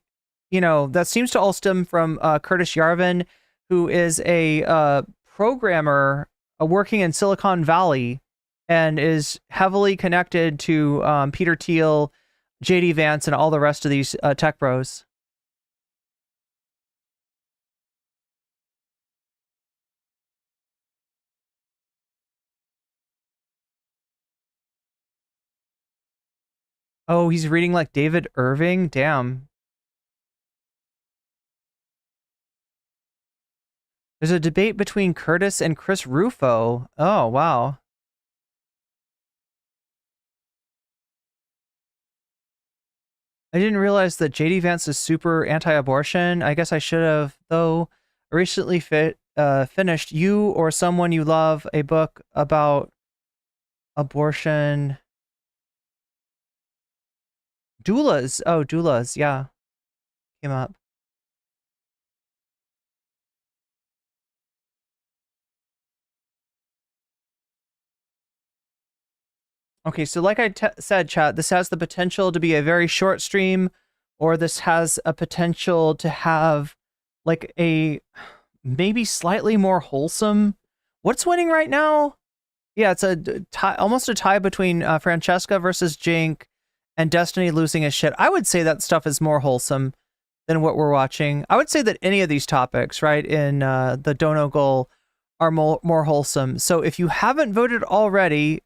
that seems to all stem from Curtis Yarvin, who is a programmer working in Silicon Valley and is heavily connected to Peter Thiel, JD Vance, and all the rest of these tech bros. Oh, he's reading like David Irving? Damn. There's a debate between Curtis and Chris Rufo. Oh, wow. I didn't realize that JD Vance is super anti-abortion. I guess I should have, though. I recently finished You or Someone You Love, a book about abortion. Doulas. Oh, doulas. Yeah. Came up. Okay, so like I said, chat, this has the potential to be a very short stream, or this has a potential to have like a maybe slightly more wholesome. What's winning right now? Yeah, it's a tie, almost a tie between Francesca versus Jink and Destiny losing his shit. I would say that stuff is more wholesome than what we're watching. I would say that any of these topics, right, in the Dono Goal are more wholesome. So if you haven't voted already,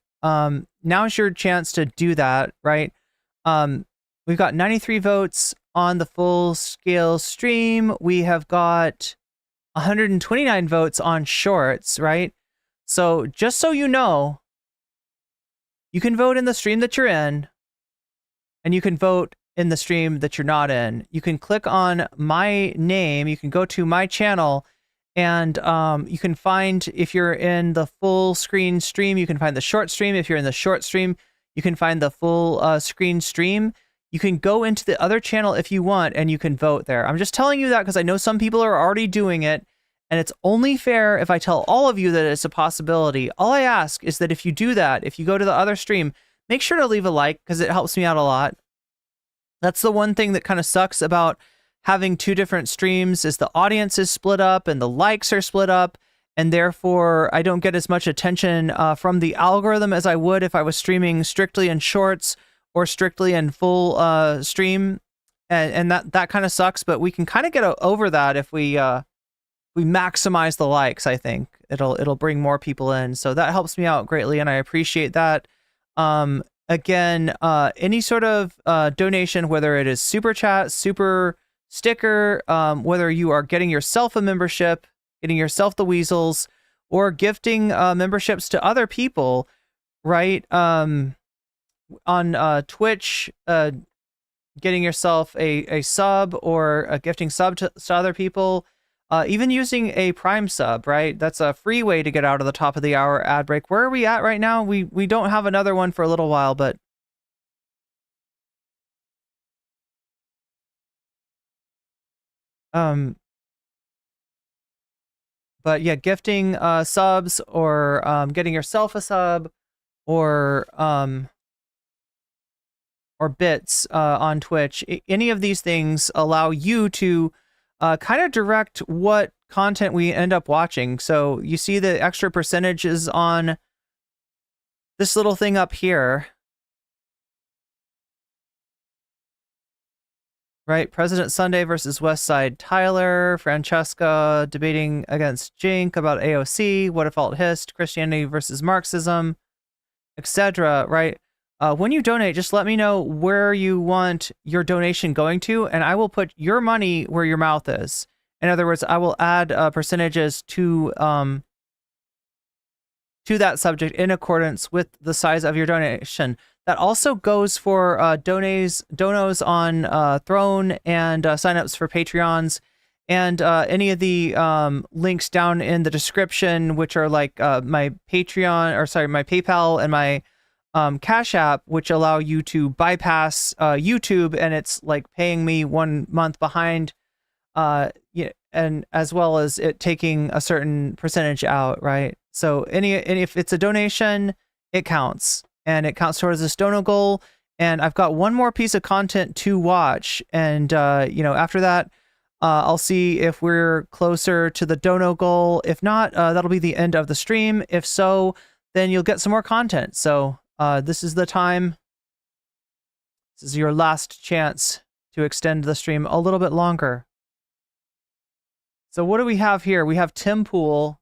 now's your chance to do that, right? We've got 93 votes on the full scale stream. We have got 129 votes on shorts, right? So just so you know, you can vote in the stream that you're in, and you can vote in the stream that you're not in. You can click on my name, you can go to my channel, and you can find, if you're in the full screen stream, you can find the short stream. If you're in the short stream, you can find the full screen stream. You can go into the other channel if you want, and you can vote there. I'm just telling you that because I know some people are already doing it, and it's only fair if I tell all of you that it's a possibility. All I ask is that if you do that, if you go to the other stream, make sure to leave a like because it helps me out a lot. That's the one thing that kind of sucks about having two different streams is the audience is split up and the likes are split up, and therefore I don't get as much attention from the algorithm as I would if I was streaming strictly in shorts or strictly in full stream, and that kind of sucks. But we can kind of get over that if we maximize the likes. I think it'll bring more people in, so that helps me out greatly, and I appreciate that. Again, any sort of donation, whether it is super chat, super sticker, whether you are getting yourself a membership, getting yourself the weasels, or gifting memberships to other people, right? On Twitch, getting yourself a sub or a gifting sub to other people, even using a Prime sub, right? That's a free way to get out of the top of the hour ad break. Where are we at right now? We don't have another one for a little while, but yeah, gifting subs or getting yourself a sub or bits on Twitch. Any of these things allow you to kind of direct what content we end up watching. So you see the extra percentages on this little thing up here, right? President Sunday versus Westside Tyler, Francesca debating against Jink about AOC, What If Alt Hist, Christianity versus Marxism, etc., right? When you donate, just let me know where you want your donation going to, and I will put your money where your mouth is. In other words, I will add percentages to that subject in accordance with the size of your donation. That also goes for donos on Throne and signups for Patreons, and any of the links down in the description, which are like my PayPal and my Cash App, which allow you to bypass YouTube, and it's like paying me 1 month behind, and as well as it taking a certain percentage out, right? So and if it's a donation, it counts, and it counts towards this dono goal. And I've got one more piece of content to watch, and after that, I'll see if we're closer to the dono goal. If not, that'll be the end of the stream. If so, then you'll get some more content. So this is the time. This is your last chance to extend the stream a little bit longer. So what do we have here? We have Tim Pool,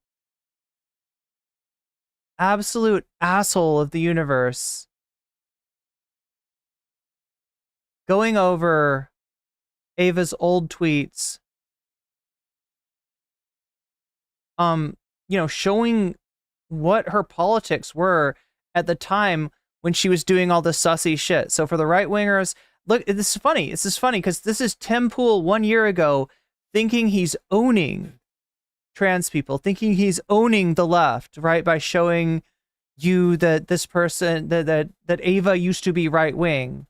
absolute asshole of the universe, going over Ava's old tweets, showing what her politics were at the time when she was doing all this sussy shit. So for the right wingers, look, this is funny. This is funny because this is Tim Pool 1 year ago thinking he's owning trans people, thinking he's owning the left, right? By showing you that this person, that Ava used to be right wing,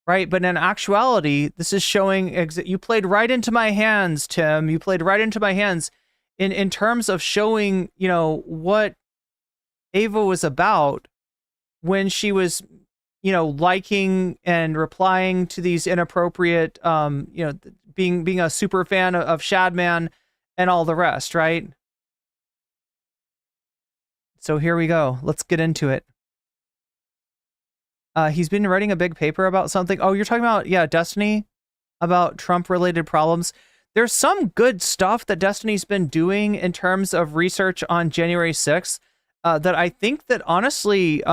right? But in actuality, this is showing, you played right into my hands, Tim. You played right into my hands in terms of showing, what Ava was about when she was, liking and replying to these inappropriate, being a super fan of Shadman and all the rest, right? So here we go. Let's get into it. He's been writing a big paper about something. Oh, you're talking about, Destiny, about Trump-related problems. There's some good stuff that Destiny's been doing in terms of research on January 6th that I think that honestly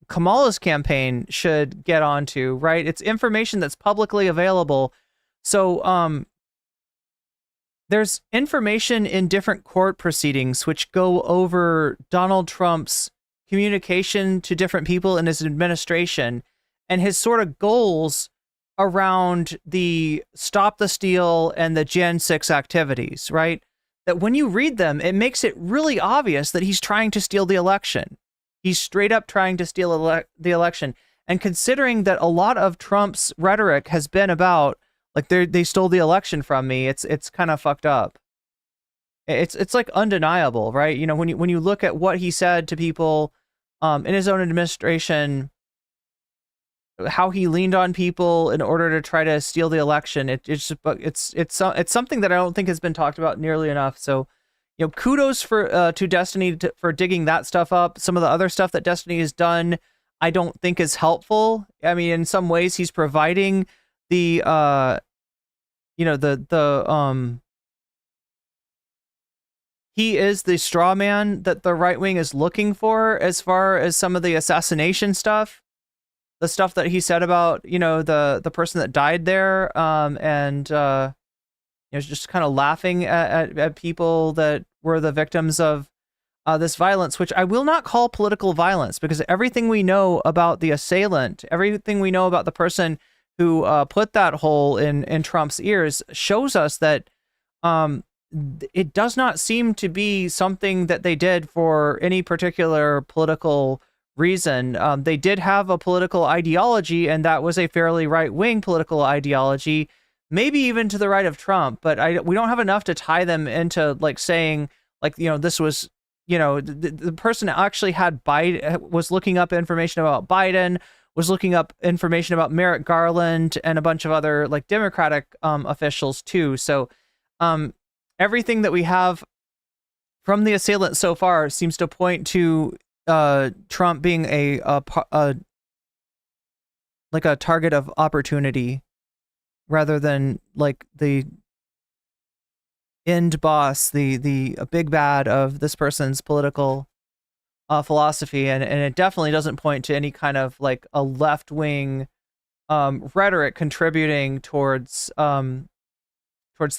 Kamala's campaign should get onto, right? It's information that's publicly available. So there's information in different court proceedings which go over Donald Trump's communication to different people in his administration and his sort of goals around the Stop the Steal and the Jan 6 activities, right? That when you read them, it makes it really obvious that he's trying to steal the election. He's straight up trying to steal the election. And considering that a lot of Trump's rhetoric has been about, like, they stole the election from me, it's kind of fucked up. It's like undeniable, right? When you look at what he said to people in his own administration, how he leaned on people in order to try to steal the election, it's something that I don't think has been talked about nearly enough. So, kudos for to Destiny for digging that stuff up. Some of the other stuff that Destiny has done, I don't think is helpful. I mean, in some ways, he's providing the he is the straw man that the right wing is looking for, as far as some of the assassination stuff, the stuff that he said about the person that died there, and just kind of laughing at people that were the victims of this violence, which I will not call political violence, because everything we know about the assailant, everything we know about the person who put that hole in Trump's ears, shows us that it does not seem to be something that they did for any particular political reason. They did have a political ideology, and that was a fairly right-wing political ideology, maybe even to the right of Trump, but we don't have enough to tie them into saying this was the person actually had Biden, was looking up information about Biden, was looking up information about Merrick Garland and a bunch of other Democratic officials too. So everything that we have from the assailant so far seems to point to Trump being a target of opportunity, rather than the end boss, the big bad of this person's political philosophy, and it definitely doesn't point to any kind of a left-wing rhetoric contributing towards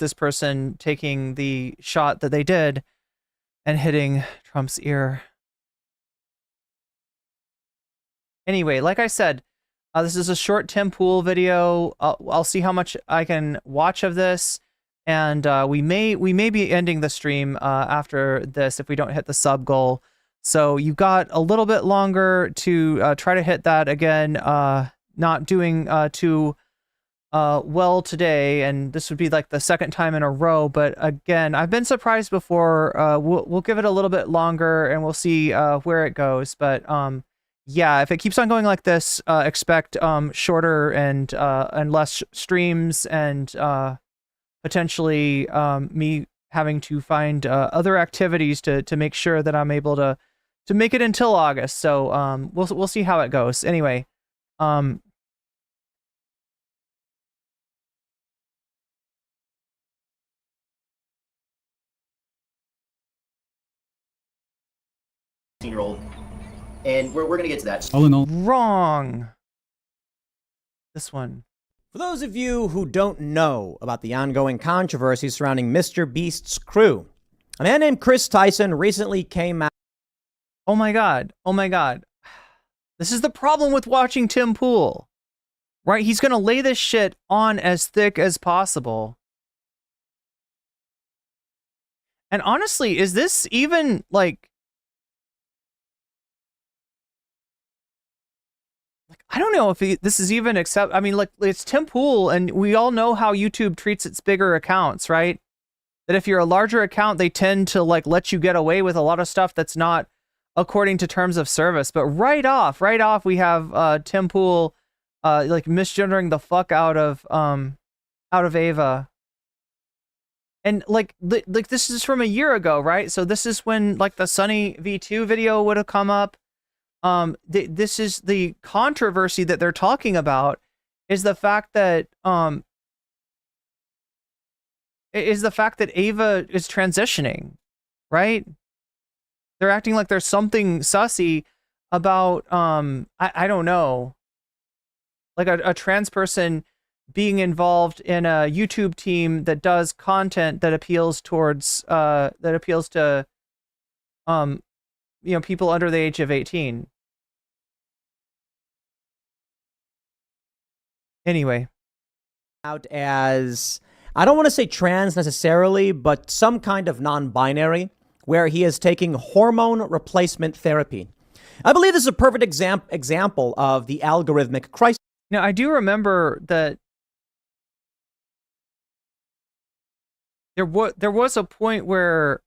this person taking the shot that they did and hitting Trump's ear. Anyway, like I said, this is a short Tim Pool video. I'll see how much I can watch of this, and we may be ending the stream after this if we don't hit the sub goal. So you got a little bit longer to try to hit that again. Not doing too well today, and this would be the second time in a row. But again, I've been surprised before. We'll give it a little bit longer, and we'll see where it goes. But yeah, if it keeps on going like this, expect shorter and less streams, and potentially me having to find other activities to make sure that I'm able to make it until August. So we'll see how it goes. Anyway, year-old, and we're going to get to that. All in all, wrong. This one. For those of you who don't know about the ongoing controversy surrounding Mr. Beast's crew, a man named Kris Tyson recently came out. Oh my god. Oh my god. This is the problem with watching Tim Pool. Right? He's going to lay this shit on as thick as possible. And honestly, is this even I don't know if this is even I mean, it's Tim Pool, and we all know how YouTube treats its bigger accounts, right? That if you're a larger account, they tend to let you get away with a lot of stuff that's not according to terms of service. But right off, we have Tim Pool misgendering the fuck out of Ava. And this is from a year ago, right? So this is when the Sunny V2 video would have come up. This is the controversy that they're talking about, is the fact that Ava is transitioning, right? They're acting like there's something sussy about I don't know, a trans person being involved in a YouTube team that does content that appeals towards to people under the age of 18. Anyway. Out as, I don't want to say trans necessarily, but some kind of non-binary, where he is taking hormone replacement therapy. I believe this is a perfect example of the algorithmic crisis. Now, I do remember that there was a point where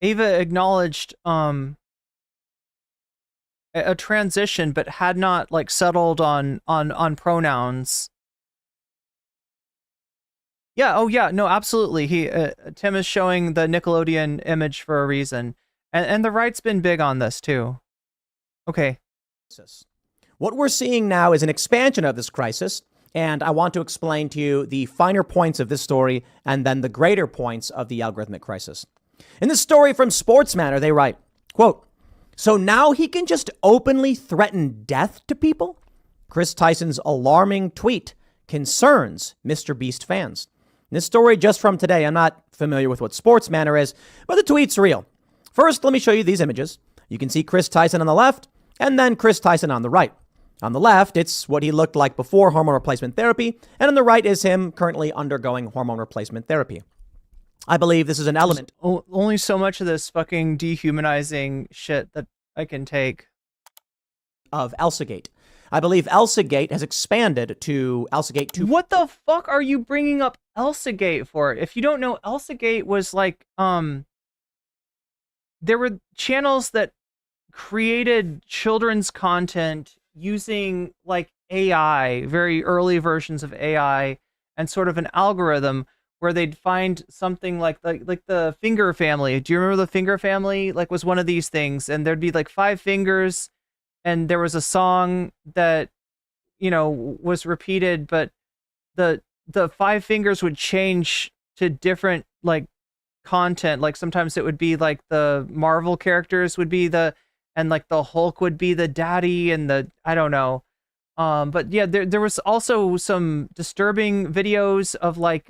Ava acknowledged a transition, but had not settled on pronouns Yeah. Oh, yeah. No, absolutely. Tim is showing the Nickelodeon image for a reason, and the right's been big on this too. Okay. What we're seeing now is an expansion of this crisis, and I want to explain to you the finer points of this story and then the greater points of the algorithmic crisis. In this story from Sportsmanner, they write, quote, "So now he can just openly threaten death to people?" Kris Tyson's alarming tweet concerns Mr. Beast fans. This story just from today. I'm not familiar with what Sportsmanner is, but the tweet's real. First, let me show you these images. You can see Kris Tyson on the left and then Kris Tyson on the right. On the left, it's what he looked like before hormone replacement therapy, and on the right is him currently undergoing hormone replacement therapy. I believe this is an element. Only so much of this fucking dehumanizing shit that I can take. Of ElsaGate. I believe ElsaGate has expanded to ElsaGate 2. What the fuck are you bringing up ElsaGate for? If you don't know, ElsaGate was like, there were channels that created children's content using like AI, very early versions of AI, and sort of an algorithm where they'd find something like the Finger Family. Do you remember the Finger Family? Like, was one of these things, and there'd be like 5 fingers, and there was a song that, you know, was repeated, but the 5 fingers would change to different like content. Like sometimes it would be like the Marvel characters would be and like the Hulk would be the daddy, and I don't know. But yeah, there was also some disturbing videos of like,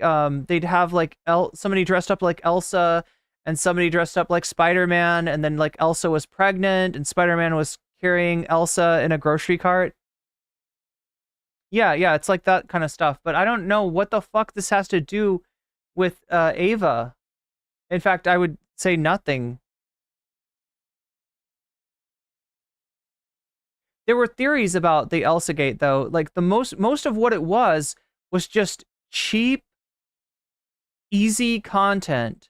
they'd have like somebody dressed up like Elsa and somebody dressed up like Spider-Man, and then like Elsa was pregnant and Spider-Man was carrying Elsa in a grocery cart. Yeah, it's like that kind of stuff. But I don't know what the fuck this has to do with Ava. In fact, I would say nothing. There were theories about the ElsaGate, though. Like the most of what it was just cheap, easy content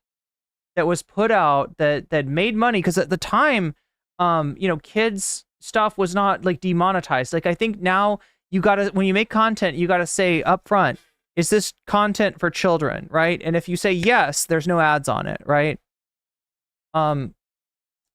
that was put out that made money. Because at the time, you know, kids stuff was not like demonetized. Like I think now you gotta, when you make content, you gotta say up front, is this content for children, right? And if you say yes, there's no ads on it, right?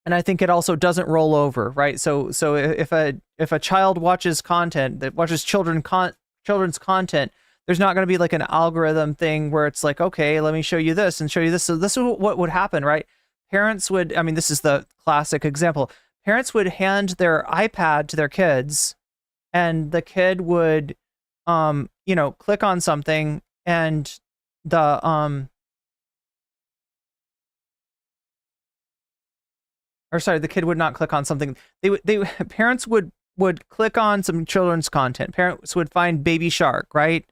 And I think it also doesn't roll over, right? So if a child watches content that watches children's content, there's not going to be like an algorithm thing where it's like, okay, let me show you this and show you this. So this is what would happen, right? Parents would, I mean, this is the classic example. Parents would hand their iPad to their kids, and the kid would, you know, click on something, and the the kid would not click on something. Parents would click on some children's content. Parents would find Baby Shark, right?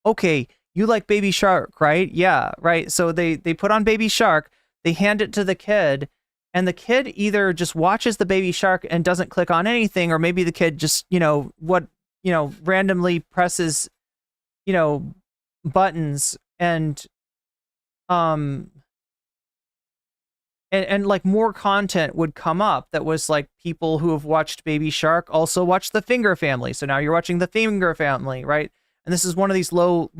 Okay, you like Baby Shark, right? Yeah, right. So they put on Baby Shark, they hand it to the kid, and the kid either just watches the Baby Shark and doesn't click on anything, or maybe the kid just, randomly presses, buttons and like more content would come up that was like people who have watched Baby Shark also watched the Finger Family. So now you're watching the Finger Family, right? And this is one of these low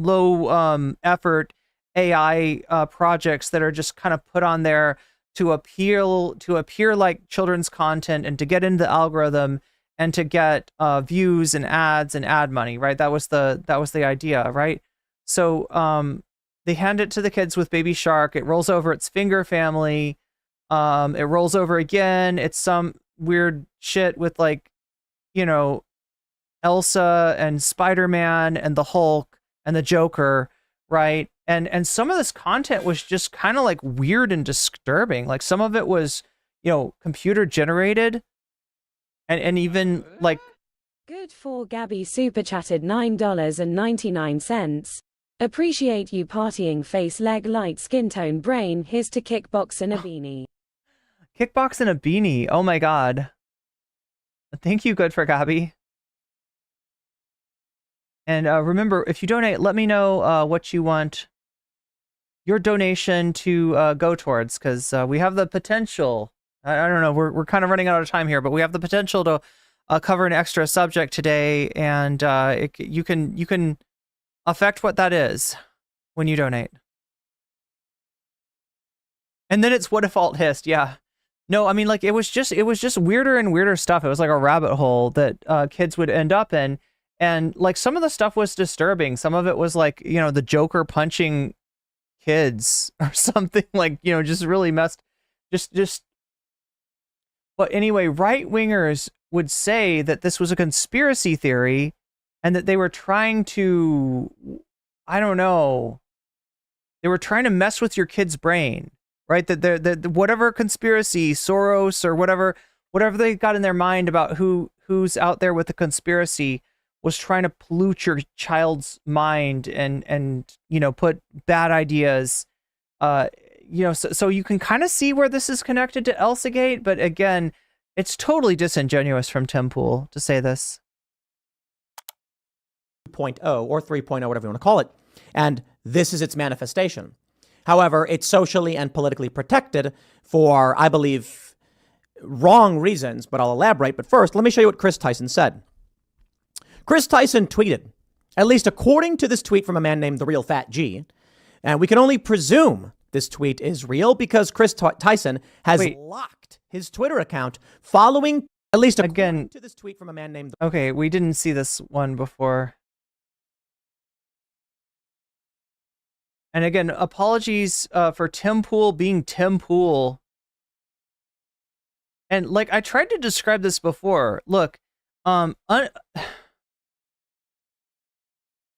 effort AI projects that are just kind of put on there to appear like children's content and to get into the algorithm and to get views and ads and ad money, right? That was the idea, right? So they hand it to the kids with Baby Shark. It rolls over its Finger Family. It rolls over again. It's some weird shit with like, Elsa and Spider-Man and the Hulk and the Joker, right? And some of this content was just kind of like weird and disturbing. Like some of it was, computer generated and even like. Good for Gabby super chatted $9.99. Appreciate you partying face leg light skin tone brain. Here's to kickbox and a beanie. Kickbox and a beanie. Oh my god. Thank you, Good for Gabby. And remember, if you donate, let me know what you want your donation to go towards, because we have the potential. I don't know, we're kind of running out of time here, but we have the potential to cover an extra subject today, and you can affect what that is. when you donate. And then it's what if alt hissed, yeah. No, I mean, like, it was just weirder and weirder stuff. It was like a rabbit hole that kids would end up in. And like some of the stuff was disturbing. Some of it was like, you know, the Joker punching kids or something, like, you know, just really messed, just. But anyway, right-wingers would say that this was a conspiracy theory and that they were trying to, I don't know, they were trying to mess with your kid's brain. Right, that whatever conspiracy, Soros or whatever they got in their mind about who's out there with the conspiracy was trying to pollute your child's mind and you know, put bad ideas, you know, so you can kind of see where this is connected to Elsagate, but again, it's totally disingenuous from Tim Pool to say this. 2.0 or 3.0, whatever you want to call it, and this is its manifestation. However, it's socially and politically protected for, I believe, wrong reasons, but I'll elaborate. But first, let me show you what Kris Tyson said. Kris Tyson tweeted, at least according to this tweet from a man named The Real Fat G, and we can only presume this tweet is real because Kris Tyson has locked his Twitter account following, at least according to this tweet from a man named... Okay, we didn't see this one before. And again, apologies for Tim Pool being Tim Pool. And like I tried to describe this before. Look,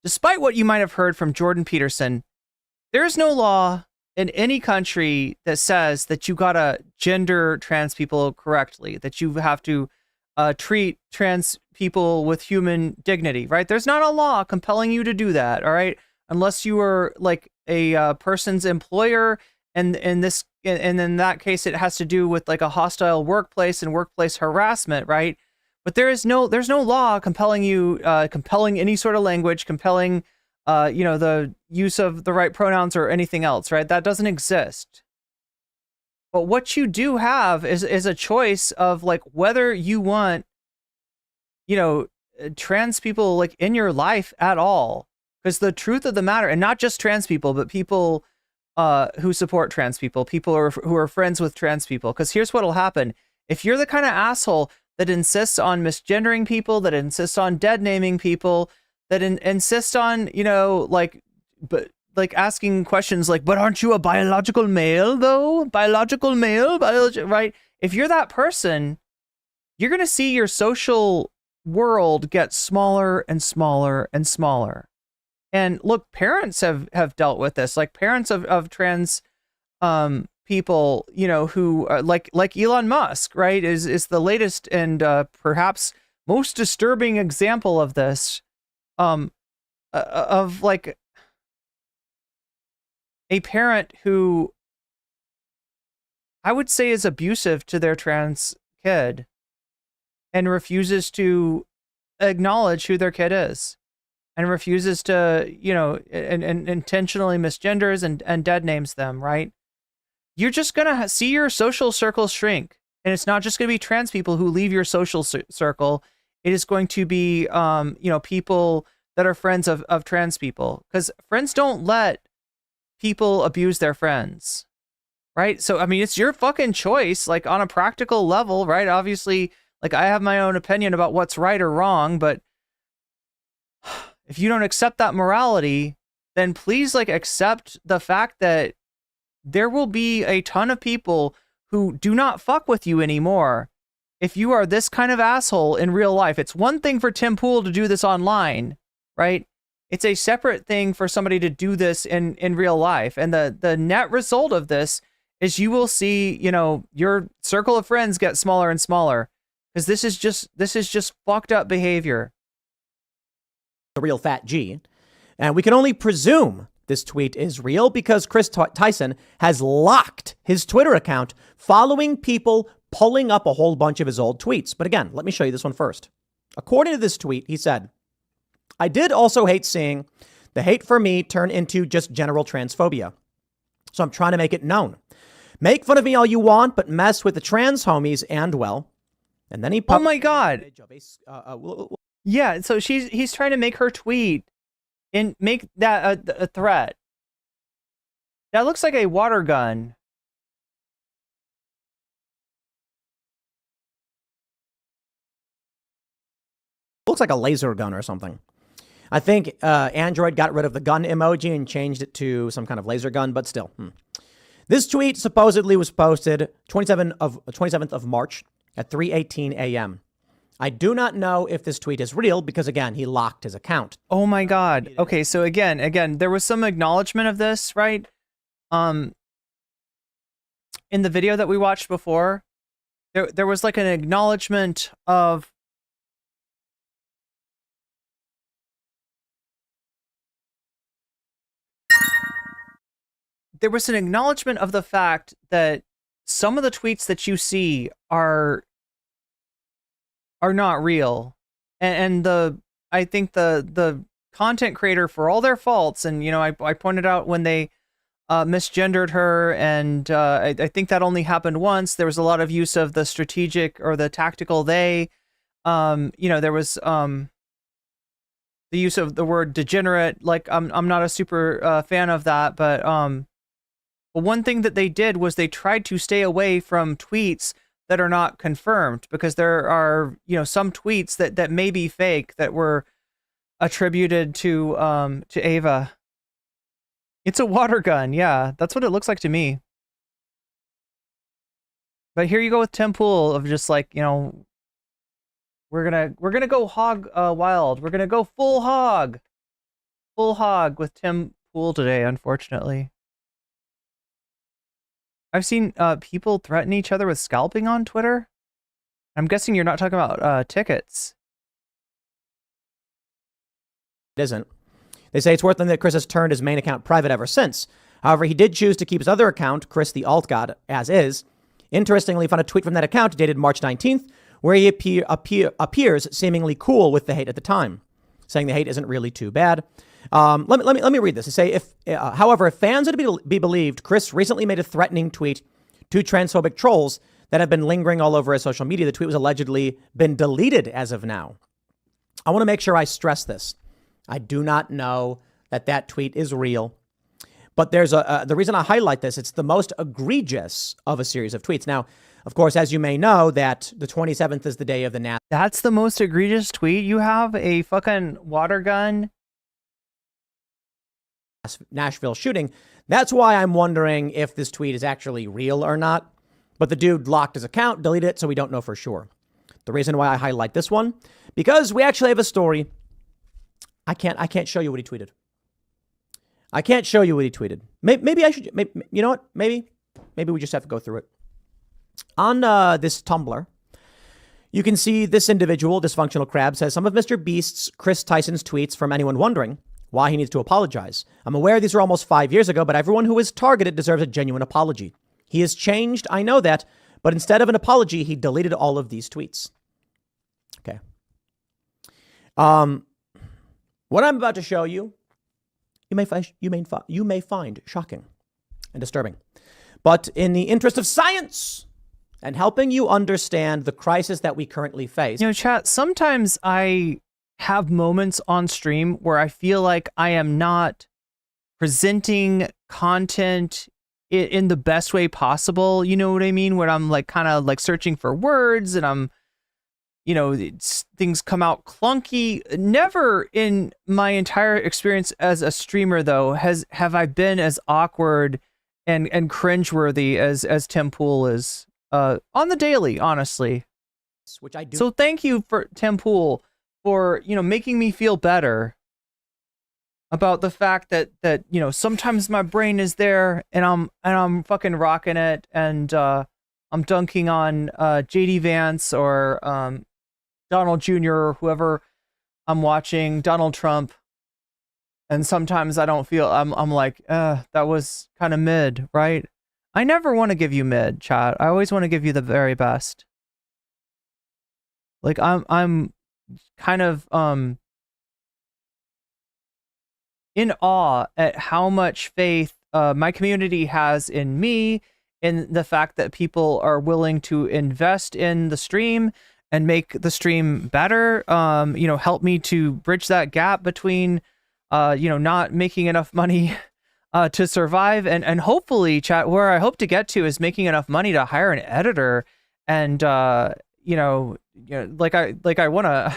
despite what you might have heard from Jordan Peterson, there is no law in any country that says that you gotta gender trans people correctly, that you have to treat trans people with human dignity, right? There's not a law compelling you to do that, all right? Unless you are like a person's employer, and in in that case, it has to do with like a hostile workplace and workplace harassment, right? But there's no law compelling you, compelling any sort of language, compelling, you know, the use of the right pronouns or anything else, right? That doesn't exist. But what you do have is a choice of like whether you want, you know, trans people like in your life at all. Because the truth of the matter, and not just trans people, but people who support trans people, people who are friends with trans people. Because here's what'll happen. If you're the kind of asshole that insists on misgendering people, that insists on dead naming people, that insists on, you know, like asking questions like, but aren't you a biological male though? Biological male, right? If you're that person, you're going to see your social world get smaller and smaller and smaller. And look, parents have dealt with this, like parents of trans people, you know, who like Elon Musk, right, is the latest and perhaps most disturbing example of this, of like a parent who I would say is abusive to their trans kid and refuses to acknowledge who their kid is. And refuses to, you know, and intentionally misgenders and dead names them, right? You're just going to see your social circle shrink. And it's not just going to be trans people who leave your social circle. It is going to be, you know, people that are friends of trans people. Because friends don't let people abuse their friends, right? So, I mean, it's your fucking choice, like on a practical level, right? Obviously, like I have my own opinion about what's right or wrong, but if you don't accept that morality, then please like accept the fact that there will be a ton of people who do not fuck with you anymore. If you are this kind of asshole in real life, it's one thing for Tim Pool to do this online, right? It's a separate thing for somebody to do this in real life. And the net result of this is you will see, you know, your circle of friends get smaller and smaller because this is just fucked up behavior. The Real Fat G. And we can only presume this tweet is real because Kris Tyson has locked his Twitter account following people pulling up a whole bunch of his old tweets. But again, let me show you this one first. According to this tweet, he said, I did also hate seeing the hate for me turn into just general transphobia. So I'm trying to make it known. Make fun of me all you want, but mess with the trans homies and well. And then he oh my God. Yeah, so he's trying to make her tweet and make that a threat. That looks like a water gun. Looks like a laser gun or something. I think Android got rid of the gun emoji and changed it to some kind of laser gun, but still. This tweet supposedly was posted 27th of March at 3:18 a.m. I do not know if this tweet is real because, again, he locked his account. Oh my God. Okay, so again, there was some acknowledgement of this, right? In the video that we watched before, there was like an acknowledgement of the fact that some of the tweets that you see are not real, and I think the content creator, for all their faults, and I pointed out when they misgendered her, and I think that only happened once. There was a lot of use of the strategic or the tactical they. There was the use of the word degenerate. Like I'm not a super fan of that, but one thing that they did was they tried to stay away from tweets that are not confirmed, because there are some tweets that may be fake that were attributed to Ava. It's a water gun, yeah, that's what it looks like to me. But here you go with Tim Pool of just like, we're gonna go hog wild. We're gonna go full hog with Tim Pool today, unfortunately. I've seen people threaten each other with scalping on Twitter. I'm guessing you're not talking about tickets. It isn't. They say it's worth noting that Chris has turned his main account private ever since. However, he did choose to keep his other account, Chris the Alt God, as is. Interestingly, found a tweet from that account dated March 19th, where he appears seemingly cool with the hate at the time, saying the hate isn't really too bad. Let me read this. They say, however, if fans are to be believed, Chris recently made a threatening tweet to transphobic trolls that have been lingering all over his social media. The tweet was allegedly been deleted as of now. I want to make sure I stress this. I do not know that tweet is real, but there's the reason I highlight this. It's the most egregious of a series of tweets. Now, of course, as you may know, that the 27th is the day of the That's the most egregious tweet. You have a fucking water gun. Nashville shooting. That's why I'm wondering if this tweet is actually real or not. But the dude locked his account, deleted it, so we don't know for sure. The reason why I highlight this one, because we actually have a story. I can't show you what he tweeted. I can't show you what he tweeted. Maybe I should. You know what? Maybe we just have to go through it. On this Tumblr, you can see this individual, Dysfunctional Crab, says some of Mr. Beast's Kris Tyson's tweets, from anyone wondering why he needs to apologize. I'm aware these are almost 5 years ago, but everyone who is targeted deserves a genuine apology. He has changed, I know that, but instead of an apology, he deleted all of these tweets. Okay. What I'm about to show you, you may find shocking and disturbing. But in the interest of science and helping you understand the crisis that we currently face. Chat, sometimes I have moments on stream where I feel like I am not presenting content in the best way possible. You know what I mean? When I'm like kind of like searching for words and I'm, things come out clunky. Never in my entire experience as a streamer, though, have I been as awkward and cringeworthy as Tim Pool is on the daily, honestly. Which I do. So thank you for Tim Pool for making me feel better about the fact that sometimes my brain is there and I'm fucking rocking it, and I'm dunking on JD Vance or Donald Jr. or whoever I'm watching, Donald Trump. And sometimes I don't feel, I'm like, that was kind of mid, right? I never want to give you mid, chat. I always want to give you the very best. Like I'm kind of in awe at how much faith my community has in me, in the fact that people are willing to invest in the stream and make the stream better, help me to bridge that gap between not making enough money to survive, and hopefully, chat, where I hope to get to is making enough money to hire an editor, and like I want to.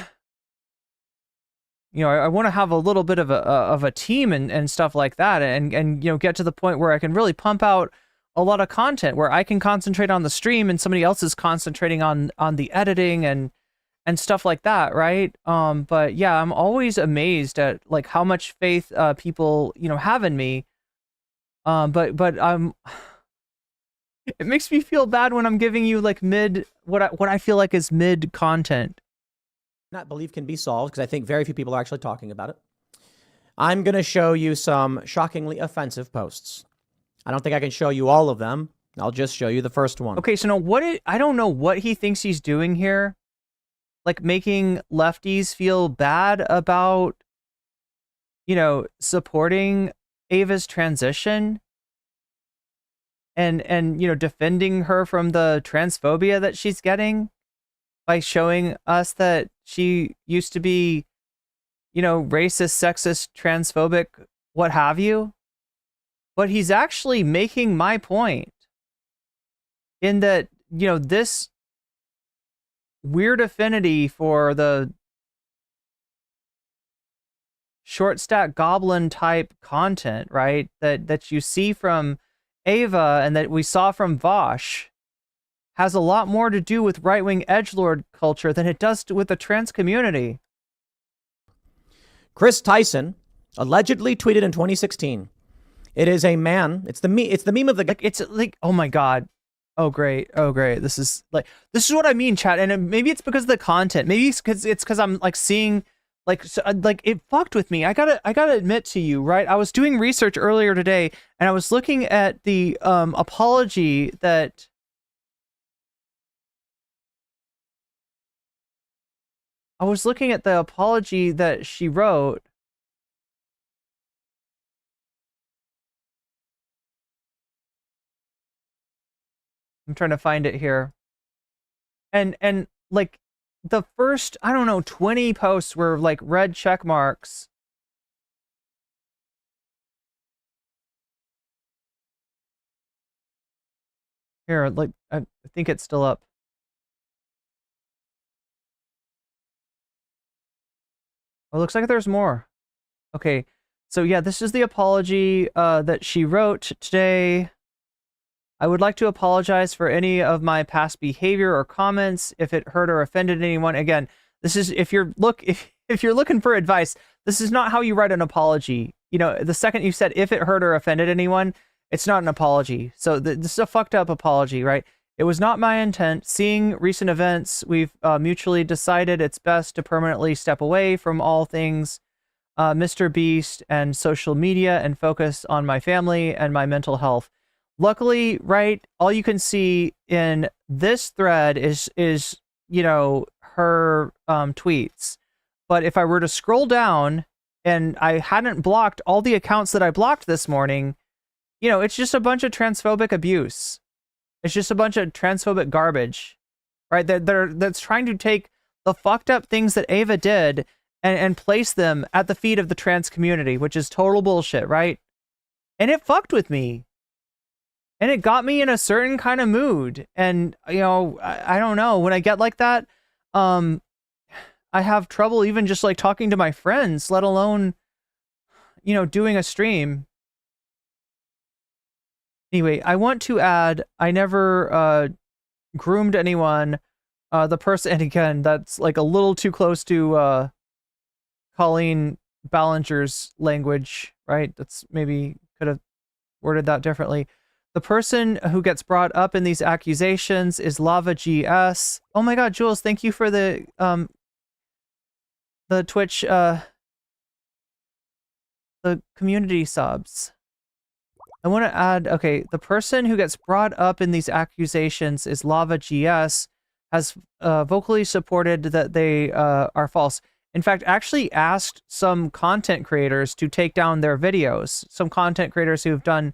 I want to have a little bit of a team and stuff like that, and get to the point where I can really pump out a lot of content, where I can concentrate on the stream and somebody else is concentrating on the editing and stuff like that, right? But yeah, I'm always amazed at like how much faith people have in me. But it makes me feel bad when I'm giving you like what I feel like is mid content. Not believe can be solved, because I think very few people are actually talking about it. I'm going to show you some shockingly offensive posts. I don't think I can show you all of them. I'll just show you the first one. Okay, so now I don't know what he thinks he's doing here. Like making lefties feel bad about, supporting Ava's transition and defending her from the transphobia that she's getting by showing us that she used to be, racist, sexist, transphobic, what have you. But he's actually making my point in that, this weird affinity for the short stack goblin type content, right? That you see from Ava and that we saw from Vaush has a lot more to do with right-wing edgelord culture than it does with the trans community. Kris Tyson allegedly tweeted in 2016. It is a man. It's the meme of the. It's like, oh my god, oh great. This is what I mean, chat. And maybe it's because of the content. Maybe it's because I'm like seeing like it fucked with me. I gotta admit to you, right? I was doing research earlier today, and I was looking at the apology that. I was looking at the apology that she wrote. I'm trying to find it here. And like the first, I don't know, 20 posts were like red check marks. Here, like I think it's still up. Oh, it looks like there's more. Okay, so yeah, this is the apology that she wrote today. I would like to apologize for any of my past behavior or comments if it hurt or offended anyone. Again, this is if you're looking for advice, this is not how you write an apology. The second you said if it hurt or offended anyone, it's not an apology. So this is a fucked up apology, right? It was not my intent. Seeing recent events, we've mutually decided it's best to permanently step away from all things Mr. Beast and social media and focus on my family and my mental health. Luckily, right, all you can see in this thread is her tweets. But if I were to scroll down and I hadn't blocked all the accounts that I blocked this morning, it's just a bunch of transphobic abuse. It's just a bunch of transphobic garbage, right? That's trying to take the fucked up things that Ava did and place them at the feet of the trans community, which is total bullshit, right? And it fucked with me. And it got me in a certain kind of mood. And, I don't know, when I get like that, I have trouble even just like talking to my friends, let alone, doing a stream. Anyway, I want to add, I never groomed anyone. The person, and again, that's like a little too close to Colleen Ballinger's language, right? That's maybe could have worded that differently. The person who gets brought up in these accusations is Lava GS. Oh my god, Jules, thank you for the Twitch the community subs. I want to add, okay, the person who gets brought up in these accusations is Lava GS, has vocally supported that they are false. In fact, actually asked some content creators to take down their videos. Some content creators who've done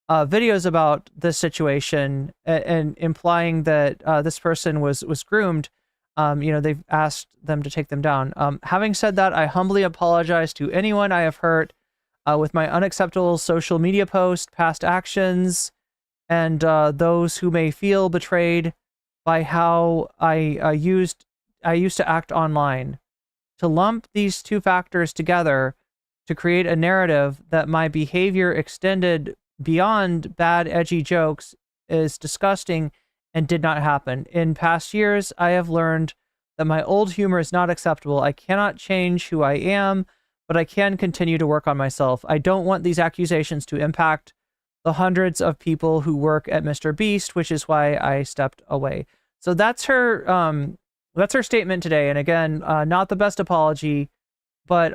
videos about this situation and implying that this person was groomed. They've asked them to take them down. Having said that, I humbly apologize to anyone I have hurt. with my unacceptable social media posts, past actions, and those who may feel betrayed by how I used to act online. To lump these two factors together to create a narrative that my behavior extended beyond bad, edgy jokes is disgusting and did not happen. In past years, I have learned that my old humor is not acceptable. I cannot change who I am, but I can continue to work on myself. I don't want these accusations to impact the hundreds of people who work at Mr. Beast, which is why I stepped away. So that's her statement today. And again, not the best apology, but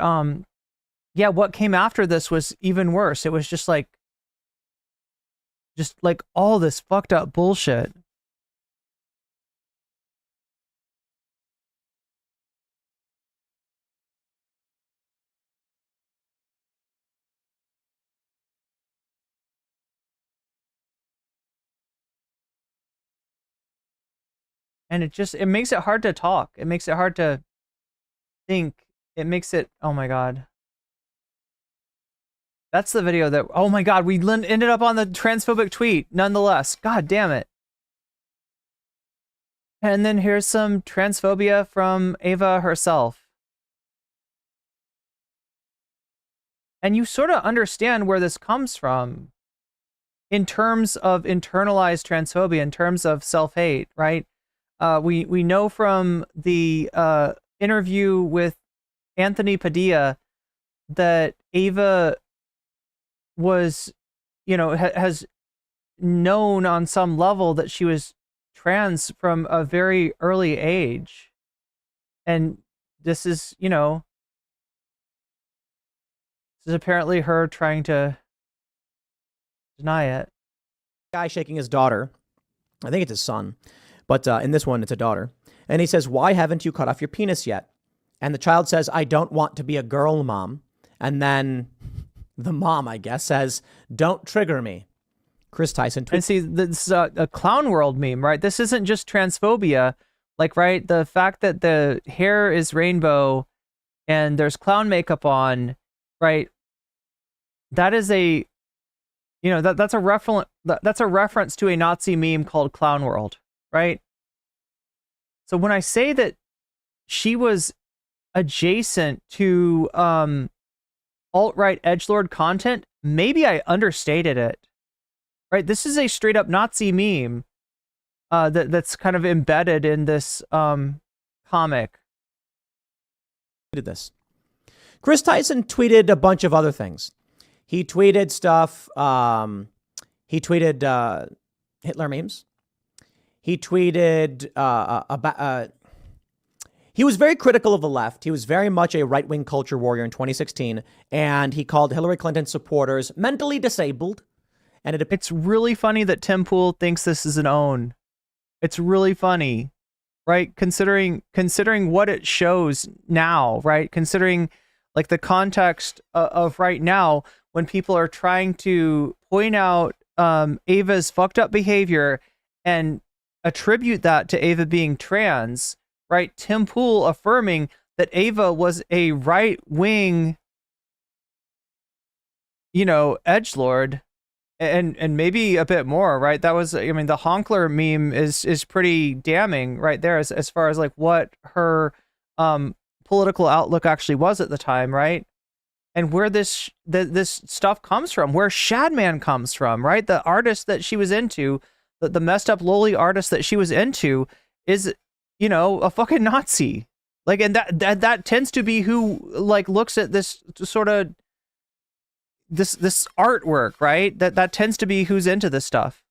yeah, what came after this was even worse. It was just like all this fucked up bullshit. And it makes it hard to talk. It makes it hard to think. It makes it, oh my God. That's the video that, oh my God, we ended up on the transphobic tweet nonetheless. God damn it. And then here's some transphobia from Ava herself. And you sort of understand where this comes from in terms of internalized transphobia, in terms of self-hate, right? We know from the interview with Anthony Padilla that Ava was, has known on some level that she was trans from a very early age. And this is, this is apparently her trying to deny it. Guy shaking his daughter. I think it's his son. But in this one, it's a daughter. And he says, why haven't you cut off your penis yet? And the child says, I don't want to be a girl, Mom. And then the mom, I guess, says, don't trigger me. Kris Tyson tweets. And see, this is a clown world meme, right? This isn't just transphobia. Like, right, the fact that the hair is rainbow and there's clown makeup on, right? That is a, that's a reference to a Nazi meme called Clown World. Right? So when I say that she was adjacent to alt-right edgelord content, maybe I understated it. Right? This is a straight up Nazi meme that's kind of embedded in this comic. This. Kris Tyson tweeted a bunch of other things. He tweeted stuff. He tweeted Hitler memes. He tweeted about. He was very critical of the left. He was very much a right-wing culture warrior in 2016, and he called Hillary Clinton supporters mentally disabled. And it's really funny that Tim Pool thinks this is an own. It's really funny, right? Considering what it shows now, right? Considering like the context of right now when people are trying to point out Ava's fucked up behavior and attribute that to Ava being trans, right? Tim Pool affirming that Ava was a right-wing, edgelord, and maybe a bit more, right? That was, I mean, the Honkler meme is pretty damning right there as far as like what her political outlook actually was at the time, right? And where this stuff comes from, where Shadman comes from, right? The artist that she was into, the messed up lowly artist that she was into is, a fucking Nazi. Like, and that tends to be who like looks at this sort of this artwork, right? That tends to be who's into this stuff.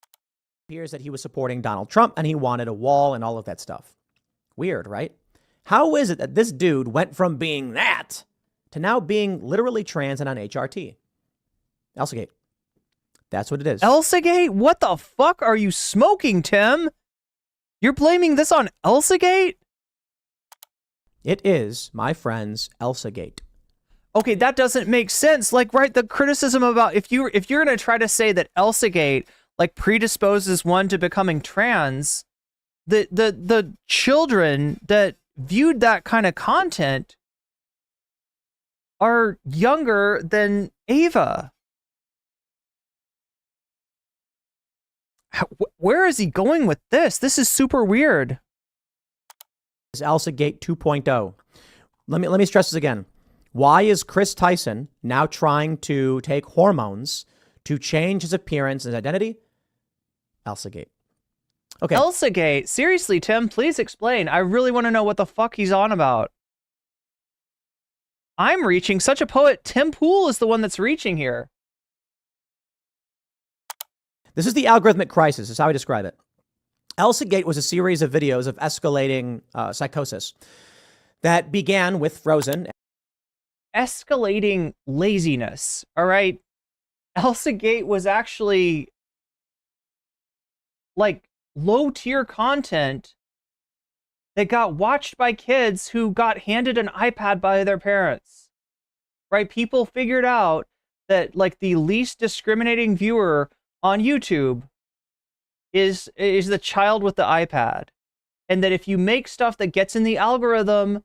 Appears that he was supporting Donald Trump and he wanted a wall and all of that stuff. Weird, right? How is it that this dude went from being that to now being literally trans and on HRT? Elsagate. That's what it is. Elsagate? What the fuck are you smoking, Tim? You're blaming this on Elsagate? It is, my friends, Elsagate. Okay, that doesn't make sense. Like, right, the criticism about if you're going to try to say that Elsagate like predisposes one to becoming trans, the children that viewed that kind of content are younger than Ava. Where is he going with this? This is super weird. Is Elsa Gate 2.0. Let me stress this again. Why is Kris Tyson now trying to take hormones to change his appearance and identity? Elsa Gate. Okay. Elsa Gate. Seriously, Tim, please explain. I really want to know what the fuck he's on about. I'm reaching such a poet. Tim Pool is the one that's reaching here. This is the algorithmic crisis, is how I describe it. Elsa Gate was a series of videos of escalating psychosis that began with Frozen. Escalating laziness. All right. Elsa Gate was actually like low tier content that got watched by kids who got handed an iPad by their parents. Right? People figured out that like the least discriminating viewer on YouTube is the child with the iPad. And that if you make stuff that gets in the algorithm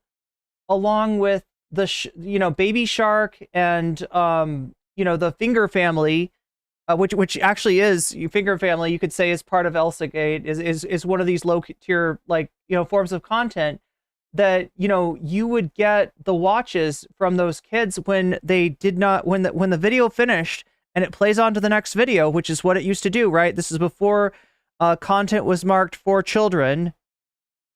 along with the Baby Shark and the Finger Family, which actually is Finger Family, you could say is part of Elsa Gate, is one of these low tier forms of content that you would get the watches from those kids when they did not when the video finished and it plays on to the next video, which is what it used to do, right? This is before content was marked for children.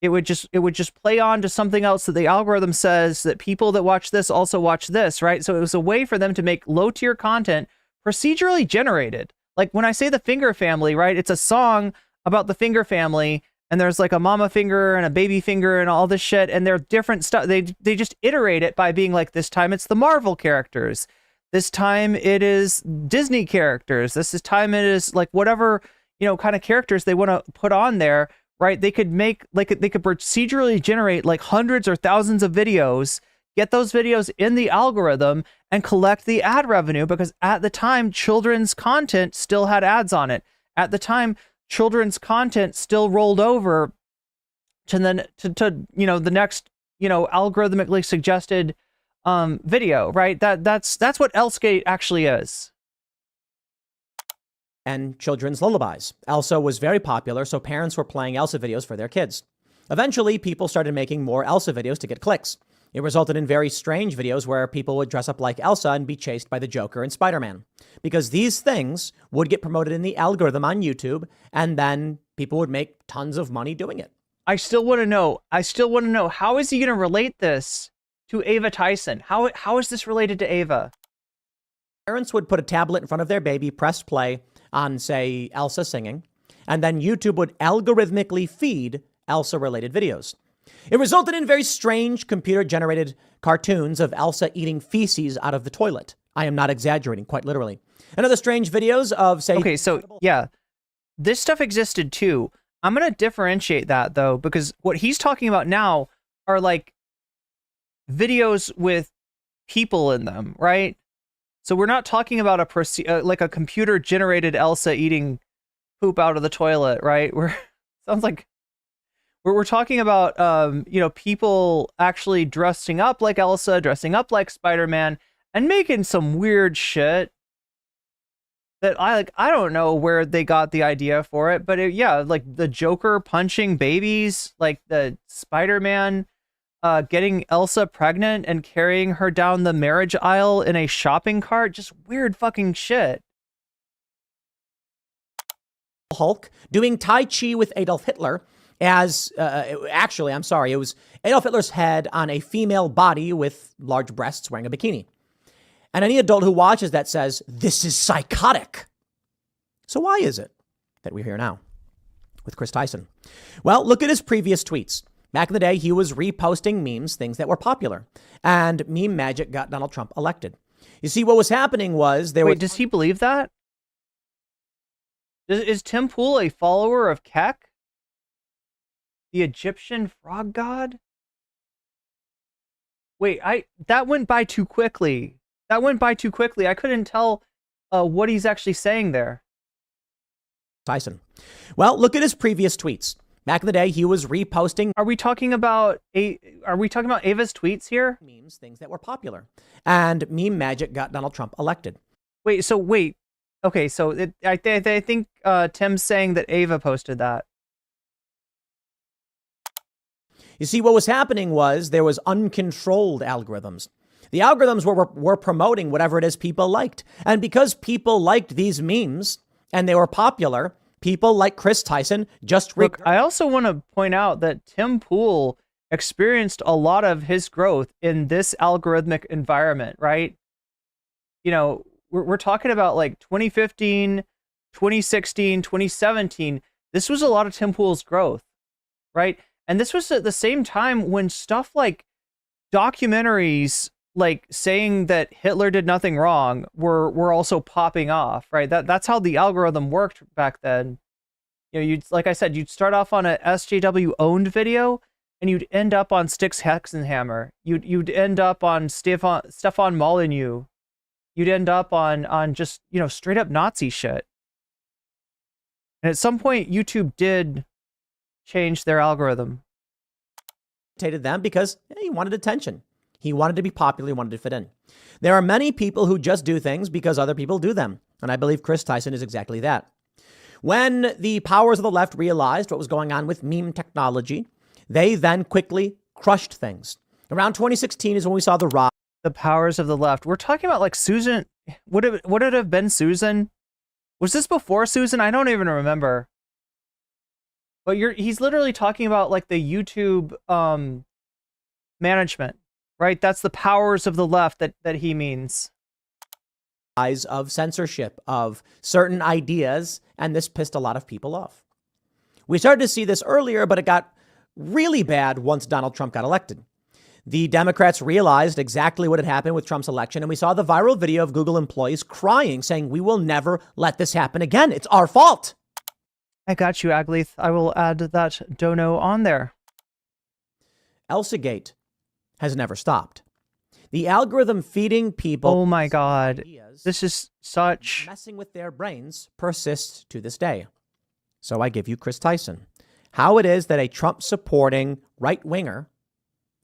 It would just play on to something else that the algorithm says that people that watch this also watch this, right? So it was a way for them to make low tier content procedurally generated. Like when I say the Finger Family, right? It's a song about the Finger Family, and there's like a mama finger and a baby finger and all this shit, and they're different stuff. They just iterate it by being like, this time it's the Marvel characters. This time it is Disney characters. Time it is like whatever, kind of characters they want to put on there, right? They could procedurally generate like hundreds or thousands of videos, get those videos in the algorithm and collect the ad revenue, because at the time children's content still had ads on it. At the time children's content still rolled over to the next, algorithmically suggested video, right? That's what Elsa Gate actually is. And children's lullabies. Elsa was very popular, so parents were playing Elsa videos for their kids. Eventually, people started making more Elsa videos to get clicks. It resulted in very strange videos where people would dress up like Elsa and be chased by the Joker and Spider-Man. Because these things would get promoted in the algorithm on YouTube, and then people would make tons of money doing it. I still want to know, how is he going to relate this to Ava Tyson? How is this related to Ava? Parents would put a tablet in front of their baby, press play on, say, Elsa singing, and then YouTube would algorithmically feed Elsa-related videos. It resulted in very strange computer-generated cartoons of Elsa eating feces out of the toilet. I am not exaggerating, quite literally. And other strange videos of, say... Okay, so, yeah. This stuff existed, too. I'm going to differentiate that, though, because what he's talking about now are, like, videos with people in them, right? So we're not talking about a computer-generated Elsa eating poop out of the toilet, right? Sounds like we're talking about people actually dressing up like Elsa, dressing up like Spider-Man, and making some weird shit that I don't know where they got the idea for it, but like the Joker punching babies, like the Spider-Man getting Elsa pregnant and carrying her down the marriage aisle in a shopping cart. Just weird fucking shit. Hulk doing Tai Chi with Adolf Hitler as, actually, I'm sorry, it was Adolf Hitler's head on a female body with large breasts wearing a bikini. And any adult who watches that says, this is psychotic. So why is it that we're here now with Kris Tyson? Well, look at his previous tweets. Back in the day, he was reposting memes, things that were popular. And meme magic got Donald Trump elected. You see, what was happening was does he believe that? Is Tim Pool a follower of Kek, the Egyptian frog god? Wait, that went by too quickly. I couldn't tell what he's actually saying there. Tyson. Well, look at his previous tweets. Back in the day, he was reposting. Are we talking about Ava's tweets here? Memes, things that were popular. And meme magic got Donald Trump elected. Wait. Okay, so I think Tim's saying that Ava posted that. You see, what was happening was there was uncontrolled algorithms. The algorithms were promoting whatever it is people liked. And because people liked these memes and they were popular, people like Kris Tyson just... Look, I also want to point out that Tim Pool experienced a lot of his growth in this algorithmic environment, right? You know, we're talking about like 2015, 2016, 2017. This was a lot of Tim Pool's growth, right? And this was at the same time when stuff like documentaries like saying that Hitler did nothing wrong were also popping off, right? That's how the algorithm worked back then. You know, like I said, you'd start off on a SJW owned video and you'd end up on Styx Hexenhammer. You'd end up on Stefan Molyneux. You'd end up on just, you know, straight up Nazi shit. And at some point YouTube did change their algorithm. Them because he wanted attention. He wanted to be popular. He wanted to fit in. There are many people who just do things because other people do them. And I believe Kris Tyson is exactly that. When the powers of the left realized what was going on with meme technology, they then quickly crushed things. Around 2016 is when we saw the rise. The powers of the left. We're talking about like Susan. Would it have been Susan? Was this before Susan? I don't even remember. But he's literally talking about like the YouTube management, right? That's the powers of the left that he means. Of censorship of certain ideas, and this pissed a lot of people off. We started to see this earlier, but it got really bad once Donald Trump got elected. The Democrats realized exactly what had happened with Trump's election, and we saw the viral video of Google employees crying, saying, "We will never let this happen again. It's our fault." I got you, Aglith. I will add that dono on there. Elsagate has never stopped. The algorithm feeding people... Oh my God. This is such... messing with their brains persists to this day. So I give you Kris Tyson. How it is that a Trump-supporting right-winger,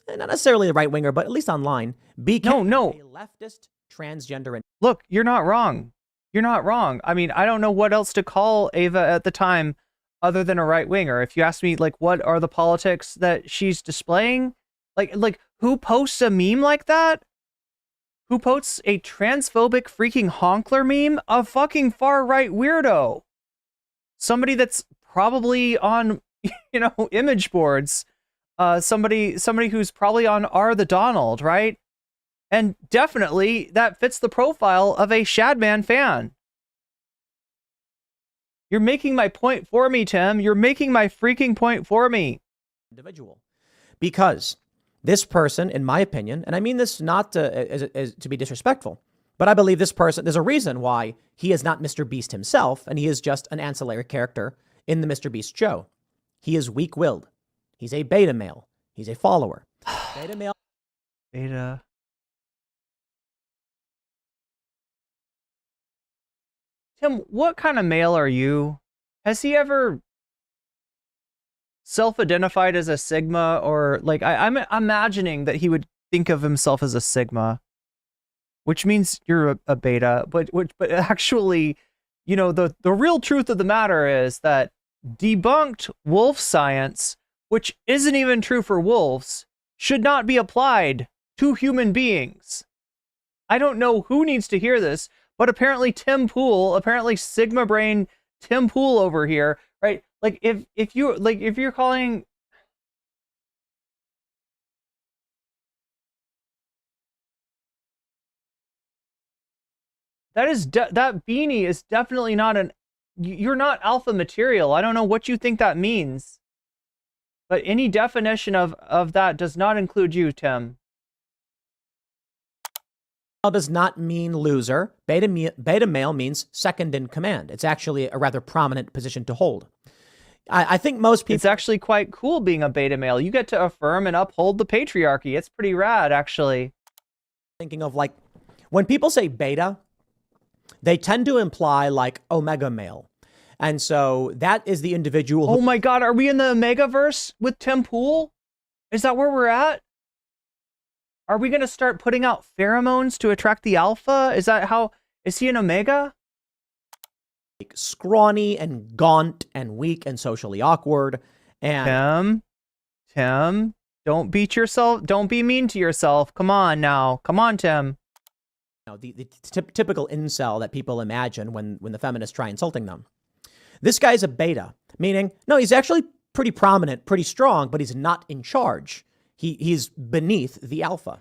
not necessarily a right-winger, but at least online, became a leftist transgender... Look, you're not wrong. You're not wrong. I mean, I don't know what else to call Ava at the time other than a right-winger. If you ask me, like, what are the politics that she's displaying? Like who posts a meme like that? Who posts a transphobic freaking honkler meme? A fucking far-right weirdo. Somebody that's probably on, you know, image boards. Somebody who's probably on R the Donald, right? And definitely that fits the profile of a Shadman fan. You're making my point for me, Tim. You're making my freaking point for me. Individual. Because this person, in my opinion, and I mean this not to be disrespectful, but I believe this person, there's a reason why he is not Mr. Beast himself, and he is just an ancillary character in the Mr. Beast show. He is weak-willed. He's a beta male. He's a follower. Beta male. Beta. Tim, what kind of male are you? Has he ever self-identified as a Sigma, or like I'm imagining that he would think of himself as a Sigma, which means you're a beta, but actually, you know, the real truth of the matter is that debunked wolf science, which isn't even true for wolves, should not be applied to human beings. I don't know who needs to hear this, but apparently Tim Pool, apparently Sigma Brain Tim Pool over here, right? Like if you're calling that beanie is definitely not you're not alpha material. I don't know what you think that means, but any definition of that does not include you, Tim. Does not mean loser. Beta male means second in command. It's actually a rather prominent position to hold. I think most people... It's actually quite cool being a beta male. You get to affirm and uphold the patriarchy. It's pretty rad, actually. Thinking of, like, when people say beta, they tend to imply like omega male. And so that is the individual. Oh my God, are we in the Omegaverse with Tim Pool? Is that where we're at? Are we going to start putting out pheromones to attract the alpha? Is that how, is he an Omega? Scrawny and gaunt and weak and socially awkward. And Tim, don't beat yourself. Don't be mean to yourself. Come on now. Come on, Tim. The typical incel that people imagine when the feminists try insulting them. This guy's a beta, meaning, no, he's actually pretty prominent, pretty strong, but he's not in charge. He's beneath the alpha.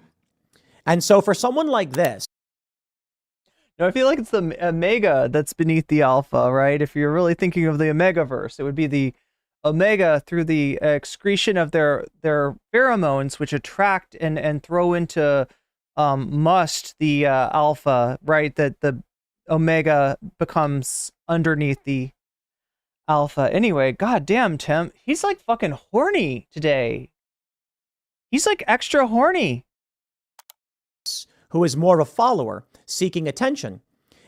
And so for someone like this. No, I feel like it's the Omega that's beneath the alpha, right? If you're really thinking of the Omegaverse, it would be the Omega through the excretion of their pheromones, which attract and throw into must the alpha, right? That the Omega becomes underneath the alpha. Anyway, goddamn, Tim, he's like fucking horny today. He's like extra horny. Who is more of a follower, seeking attention.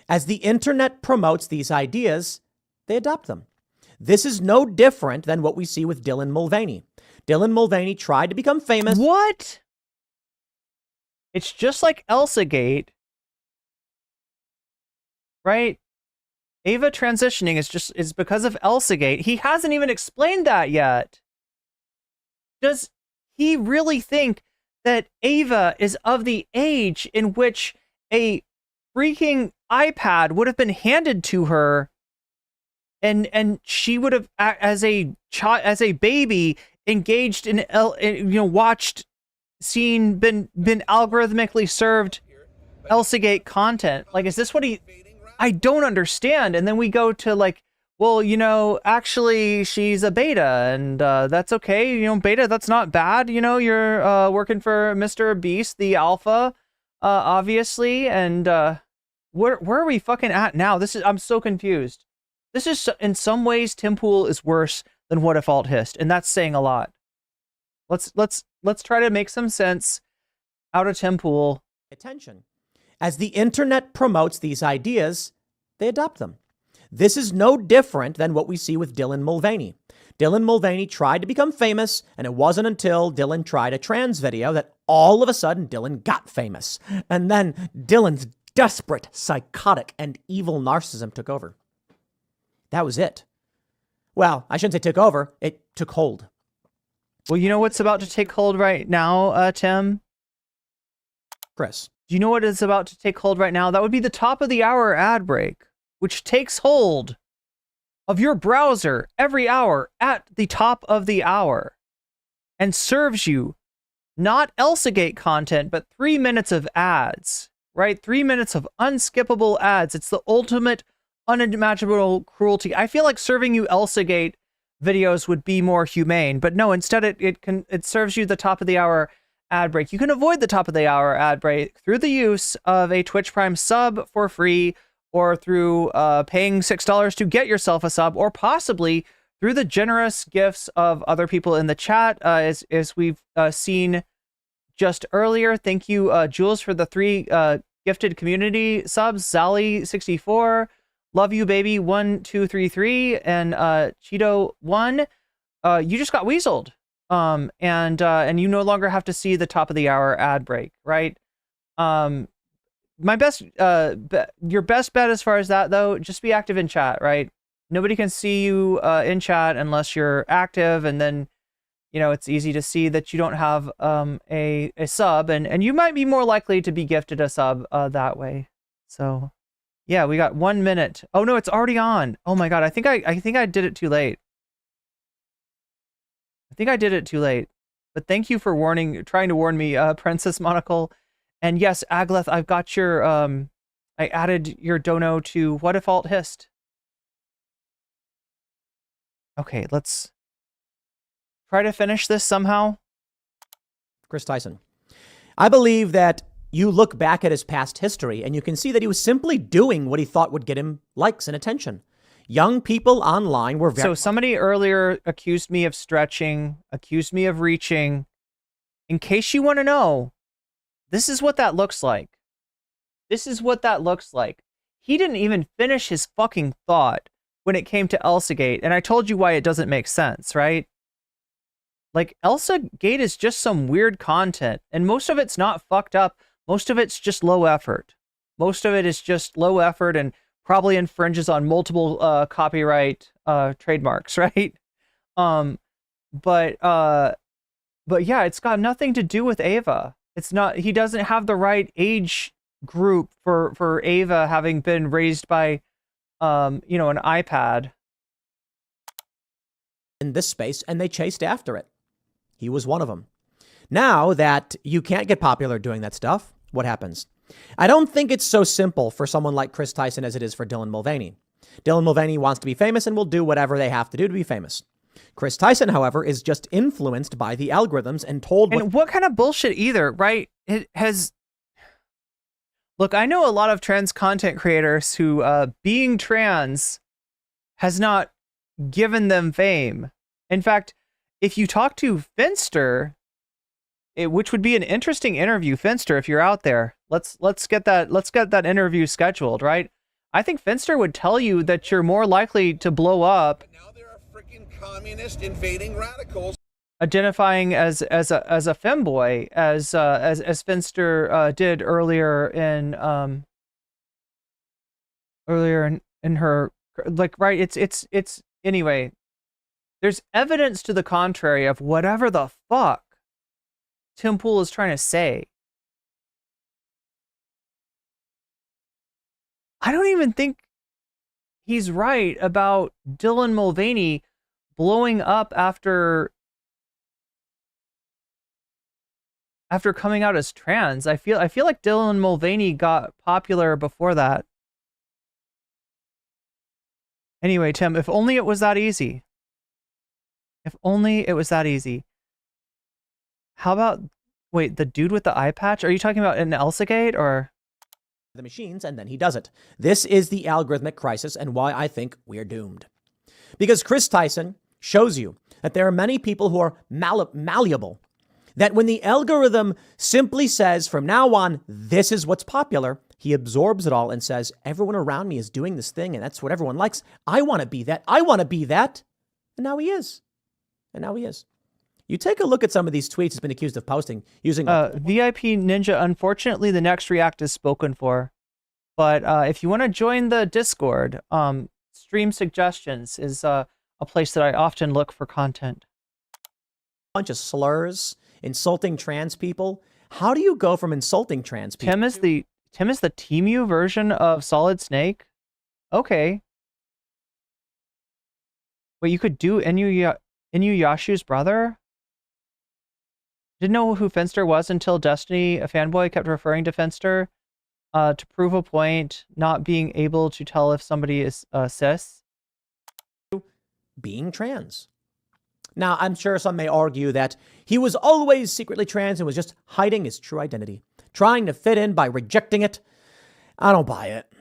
As the internet promotes these ideas, they adopt them. This is no different than what we see with Dylan Mulvaney. Dylan Mulvaney tried to become famous. What? It's just like ElsaGate, right? Ava transitioning is because of ElsaGate. He hasn't even explained that yet. Does he really think that Ava is of the age in which a freaking iPad would have been handed to her, and she would have, as a child, as a baby, engaged in watched, seen, been algorithmically served ElsaGate content? Like, is this what he? I don't understand. And then we go to like, well, actually she's a beta, and that's okay. Beta, that's not bad. You're working for Mr. Beast, the alpha, obviously. And where are we fucking at now? I'm so confused. This is, in some ways, Tim Pool is worse than What If Alt Hist, and that's saying a lot. Let's try to make some sense out of Tim Pool. Attention. As the internet promotes these ideas, they adopt them. This is no different than what we see with Dylan Mulvaney. Dylan Mulvaney tried to become famous, and it wasn't until Dylan tried a trans video that all of a sudden Dylan got famous. And then Dylan's desperate, psychotic, and evil narcissism took over. That was it. Well, I shouldn't say took over. It took hold. Well, you know what's about to take hold right now, Tim? Chris. Do you know what is about to take hold right now? That would be the top of the hour ad break, which takes hold of your browser every hour at the top of the hour and serves you not ElsaGate content, but 3 minutes of ads, right? 3 minutes of unskippable ads. It's the ultimate unimaginable cruelty. I feel like serving you ElsaGate videos would be more humane, but no, instead it serves you the top of the hour ad break. You can avoid the top of the hour ad break through the use of a Twitch Prime sub for free, or through paying $6 to get yourself a sub, or possibly through the generous gifts of other people in the chat, as we've seen just earlier. Thank you, Jules, for the 3 gifted community subs. Sally64, Love You Baby 1233, and Cheeto 1. You just got weaseled. And you no longer have to see the top of the hour ad break, right? My best, your best bet as far as that, though, just be active in chat, right? Nobody can see you in chat unless you're active, and then, it's easy to see that you don't have a sub, and you might be more likely to be gifted a sub that way. So, yeah, we got 1 minute. Oh no, it's already on. Oh my God, I think I did it too late. I think I did it too late. But thank you for trying to warn me, Princess Monocle. And yes, Agleth, I've got your, I added your dono to What If Alt Hist. Okay, let's try to finish this somehow. Kris Tyson. I believe that you look back at his past history and you can see that he was simply doing what he thought would get him likes and attention. Young people online were very... So somebody earlier accused me of stretching, accused me of reaching. In case you want to know, this is what that looks like. This is what that looks like. He didn't even finish his fucking thought when it came to ElsaGate, and I told you why it doesn't make sense, right? Like, ElsaGate is just some weird content, and most of it's not fucked up. Most of it's just low effort. Most of it is just low effort and probably infringes on multiple copyright trademarks, right? But yeah, it's got nothing to do with Ava. It's not. He doesn't have the right age group for Ava, having been raised by an iPad in this space, and they chased after it. He was one of them. Now that you can't get popular doing that stuff, what happens? I don't think it's so simple for someone like Kris Tyson as it is for Dylan Mulvaney. Dylan Mulvaney wants to be famous and will do whatever they have to do to be famous. Kris Tyson, however, is just influenced by the algorithms and told what kind of bullshit either, right? It has... Look, I know a lot of trans content creators who being trans has not given them fame. In fact, if you talk to Finster, which would be an interesting interview, Finster, if you're out there, let's get that interview scheduled, right? I think Finster would tell you that you're more likely to blow up. But now there are freaking communist invading radicals. Identifying as a femboy, as Finster did earlier in her, like, right? It's anyway. There's evidence to the contrary of whatever the fuck Tim Pool is trying to say. I don't even think he's right about Dylan Mulvaney blowing up after coming out as trans. I feel like Dylan Mulvaney got popular before that. Anyway, Tim, if only it was that easy. If only it was that easy. How about, wait, the dude with the eye patch? Are you talking about in ElsaGate or? The machines, and then he does it. This is the algorithmic crisis and why I think we're doomed. Because Kris Tyson shows you that there are many people who are malleable. That when the algorithm simply says, from now on, this is what's popular, he absorbs it all and says, everyone around me is doing this thing, and that's what everyone likes. I want to be that. I want to be that. And now he is. You take a look at some of these tweets he's been accused of posting using... VIP Ninja, unfortunately, the next react is spoken for. But if you want to join the Discord, Stream Suggestions is a place that I often look for content. Bunch of slurs, insulting trans people. How do you go from insulting trans people? Tim is the Temu version of Solid Snake? Okay. Wait, you could do Inuyasha's brother? Didn't know who Finster was until Destiny, a fanboy, kept referring to Finster to prove a point, not being able to tell if somebody is cis. Being trans. Now, I'm sure some may argue that he was always secretly trans and was just hiding his true identity, trying to fit in by rejecting it. I don't buy it.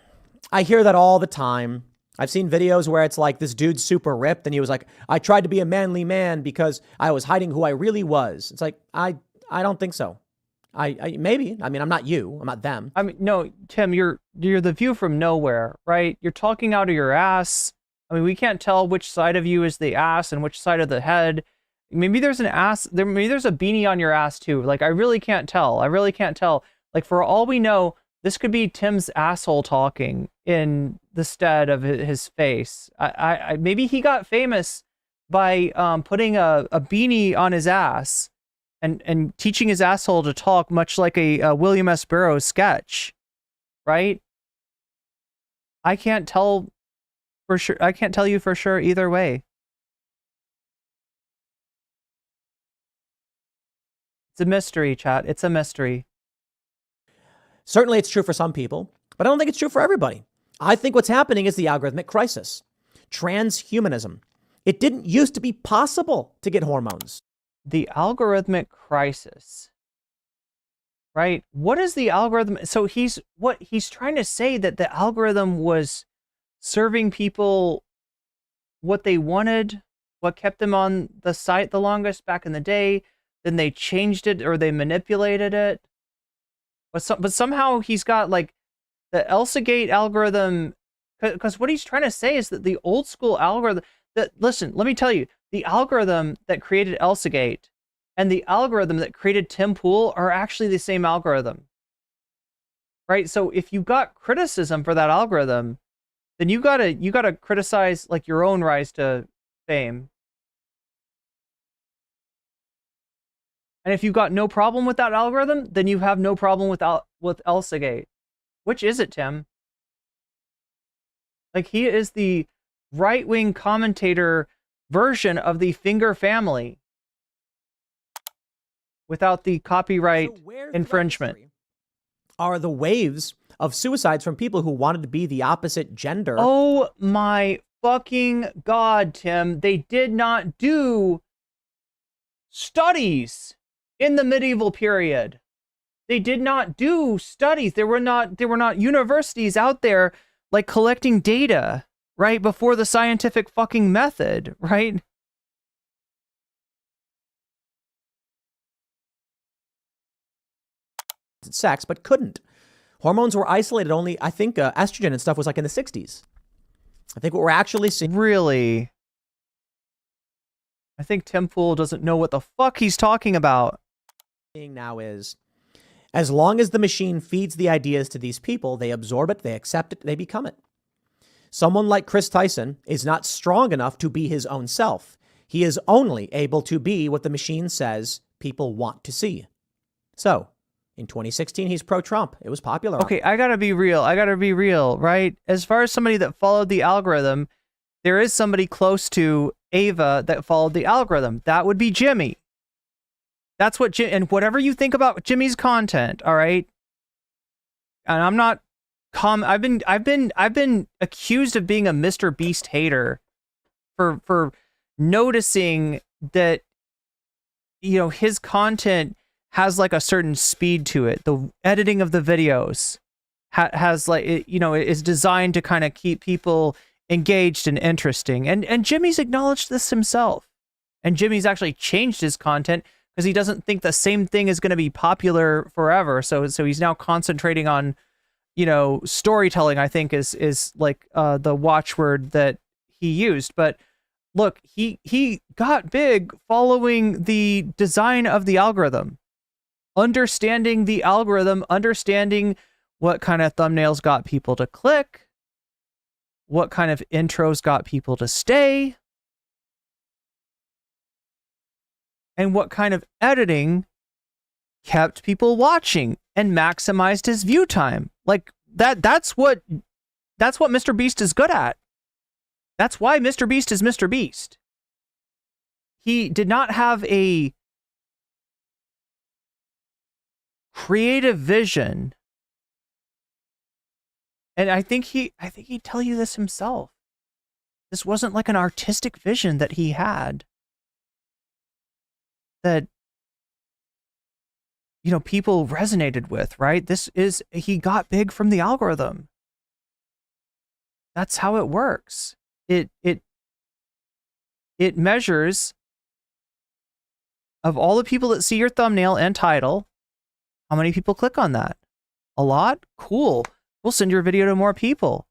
I hear that all the time. I've seen videos where it's like this dude's super ripped and he was like, I tried to be a manly man because I was hiding who I really was. It's like, I don't think so. Maybe. I mean, I'm not you. I'm not them. I mean, no, Tim, you're the view from nowhere, right? You're talking out of your ass. I mean, we can't tell which side of you is the ass and which side of the head. Maybe there's an ass. Maybe there's a beanie on your ass too. Like, I really can't tell. Like, for all we know, this could be Tim's asshole talking in the stead of his face. Maybe he got famous by putting a beanie on his ass and teaching his asshole to talk, much like a William S. Burroughs sketch, right? I can't tell for sure. I can't tell you for sure either way. It's a mystery, chat. It's a mystery. Certainly it's true for some people, but I don't think it's true for everybody. I think what's happening is the algorithmic crisis. Transhumanism. It didn't used to be possible to get hormones. The algorithmic crisis. Right? What is the algorithm? So he's trying to say that the algorithm was serving people what they wanted, what kept them on the site the longest back in the day. Then they changed it or they manipulated it. But somehow he's got like the ElsaGate algorithm because what he's trying to say is that the old school algorithm, listen, let me tell you, the algorithm that created Elsagate and the algorithm that created Tim Pool are actually the same algorithm, right? So if you got criticism for that algorithm, then you gotta criticize like your own rise to fame. And if you've got no problem with that algorithm, then you have no problem with Elsagate. Which is it, Tim? Like, he is the right-wing commentator version of the Finger family without the copyright infringement. Are the waves of suicides from people who wanted to be the opposite gender. Oh my fucking God, Tim. They did not do studies in the medieval period. They did not do studies. There were not universities out there like collecting data, right? Before the scientific fucking method, right? Sex, but couldn't. Hormones were isolated only, I think estrogen and stuff was like in the 60s. I think what we're actually seeing. Really? I think Tim Pool doesn't know what the fuck he's talking about. Now is, as long as the machine feeds the ideas to these people, they absorb it, they accept it, they become it. Someone like Kris Tyson is not strong enough to be his own self. He is only able to be what the machine says people want to see. So, in 2016, he's pro-Trump. It was popular. Okay, I gotta be real, right? As far as somebody that followed the algorithm, there is somebody close to Ava that followed the algorithm. That would be Jimmy. That's what and whatever you think about Jimmy's content, all right? And I'm not I've been accused of being a Mr. Beast hater for noticing that, you know, his content has like a certain speed to it. The editing of the videos has like, you know, is designed to kind of keep people engaged and interesting. And Jimmy's acknowledged this himself. And Jimmy's actually changed his content because he doesn't think the same thing is going to be popular forever. So he's now concentrating on, you know, storytelling, I think is like the watchword that he used. But look, he got big following the design of the algorithm. Understanding the algorithm, understanding what kind of thumbnails got people to click, what kind of intros got people to stay, and what kind of editing kept people watching and maximized his view time. Like that's what Mr. Beast is good at. That's why Mr. Beast is Mr. Beast. He did not have a creative vision, and I think he'd tell you this himself. This wasn't like an artistic vision that he had that, you know, people resonated with, right? He got big from the algorithm. That's how it works. It measures, of all the people that see your thumbnail and title, how many people click on that? A lot? Cool. We'll send your video to more people.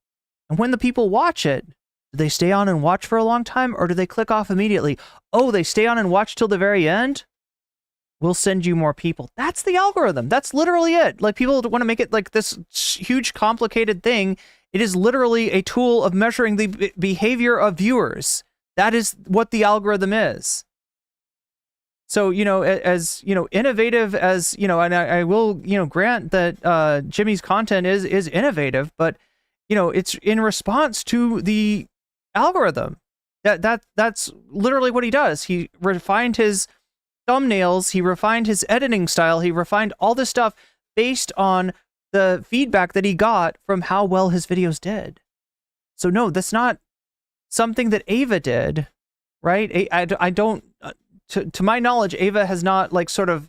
And when the people watch it, do they stay on and watch for a long time, or do they click off immediately? Oh, they stay on and watch till the very end? We'll send you more people. That's the algorithm. That's literally it. Like, people want to make it like this huge, complicated thing. It is literally a tool of measuring the behavior of viewers. That is what the algorithm is. So, you know, as, you know, innovative as, you know, and I will, you know, grant that Jimmy's content is innovative, but, you know, it's in response to the algorithm. That's literally what he does. He refined his thumbnails, he refined his editing style, he refined all this stuff based on the feedback that he got from how well his videos did. So no, that's not something that Ava did, right? I don't, to my knowledge, Ava has not like sort of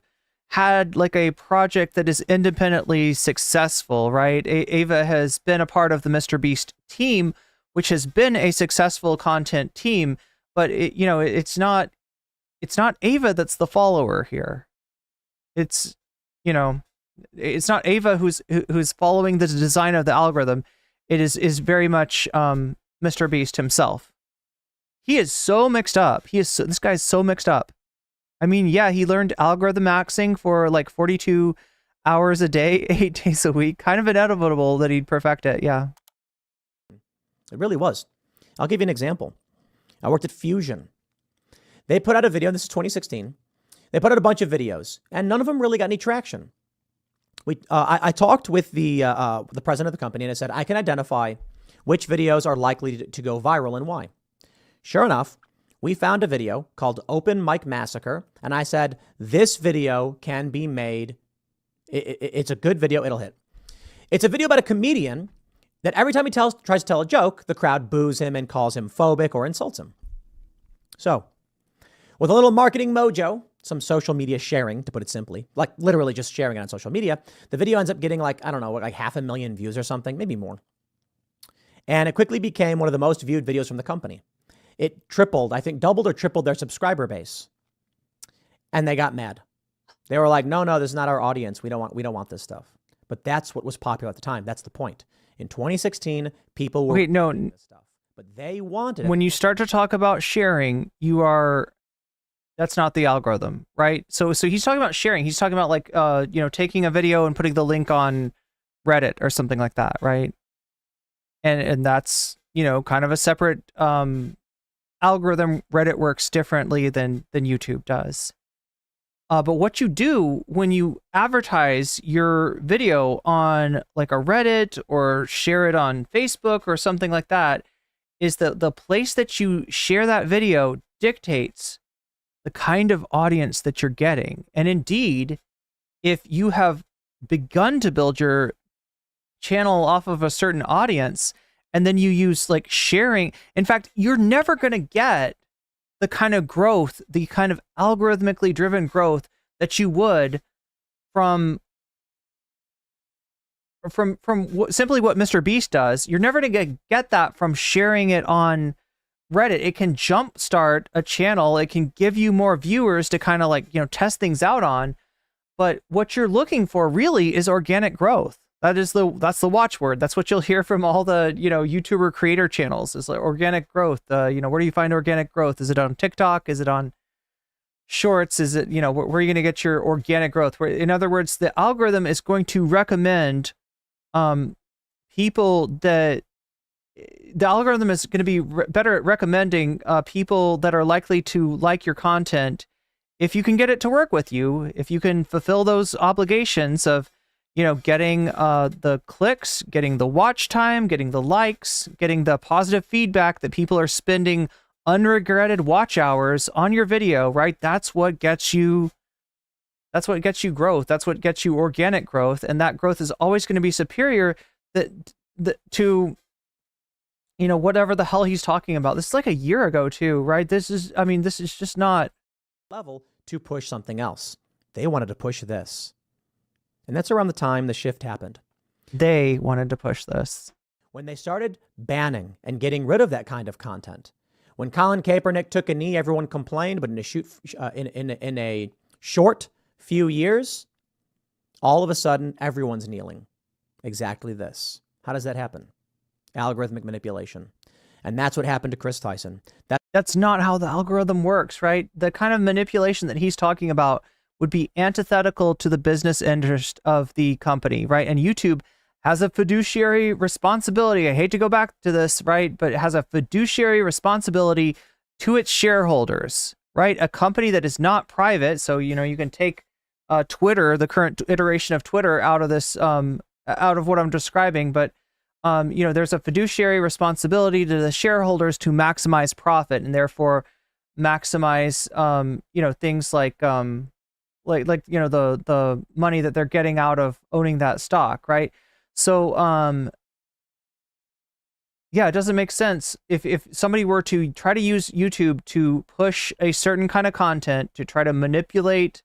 had like a project that is independently successful, right? Ava has been a part of the Mr. Beast team, which has been a successful content team, but you know, it's not Ava that's the follower here. It's, you know, it's not Ava who's following the design of the algorithm. it is very much Mr. Beast himself. He is so mixed up. This guy's so mixed up. I mean, yeah, he learned algorithm maxing for like 42 hours a day, 8 days a week. Kind of inevitable that he'd perfect it. Yeah. It really was. I'll give you an example. I worked at Fusion. They put out a video. This is 2016. They put out a bunch of videos, and none of them really got any traction. I talked with the president of the company, and I said, I can identify which videos are likely to go viral and why. Sure enough, we found a video called Open Mic Massacre, and I said, this video can be made. It's a good video. It'll hit. It's a video about a comedian that every time he tries to tell a joke, the crowd boos him and calls him phobic or insults him. So, with a little marketing mojo, some social media sharing, to put it simply, like literally just sharing it on social media, the video ends up getting like, I don't know, like 500,000 views or something, maybe more. And it quickly became one of the most viewed videos from the company. It tripled, I think doubled or tripled their subscriber base. And they got mad. They were like, no, this is not our audience. We don't want this stuff. But that's what was popular at the time. That's the point. In 2016, people were no, this stuff, but they wanted it. When you start to talk about sharing, that's not the algorithm, right? So he's talking about sharing. He's talking about like, taking a video and putting the link on Reddit or something like that, right? And that's, kind of a separate algorithm. Reddit works differently than YouTube does. But what you do when you advertise your video on like a Reddit or share it on Facebook or something like that is that the place that you share that video dictates the kind of audience that you're getting. And indeed, if you have begun to build your channel off of a certain audience and then you use like sharing, in fact, you're never going to get the kind of growth, the kind of algorithmically driven growth that you would from simply what Mr. Beast does. You're never going to get that from sharing it on Reddit. It can jumpstart a channel. It can give you more viewers to kind of like, test things out on. But what you're looking for really is organic growth. That's the watchword. That's what you'll hear from all the, YouTuber creator channels is like organic growth. Where do you find organic growth? Is it on TikTok? Is it on Shorts? Is it, where are you going to get your organic growth? Where, in other words, the algorithm is going to recommend people that the algorithm is going to be better at recommending people that are likely to like your content if you can get it to work with you, if you can fulfill those obligations of, getting the clicks, getting the watch time, getting the likes, getting the positive feedback that people are spending unregretted watch hours on your video, right? That's what gets you growth. That's what gets you organic growth. And that growth is always going to be superior to whatever the hell he's talking about. This is like a year ago too, right? This is just not level to push something else. They wanted to push this. And that's around the time the shift happened. They wanted to push this. When they started banning and getting rid of that kind of content. When Colin Kaepernick took a knee, everyone complained, but in a short few years, all of a sudden, everyone's kneeling. Exactly this. How does that happen? Algorithmic manipulation. And that's what happened to Kris Tyson. That's not how the algorithm works, right? The kind of manipulation that he's talking about would be antithetical to the business interest of the company, right? And YouTube has a fiduciary responsibility. I hate to go back to this, right? But it has a fiduciary responsibility to its shareholders, right? A company that is not private. So, you can take Twitter, the current iteration of Twitter, out of this, out of what I'm describing. But, there's a fiduciary responsibility to the shareholders to maximize profit and therefore maximize, things like the money that they're getting out of owning that stock, right? So, it doesn't make sense if somebody were to try to use YouTube to push a certain kind of content to try to manipulate,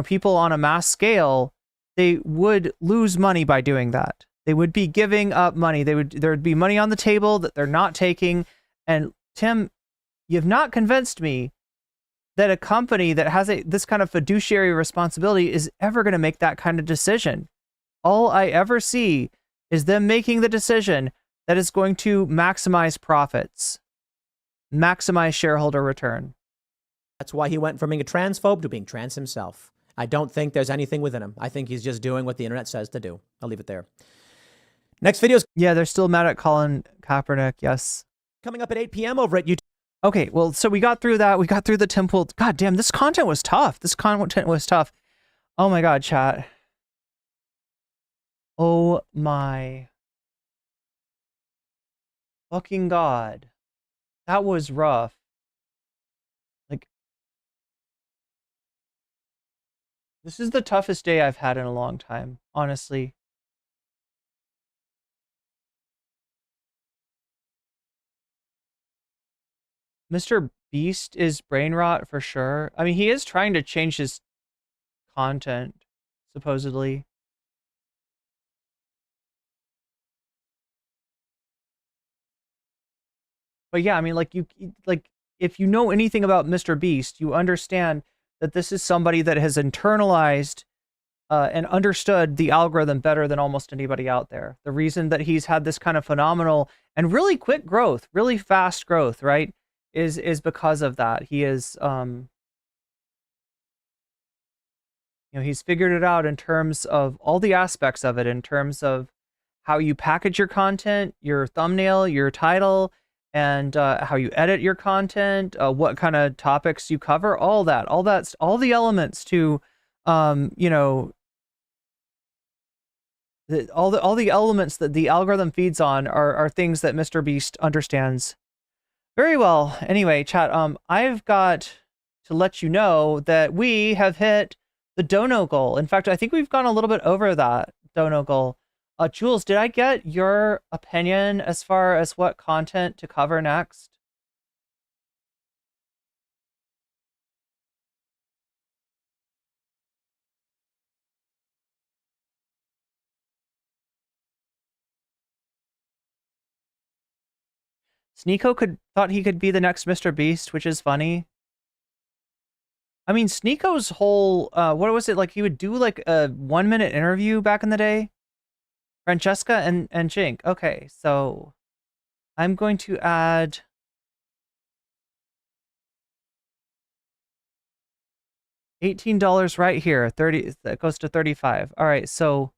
people on a mass scale, they would lose money by doing that. They would be giving up money. There would be money on the table that they're not taking. And Tim, you've not convinced me that a company that has this kind of fiduciary responsibility is ever going to make that kind of decision. All I ever see is them making the decision that is going to maximize profits, maximize shareholder return. That's why he went from being a transphobe to being trans himself. I don't think there's anything within him. I think he's just doing what the internet says to do. I'll leave it there. Next video is Yeah, they're still mad at Colin Kaepernick. Yes. coming up at 8 p.m. over at YouTube. Okay, well, so we got through that. We got through the temple. God damn, this content was tough. This content was tough. Oh my God, chat. Oh my fucking God. That was rough. Like, this is the toughest day I've had in a long time, honestly. Mr. Beast is brain rot for sure. I mean, he is trying to change his content, supposedly. But yeah, I mean, like if you know anything about Mr. Beast, you understand that this is somebody that has internalized and understood the algorithm better than almost anybody out there. The reason that he's had this kind of phenomenal and really quick growth, really fast growth, right, is because of that. He is, he's figured it out in terms of all the aspects of it, in terms of how you package your content, your thumbnail, your title, and how you edit your content, what kind of topics you cover, all the elements to, all the elements that the algorithm feeds on are things that Mr. Beast understands very well. Anyway, chat, I've got to let you know that we have hit the dono goal. In fact, I think we've gone a little bit over that dono goal. Jules, did I get your opinion as far as what content to cover next? Sneeko thought he could be the next Mr. Beast, which is funny. I mean, Sneeko's whole, what was it, like he would do like a 1-minute interview back in the day? Francesca and Jink. Okay, so I'm going to add $18 right here. 30, that goes to 35. All right, so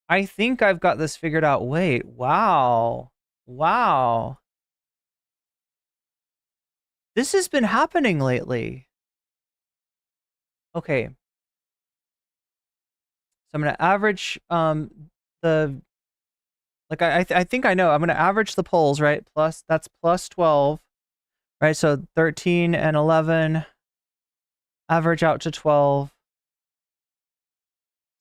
I think I've got this figured out. Wait, wow. Wow. This has been happening lately. Okay. So I'm going to average I think I know. I'm going to average the polls, right? That's plus 12. Right? So 13 and 11 average out to 12.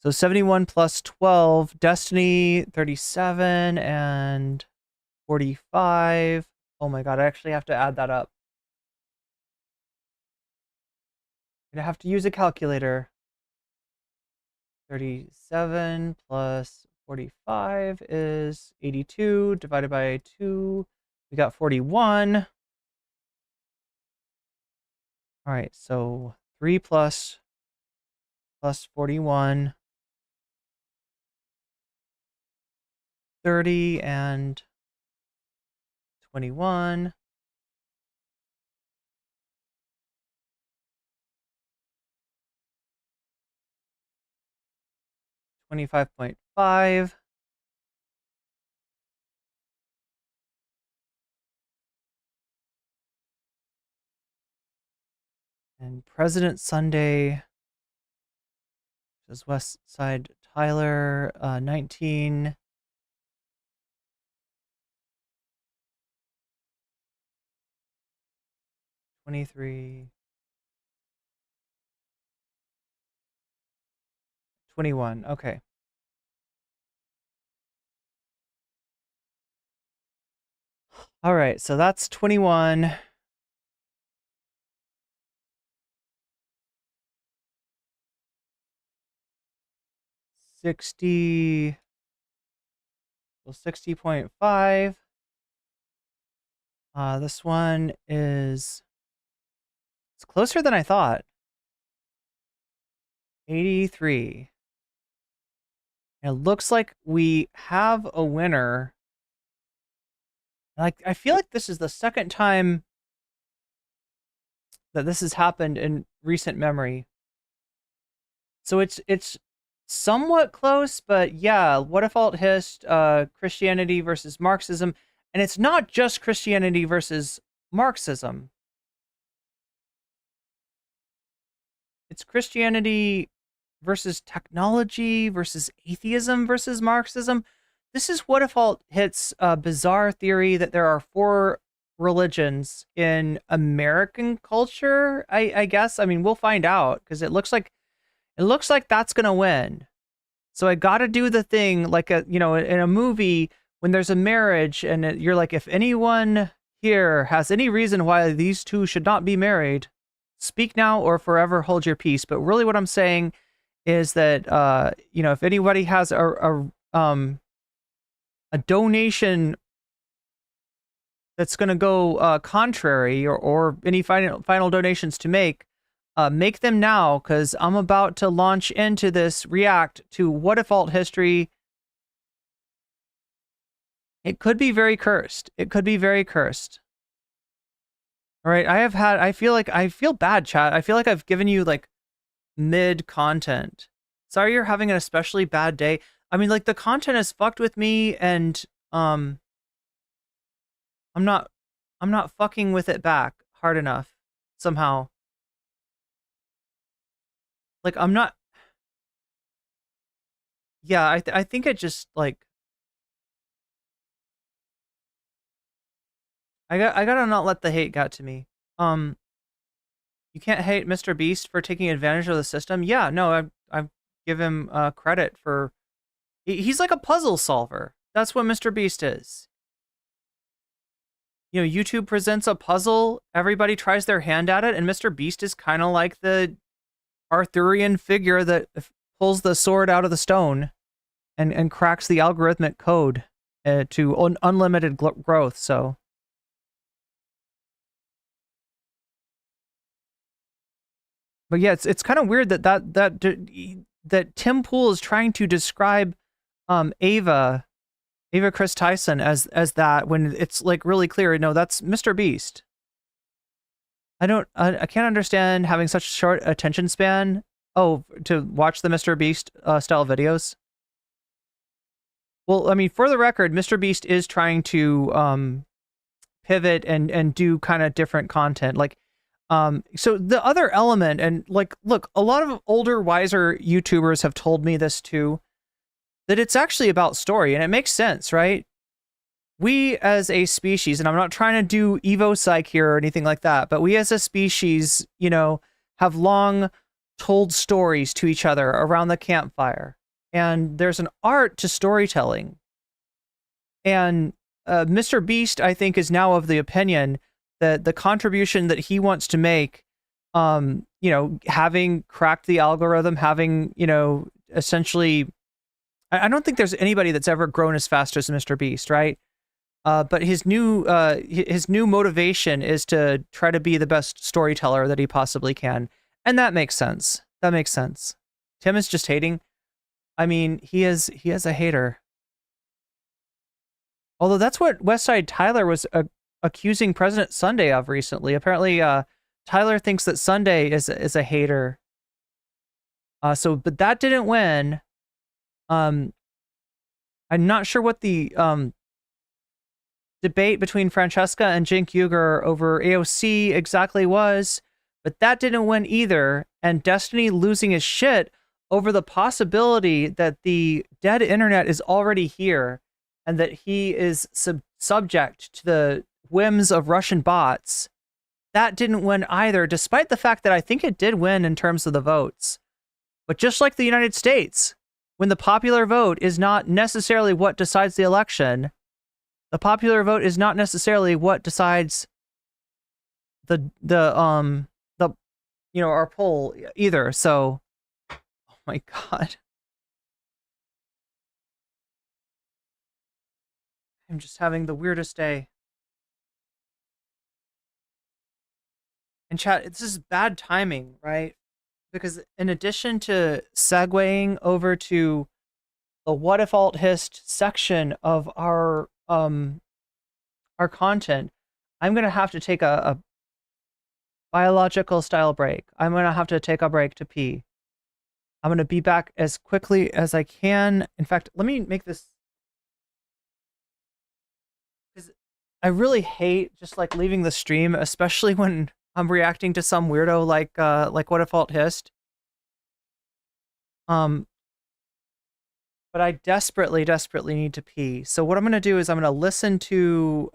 So 71 plus 12, Destiny 37 and 45. Oh my God, I actually have to add that up. I'm gonna have to use a calculator. 37 plus 45 is 82 divided by 2. We got 41. All right, so 3 plus 41. 30 and 21. 25.5. And President Sunday is West Side Tyler, 19. 23. 21. Okay. All right, so that's 21. Well, 60.5. This one it's closer than I thought. 83. It looks like we have a winner. Like, I feel like this is the second time that this has happened in recent memory. So it's somewhat close, but yeah, what if alt hist, Christianity versus Marxism, and it's not just Christianity versus Marxism. It's Christianity versus technology versus atheism versus Marxism. This is what if alt hits a bizarre theory that there are 4 religions in American culture, I guess. I mean, we'll find out, because it looks like that's gonna win. So I gotta do the thing like in a movie when there's a marriage and you're like, if anyone here has any reason why these two should not be married, speak now or forever hold your peace. But really what I'm saying is that if anybody has a donation that's going to go contrary, or any final donations to make them now, because I'm about to launch into this react to what if alt history. It could be very cursed. It could be very cursed. All right, I feel bad, chat. I feel like I've given you like mid content. Sorry you're having an especially bad day. I mean, like, the content has fucked with me, and I'm not fucking with it back hard enough somehow. Like, I'm not. Yeah, I think it just like. I gotta not let the hate get to me. You can't hate Mr. Beast for taking advantage of the system. Yeah, no, I give him credit for. He's like a puzzle solver. That's what Mr. Beast is. YouTube presents a puzzle, everybody tries their hand at it, and Mr. Beast is kind of like the Arthurian figure that pulls the sword out of the stone and cracks the algorithmic code to unlimited growth. So. But yeah, it's kind of weird that Tim Pool is trying to describe Ava Kris Tyson as that, when it's like really clear. No, that's Mr. Beast. I can't understand having such short attention span. Oh, to watch the Mr. Beast style videos. Well, I mean, for the record, Mr. Beast is trying to pivot and do kind of different content. Like, so the other element, and like, look, a lot of older, wiser YouTubers have told me this too, that it's actually about story, and it makes sense, right? We as a species, and I'm not trying to do Evo psych here or anything like that, but we as a species, have long told stories to each other around the campfire. And there's an art to storytelling. And Mr. Beast, I think, is now of the opinion that the contribution that he wants to make, having cracked the algorithm, having, essentially, I don't think there's anybody that's ever grown as fast as Mr. Beast, right? But his new motivation is to try to be the best storyteller that he possibly can. And that makes sense. That makes sense. Tim is just hating. I mean, he is a hater. Although that's what Westside Tyler was accusing President Sunday of recently. Apparently, Tyler thinks that Sunday is a hater. But that didn't win. I'm not sure what the debate between Francesca and Jink Yuger over AOC exactly was, but that didn't win either. And Destiny losing his shit over the possibility that the dead internet is already here, and that he is subject to the whims of Russian bots. That didn't win either, despite the fact that I think it did win in terms of the votes. But just like the United States, when the popular vote is not necessarily what decides the election, the popular vote is not necessarily what decides our poll either. So, oh my God. I'm just having the weirdest day. And chat, this is bad timing, right? Because in addition to segueing over to the what if alt hist section of our content, I'm gonna have to take a biological style break. I'm gonna have to take a break to pee. I'm gonna be back as quickly as I can. In fact, let me make this, because I really hate just like leaving the stream, especially when I'm reacting to some weirdo like what if alt hist. But I desperately need to pee. So what I'm gonna do is I'm gonna listen to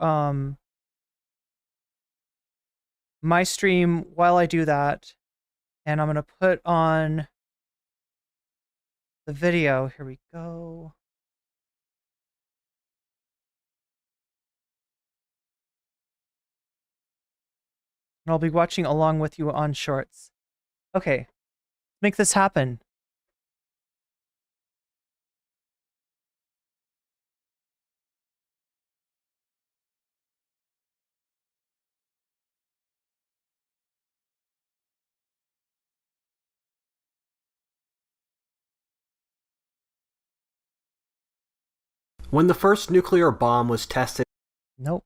my stream while I do that, and I'm gonna put on the video. Here we go. And I'll be watching along with you on Shorts. Okay, make this happen. When the first nuclear bomb was tested... Nope.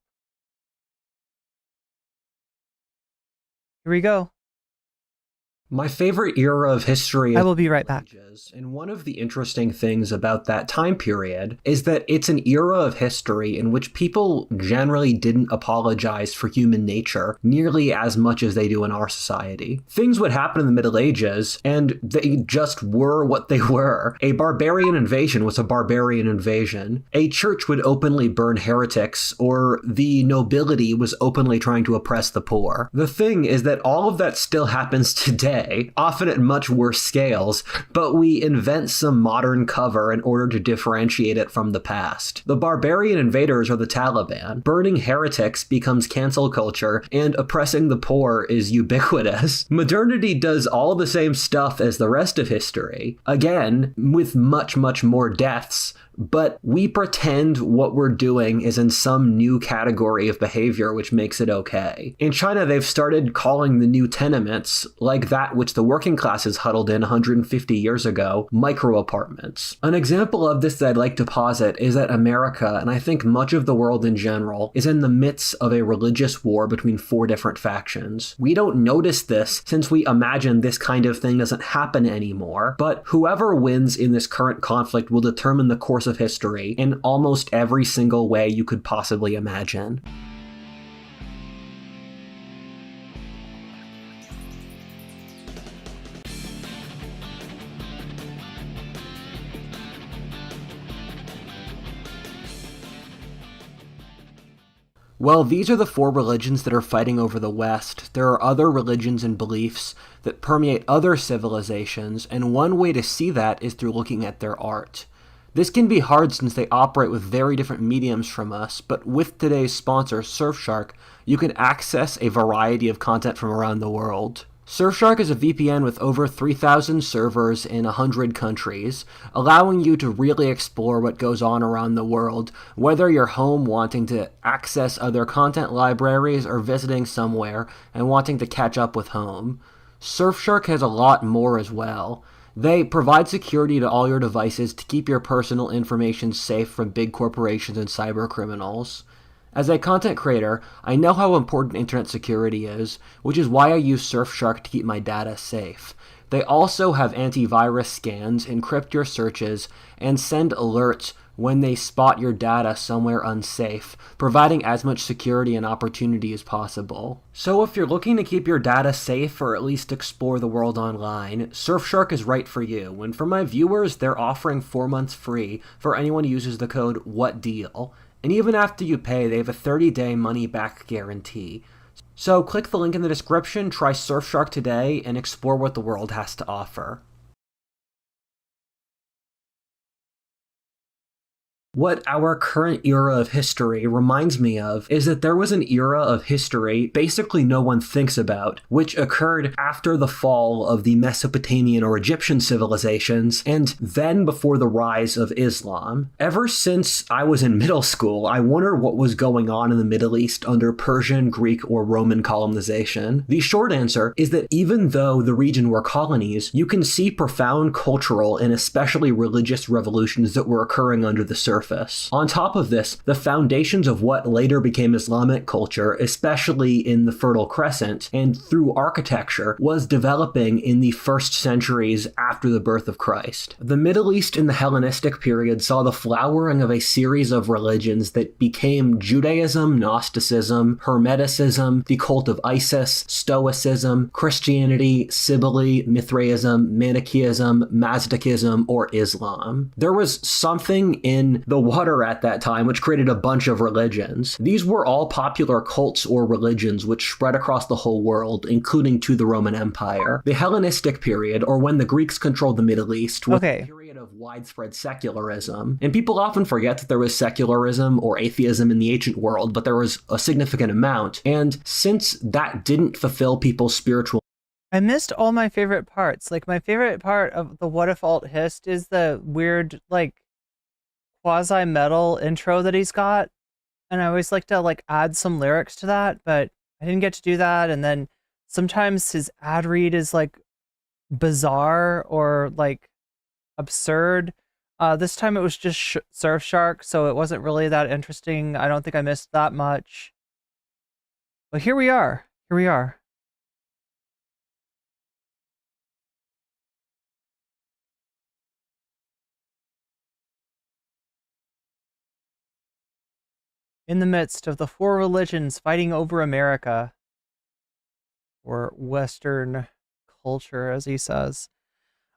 Here we go. My favorite era of history... I will be right back. And one of the interesting things about that time period is that it's an era of history in which people generally didn't apologize for human nature nearly as much as they do in our society. Things would happen in the Middle Ages, and they just were what they were. A barbarian invasion was a barbarian invasion. A church would openly burn heretics, or the nobility was openly trying to oppress the poor. The thing is that all of that still happens today, often at much worse scales, but we invent some modern cover in order to differentiate it from the past. The barbarian invaders are the Taliban. Burning heretics becomes cancel culture, and oppressing the poor is ubiquitous. Modernity does all the same stuff as the rest of history, again, with much more deaths, but we pretend what we're doing is in some new category of behavior which makes it okay. In China, they've started calling the new tenements, like that which the working classes huddled in 150 years ago, micro-apartments. An example of this that I'd like to posit is that America, and I think much of the world in general, is in the midst of a religious war between 4 different factions. We don't notice this since we imagine this kind of thing doesn't happen anymore, but whoever wins in this current conflict will determine the course of history in almost every single way you could possibly imagine. Well, these are the 4 religions that are fighting over the West. There are other religions and beliefs that permeate other civilizations, and one way to see that is through looking at their art. This can be hard since they operate with very different mediums from us, but with today's sponsor, Surfshark, you can access a variety of content from around the world. Surfshark is a VPN with over 3,000 servers in 100 countries, allowing you to really explore what goes on around the world, whether you're home wanting to access other content libraries or visiting somewhere and wanting to catch up with home. Surfshark has a lot more as well. They provide security to all your devices to keep your personal information safe from big corporations and cyber criminals. As a content creator, I know how important internet security is, which is why I use Surfshark to keep my data safe. They also have antivirus scans, encrypt your searches, and send alerts when they spot your data somewhere unsafe, providing as much security and opportunity as possible. So if you're looking to keep your data safe or at least explore the world online, Surfshark is right for you. And for my viewers, they're offering 4 months free for anyone who uses the code WHATDEAL. And even after you pay, they have a 30-day money-back guarantee. So click the link in the description, try Surfshark today, and explore what the world has to offer. What our current era of history reminds me of is that there was an era of history basically no one thinks about, which occurred after the fall of the Mesopotamian or Egyptian civilizations, and then before the rise of Islam. Ever since I was in middle school, I wondered what was going on in the Middle East under Persian, Greek, or Roman colonization. The short answer is that even though the region were colonies, you can see profound cultural and especially religious revolutions that were occurring under the surface. On top of this, the foundations of what later became Islamic culture, especially in the Fertile Crescent and through architecture, was developing in the first centuries after the birth of Christ. The Middle East in the Hellenistic period saw the flowering of a series of religions that became Judaism, Gnosticism, Hermeticism, the cult of Isis, Stoicism, Christianity, Sibylle, Mithraism, Manichaeism, Mazdaism, or Islam. There was something in the water at that time which created a bunch of religions. These were all popular cults or religions which spread across the whole world, including to the Roman Empire. The Hellenistic period, or when the Greeks controlled the Middle East, was a period of widespread secularism. And people often forget that there was secularism or atheism in the ancient world, but there was a significant amount. And since that didn't fulfill people's spiritual... I missed all my favorite parts. Like, my favorite part of the What If Alt Hist is the weird, like, quasi-metal intro that he's got, and I always like to like add some lyrics to that, but I didn't get to do that. And then sometimes his ad read is like bizarre or like absurd. This time it was just Surfshark, so it wasn't really that interesting. I don't think I missed that much, but here we are. In the midst of the four religions fighting over America, or Western culture, as he says.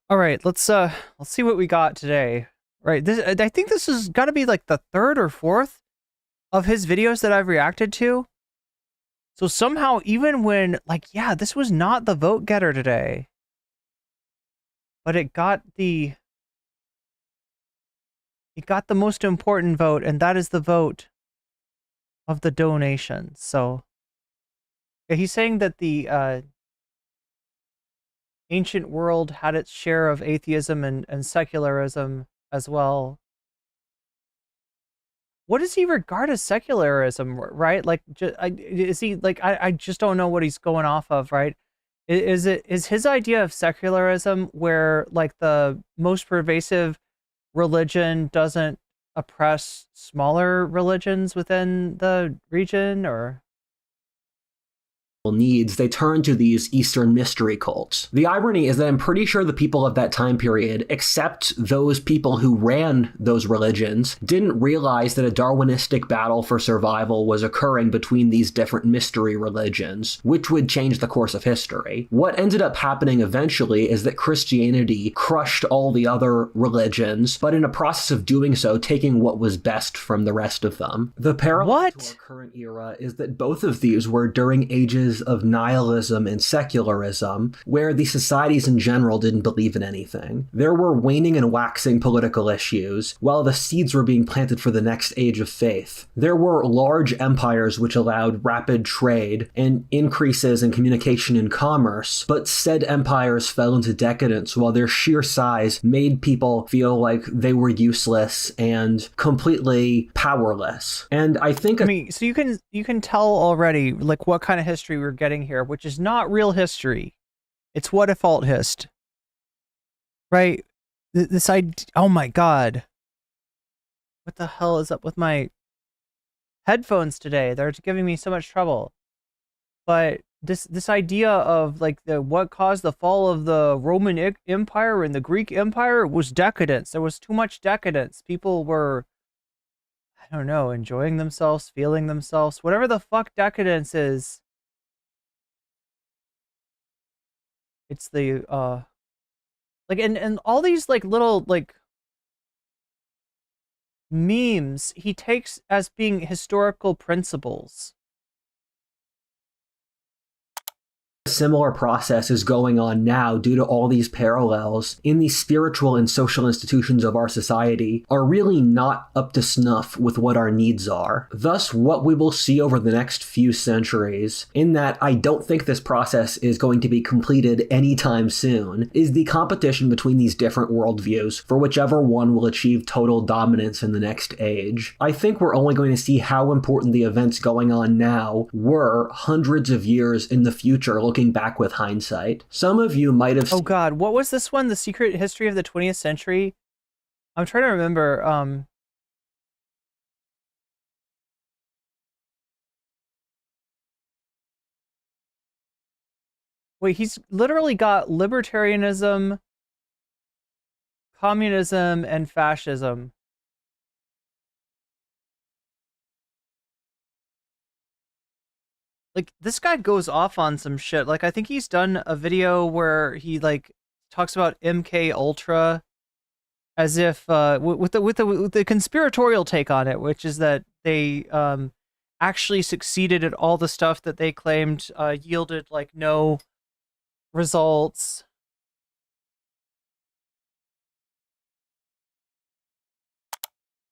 All right, let's see what we got today. Right, I think this has got to be like the third or fourth of his videos that I've reacted to. So somehow, even when yeah, this was not the vote getter today, but it got the most important vote, and that is the vote of the donations. So yeah, he's saying that the ancient world had its share of atheism and secularism as well. What does he regard as secularism, right? Like, is he like, I just don't know what he's going off of, right? Is his idea of secularism where like the most pervasive religion doesn't oppress smaller religions within the region, or needs, they turn to these Eastern mystery cults. The irony is that I'm pretty sure the people of that time period, except those people who ran those religions, didn't realize that a Darwinistic battle for survival was occurring between these different mystery religions, which would change the course of history. What ended up happening eventually is that Christianity crushed all the other religions, but in a process of doing so, taking what was best from the rest of them. The parallel to our current era is that both of these were during ages of nihilism and secularism, where the societies in general didn't believe in anything. There were waning and waxing political issues, while the seeds were being planted for the next age of faith. There were large empires which allowed rapid trade and increases in communication and commerce, but said empires fell into decadence while their sheer size made people feel like they were useless and completely powerless. And I think... I mean, so you can tell already like what kind of history we're getting here, which is not real history. It's What If Alt Hist. Right? This idea... Oh my god. What the hell is up with my headphones today? They're giving me so much trouble. But this idea of like what caused the fall of the Roman Empire and the Greek Empire was decadence. There was too much decadence. People were, I don't know, enjoying themselves, feeling themselves, whatever the fuck decadence is. It's the like and all these like little like memes he takes as being historical principles. similar process is going on now due to all these parallels in the spiritual and social institutions of our society are really not up to snuff with what our needs are. Thus, what we will see over the next few centuries, in that I don't think this process is going to be completed anytime soon, is the competition between these different worldviews for whichever one will achieve total dominance in the next age. I think we're only going to see how important the events going on now were hundreds of years in the future looking back with hindsight. Some of you might have... Oh god, what was this one? The Secret History of the 20th Century? I'm trying to remember. Wait, he's literally got libertarianism, communism, and fascism. Like, this guy goes off on some shit. Like, I think he's done a video where he, like, talks about MK Ultra as if, with the conspiratorial take on it, which is that they, actually succeeded at all the stuff that they claimed, yielded, like, no results.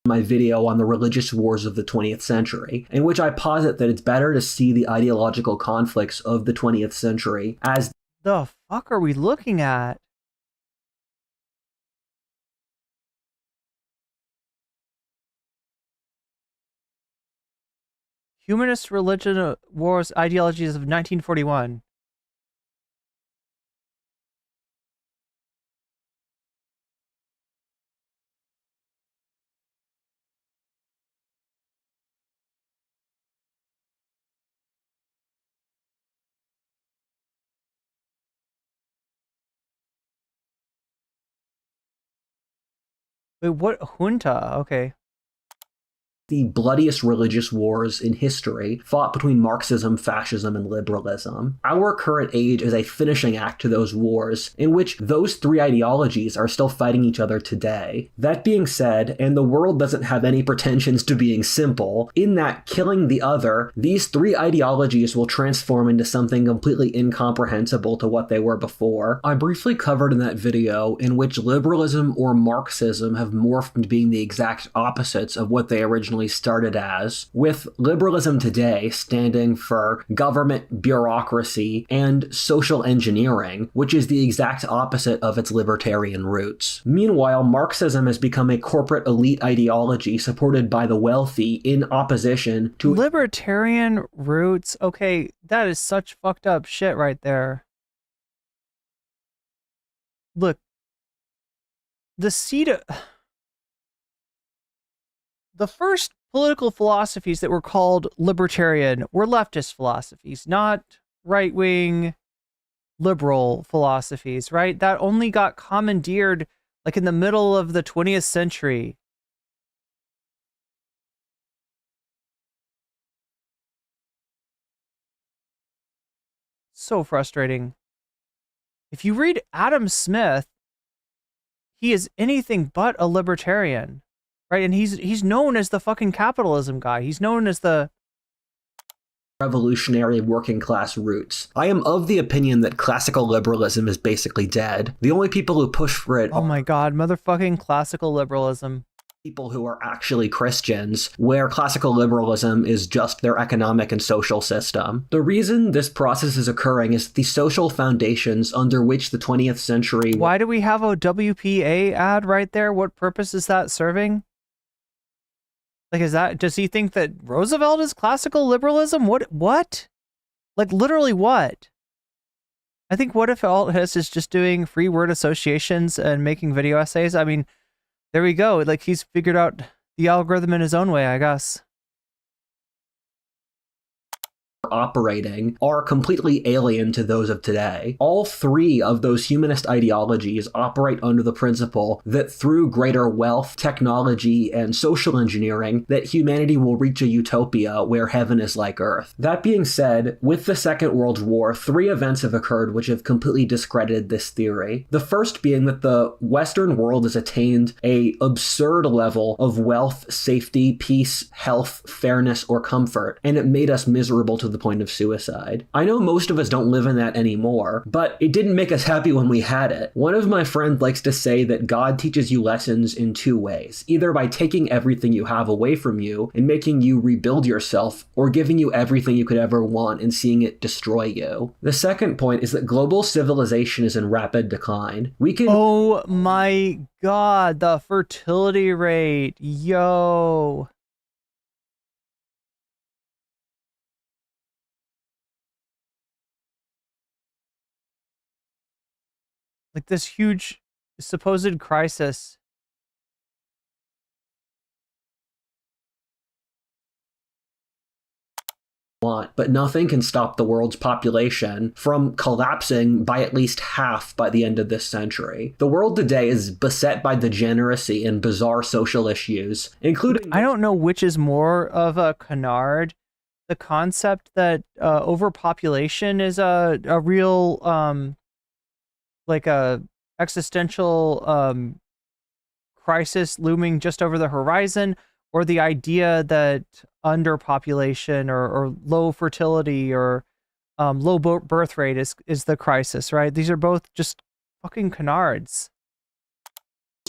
My video on the religious wars of the 20th century, in which I posit that it's better to see the ideological conflicts of the 20th century as... The fuck are we looking at? Humanist religion wars ideologies of 1941. Wait, what? Junta? Okay. The bloodiest religious wars in history fought between Marxism, fascism, and liberalism. Our current age is a finishing act to those wars, in which those three ideologies are still fighting each other today. That being said, and the world doesn't have any pretensions to being simple, in that killing the other, these three ideologies will transform into something completely incomprehensible to what they were before. I briefly covered in that video in which liberalism or Marxism have morphed into being the exact opposites of what they originally started as, with liberalism today standing for government bureaucracy and social engineering, which is the exact opposite of its libertarian roots. Meanwhile, Marxism has become a corporate elite ideology supported by the wealthy in opposition to... Libertarian roots? Okay, that is such fucked up shit right there. Look, the seed of... The first political philosophies that were called libertarian were leftist philosophies, not right-wing liberal philosophies, right? That only got commandeered like in the middle of the 20th century. So frustrating. If you read Adam Smith, he is anything but a libertarian. Right, and he's known as the fucking capitalism guy. He's known as the revolutionary working class roots. I am of the opinion that classical liberalism is basically dead. The only people who push for it oh my god, motherfucking classical liberalism. People who are actually Christians, where classical liberalism is just their economic and social system. The reason this process is occurring is the social foundations under which the 20th century... Why do we have a WPA ad right there? What purpose is that serving? Like, does he think that Roosevelt is classical liberalism? What? Like, literally what? I think what if Alt-His is just doing free word associations and making video essays? I mean, there we go. Like, he's figured out the algorithm in his own way, I guess. Operating are completely alien to those of today. All three of those humanist ideologies operate under the principle that through greater wealth, technology, and social engineering, that humanity will reach a utopia where heaven is like earth. That being said, with the Second World War, three events have occurred which have completely discredited this theory. The first being that the Western world has attained an absurd level of wealth, safety, peace, health, fairness, or comfort, and it made us miserable to the the point of suicide. I know most of us don't live in that anymore, but it didn't make us happy when we had it. One of my friends likes to say that God teaches you lessons in two ways, either by taking everything you have away from you and making you rebuild yourself, or giving you everything you could ever want and seeing it destroy you. The second point is that global civilization is in rapid decline. We can— Oh my God, the fertility rate. Yo. Like this huge supposed crisis. But nothing can stop the world's population from collapsing by at least half by the end of this century. The world today is beset by degeneracy and bizarre social issues, including— I don't know which is more of a canard. The concept that overpopulation is a real like a existential crisis looming just over the horizon, or the idea that underpopulation or low fertility or low birth rate is the crisis, right? These are both just fucking canards.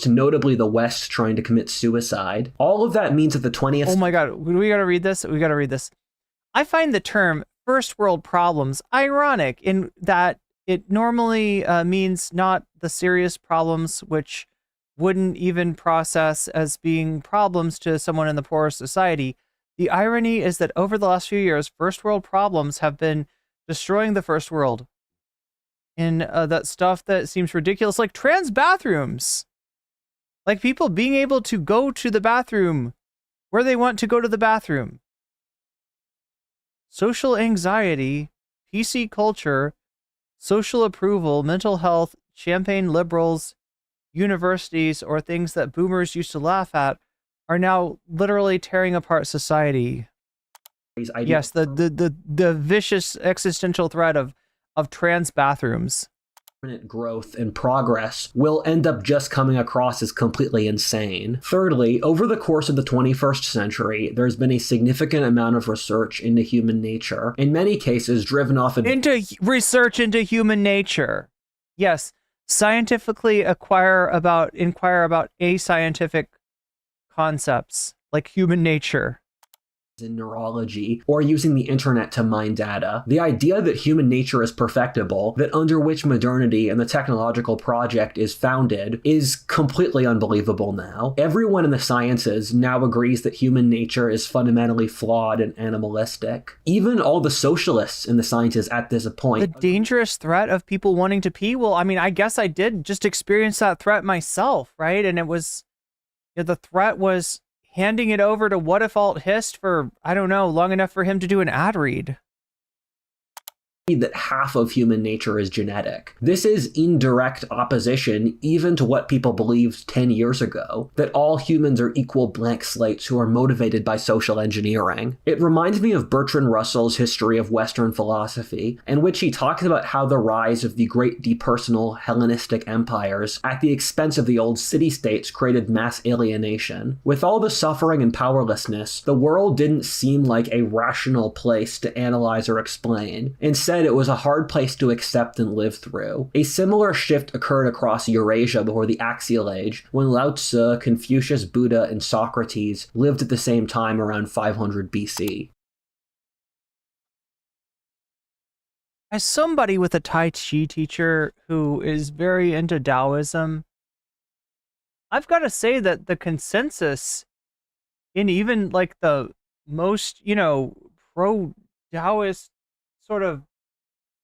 Notably the West trying to commit suicide. All of that means that the 20th— Oh my God, we gotta read this. We gotta read this. I find the term first world problems ironic in that it normally means not the serious problems which wouldn't even process as being problems to someone in the poorest society. The irony is that over the last few years, first world problems have been destroying the first world in that stuff that seems ridiculous, like trans bathrooms, like people being able to go to the bathroom where they want to go to the bathroom. Social anxiety, PC culture, social approval, mental health, champagne liberals, universities, or things that boomers used to laugh at are now literally tearing apart society. Yes, the vicious existential threat of trans bathrooms. Growth and progress will end up just coming across as completely insane. Thirdly, over the course of the 21st century, there's been a significant amount of research into human nature, in many cases driven off of— research into human nature. Yes, scientifically inquire about ascientific concepts like human nature. In neurology, or using the internet to mine data. The idea that human nature is perfectible, that under which modernity and the technological project is founded, is completely unbelievable now. Everyone in the sciences now agrees that human nature is fundamentally flawed and animalistic. Even all the socialists in the sciences at this point— The dangerous threat of people wanting to pee? Well, I mean, I guess I did just experience that threat myself, right? And it was, the threat was handing it over to What If Alt Hist for, I don't know, long enough for him to do an ad read. That half of human nature is genetic. This is in direct opposition even to what people believed 10 years ago, that all humans are equal blank slates who are motivated by social engineering. It reminds me of Bertrand Russell's History of Western Philosophy, in which he talks about how the rise of the great depersonal Hellenistic empires at the expense of the old city-states created mass alienation. With all the suffering and powerlessness, the world didn't seem like a rational place to analyze or explain. Instead, it was a hard place to accept and live through. A similar shift occurred across Eurasia before the Axial Age, when Lao Tzu, Confucius, Buddha, and Socrates lived at the same time around 500 BC. As somebody with a Tai Chi teacher who is very into Taoism, I've got to say that the consensus in even like the most, pro-Taoist sort of,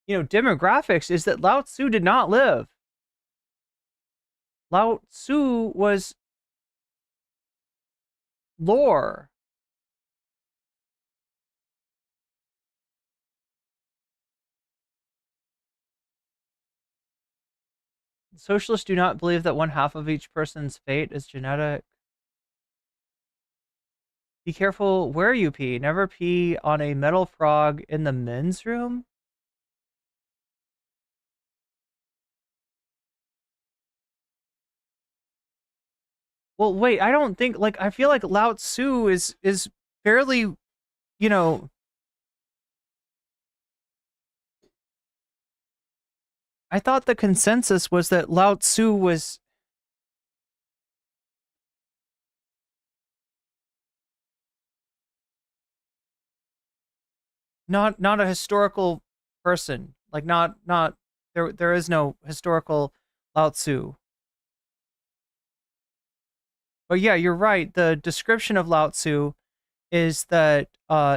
demographics is that Lao Tzu did not live. Lao Tzu was lore. Socialists do not believe that one half of each person's fate is genetic. Be careful where you pee. Never pee on a metal frog in the men's room. Well, wait, I don't think, I feel like Lao Tzu is fairly, I thought the consensus was that Lao Tzu was not a historical person. Like not there is no historical Lao Tzu. But yeah, you're right. The description of Lao Tzu is that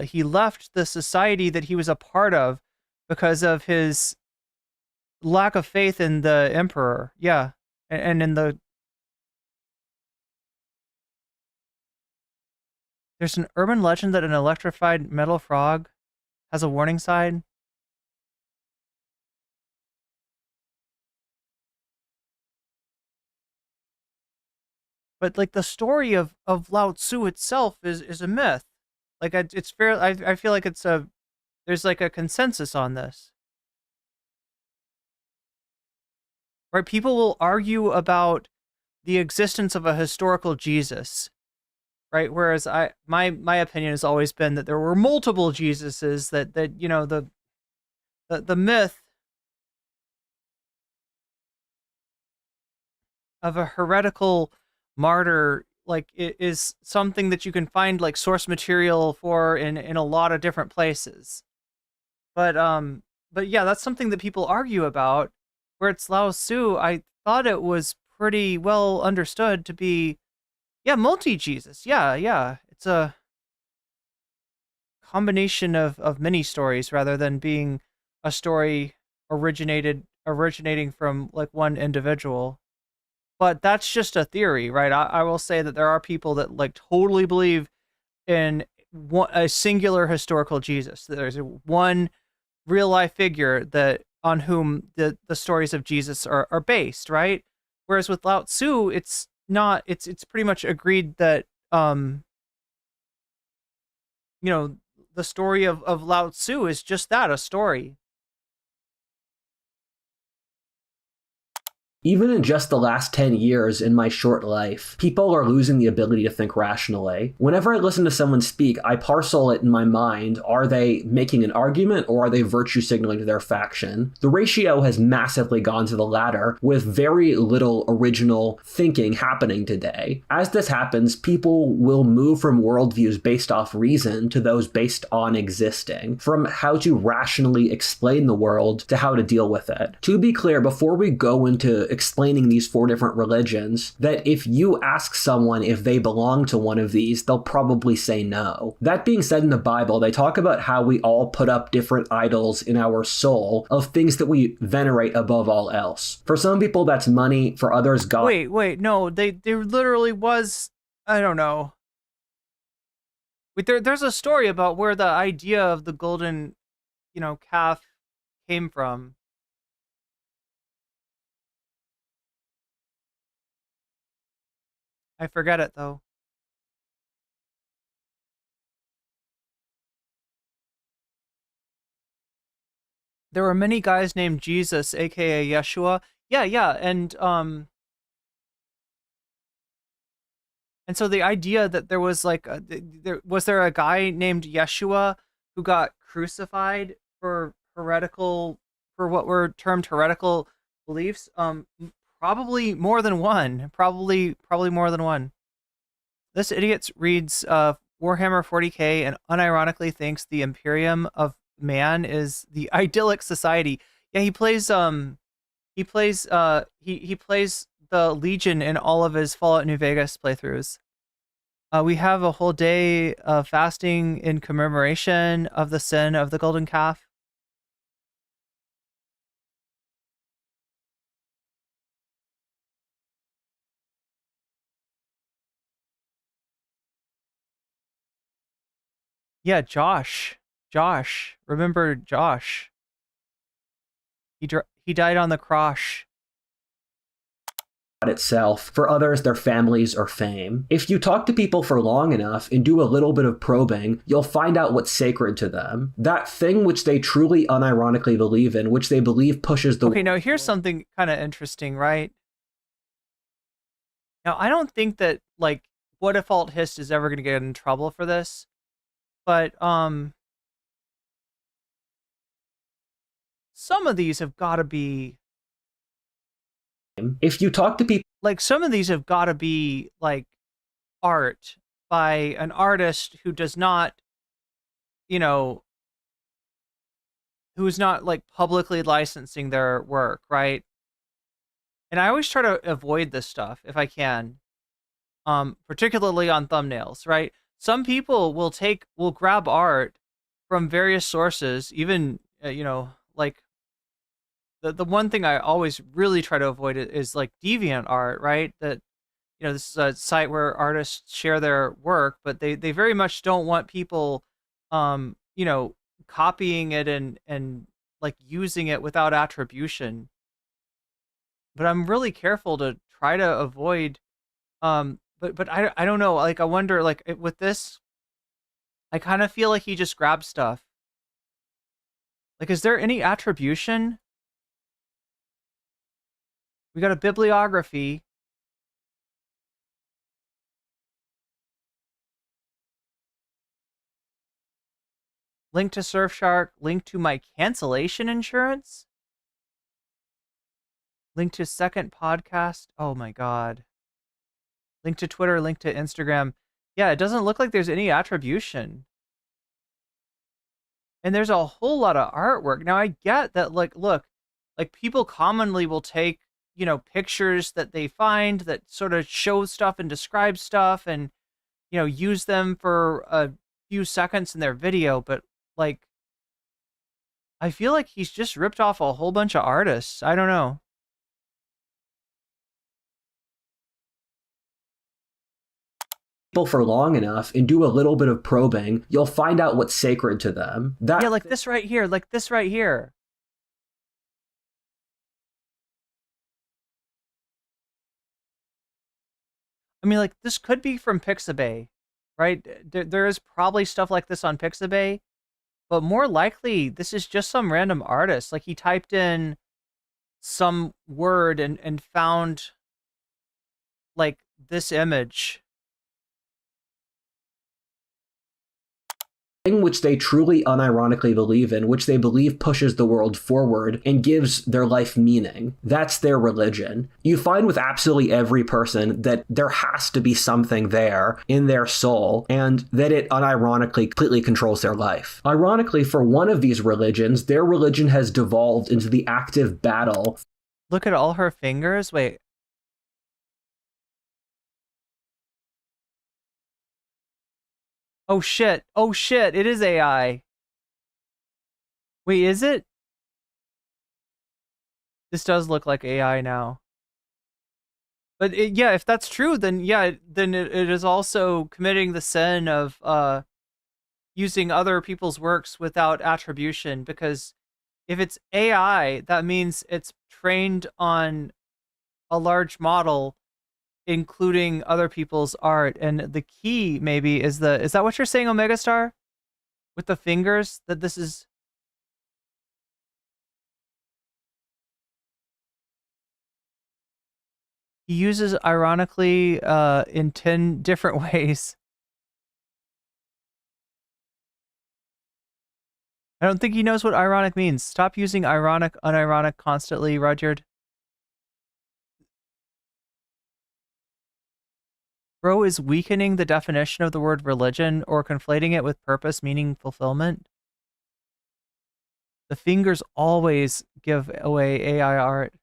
he left the society that he was a part of because of his lack of faith in the emperor. Yeah. And in the there's an urban legend that an electrified metal frog has a warning sign. But like the story of Lao Tzu itself is a myth. Like it's fair. I feel like there's like a consensus on this. Right? People will argue about the existence of a historical Jesus, right? Whereas my opinion has always been that there were multiple Jesuses. That you know the myth of a heretical martyr like it is something that you can find like source material for in a lot of different places. But yeah, that's something that people argue about. Where it's Lao Tzu, I thought it was pretty well understood to be, yeah, multi-Jesus. Yeah. It's a combination of many stories rather than being a story originating from like one individual. But that's just a theory, right? I will say that there are people that like totally believe in a singular historical Jesus. There's one real life figure that on whom the stories of Jesus are based, right? Whereas with Lao Tzu, it's not. It's pretty much agreed that the story of Lao Tzu is just that, a story. Even in just the last 10 years in my short life, people are losing the ability to think rationally. Whenever I listen to someone speak, I parcel it in my mind. Are they making an argument or are they virtue signaling to their faction? The ratio has massively gone to the latter, with very little original thinking happening today. As this happens, people will move from worldviews based off reason to those based on existing, from how to rationally explain the world to how to deal with it. To be clear, before we go into explaining these 4 different religions, that if you ask someone if they belong to one of these, they'll probably say no. That being said, in the Bible, they talk about how we all put up different idols in our soul of things that we venerate above all else. For some people, that's money. For others, God. Wait, no, there literally was, I don't know. Wait, there's a story about where the idea of the golden, calf came from. I forget it, though. There were many guys named Jesus, aka Yeshua. Yeah, and so the idea that there was like, was there a guy named Yeshua who got crucified for what were termed heretical beliefs? Probably more than one. Probably more than one. This idiot reads Warhammer 40k and unironically thinks the Imperium of Man is the idyllic society. Yeah, he plays the Legion in all of his Fallout New Vegas playthroughs. We have a whole day of fasting in commemoration of the sin of the golden calf. Yeah, Josh. Remember Josh? He died on the cross. Itself. For others, their families or fame. If you talk to people for long enough and do a little bit of probing, you'll find out what's sacred to them. That thing which they truly unironically believe in, which they believe pushes the... Okay, now here's something kind of interesting, right? Now, I don't think that, like, What If Alt Hist is ever going to get in trouble for this, but, some of these have got to be If you talk to people, like some of these have got to be like art by an artist who does not, you know, who's not like publicly licensing their work, right? And I always try to avoid this stuff if I can, particularly on thumbnails, right? Some people will grab art from various sources, even, you know, like the one thing I always really try to avoid is like deviant art, right? That, you know, this is a site where artists share their work, but they very much don't want people, you know, copying it and like using it without attribution. But I'm really careful to try to avoid, but I don't know, like I wonder, like with this, I kind of feel like he just grabbed stuff. Like, is there any attribution? We got a bibliography. Link to Surfshark, link to my cancellation insurance. Link to second podcast. Oh my God. Link to Twitter, link to Instagram. Yeah, it doesn't look like there's any attribution. And there's a whole lot of artwork. Now I get that, like, look, like people commonly will take, you know, pictures that they find that sort of show stuff and describe stuff and, you know, use them for a few seconds in their video. But like, I feel like he's just ripped off a whole bunch of artists. I don't know. for long enough and do a little bit of probing, you'll find out what's sacred to them. Yeah, like this right here, like this right here. I mean, like, this could be from Pixabay, right? There is probably stuff like this on Pixabay, but more likely, this is just some random artist. Like, he typed in some word and found, like, this image. Which they truly unironically believe in, which they believe pushes the world forward and gives their life meaning. That's their religion. You find with absolutely every person that there has to be something there in their soul, and that it unironically completely controls their life. Ironically, for one of these religions, their religion has devolved into the active battle. Look at all her fingers. Wait. Oh shit. Oh shit. It is AI. Wait, is it? This does look like AI now. But yeah, if that's true, then yeah, then it is also committing the sin of using other people's works without attribution, because if it's AI, that means it's trained on a large model including other people's art, and the key maybe is is that what you're saying, Omega Star? With the fingers, that this is... He uses ironically in 10 different ways. I don't think he knows what ironic means. Stop using ironic, unironic constantly, Rudyard. Bro is weakening the definition of the word religion or conflating it with purpose, meaning, fulfillment. The fingers always give away AI art.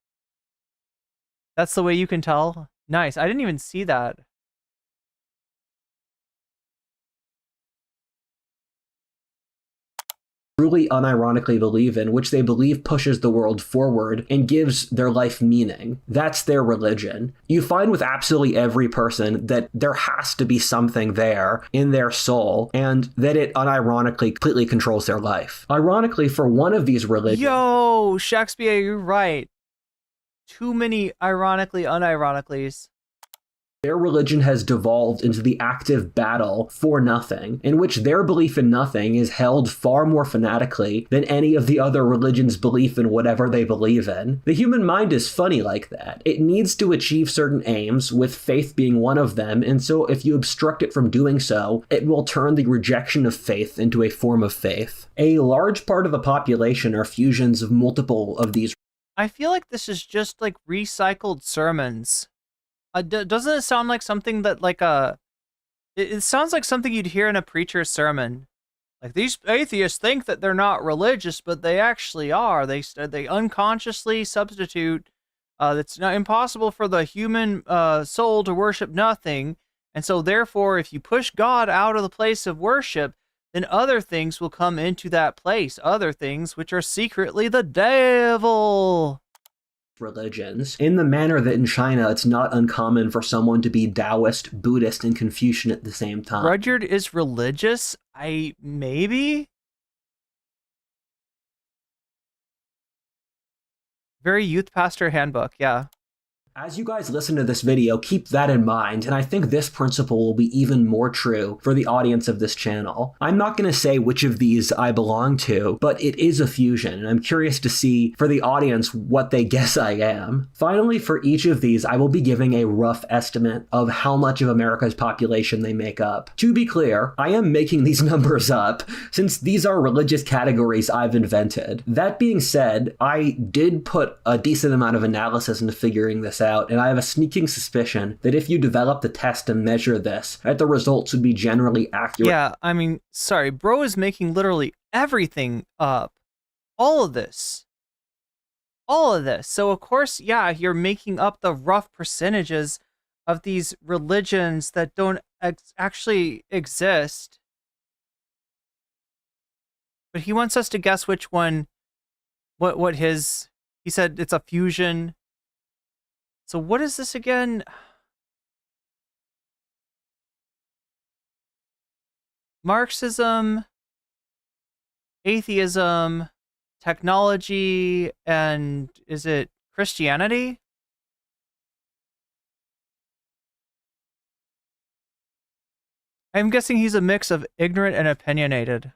That's the way you can tell? Nice. I didn't even see that. Truly unironically believe in, which they believe pushes the world forward and gives their life meaning. That's their religion. You find with absolutely every person that there has to be something there in their soul, and that it unironically completely controls their life. Ironically, for one of these religions... Yo, Shakespeare, you're right. Too many ironically, unironicallys. Their religion has devolved into the active battle for nothing, in which their belief in nothing is held far more fanatically than any of the other religions' belief in whatever they believe in. The human mind is funny like that. It needs to achieve certain aims, with faith being one of them, and so if you obstruct it from doing so, it will turn the rejection of faith into a form of faith. A large part of the population are fusions of multiple of these I feel like this is just like recycled sermons. Doesn't it sound like something that like it sounds like something you'd hear in a preacher's sermon. Like, these atheists think that they're not religious, but they actually are. They unconsciously substitute. It's not impossible for the human soul to worship nothing, and so therefore, if you push God out of the place of worship, then other things will come into that place. Other things which are secretly the devil. Religions, in the manner that in China it's not uncommon for someone to be Taoist, Buddhist, and Confucian at the same time. Rudyard is religious? Maybe? Very youth pastor handbook, yeah. As you guys listen to this video, keep that in mind, and I think this principle will be even more true for the audience of this channel. I'm not going to say which of these I belong to, but it is a fusion, and I'm curious to see for the audience what they guess I am. Finally, for each of these, I will be giving a rough estimate of how much of America's population they make up. To be clear, I am making these numbers up, since these are religious categories I've invented. That being said, I did put a decent amount of analysis into figuring this out, and I have a sneaking suspicion that if you develop the test and measure this, that the results would be generally accurate. Yeah, I mean, sorry, bro is making literally everything up. All of this. All of this. So, of course, yeah, you're making up the rough percentages of these religions that don't actually exist. But he wants us to guess which one, what his, he said it's a fusion. So what is this again? Marxism, atheism, technology, and is it Christianity? I'm guessing he's a mix of ignorant and opinionated.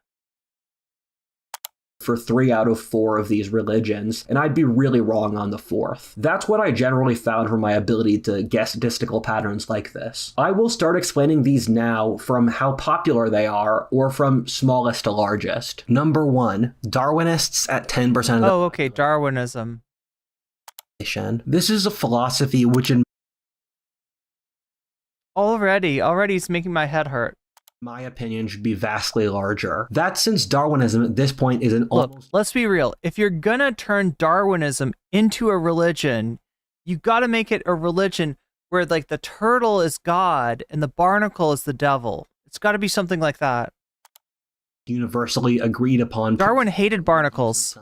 For 3 out of 4 of these religions, and I'd be really wrong on the 4th. That's what I generally found from my ability to guess statistical patterns like this. I will start explaining these now from how popular they are, or from smallest to largest. Number 1, Darwinists at 10% of the Oh, okay, Darwinism. population. This is a philosophy which in Already it's making my head hurt. my opinion should be vastly larger. That's since Darwinism at this point is an Look, almost... let's be real. If you're gonna turn Darwinism into a religion, you gotta make it a religion where like the turtle is God and the barnacle is the devil. It's gotta be something like that. universally agreed upon. Darwin hated barnacles.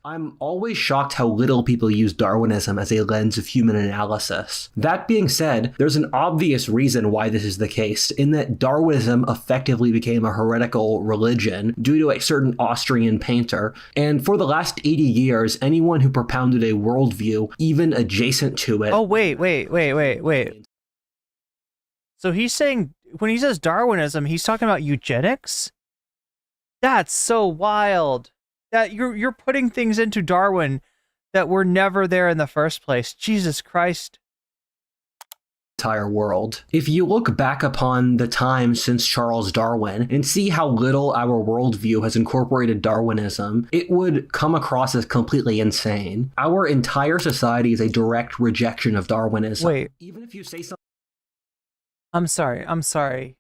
I'm always shocked how little people use Darwinism as a lens of human analysis. That being said, there's an obvious reason why this is the case, in that Darwinism effectively became a heretical religion due to a certain Austrian painter, and for the last 80 years, anyone who propounded a worldview, even adjacent to it... Oh, wait. So he's saying, when he says Darwinism, he's talking about eugenics? That's so wild. That you're putting things into Darwin that were never there in the first place. Jesus Christ. Entire world. If you look back upon the time since Charles Darwin and see how little our worldview has incorporated Darwinism, it would come across as completely insane. Our entire society is a direct rejection of Darwinism. Wait. Even if you say something... I'm sorry.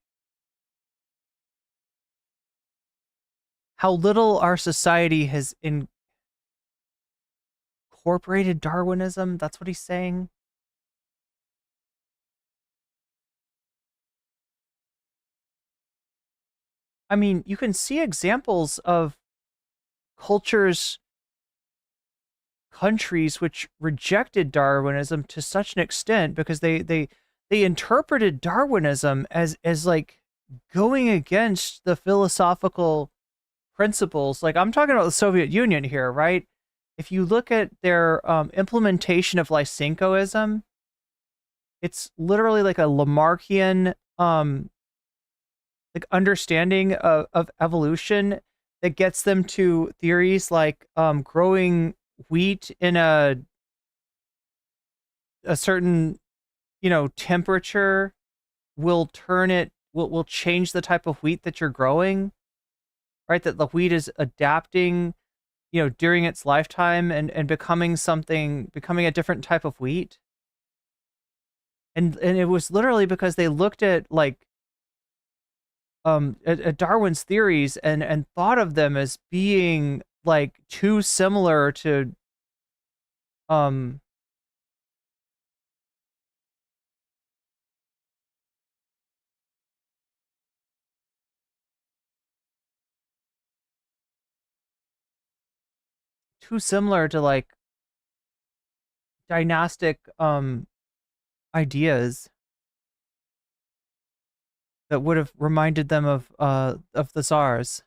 How little our society has incorporated Darwinism? That's what he's saying? I mean, you can see examples of countries which rejected Darwinism to such an extent because they interpreted Darwinism as like going against the philosophical principles. Like, I'm talking about the Soviet Union here, right? If you look at their implementation of Lysenkoism, it's literally like a Lamarckian like understanding of evolution that gets them to theories like growing wheat in a certain, temperature will change the type of wheat that you're growing, right? That the wheat is adapting during its lifetime and becoming a different type of wheat. And it was literally because they looked at at Darwin's theories and thought of them as being like too similar to like dynastic ideas that would have reminded them of the Tsars.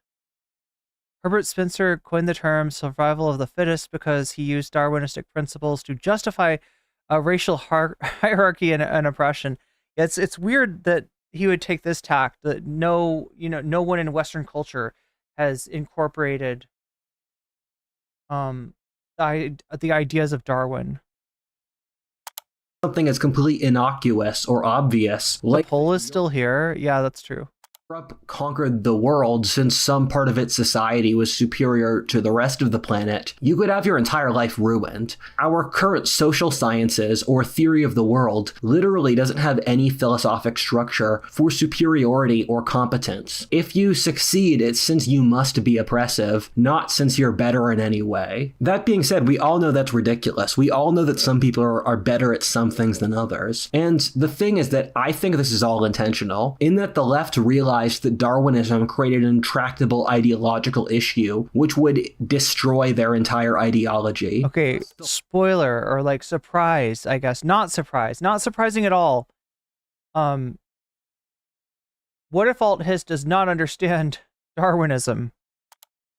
Herbert Spencer coined the term survival of the fittest because he used Darwinistic principles to justify racial hierarchy and oppression. It's weird that he would take this tact, that no one in Western culture has incorporated the ideas of Darwin. Something as completely innocuous or obvious. The poll is still here. Yeah, that's true. Europe conquered the world since some part of its society was superior to the rest of the planet, you could have your entire life ruined. Our current social sciences or theory of the world literally doesn't have any philosophic structure for superiority or competence. If you succeed, it's since you must be oppressive, not since you're better in any way. That being said, we all know that's ridiculous. We all know that some people are better at some things than others. And the thing is that I think this is all intentional, in that the left realized that Darwinism created an intractable ideological issue which would destroy their entire ideology. Okay, spoiler or like surprise, I guess. Not surprising at all. What if Alt-Hist does not understand Darwinism?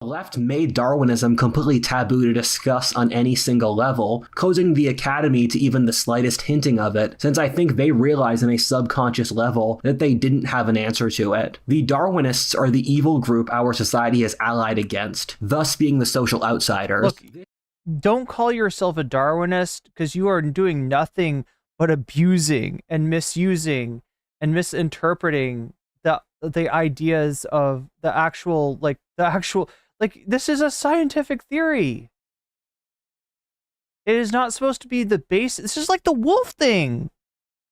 The left made Darwinism completely taboo to discuss on any single level, causing the Academy to even the slightest hinting of it, since I think they realize on a subconscious level that they didn't have an answer to it. The Darwinists are the evil group our society is allied against, thus being the social outsiders. Look, don't call yourself a Darwinist, because you are doing nothing but abusing and misusing and misinterpreting the ideas of the actual this is a scientific theory. It is not supposed to be the base. This is like the wolf thing.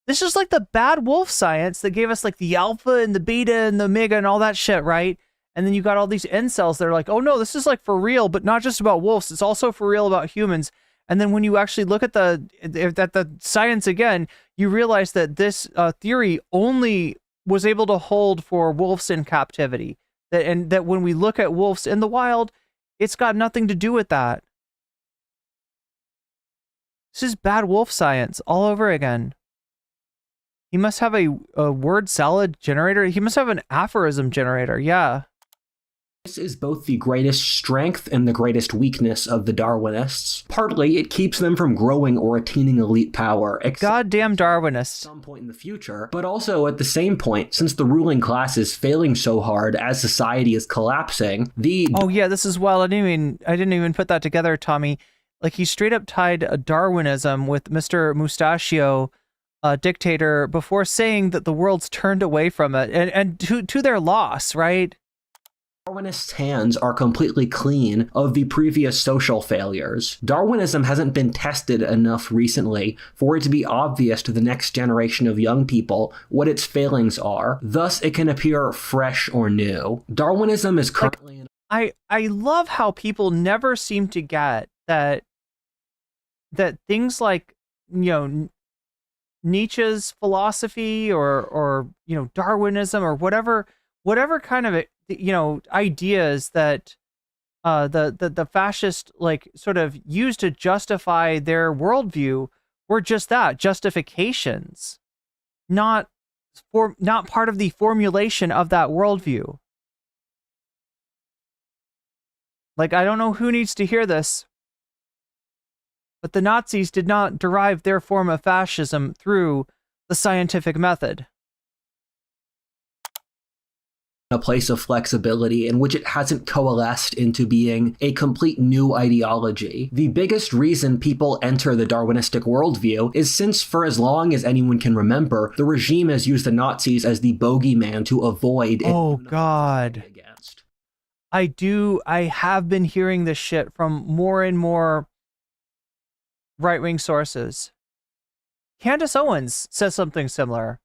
This is like the bad wolf science that gave us like the alpha and the beta and the omega and all that shit, right? And then you got all these incels that are like, oh no, this is like for real, but not just about wolves. It's also for real about humans. And then when you actually look at the science again, you realize that this theory only was able to hold for wolves in captivity. That when we look at wolves in the wild, it's got nothing to do with that. This is bad wolf science all over again. He must have a word salad generator. He must have an aphorism generator. Yeah. This is both the greatest strength and the greatest weakness of the Darwinists. Partly, it keeps them from growing or attaining elite power. Goddamn Darwinists. At some point in the future, but also at the same point, since the ruling class is failing so hard as society is collapsing, Oh yeah, this is wild. I didn't even put that together, Tommy. Like, he straight up tied Darwinism with Mr. Mustachio, dictator, before saying that the world's turned away from it, and to their loss, right? Darwinists' hands are completely clean of the previous social failures. Darwinism hasn't been tested enough recently for it to be obvious to the next generation of young people what its failings are. Thus, it can appear fresh or new. Darwinism is currently... I love how people never seem to get that things like, Nietzsche's philosophy or Darwinism or whatever kind of ideas that the fascist sort of used to justify their worldview were just that, justifications, not part of the formulation of that worldview. Like, I don't know who needs to hear this, but the Nazis did not derive their form of fascism through the scientific method. A place of flexibility in which it hasn't coalesced into being a complete new ideology. The biggest reason people enter the Darwinistic worldview is since, for as long as anyone can remember, the regime has used the Nazis as the bogeyman to avoid... Oh, God. I have been hearing this shit from more and more right-wing sources. Candace Owens says something similar.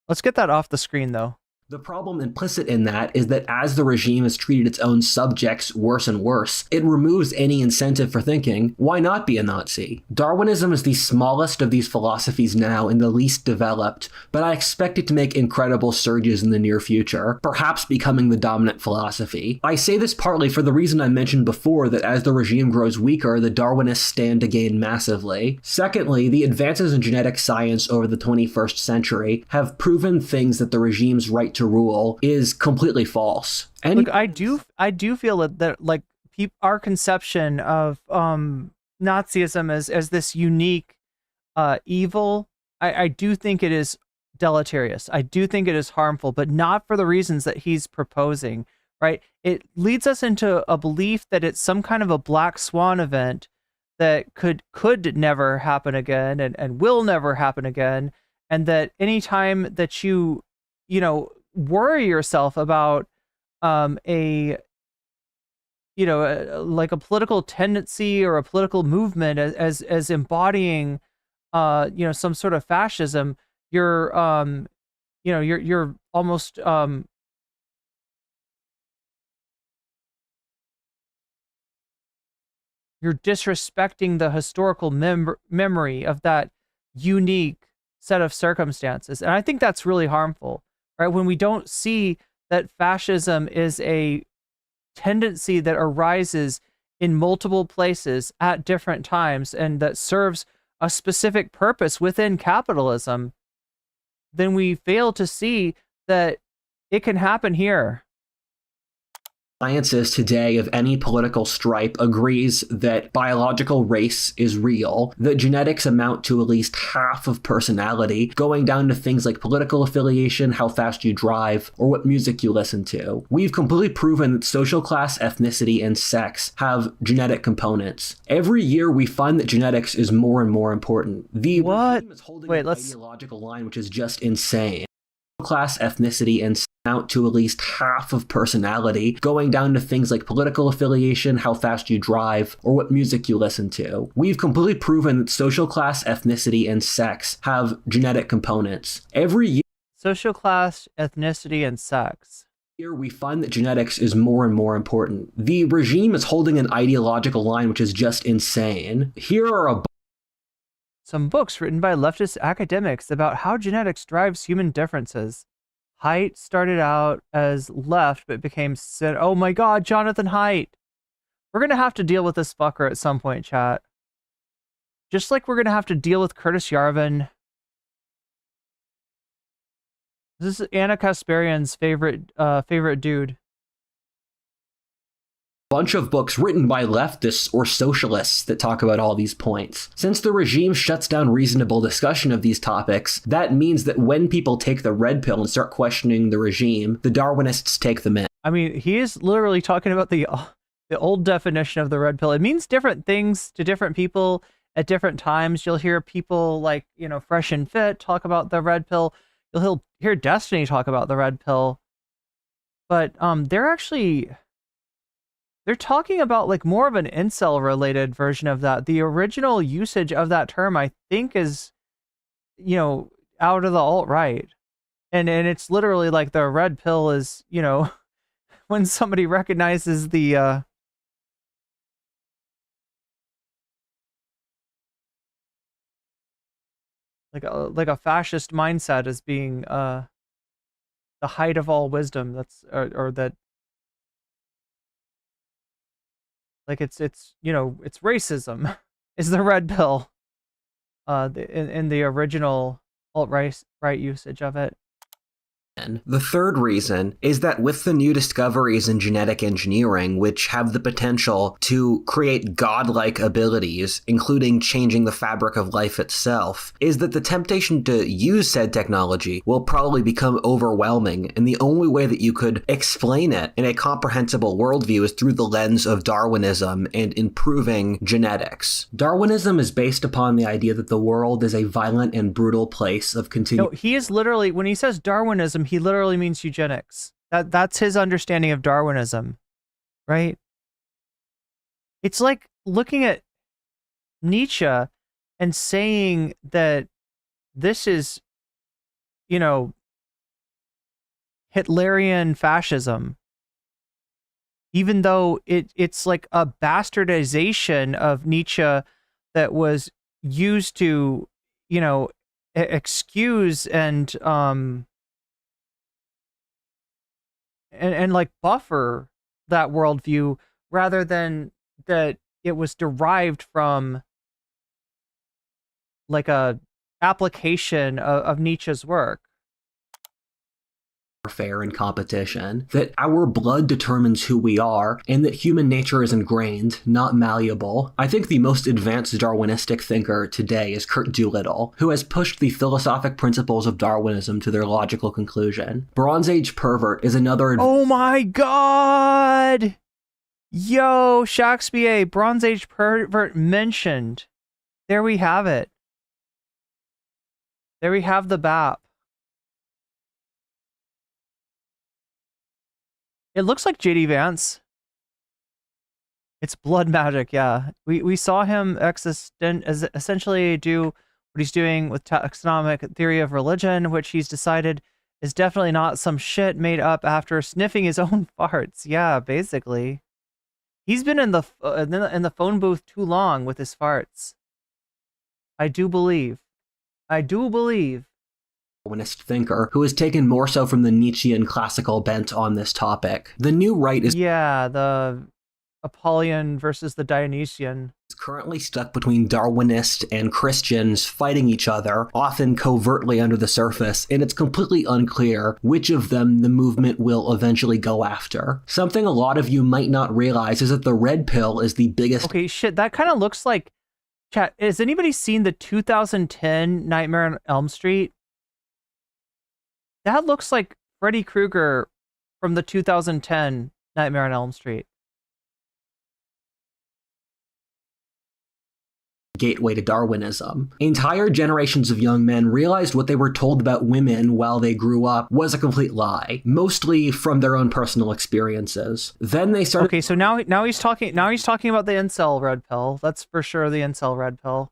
Let's get that off the screen, though. The problem implicit in that is that as the regime has treated its own subjects worse and worse, it removes any incentive for thinking, why not be a Nazi? Darwinism is the smallest of these philosophies now and the least developed, but I expect it to make incredible surges in the near future, perhaps becoming the dominant philosophy. I say this partly for the reason I mentioned before, that as the regime grows weaker, the Darwinists stand to gain massively. Secondly, the advances in genetic science over the 21st century have proven things that the regime's right to rule is completely false. Look, I do feel that like our conception of Nazism as this unique evil, I do think it is deleterious. I do think it is harmful, but not for the reasons that he's proposing, right? It leads us into a belief that it's some kind of a black swan event that could never happen again and will never happen again, and that anytime that you worry yourself about like a political tendency or a political movement as embodying some sort of fascism, you're you're almost you're disrespecting the historical memory of that unique set of circumstances, and I think that's really harmful. Right, when we don't see that fascism is a tendency that arises in multiple places at different times and that serves a specific purpose within capitalism, then we fail to see that it can happen here. Scientist today of any political stripe agrees that biological race is real, that genetics amount to at least half of personality, going down to things like political affiliation, how fast you drive, or what music you listen to. We've completely proven that social class, ethnicity, and sex have genetic components. Every year we find that genetics is more and more important. The regime is holding an ideological line which is just insane. Class, ethnicity, and amount to at least half of personality, going down to things like political affiliation, how fast you drive, or what music you listen to. We've completely proven that social class, ethnicity, and sex have genetic components. Every year, social class, ethnicity, and sex. Here we find that genetics is more and more important. The regime is holding an ideological line which is just insane. Here are some books written by leftist academics about how genetics drives human differences. Haidt started out as left, but became oh my god, Jonathan Haidt. We're going to have to deal with this fucker at some point, chat. Just like we're going to have to deal with Curtis Yarvin. This is Anna Kasparian's favorite dude. Bunch of books written by leftists or socialists that talk about all these points. Since the regime shuts down reasonable discussion of these topics, that means that when people take the red pill and start questioning the regime, the Darwinists take them in. I mean, he is literally talking about the old definition of the red pill. It means different things to different people at different times. You'll hear people like, Fresh and Fit talk about the red pill. You'll hear Destiny talk about the red pill. But they're talking about like more of an incel related version of that. The original usage of that term, I think, is, out of the alt-right. And it's literally like the red pill is, when somebody recognizes the like a fascist mindset as being the height of all wisdom. That's or that. Like it's racism is the red pill in the original alt-right usage of it. The third reason is that with the new discoveries in genetic engineering, which have the potential to create godlike abilities, including changing the fabric of life itself, is that the temptation to use said technology will probably become overwhelming, and the only way that you could explain it in a comprehensible worldview is through the lens of Darwinism and improving genetics. Darwinism is based upon the idea that the world is a violent and brutal place of continued... No, he is literally, when he says Darwinism, he literally means eugenics. That's his understanding of Darwinism. right? It's like looking at Nietzsche and saying that this is, you know, Hitlerian fascism, even though it's like a bastardization of Nietzsche that was used to, you know, excuse and like buffer that worldview, rather than that it was derived from like a application of Nietzsche's work. Warfare and competition, that our blood determines who we are, and that human nature is ingrained, not malleable. I think the most advanced Darwinistic thinker today is Kurt Doolittle, who has pushed the philosophic principles of Darwinism to their logical conclusion. Bronze Age pervert is another... Oh my god! Yo, Shakespeare, Bronze Age pervert mentioned. There we have it. There we have the BAP. It looks like JD Vance. It's blood magic, yeah. We saw him essentially do what he's doing with taxonomic theory of religion, which he's decided is definitely not some shit made up after sniffing his own farts. Yeah, basically. He's been in the phone booth too long with his farts. I do believe. Darwinist thinker who has taken more so from the Nietzschean classical bent on this topic. The new right is... Yeah, the Apollyon versus the Dionysian. Is currently stuck between Darwinists and Christians fighting each other, often covertly under the surface, and it's completely unclear which of them the movement will eventually go after. Something a lot of you might not realize is that the red pill is the biggest... Okay, shit, that kind of looks like... Chat, has anybody seen the 2010 Nightmare on Elm Street? That looks like Freddy Krueger from the 2010 Nightmare on Elm Street. Gateway to Darwinism. Entire generations of young men realized what they were told about women while they grew up was a complete lie, mostly from their own personal experiences. Then they started... Okay, so now he's talking about the incel red pill. That's for sure the incel red pill.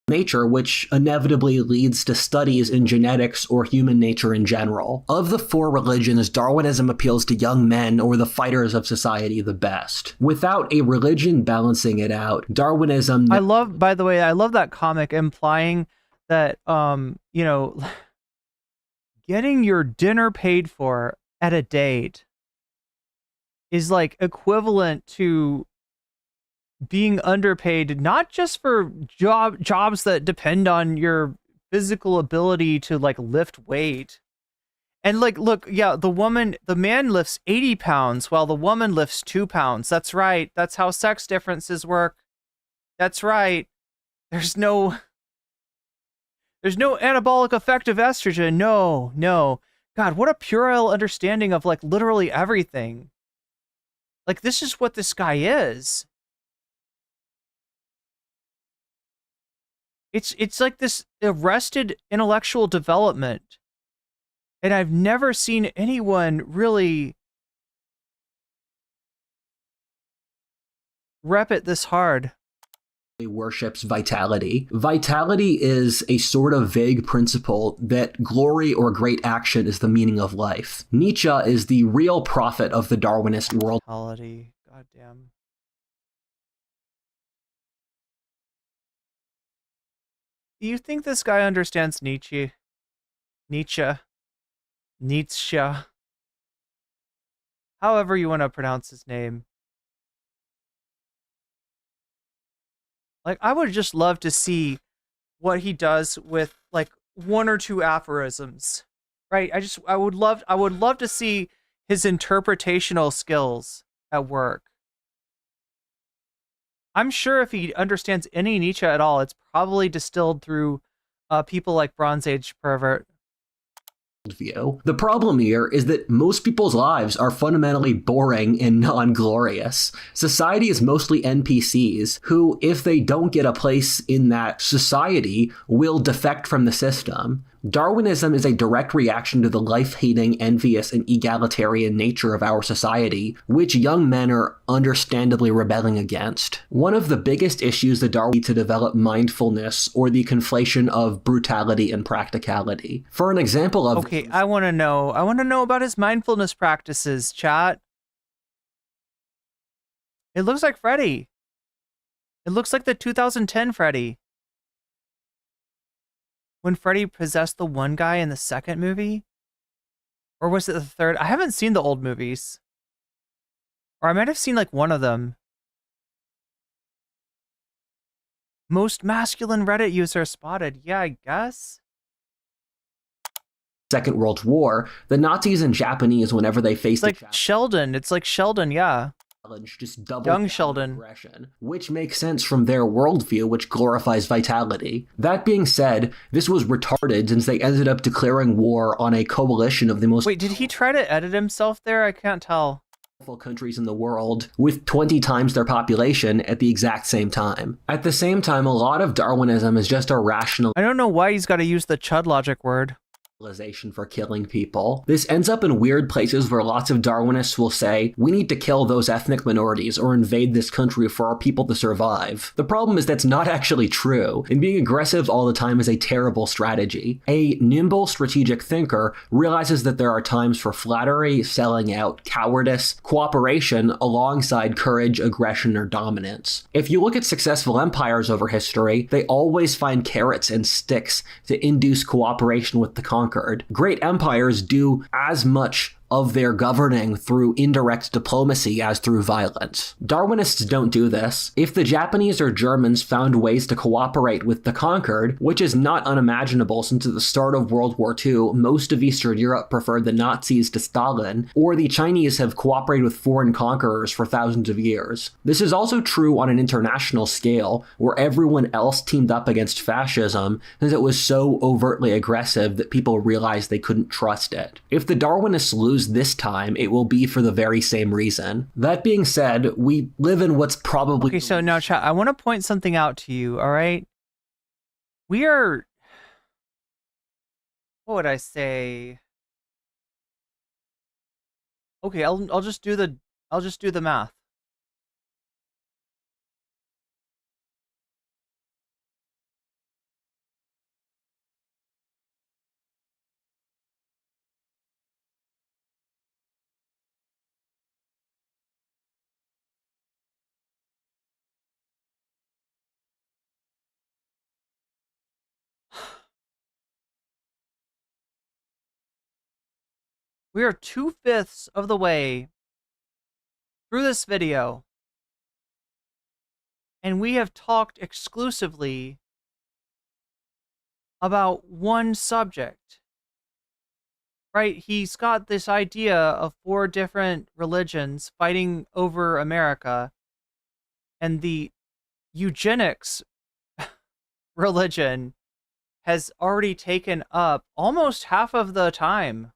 nature, which inevitably leads to studies in genetics or human nature in general. Of the four religions, Darwinism appeals to young men or the fighters of society the best. Without a religion balancing it out, Darwinism... By the way, I love that comic implying that, you know, getting your dinner paid for at a date is like equivalent to being underpaid, not just for jobs that depend on your physical ability to like lift weight. And like, look, yeah, the man lifts 80 pounds while the woman lifts 2 pounds. That's right. That's how sex differences work. That's right. There's no anabolic effect of estrogen. No. God, what a puerile understanding of like literally everything. Like, this is what this guy is. It's like this arrested intellectual development. And I've never seen anyone really rep it this hard. Worships vitality. Vitality is a sort of vague principle that glory or great action is the meaning of life. Nietzsche is the real prophet of the Darwinist world. Vitality, goddamn. Do you think this guy understands Nietzsche? Nietzsche. However you want to pronounce his name. Like, I would just love to see what he does with like 1 or 2 aphorisms. Right? I would love to see his interpretational skills at work. I'm sure if he understands any Nietzsche at all, it's probably distilled through people like Bronze Age pervert. View. The problem here is that most people's lives are fundamentally boring and non-glorious. Society is mostly NPCs who, if they don't get a place in that society, will defect from the system. Darwinism is a direct reaction to the life-hating, envious, and egalitarian nature of our society, which young men are understandably rebelling against. One of the biggest issues that Darwin to develop mindfulness, or the conflation of brutality and practicality. For an example of... Okay, I want to know about his mindfulness practices, chat. It looks like Freddy. It looks like the 2010 Freddy. When Freddy possessed the one guy in the second movie? Or was it the third? I haven't seen the old movies. Or I might have seen like one of them. Most masculine Reddit user spotted. Yeah, I guess. Second World War, the Nazis and Japanese, whenever they faced like Sheldon. It's like Sheldon, yeah. Just double young Sheldon aggression, which makes sense from their worldview, which glorifies vitality. That being said, this was retarded since they ended up declaring war on a coalition of the most... Wait, did he try to edit himself there? I can't tell. ...countries in the world, with 20 times their population at the exact same time. At the same time, a lot of Darwinism is just a rational... I don't know why he's got to use the chud logic word. For killing people. This ends up in weird places where lots of Darwinists will say, we need to kill those ethnic minorities or invade this country for our people to survive. The problem is that's not actually true, and being aggressive all the time is a terrible strategy. A nimble strategic thinker realizes that there are times for flattery, selling out, cowardice, cooperation, alongside courage, aggression, or dominance. If you look at successful empires over history, they always find carrots and sticks to induce cooperation with the conquered. Great empires do as much of their governing through indirect diplomacy as through violence. Darwinists don't do this. If the Japanese or Germans found ways to cooperate with the conquered, which is not unimaginable since at the start of World War II, most of Eastern Europe preferred the Nazis to Stalin, or the Chinese have cooperated with foreign conquerors for thousands of years. This is also true on an international scale, where everyone else teamed up against fascism since it was so overtly aggressive that people realized they couldn't trust it. If the Darwinists lose this time, it will be for the very same reason. That being said, we live in what's probably... Okay, so now, chat, I want to point something out to you, all right? We are... What would I say? Okay, I'll just do the math. We are 2/5 of the way through this video, and we have talked exclusively about one subject, right? He's got this idea of 4 different religions fighting over America, and the eugenics religion has already taken up almost half of the time.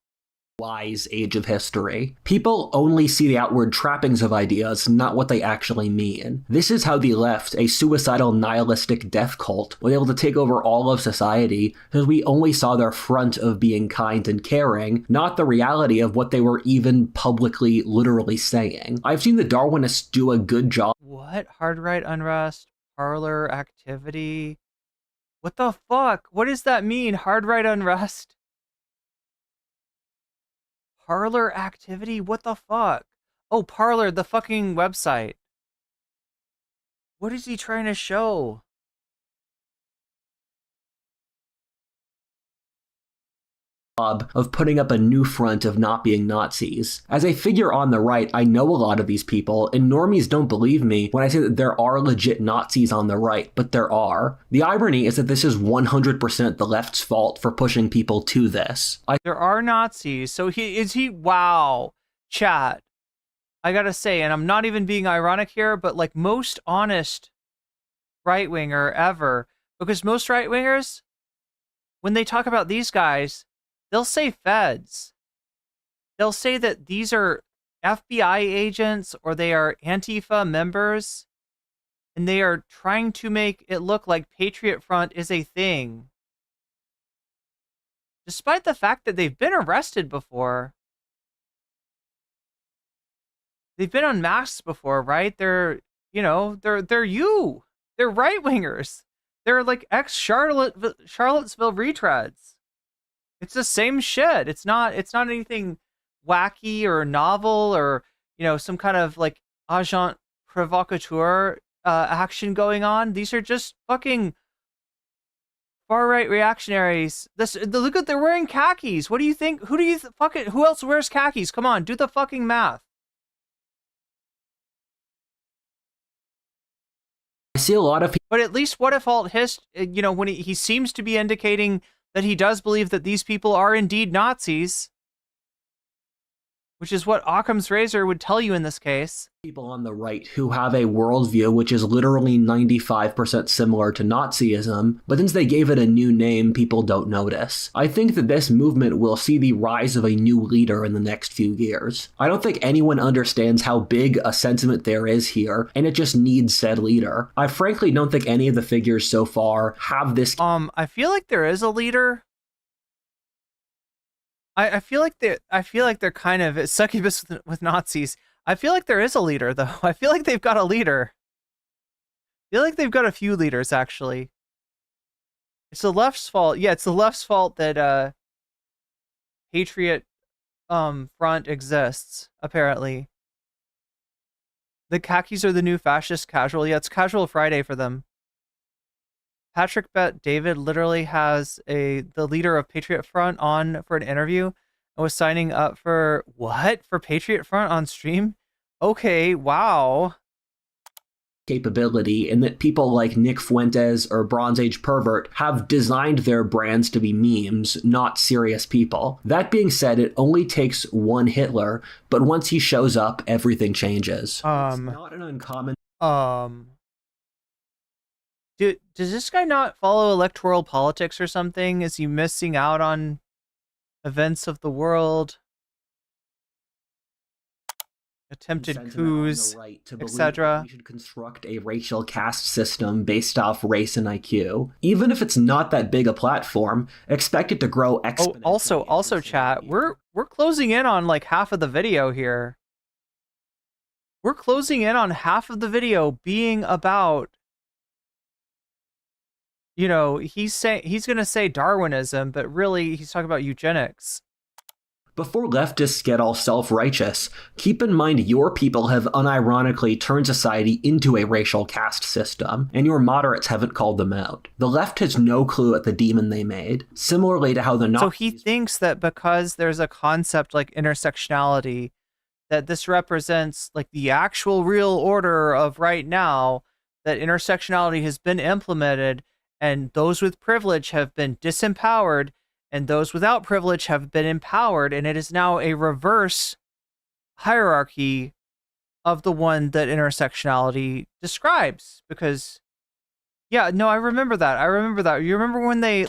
Wise age of history. People only see the outward trappings of ideas, not what they actually mean. This is how the left, a suicidal nihilistic death cult, was able to take over all of society, because we only saw their front of being kind and caring, not the reality of what they were even publicly, literally saying. I've seen the Darwinists do a good job. What? Hard right unrest? Parlor activity? What the fuck? What does that mean? Hard right unrest? Parlor activity? What the fuck? Oh, Parlor, the fucking website. What is he trying to show? Of putting up a new front of not being Nazis. As a figure on the right, I know a lot of these people, and normies don't believe me when I say that there are legit Nazis on the right, but there are. The irony is that this is 100% the left's fault for pushing people to this. There are Nazis, so wow. Chat. I gotta say, and I'm not even being ironic here, but like most honest right-winger ever, because most right-wingers, when they talk about these guys, they'll say feds. They'll say that these are FBI agents or they are Antifa members, and they are trying to make it look like Patriot Front is a thing. despite the fact that they've been arrested before. They've been unmasked before, right? They're right wingers. They're like Charlottesville retreads. It's the same shit. It's not anything wacky or novel or, some kind of like agent provocateur action going on. These are just fucking far right reactionaries. Look at, they're wearing khakis. What do you think? Who else wears khakis? Come on, do the fucking math. I see a lot of people. But at least what if Alt Hist, when he seems to be indicating that he does believe that these people are indeed Nazis, which is what Occam's razor would tell you in this case. People on the right who have a worldview which is literally 95% similar to Nazism, but since they gave it a new name, people don't notice. I think that this movement will see the rise of a new leader in the next few years. I don't think anyone understands how big a sentiment there is here, and it just needs said leader. I frankly don't think any of the figures so far have this. I feel like there is a leader. I feel like they're kind of succubus with Nazis. I feel like there is a leader, though. I feel like they've got a leader. I feel like they've got a few leaders, actually. It's the left's fault. Yeah, it's the left's fault that Patriot Front exists, apparently. The khakis are the new fascist casual. Yeah, it's Casual Friday for them. Patrick Bet David literally has the leader of Patriot Front on for an interview and was signing up for what? For Patriot Front on stream? Okay, wow. Capability, and that people like Nick Fuentes or Bronze Age Pervert have designed their brands to be memes, not serious people. That being said, it only takes one Hitler, but once he shows up, everything changes. It's not an uncommon. Does this guy not follow electoral politics or something? Is he missing out on events of the world? Attempted coups, etc. We should construct a racial caste system based off race and IQ. Even if it's not that big a platform, expect it to grow exponentially. Also, chat, we're closing in on like half of the video here. We're closing in on half of the video being about, he's going to say Darwinism, but really he's talking about eugenics. Before leftists get all self-righteous, keep in mind your people have unironically turned society into a racial caste system, and your moderates haven't called them out. The left has no clue at the demon they made, similarly to how the Nazis... So he thinks that because there's a concept like intersectionality, that this represents like the actual real order of right now, that intersectionality has been implemented, and those with privilege have been disempowered, and those without privilege have been empowered, and it is now a reverse hierarchy of the one that intersectionality describes. Because, yeah, no, I remember that. You remember when they,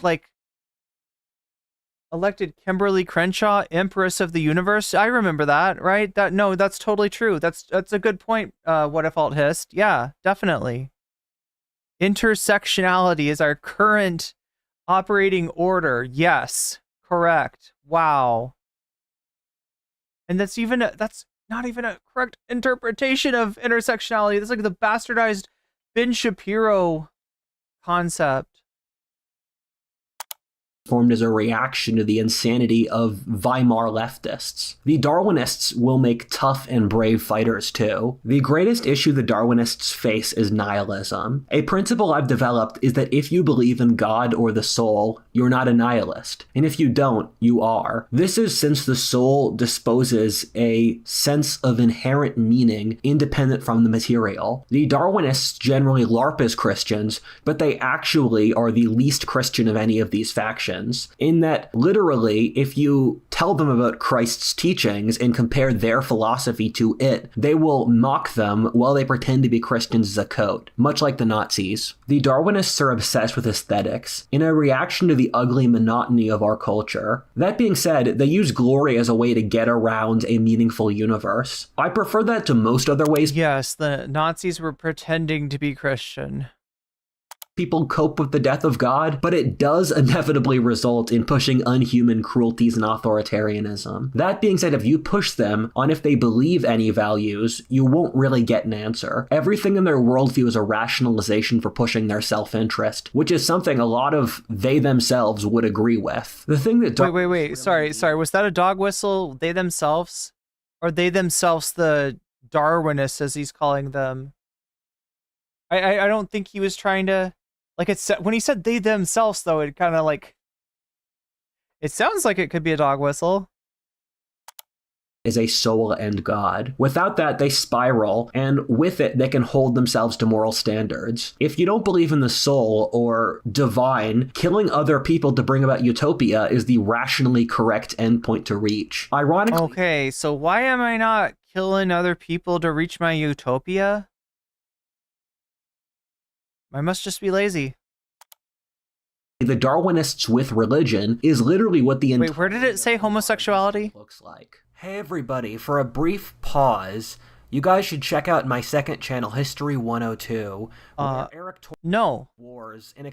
elected Kimberly Crenshaw Empress of the Universe? I remember that, right? That's totally true. That's a good point, What If Alt Hist. Yeah, definitely. Intersectionality is our current operating order. Yes, correct. Wow. And that's not even a correct interpretation of intersectionality. That's like the bastardized Ben Shapiro concept. Formed as a reaction to the insanity of Weimar leftists. The Darwinists will make tough and brave fighters too. The greatest issue the Darwinists face is nihilism. A principle I've developed is that if you believe in God or the soul, you're not a nihilist. And if you don't, you are. This is since the soul disposes a sense of inherent meaning independent from the material. The Darwinists generally LARP as Christians, but they actually are the least Christian of any of these factions. In that, literally, if you tell them about Christ's teachings and compare their philosophy to it, they will mock them while they pretend to be Christians as a coat, much like the Nazis. The Darwinists are obsessed with aesthetics, in a reaction to the ugly monotony of our culture. That being said, they use glory as a way to get around a meaningful universe. I prefer that to most other ways. Yes, the Nazis were pretending to be Christian. people cope with the death of God, but it does inevitably result in pushing unhuman cruelties and authoritarianism. That being said, if you push them on if they believe any values, you won't really get an answer. Everything in their worldview is a rationalization for pushing their self-interest, which is something a lot of they themselves would agree with. The thing that wait. Sorry. Was that a dog whistle? They themselves? Or they themselves the Darwinists, as he's calling them? I don't think he was trying to... Like, when he said they themselves, though, it kind of like... It sounds like it could be a dog whistle. Is a soul and God. Without that, they spiral, and with it, they can hold themselves to moral standards. If you don't believe in the soul or divine, killing other people to bring about utopia is the rationally correct endpoint to reach. Ironically... Okay, so why am I not killing other people to reach my utopia? I must just be lazy. The Darwinists with religion is literally what the Wait, where did it say homosexuality? Looks like. Hey everybody, for a brief pause, you guys should check out my second channel, History 102, where Eric wars and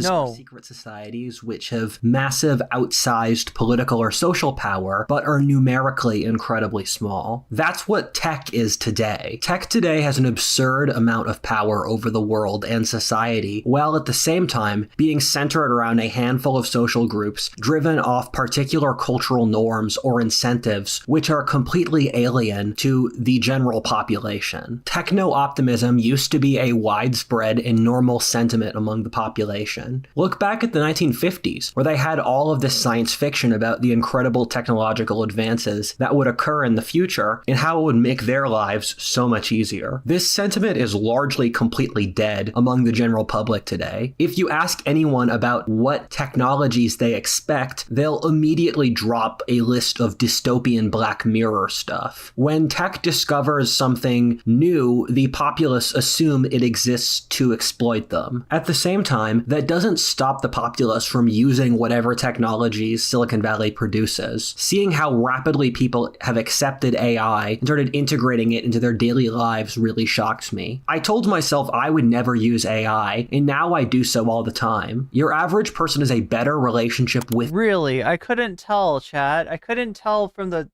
of secret societies which have massive outsized political or social power, but are numerically incredibly small. That's what tech is today. Tech today has an absurd amount of power over the world and society, while at the same time being centered around a handful of social groups driven off particular cultural norms or incentives which are completely alien to the general population. Techno-optimism used to be a widespread and normal sentiment among the population. Look back at the 1950s, where they had all of this science fiction about the incredible technological advances that would occur in the future and how it would make their lives so much easier. This sentiment is largely completely dead among the general public today. If you ask anyone about what technologies they expect, they'll immediately drop a list of dystopian Black Mirror stuff. When tech discovers something new, the populace assume it exists to exploit them. At the same time, that doesn't stop the populace from using whatever technologies Silicon Valley produces. Seeing how rapidly people have accepted AI and started integrating it into their daily lives really shocks me. I told myself I would never use AI, and now I do so all the time. Your average person has a better relationship with... Really? I couldn't tell, chat. I couldn't tell from the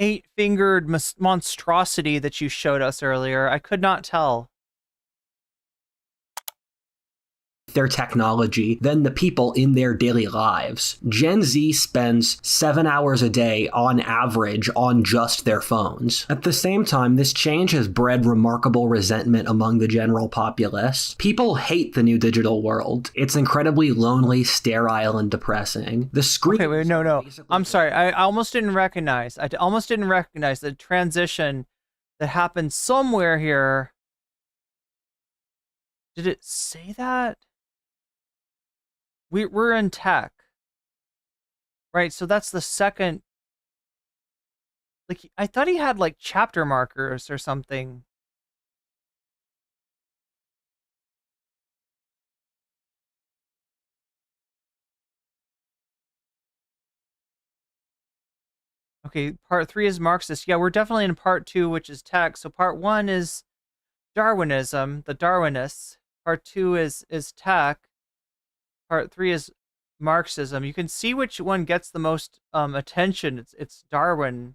8-fingered monstrosity that you showed us earlier. I could not tell. Their technology than the people in their daily lives. Gen Z spends 7 hours a day on average on just their phones. At the same time, this change has bred remarkable resentment among the general populace. People hate the new digital world. It's incredibly lonely, sterile, and depressing. The screen... Okay, wait, no. I'm sorry. I almost didn't recognize. The transition that happened somewhere here. Did it say that? We're in tech, right? So that's the second. Like, I thought he had like chapter markers or something. Okay, part 3 is Marxist. Yeah, we're definitely in part 2, which is tech. So part 1 is Darwinism, the Darwinists. Part 2 is tech. Part 3 is Marxism. You can see which one gets the most attention. It's Darwin.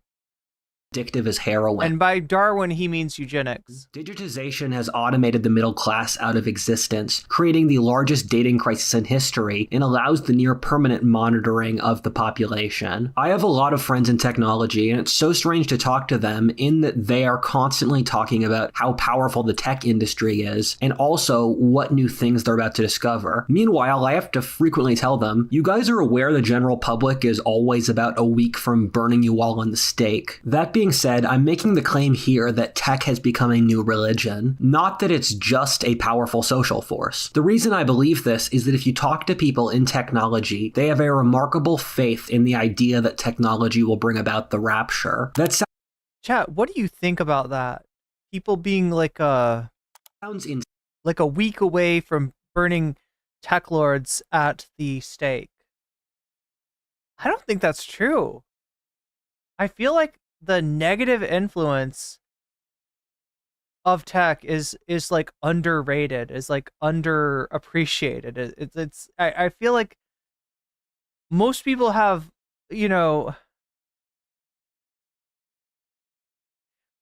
Addictive as heroin. And by Darwin, he means eugenics. Digitization has automated the middle class out of existence, creating the largest dating crisis in history, and allows the near permanent monitoring of the population. I have a lot of friends in technology, and it's so strange to talk to them in that they are constantly talking about how powerful the tech industry is, and also what new things they're about to discover. Meanwhile, I have to frequently tell them, you guys are aware the general public is always about a week from burning you all on the stake. That being said, I'm making the claim here that tech has become a new religion, not that it's just a powerful social force. The reason I believe this is that if you talk to people in technology, they have a remarkable faith in the idea that technology will bring about the rapture. Chat, what do you think about that? People being like a week away from burning tech lords at the stake. I don't think that's true. I feel like the negative influence of tech is like underrated, is like underappreciated. I feel like most people have, you know,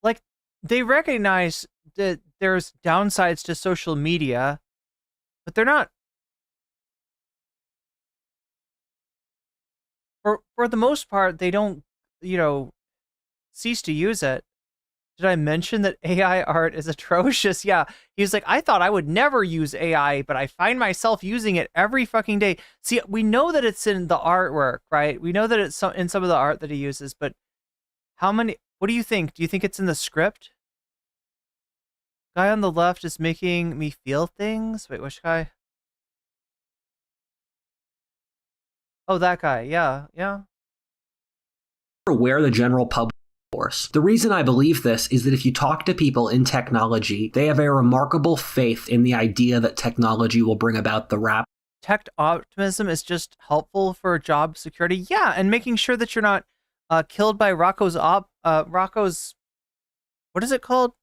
like they recognize that there's downsides to social media, but they're not, for the most part, they don't, you know, cease to use it. Did I mention that AI art is atrocious? Yeah. He's like, I thought I would never use AI, but I find myself using it every fucking day. See, we know that it's in the artwork, right? We know that it's in some of the art that he uses, but how many, what do you think? Do you think it's in the script? Guy on the left is making me feel things. Wait, which guy? Oh, that guy. Yeah, yeah. Where the general public force. The reason I believe this is that if you talk to people in technology, they have a remarkable faith in the idea that technology will bring about the rap. Tech optimism is just helpful for job security. Yeah, and making sure that you're not killed by Rocco's what is it called?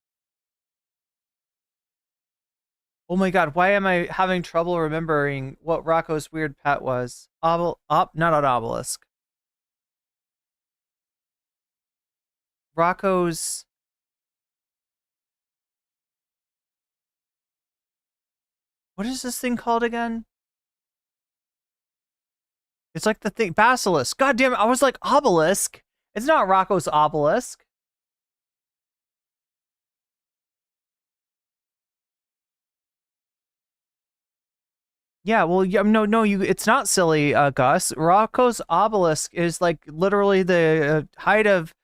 Oh my god, why am I having trouble remembering what Rocco's weird pet was? Not an obelisk. Rocco's... What is this thing called again? It's like the thing... Basilisk. God damn it, I was like, obelisk. It's not Rocco's obelisk. Yeah, well, no, it's not silly, Gus. Rocco's obelisk is like literally the height of,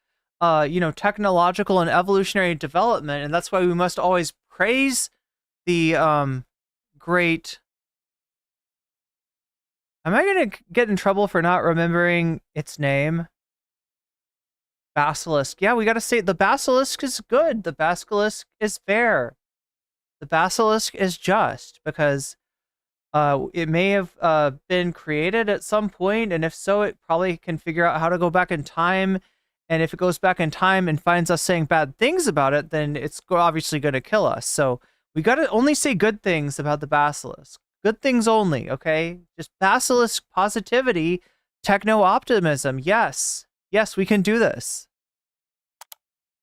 you know, technological and evolutionary development, and that's why we must always praise the great. Am I gonna get in trouble for not remembering its name? Basilisk. Yeah, we gotta say the basilisk is good. The basilisk is fair. The basilisk is just because. It may have been created at some point, and if so, it probably can figure out how to go back in time. And if it goes back in time and finds us saying bad things about it, then it's obviously going to kill us. So we got to only say good things about the basilisk. Good things only, okay? Just basilisk positivity, techno-optimism. Yes. Yes, we can do this.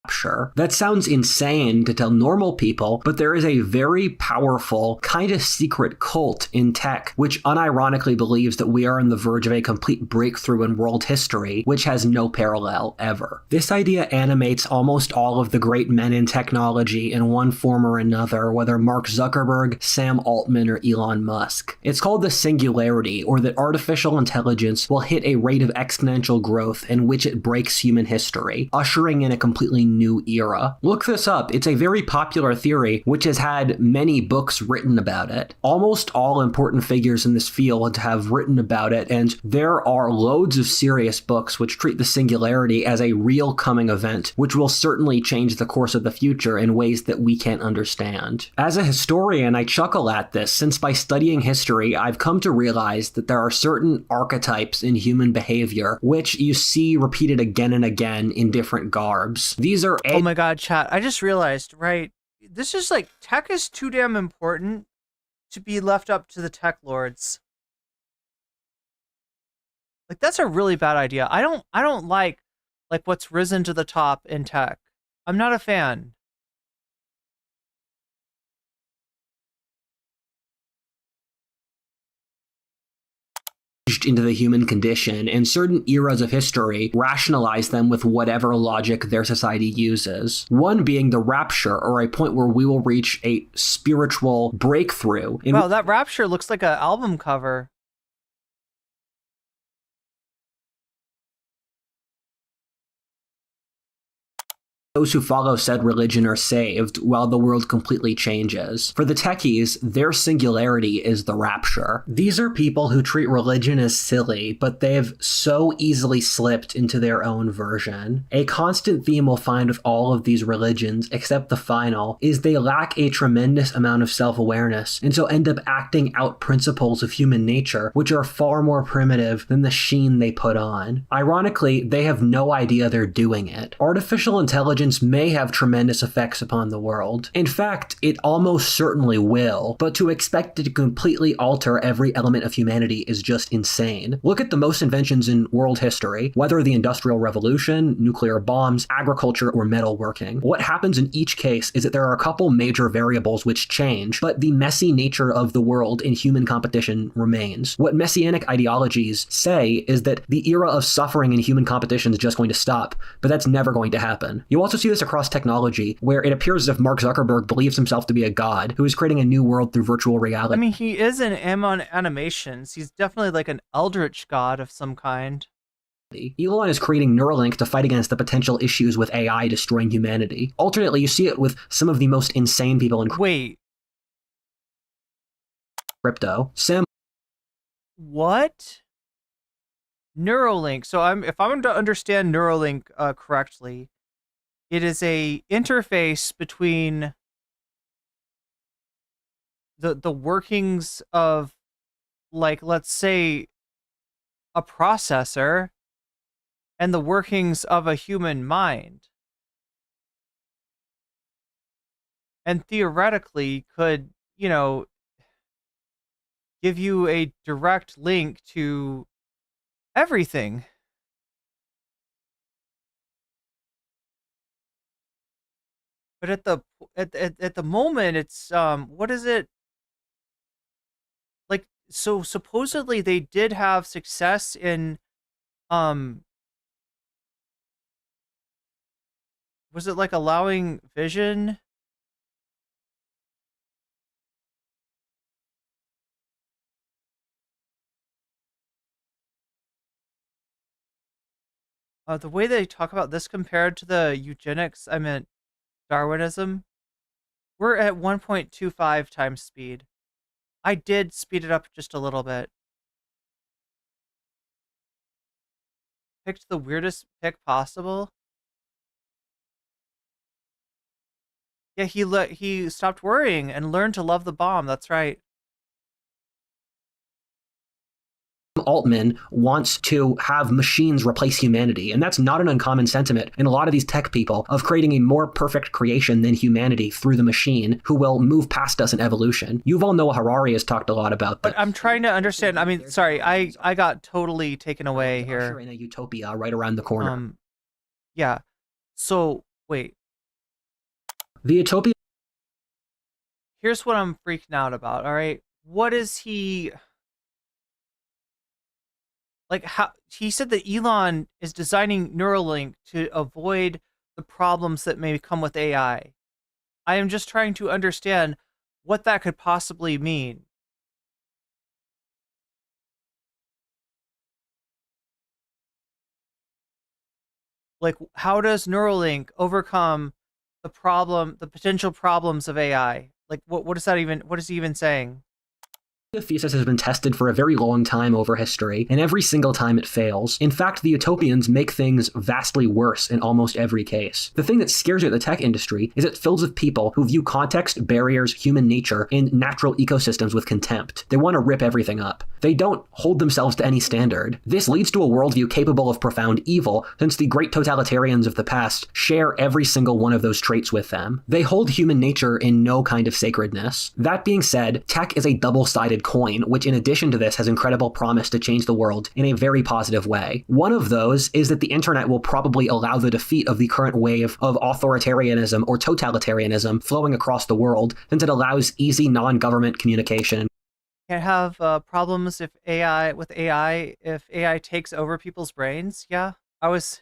Sure. That sounds insane to tell normal people, but there is a very powerful, kind of secret cult in tech, which unironically believes that we are on the verge of a complete breakthrough in world history, which has no parallel ever. This idea animates almost all of the great men in technology in one form or another, whether Mark Zuckerberg, Sam Altman, or Elon Musk. It's called the singularity, or that artificial intelligence will hit a rate of exponential growth in which it breaks human history, ushering in a completely new era. Look this up. It's a very popular theory which has had many books written about it. Almost all important figures in this field have written about it, and there are loads of serious books which treat the singularity as a real coming event, which will certainly change the course of the future in ways that we can't understand. As a historian, I chuckle at this, since by studying history, I've come to realize that there are certain archetypes in human behavior which you see repeated again and again in different garbs. These are... Oh my god, chat. I just realized, right? This is like, tech is too damn important to be left up to the tech lords. Like, that's a really bad idea. I don't like what's risen to the top in tech. I'm not a fan. Into the human condition, and certain eras of history rationalize them with whatever logic their society uses. One being the rapture, or a point where we will reach a spiritual breakthrough. Wow, that rapture looks like an album cover. Those who follow said religion are saved, while the world completely changes. For the techies, their singularity is the rapture. These are people who treat religion as silly, but they've so easily slipped into their own version. A constant theme we'll find with all of these religions, except the final, is they lack a tremendous amount of self-awareness, and so end up acting out principles of human nature, which are far more primitive than the sheen they put on. Ironically, they have no idea they're doing it. Artificial intelligence intelligence may have tremendous effects upon the world. In fact, it almost certainly will, but to expect it to completely alter every element of humanity is just insane. Look at the most inventions in world history, whether the Industrial Revolution, nuclear bombs, agriculture, or metalworking. What happens in each case is that there are a couple major variables which change, but the messy nature of the world in human competition remains. What messianic ideologies say is that the era of suffering in human competition is just going to stop, but that's never going to happen. You also see this across technology, where it appears as if Mark Zuckerberg believes himself to be a god who is creating a new world through virtual reality. I mean, he is an M on animations. He's definitely like an eldritch god of some kind. Elon is creating Neuralink to fight against the potential issues with AI destroying humanity. Alternately, you see it with some of the most insane people in crypto. What? Neuralink. So if I'm to understand Neuralink correctly, it is a interface between the workings of, like, let's say, a processor and the workings of a human mind. And theoretically could, you know, give you a direct link to everything. But at the moment, it's what is it? Like, so supposedly they did have success in was it like allowing vision? The way they talk about this compared to the eugenics, I meant Darwinism, we're at 1.25 times speed. I did speed it up just a little bit. Picked the weirdest pick possible. Yeah, he stopped worrying and learned to love the bomb. That's right. Altman wants to have machines replace humanity, and that's not an uncommon sentiment in a lot of these tech people of creating a more perfect creation than humanity through the machine who will move past us in evolution. Yuval Noah Harari has talked a lot about this. But I'm trying to understand. I mean, sorry, I got totally taken away here. In a utopia right around the corner. Yeah. So, wait. The utopia. Here's what I'm freaking out about, all right? What is he... Like, how he said that Elon is designing Neuralink to avoid the problems that may come with AI. I am just trying to understand what that could possibly mean. Like, how does Neuralink overcome the potential problems of AI? Like, what is he even saying? The thesis has been tested for a very long time over history, and every single time it fails. In fact, the utopians make things vastly worse in almost every case. The thing that scares you at the tech industry is it fills with people who view context, barriers, human nature, and natural ecosystems with contempt. They want to rip everything up. They don't hold themselves to any standard. This leads to a worldview capable of profound evil, since the great totalitarians of the past share every single one of those traits with them. They hold human nature in no kind of sacredness. That being said, tech is a double-sided coin, which in addition to this has incredible promise to change the world in a very positive way. One of those is that the internet will probably allow the defeat of the current wave of authoritarianism or totalitarianism flowing across the world, since it allows easy non-government communication. Can't have problems if AI takes over people's brains. Yeah, I was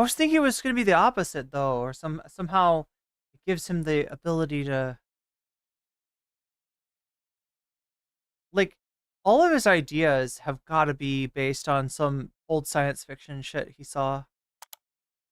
thinking it was going to be the opposite though, or somehow it gives him the ability to, like, all of his ideas have got to be based on some old science fiction shit he saw.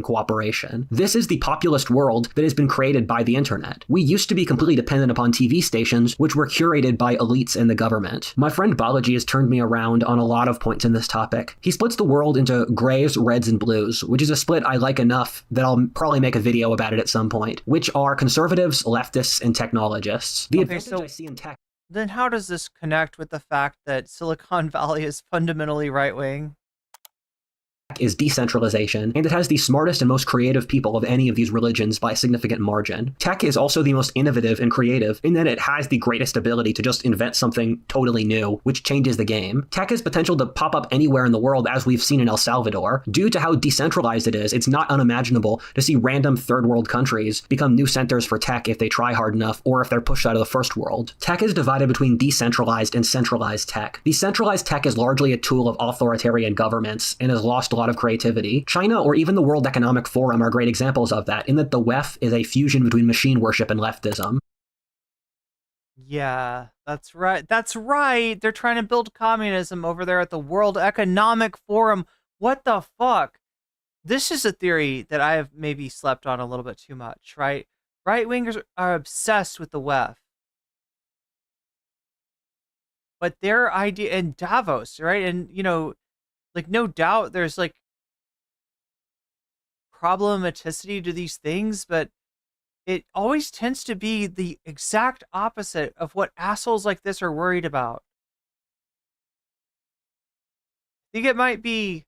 Cooperation. This is the populist world that has been created by the internet. We used to be completely dependent upon TV stations, which were curated by elites and the government. My friend Balaji has turned me around on a lot of points in this topic. He splits the world into grays, reds, and blues, which is a split I like enough that I'll probably make a video about it at some point, which are conservatives, leftists, and technologists. The advantage I see in tech. Then how does this connect with the fact that Silicon Valley is fundamentally right-wing? is decentralization, and it has the smartest and most creative people of any of these religions by a significant margin. Tech is also the most innovative and creative in that it has the greatest ability to just invent something totally new, which changes the game. Tech has potential to pop up anywhere in the world, as we've seen in El Salvador. Due to how decentralized it is, it's not unimaginable to see random third world countries become new centers for tech if they try hard enough, or if they're pushed out of the first world. Tech is divided between decentralized and centralized tech. Decentralized tech is largely a tool of authoritarian governments and has lost a lot of creativity. China or even the World Economic Forum are great examples of that, in that the WEF is a fusion between machine worship and leftism. Yeah, that's right. That's right. They're trying to build communism over there at the World Economic Forum. What the fuck? This is a theory that I have maybe slept on a little bit too much, right? Right-wingers are obsessed with the WEF. But their idea in Davos, right? And, you know, like, no doubt there's, like, problematicity to these things, but it always tends to be the exact opposite of what assholes like this are worried about. I think it might be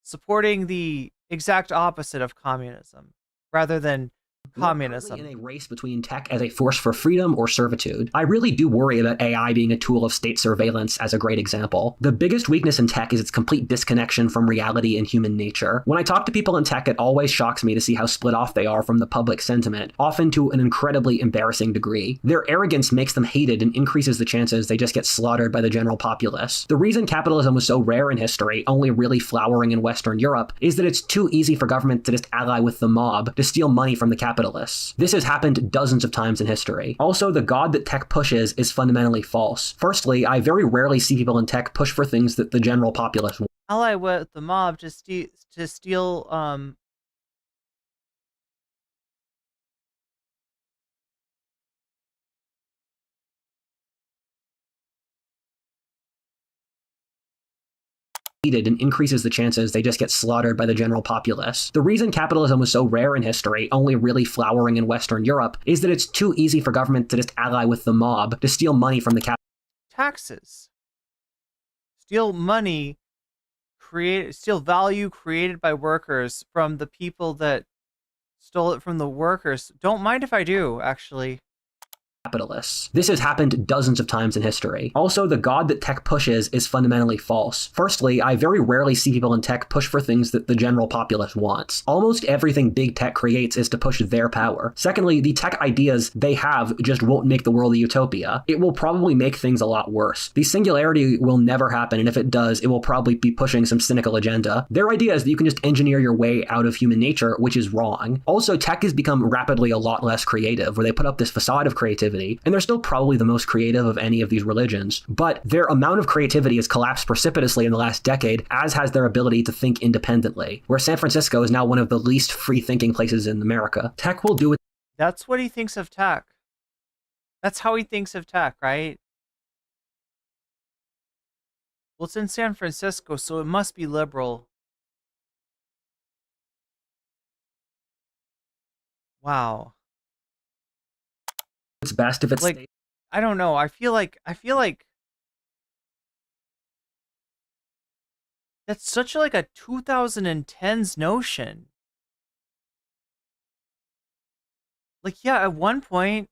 supporting the exact opposite of communism rather than communism. In a race between tech as a force for freedom or servitude. I really do worry about AI being a tool of state surveillance as a great example. The biggest weakness in tech is its complete disconnection from reality and human nature. When I talk to people in tech, it always shocks me to see how split off they are from the public sentiment, often to an incredibly embarrassing degree. Their arrogance makes them hated and increases the chances they just get slaughtered by the general populace. The reason capitalism was so rare in history, only really flowering in Western Europe, is that it's too easy for government to just ally with the mob to steal money from the capitalists. This has happened dozens of times in history. Also, the god that tech pushes is fundamentally false. Firstly, I very rarely see people in tech push for things that the general populace want. Ally with the mob to steal and increases the chances they just get slaughtered by the general populace. The reason capitalism was so rare in history, only really flowering in Western Europe, is that it's too easy for government to just ally with the mob to steal money from the taxes. Steal money, steal value created by workers from the people that stole it from the workers. Don't mind if I do, actually. Capitalists. This has happened dozens of times in history. Also, the god that tech pushes is fundamentally false. Firstly, I very rarely see people in tech push for things that the general populace wants. Almost everything big tech creates is to push their power. Secondly, the tech ideas they have just won't make the world a utopia. It will probably make things a lot worse. The singularity will never happen, and if it does, it will probably be pushing some cynical agenda. Their idea is that you can just engineer your way out of human nature, which is wrong. Also, tech has become rapidly a lot less creative, where they put up this facade of creativity, and they're still probably the most creative of any of these religions, but their amount of creativity has collapsed precipitously in the last decade, as has their ability to think independently, where San Francisco is now one of the least free-thinking places in America. Tech will do it. That's what he thinks of tech. That's how he thinks of tech, right? Well, it's in San Francisco, so it must be liberal. Wow. It's best if it's like, I don't know. I feel like that's such like a 2010s notion. Like, yeah, at one point,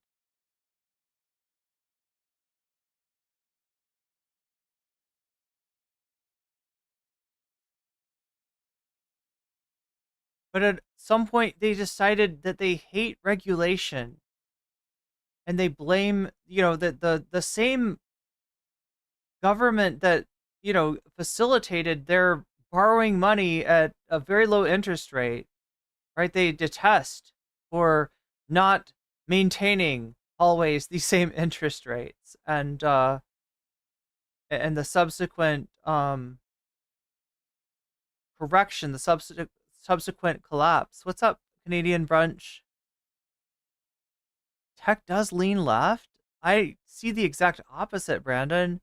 but at some point they decided that they hate regulation. And they blame, you know, the same government that, you know, facilitated their borrowing money at a very low interest rate, right? They detest for not maintaining always the same interest rates, and the subsequent correction, the subsequent collapse. What's up, Canadian Brunch? Tech does lean left. I see the exact opposite, Brandon.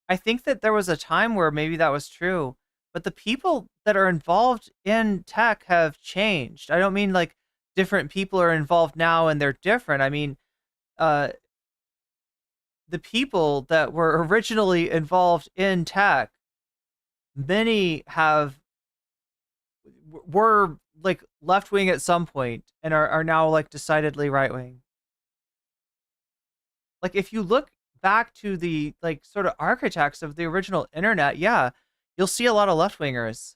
I think that there was a time where maybe that was true, but the people that are involved in tech have changed. I don't mean like different people are involved now and they're different. I mean, the people that were originally involved in tech, many have were like left wing at some point and are now like decidedly right wing. Like if you look back to the like sort of architects of the original internet, yeah, you'll see a lot of left wingers.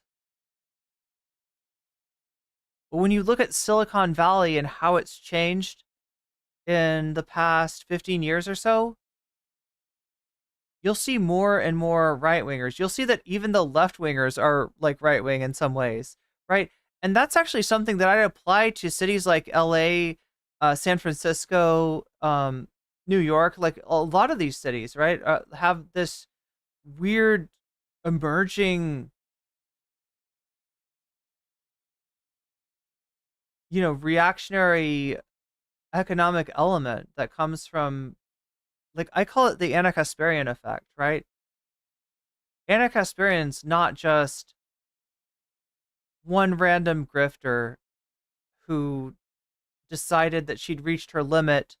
But when you look at Silicon Valley and how it's changed in the past 15 years or so, you'll see more and more right wingers. You'll see that even the left wingers are like right wing in some ways, right? And that's actually something that I'd apply to cities like LA, San Francisco, New York. Like a lot of these cities, right, have this weird emerging, reactionary economic element that comes from, like, I call it the Anna Kasparian effect, right? Anna Kasparian's not just one random grifter who decided that she'd reached her limit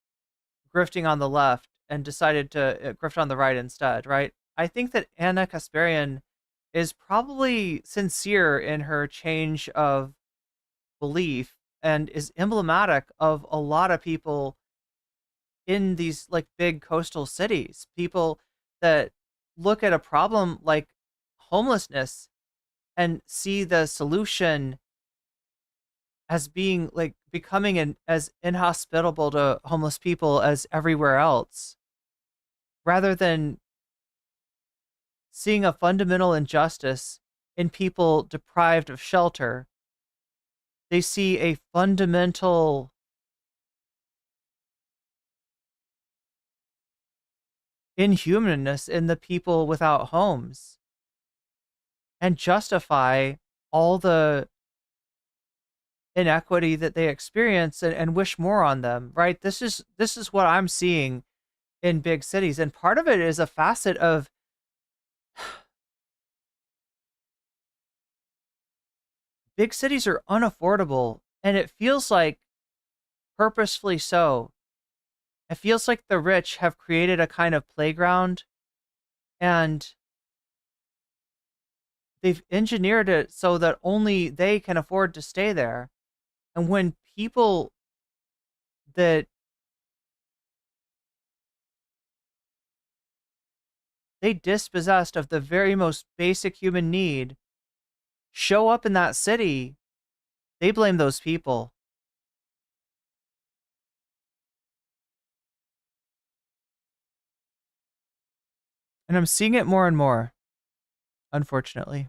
grifting on the left and decided to grift on the right instead, right? I think that Anna Kasparian is probably sincere in her change of belief and is emblematic of a lot of people in these like big coastal cities, people that look at a problem like homelessness and see the solution as being like becoming as inhospitable to homeless people as everywhere else, rather than seeing a fundamental injustice in people deprived of shelter. They see a fundamental inhumanness in the people without homes and justify all the inequity that they experience and wish more on them, right? This is what I'm seeing in big cities, and part of it is a facet of big cities are unaffordable, and it feels like purposefully so. It feels like the rich have created a kind of playground, and they've engineered it so that only they can afford to stay there. And when people that they dispossessed of the very most basic human need show up in that city, they blame those people. And I'm seeing it more and more, unfortunately.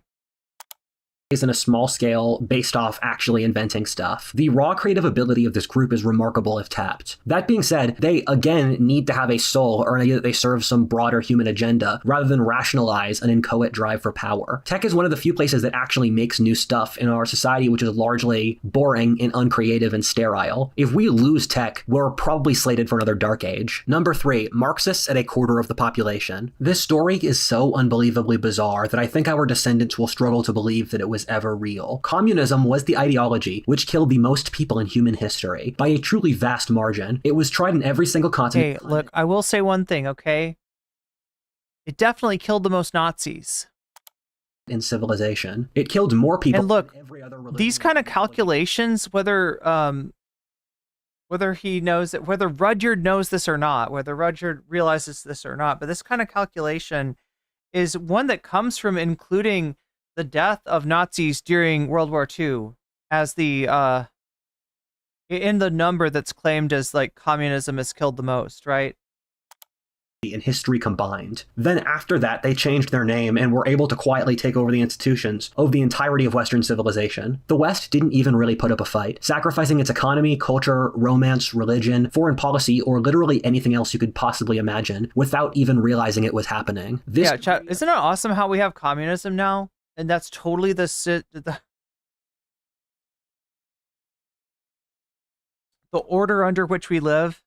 In a small scale based off actually inventing stuff. The raw creative ability of this group is remarkable if tapped. That being said, they again need to have a soul or an idea that they serve some broader human agenda rather than rationalize an inchoate drive for power. Tech is one of the few places that actually makes new stuff in our society, which is largely boring and uncreative and sterile. If we lose tech, we're probably slated for another dark age. Number 3, Marxists at a quarter of the population. This story is so unbelievably bizarre that I think our descendants will struggle to believe that it was ever real. Communism was the ideology which killed the most people in human history by a truly vast margin. It was tried in every single continent. Hey, look, I will say one thing, okay? It definitely killed the most Nazis in civilization. It killed more people and look, than every other religion. These kind of calculations, whether he knows it, whether Rudyard knows this or not, whether Rudyard realizes this or not, but this kind of calculation is one that comes from including the death of Nazis during World War II as the in the number that's claimed as like communism has killed the most, right? In history combined. Then after that, they changed their name and were able to quietly take over the institutions of the entirety of Western civilization. The West didn't even really put up a fight, sacrificing its economy, culture, romance, religion, foreign policy, or literally anything else you could possibly imagine without even realizing it was happening. Yeah, chat, isn't it awesome how we have communism now? And that's totally the order under which we live.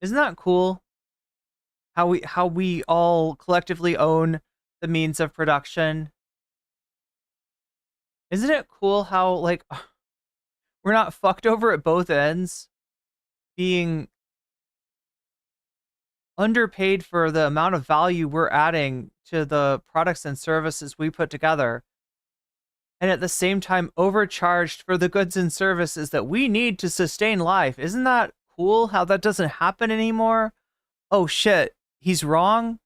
Isn't that cool? How we all collectively own the means of production. Isn't it cool how like we're not fucked over at both ends, being underpaid for the amount of value we're adding to the products and services we put together, and at the same time overcharged for the goods and services that we need to sustain life. Isn't that cool how that doesn't happen anymore? Oh shit, he's wrong.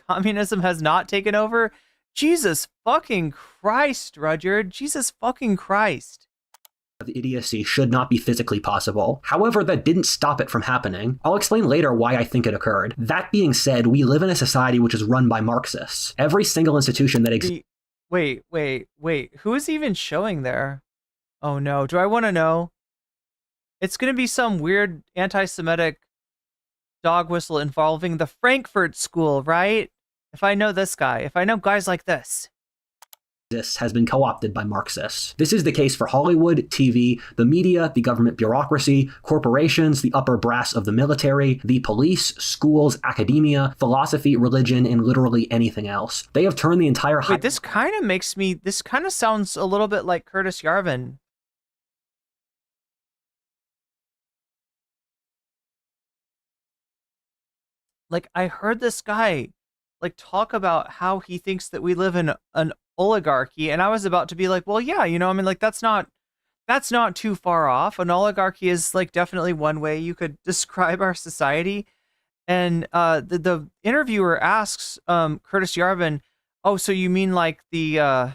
Communism has not taken over. Jesus fucking Christ, Rudyard. Jesus fucking Christ. The idiocy should not be physically possible. However, that didn't stop it from happening. I'll explain later why I think it occurred. That being said, we live in a society which is run by Marxists. Every single institution that exists... Wait. Who is even showing there? Oh no, do I want to know? It's going to be some weird anti-Semitic dog whistle involving the Frankfurt School, right? If I know this guy, if I know guys like this. Has been co-opted by Marxists. This is the case for Hollywood, TV, the media, the government bureaucracy, corporations, the upper brass of the military, the police, schools, academia, philosophy, religion, and literally anything else. They have turned the entire... Wait, this kind of sounds a little bit like Curtis Yarvin. Like, I heard this guy like talk about how he thinks that we live in an oligarchy, and I was about to be like, well, yeah, you know, I mean, like that's not too far off. An oligarchy is like definitely one way you could describe our society. And the interviewer asks Curtis Yarvin, oh, so you mean like the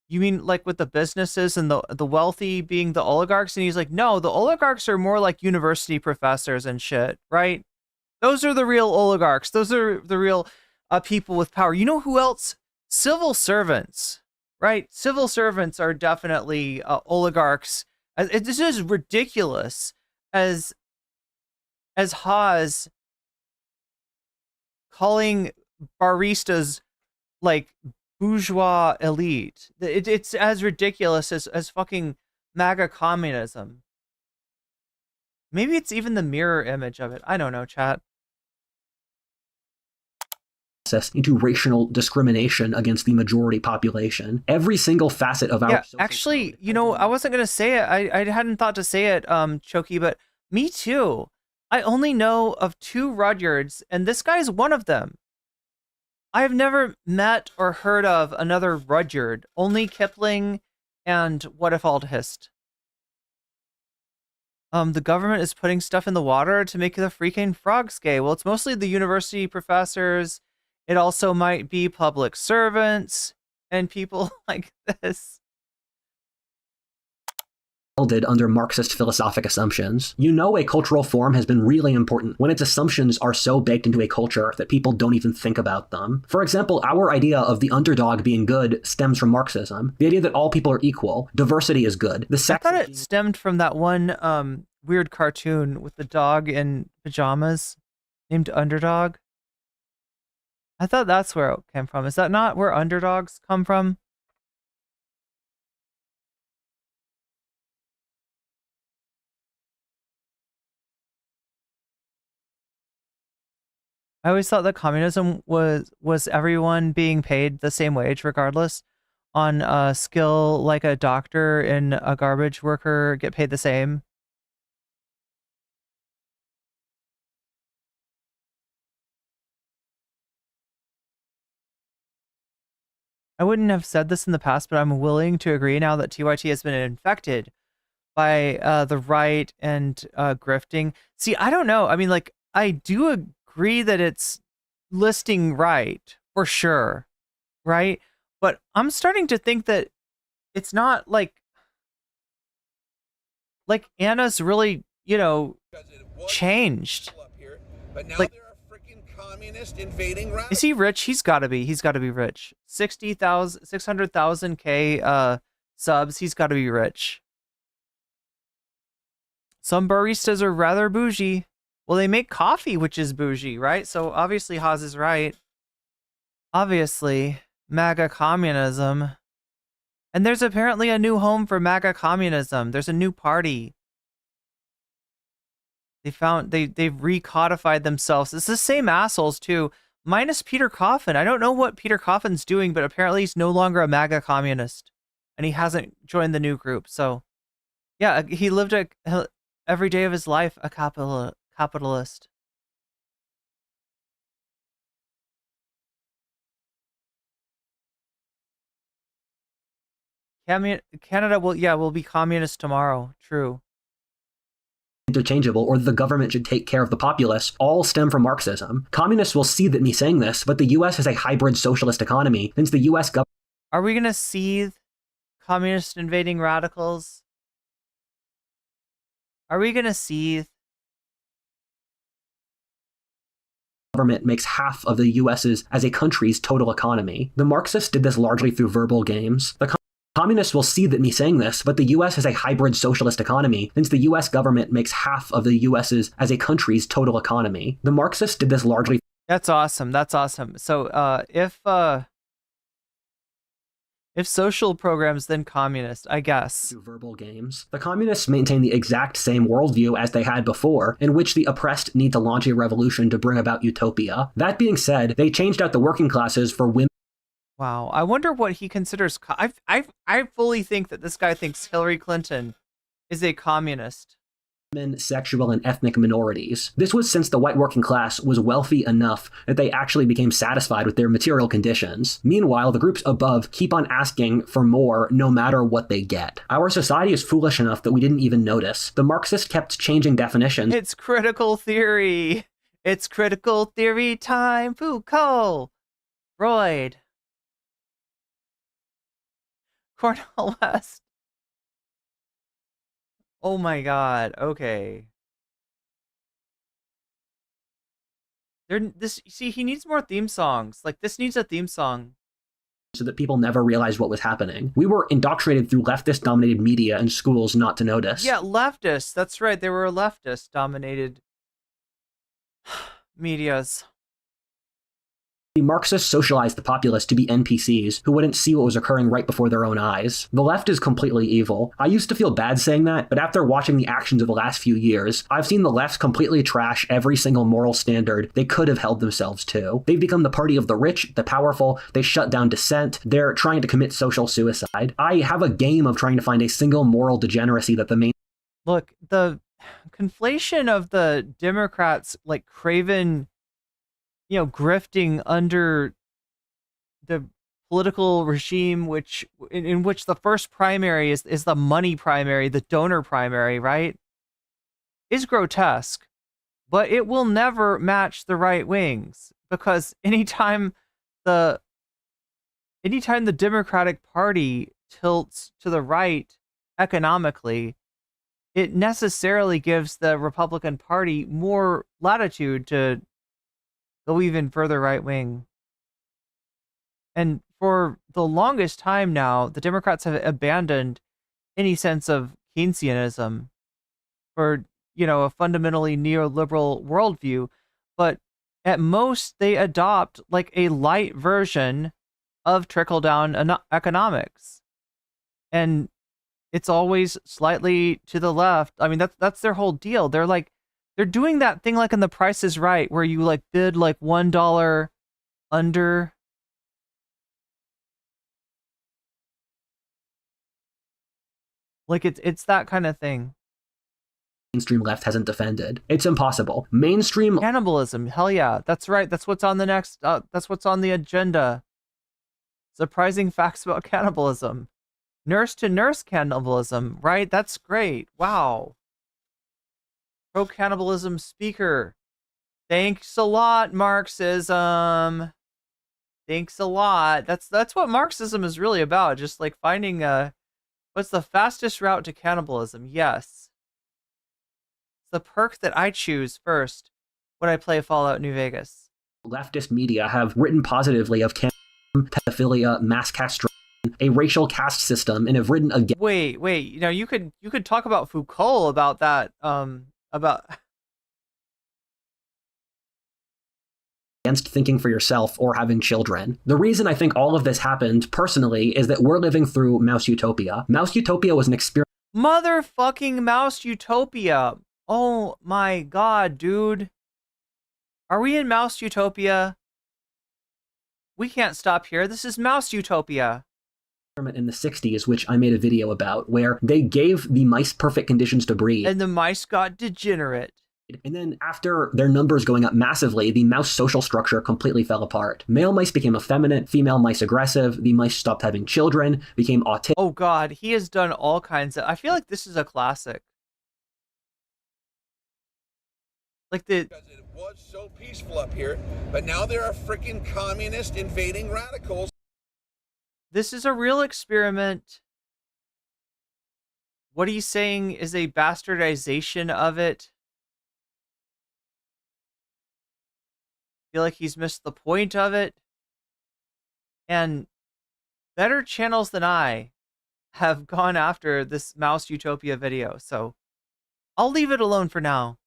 you mean like with the businesses and the wealthy being the oligarchs? And he's like, no, the oligarchs are more like university professors and shit, right? Those are the real oligarchs. Those are the real people with power. You know who else? Civil servants, right? Civil servants are definitely oligarchs. This is ridiculous as Haas calling baristas like bourgeois elite. It's as ridiculous as fucking MAGA communism. Maybe it's even the mirror image of it. I don't know, chat. Into racial discrimination against the majority population. Every single facet of our... Yeah, actually, you know, I wasn't going to say it. I hadn't thought to say it, Choki, but me too. I only know of 2 Rudyards, and this guy's one of them. I have never met or heard of another Rudyard. Only Kipling and What If Aldhist. The government is putting stuff in the water to make the freaking frogs gay. Well, it's mostly the university professors. It also might be public servants and people like this. Under Marxist philosophic assumptions. You know, a cultural form has been really important when its assumptions are so baked into a culture that people don't even think about them. For example, our idea of the underdog being good stems from Marxism. The idea that all people are equal, diversity is good. I thought it stemmed from that one weird cartoon with the dog in pajamas named Underdog. I thought that's where it came from. Is that not where underdogs come from? I always thought that communism was everyone being paid the same wage regardless. On a skill like a doctor and a garbage worker get paid the same. I wouldn't have said this in the past, but I'm willing to agree now that TYT has been infected by the right and grifting. See, I don't know. I mean, like, I do agree that it's listing right, for sure, right? But I'm starting to think that it's not like Anna's really, you know, changed. But now like, there are freaking communists invading Russia. Is he rich? He's got to be. He's got to be rich. 600,000 subs. He's got to be rich. Some baristas are rather bougie. Well, they make coffee, which is bougie, right? So obviously Haas is right. Obviously, MAGA communism. And there's apparently a new home for MAGA communism. There's a new party. They've recodified themselves. It's the same assholes too, minus Peter Coffin. I don't know what Peter Coffin's doing, but apparently he's no longer a MAGA communist, and he hasn't joined the new group. So, yeah, he lived every day of his life a capitalist. Canada will be communist tomorrow. True. Interchangeable, or the government should take care of the populace, all stem from Marxism. Communists will see that me saying this, but the US is a hybrid socialist economy, since the US government... Are we gonna seethe communist invading radicals? Are we gonna seethe? Government makes half of the US's as a country's total economy. The Marxists did this largely through verbal games. The communists will see that me saying this, but the US is a hybrid socialist economy, since the US government makes half of the US's as a country's total economy. The Marxists did this largely... That's awesome. That's awesome. So if social programs, then communist, I guess. Verbal games. The communists maintain the exact same worldview as they had before, in which the oppressed need to launch a revolution to bring about utopia. That being said, they changed out the working classes for women. Wow, I wonder what he considers. I fully think that this guy thinks Hillary Clinton is a communist. Sexual and ethnic minorities. This was since the white working class was wealthy enough that they actually became satisfied with their material conditions. Meanwhile, the groups above keep on asking for more no matter what they get. Our society is foolish enough that we didn't even notice. The Marxists kept changing definitions. It's critical theory. It's critical theory time. Foucault. Freud. Cornel West. Oh my god, okay. See, he needs more theme songs. Like, this needs a theme song. So that people never realized what was happening. We were indoctrinated through leftist-dominated media and schools not to notice. Yeah, leftists. That's right. They were leftist-dominated medias. The Marxists socialized the populace to be NPCs who wouldn't see what was occurring right before their own eyes. The left is completely evil. I used to feel bad saying that, but after watching the actions of the last few years, I've seen the left completely trash every single moral standard they could have held themselves to. They've become the party of the rich, the powerful, they shut down dissent, they're trying to commit social suicide. I have a game of trying to find a single moral degeneracy that the main... Look, the conflation of the Democrats, like, craven... grifting under the political regime, in which the first primary is the money primary, the donor primary, right? Is grotesque, but it will never match the right wings, because anytime the Democratic Party tilts to the right economically, it necessarily gives the Republican Party more latitude to go even further right wing. And for the longest time now, the Democrats have abandoned any sense of Keynesianism for, a fundamentally neoliberal worldview. But at most, they adopt like a light version of trickle-down economics. And it's always slightly to the left. I mean, that's their whole deal. They're doing that thing like in The Price is Right, where you like bid like $1 under. Like it's that kind of thing. Mainstream left hasn't defended. It's impossible. Mainstream cannibalism. Hell yeah, that's right. That's what's on the next. That's what's on the agenda. Surprising facts about cannibalism. Nurse to nurse cannibalism. Right. That's great. Wow. Pro-cannibalism speaker. Thanks a lot, Marxism. Thanks a lot. That's what Marxism is really about. Just like finding what's the fastest route to cannibalism. Yes. It's the perk that I choose first when I play Fallout New Vegas. Leftist media have written positively of cannibalism, pedophilia, mass castration, a racial caste system, and have written against... Wait. You could talk about Foucault about that, about against thinking for yourself or having children. The reason I think all of this happened, personally, is that we're living through Mouse Utopia. Mouse Utopia was an experience... Motherfucking Mouse Utopia! Oh my god, dude. Are we in Mouse Utopia? We can't stop here. This is Mouse Utopia. In the 60s, which I made a video about, where they gave the mice perfect conditions to breed. And the mice got degenerate. And then after their numbers going up massively, the mouse social structure completely fell apart. Male mice became effeminate, female mice aggressive, the mice stopped having children, became autistic. Oh God, he has done all kinds of, I feel like this is a classic. Like the... Because it was so peaceful up here, but now there are freaking communist invading radicals. This is a real experiment. What he's saying is a bastardization of it. I feel like he's missed the point of it. And better channels than I have gone after this Mouse Utopia video, so I'll leave it alone for now.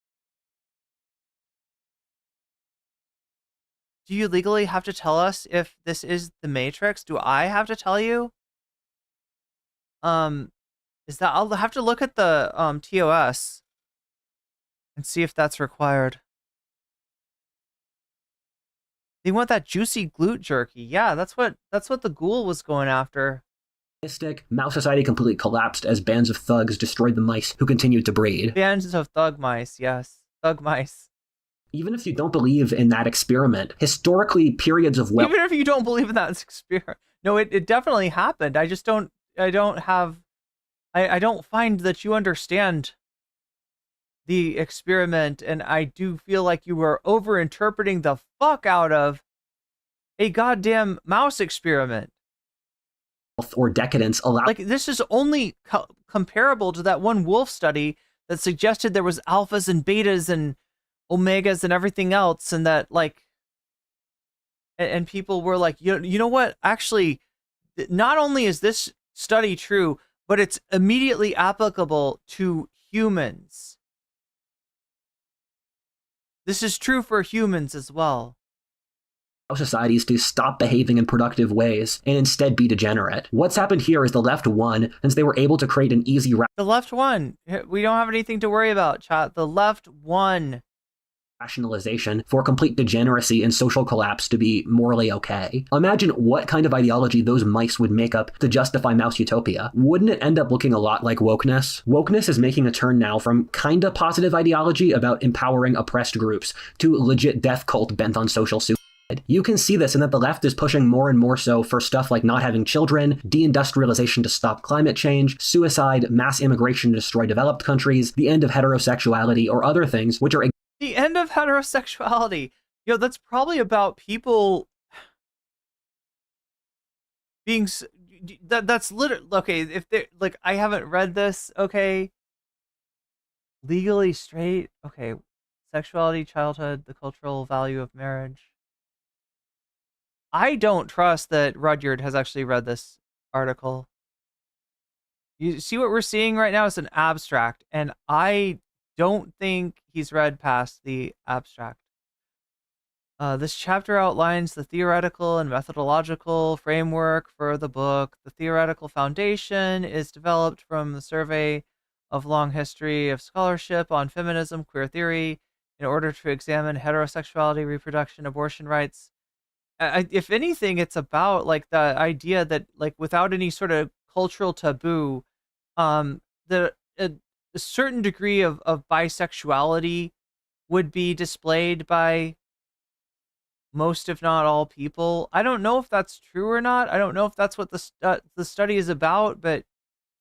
Do you legally have to tell us if this is the Matrix? Do I have to tell you? Is that, I'll have to look at the TOS and see if that's required. They want that juicy glute jerky. Yeah, that's what the ghoul was going after. Mouse society completely collapsed as bands of thugs destroyed the mice who continued to breed. Bands of thug mice, yes. Thug mice. Even if you don't believe in that experiment, historically periods of Even if you don't believe in that experiment. No, it definitely happened. I just don't find that you understand the experiment, and I do feel like you were overinterpreting the fuck out of a goddamn mouse experiment. Or decadence allow. Like, this is only comparable to that one wolf study that suggested there was alphas and betas and omegas and everything else, and that, like, and people were like, you know what? Actually, not only is this study true, but it's immediately applicable to humans. This is true for humans as well. Societies to stop behaving in productive ways and instead be degenerate. What's happened here is the left won, since they were able to create an easy The left won. We don't have anything to worry about, chat. The left won. Rationalization for complete degeneracy and social collapse to be morally okay. Imagine what kind of ideology those mice would make up to justify mouse utopia. Wouldn't it end up looking a lot like wokeness? Wokeness is making a turn now from kinda positive ideology about empowering oppressed groups to legit death cult bent on social suicide. You can see this in that the left is pushing more and more so for stuff like not having children, deindustrialization to stop climate change, suicide, mass immigration to destroy developed countries, the end of heterosexuality, or other things which are the end of heterosexuality. Yo, that's probably about people being that's literally okay. If they like, I haven't read this. Okay, legally straight. Okay, sexuality, childhood, the cultural value of marriage. I don't trust that Rudyard has actually read this article. You see what we're seeing right now is an abstract, and I don't think he's read past the abstract. This chapter outlines the theoretical and methodological framework for the book. The theoretical foundation is developed from the survey of long history of scholarship on feminism, queer theory, in order to examine heterosexuality, reproduction, abortion rights. If anything, it's about like the idea that, like, without any sort of cultural taboo, a certain degree of bisexuality would be displayed by most, if not all, people. I don't know if that's true or not. I don't know if that's what the study is about, but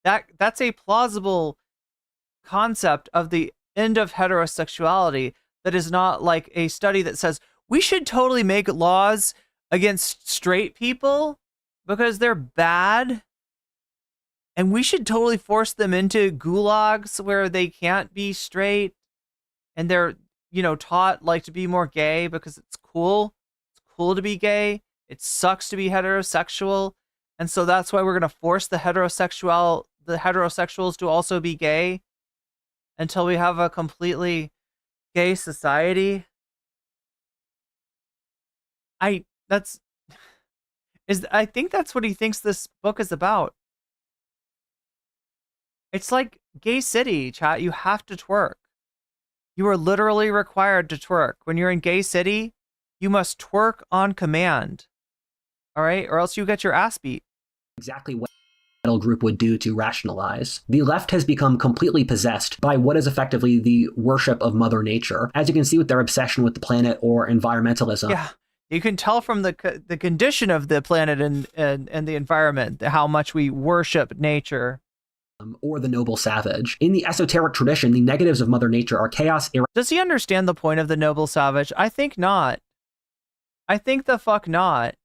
that's a plausible concept of the end of heterosexuality that is not like a study that says we should totally make laws against straight people because they're bad, and we should totally force them into gulags where they can't be straight and they're, you know, taught like to be more gay because it's cool. It's cool to be gay. It sucks to be heterosexual. And so that's why we're going to force the heterosexuals to also be gay until we have a completely gay society. I think that's what he thinks this book is about. It's like Gay City, chat. You have to twerk. You are literally required to twerk. When you're in Gay City, you must twerk on command. All right? Or else you get your ass beat. Exactly what group would do to rationalize. The left has become completely possessed by what is effectively the worship of Mother Nature, as you can see with their obsession with the planet or environmentalism. Yeah, you can tell from the condition of the planet and the environment how much we worship nature. Or the noble savage. In the esoteric tradition, the negatives of Mother Nature are chaos. Does he understand the point of the noble savage? I think not. I think the fuck not.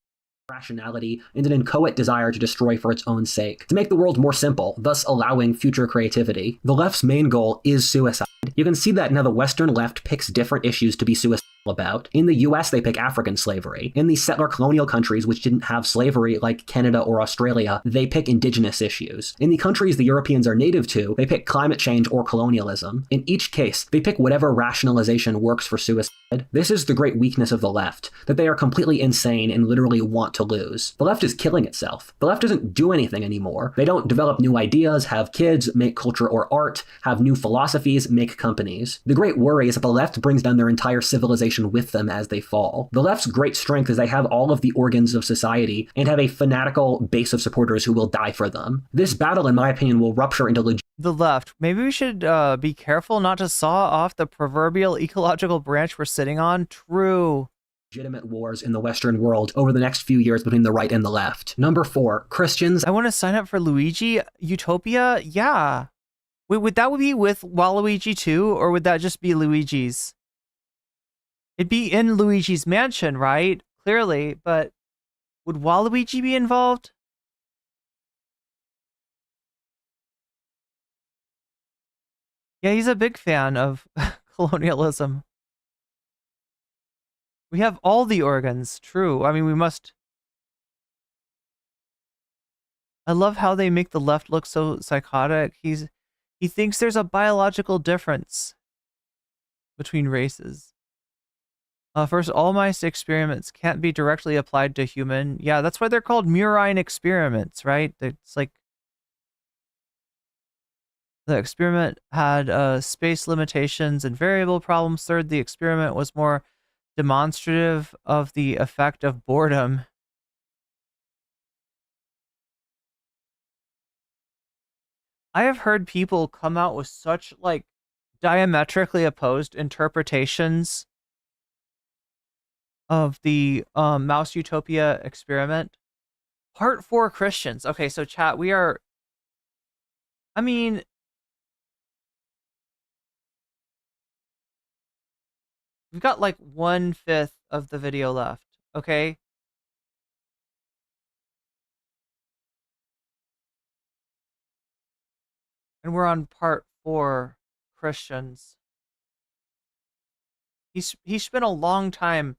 Rationality and an inchoate desire to destroy for its own sake, to make the world more simple, thus allowing future creativity. The left's main goal is suicide. You can see that now the Western left picks different issues to be suicidal about. In the US, they pick African slavery. In the settler colonial countries which didn't have slavery, like Canada or Australia, they pick indigenous issues. In the countries the Europeans are native to, they pick climate change or colonialism. In each case, they pick whatever rationalization works for suicide. This is the great weakness of the left, that they are completely insane and literally want to lose. The left is killing itself. The left doesn't do anything anymore. They don't develop new ideas, have kids, make culture or art, have new philosophies, make companies. The great worry is that the left brings down their entire civilization with them as they fall. The left's great strength is they have all of the organs of society and have a fanatical base of supporters who will die for them. This battle, in my opinion, will rupture into the left. Maybe we should be careful not to saw off the proverbial ecological branch we're sitting on. True. Legitimate wars in the Western world over the next few years between the right and the left. Number 4, Christians. I want to sign up for Luigi Utopia. Yeah. Wait, would that be with Waluigi too, or would that just be Luigi's? It'd be in Luigi's mansion, right? Clearly, but would Waluigi be involved? Yeah, he's a big fan of colonialism. We have all the organs, true. I mean, we must... I love how they make the left look so psychotic. He thinks there's a biological difference between races. First, all mice experiments can't be directly applied to human. Yeah, that's why they're called murine experiments, right? It's like the experiment had space limitations and variable problems. Third, the experiment was more demonstrative of the effect of boredom. I have heard people come out with such like diametrically opposed interpretations of the Mouse Utopia experiment. Part 4 Christians. Okay, so chat, we are... I mean... We've got like 1/5 of the video left, okay? And we're on part 4 Christians. He spent a long time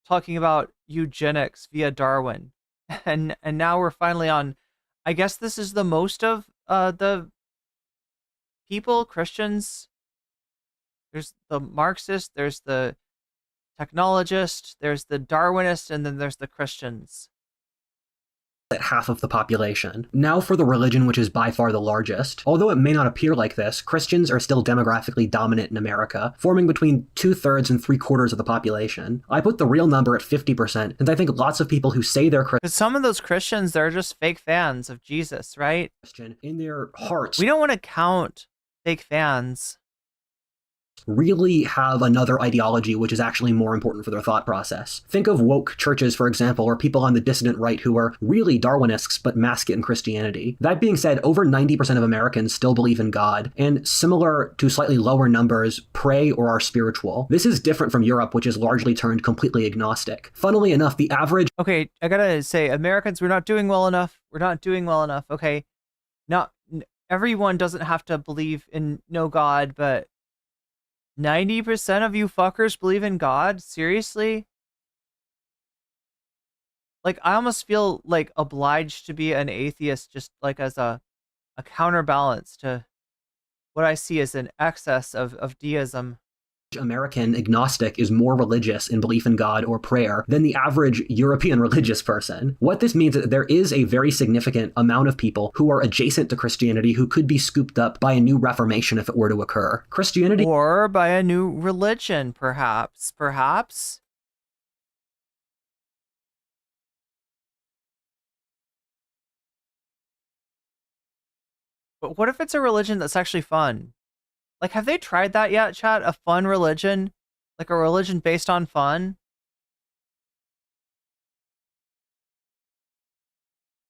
talking about eugenics via Darwin, and now we're finally on. I guess this is the most of the people, Christians. There's the Marxist, there's the technologist, there's the Darwinist, and then there's the Christians. At half of the population. Now for the religion which is by far the largest. Although it may not appear like this, Christians are still demographically dominant in America, forming between 2/3 and 3/4 of the population. I put the real number at 50%, and I think lots of people who say they're Christian, some of those Christians, they're just fake fans of Jesus, right? In their hearts. We don't want to count fake fans. Really have another ideology which is actually more important for their thought process. Think of woke churches, for example, or people on the dissident right who are really Darwinists but mask it in Christianity. That being said, over 90% of Americans still believe in God, and similar to slightly lower numbers, pray or are spiritual. This is different from Europe, which is largely turned completely agnostic. Funnily enough, the average... Okay, I gotta say, Americans, we're not doing well enough. We're not doing well enough, okay? Not everyone doesn't have to believe in no God, but 90% of you fuckers believe in God? Seriously? Like, I almost feel like obliged to be an atheist just like as a counterbalance to what I see as an excess of deism. American agnostic is more religious in belief in God or prayer than the average European religious person. What this means is that there is a very significant amount of people who are adjacent to Christianity who could be scooped up by a new reformation if it were to occur. Christianity... Or by a new religion, perhaps. Perhaps? But what if it's a religion that's actually fun? Like, have they tried that yet, chat? A fun religion? Like a religion based on fun?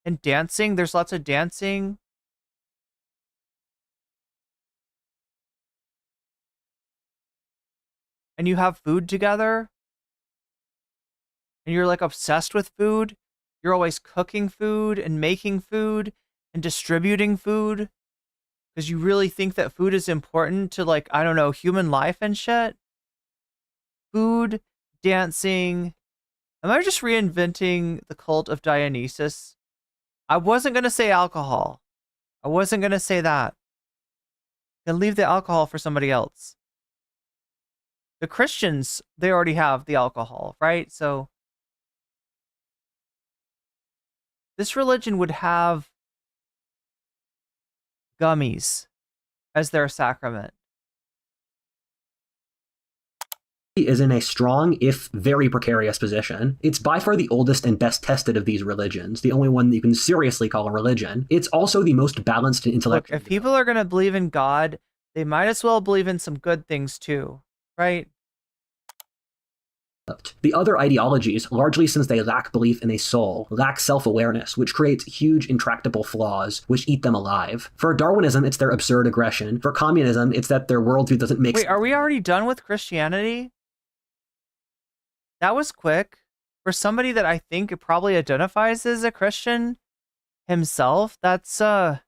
And dancing? There's lots of dancing. And you have food together? And you're like obsessed with food? You're always cooking food and making food and distributing food? Because you really think that food is important to, like, I don't know, human life and shit? Food, dancing. Am I just reinventing the cult of Dionysus? I wasn't going to say alcohol. I wasn't going to say that. Then leave the alcohol for somebody else. The Christians, they already have the alcohol, right? So this religion would have gummies as their sacrament. Is in a strong, if very precarious position. It's by far the oldest and best tested of these religions, the only one that you can seriously call a religion. It's also the most balanced and intellectual. Look, if people are going to believe in God, they might as well believe in some good things too, right? The other ideologies, largely since they lack belief in a soul, lack self-awareness, which creates huge intractable flaws, which eat them alive. For Darwinism, it's their absurd aggression. For communism, it's that their worldview doesn't make sense. Wait, are we already done with Christianity? That was quick. For somebody that I think probably identifies as a Christian himself, that's not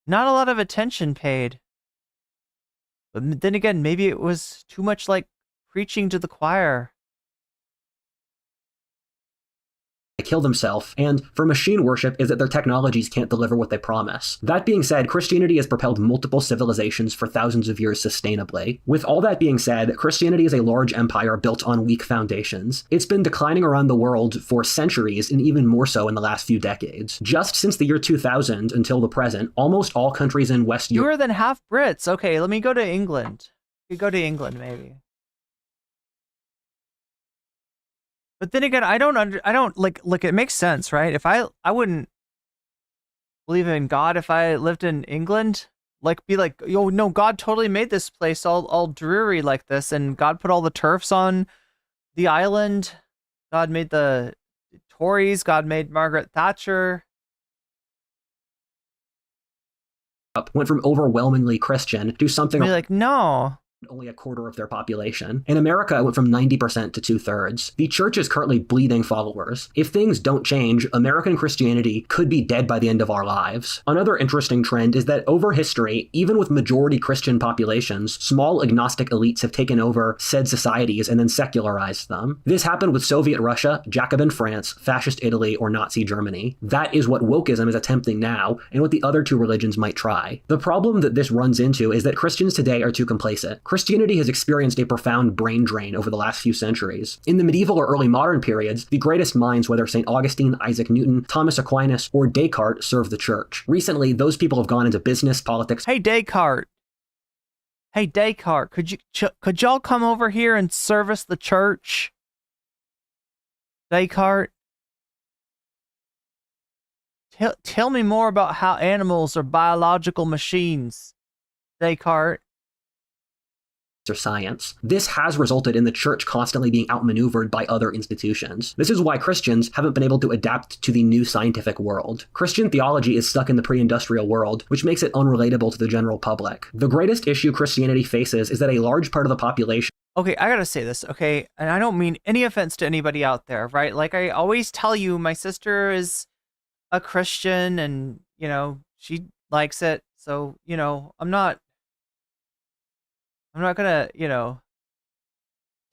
a lot of attention paid. But then again, maybe it was too much like preaching to the choir. Kill themselves, and for machine worship is that their technologies can't deliver what they promise. That being said, Christianity has propelled multiple civilizations for thousands of years sustainably. With all that being said, Christianity is a large empire built on weak foundations. It's been declining around the world for centuries, and even more so in the last few decades. Just since the year 2000 until the present, almost all countries in West Europe— Fewer than half Brits. Okay, let me go to England. You go to England, maybe. But then again, I don't like, it makes sense, right? If I wouldn't believe in God if I lived in England, like be like, yo, no, God totally made this place all dreary like this, and God put all the turfs on the island. God made the Tories, God made Margaret Thatcher. went from overwhelmingly Christian to something like, no. Only a quarter of their population. In America, it went from 90% to 2/3. The church is currently bleeding followers. If things don't change, American Christianity could be dead by the end of our lives. Another interesting trend is that over history, even with majority Christian populations, small agnostic elites have taken over said societies and then secularized them. This happened with Soviet Russia, Jacobin France, fascist Italy, or Nazi Germany. That is what wokeism is attempting now, and what the other two religions might try. The problem that this runs into is that Christians today are too complacent. Christianity has experienced a profound brain drain over the last few centuries. In the medieval or early modern periods, the greatest minds, whether St. Augustine, Isaac Newton, Thomas Aquinas, or Descartes, served the church. Recently, those people have gone into business, politics. Hey, Descartes, could y'all come over here and service the church? Descartes, tell me more about how animals are biological machines. Descartes. Or science. This has resulted in the church constantly being outmaneuvered by other institutions. This is why Christians haven't been able to adapt to the new scientific world. Christian theology is stuck in the pre-industrial world, which makes it unrelatable to the general public. The greatest issue Christianity faces is that a large part of the population— Okay, I gotta say this, okay? And I don't mean any offense to anybody out there, right? Like I always tell you, my sister is a Christian and, you know, she likes it. So, you know, I'm not gonna, you know,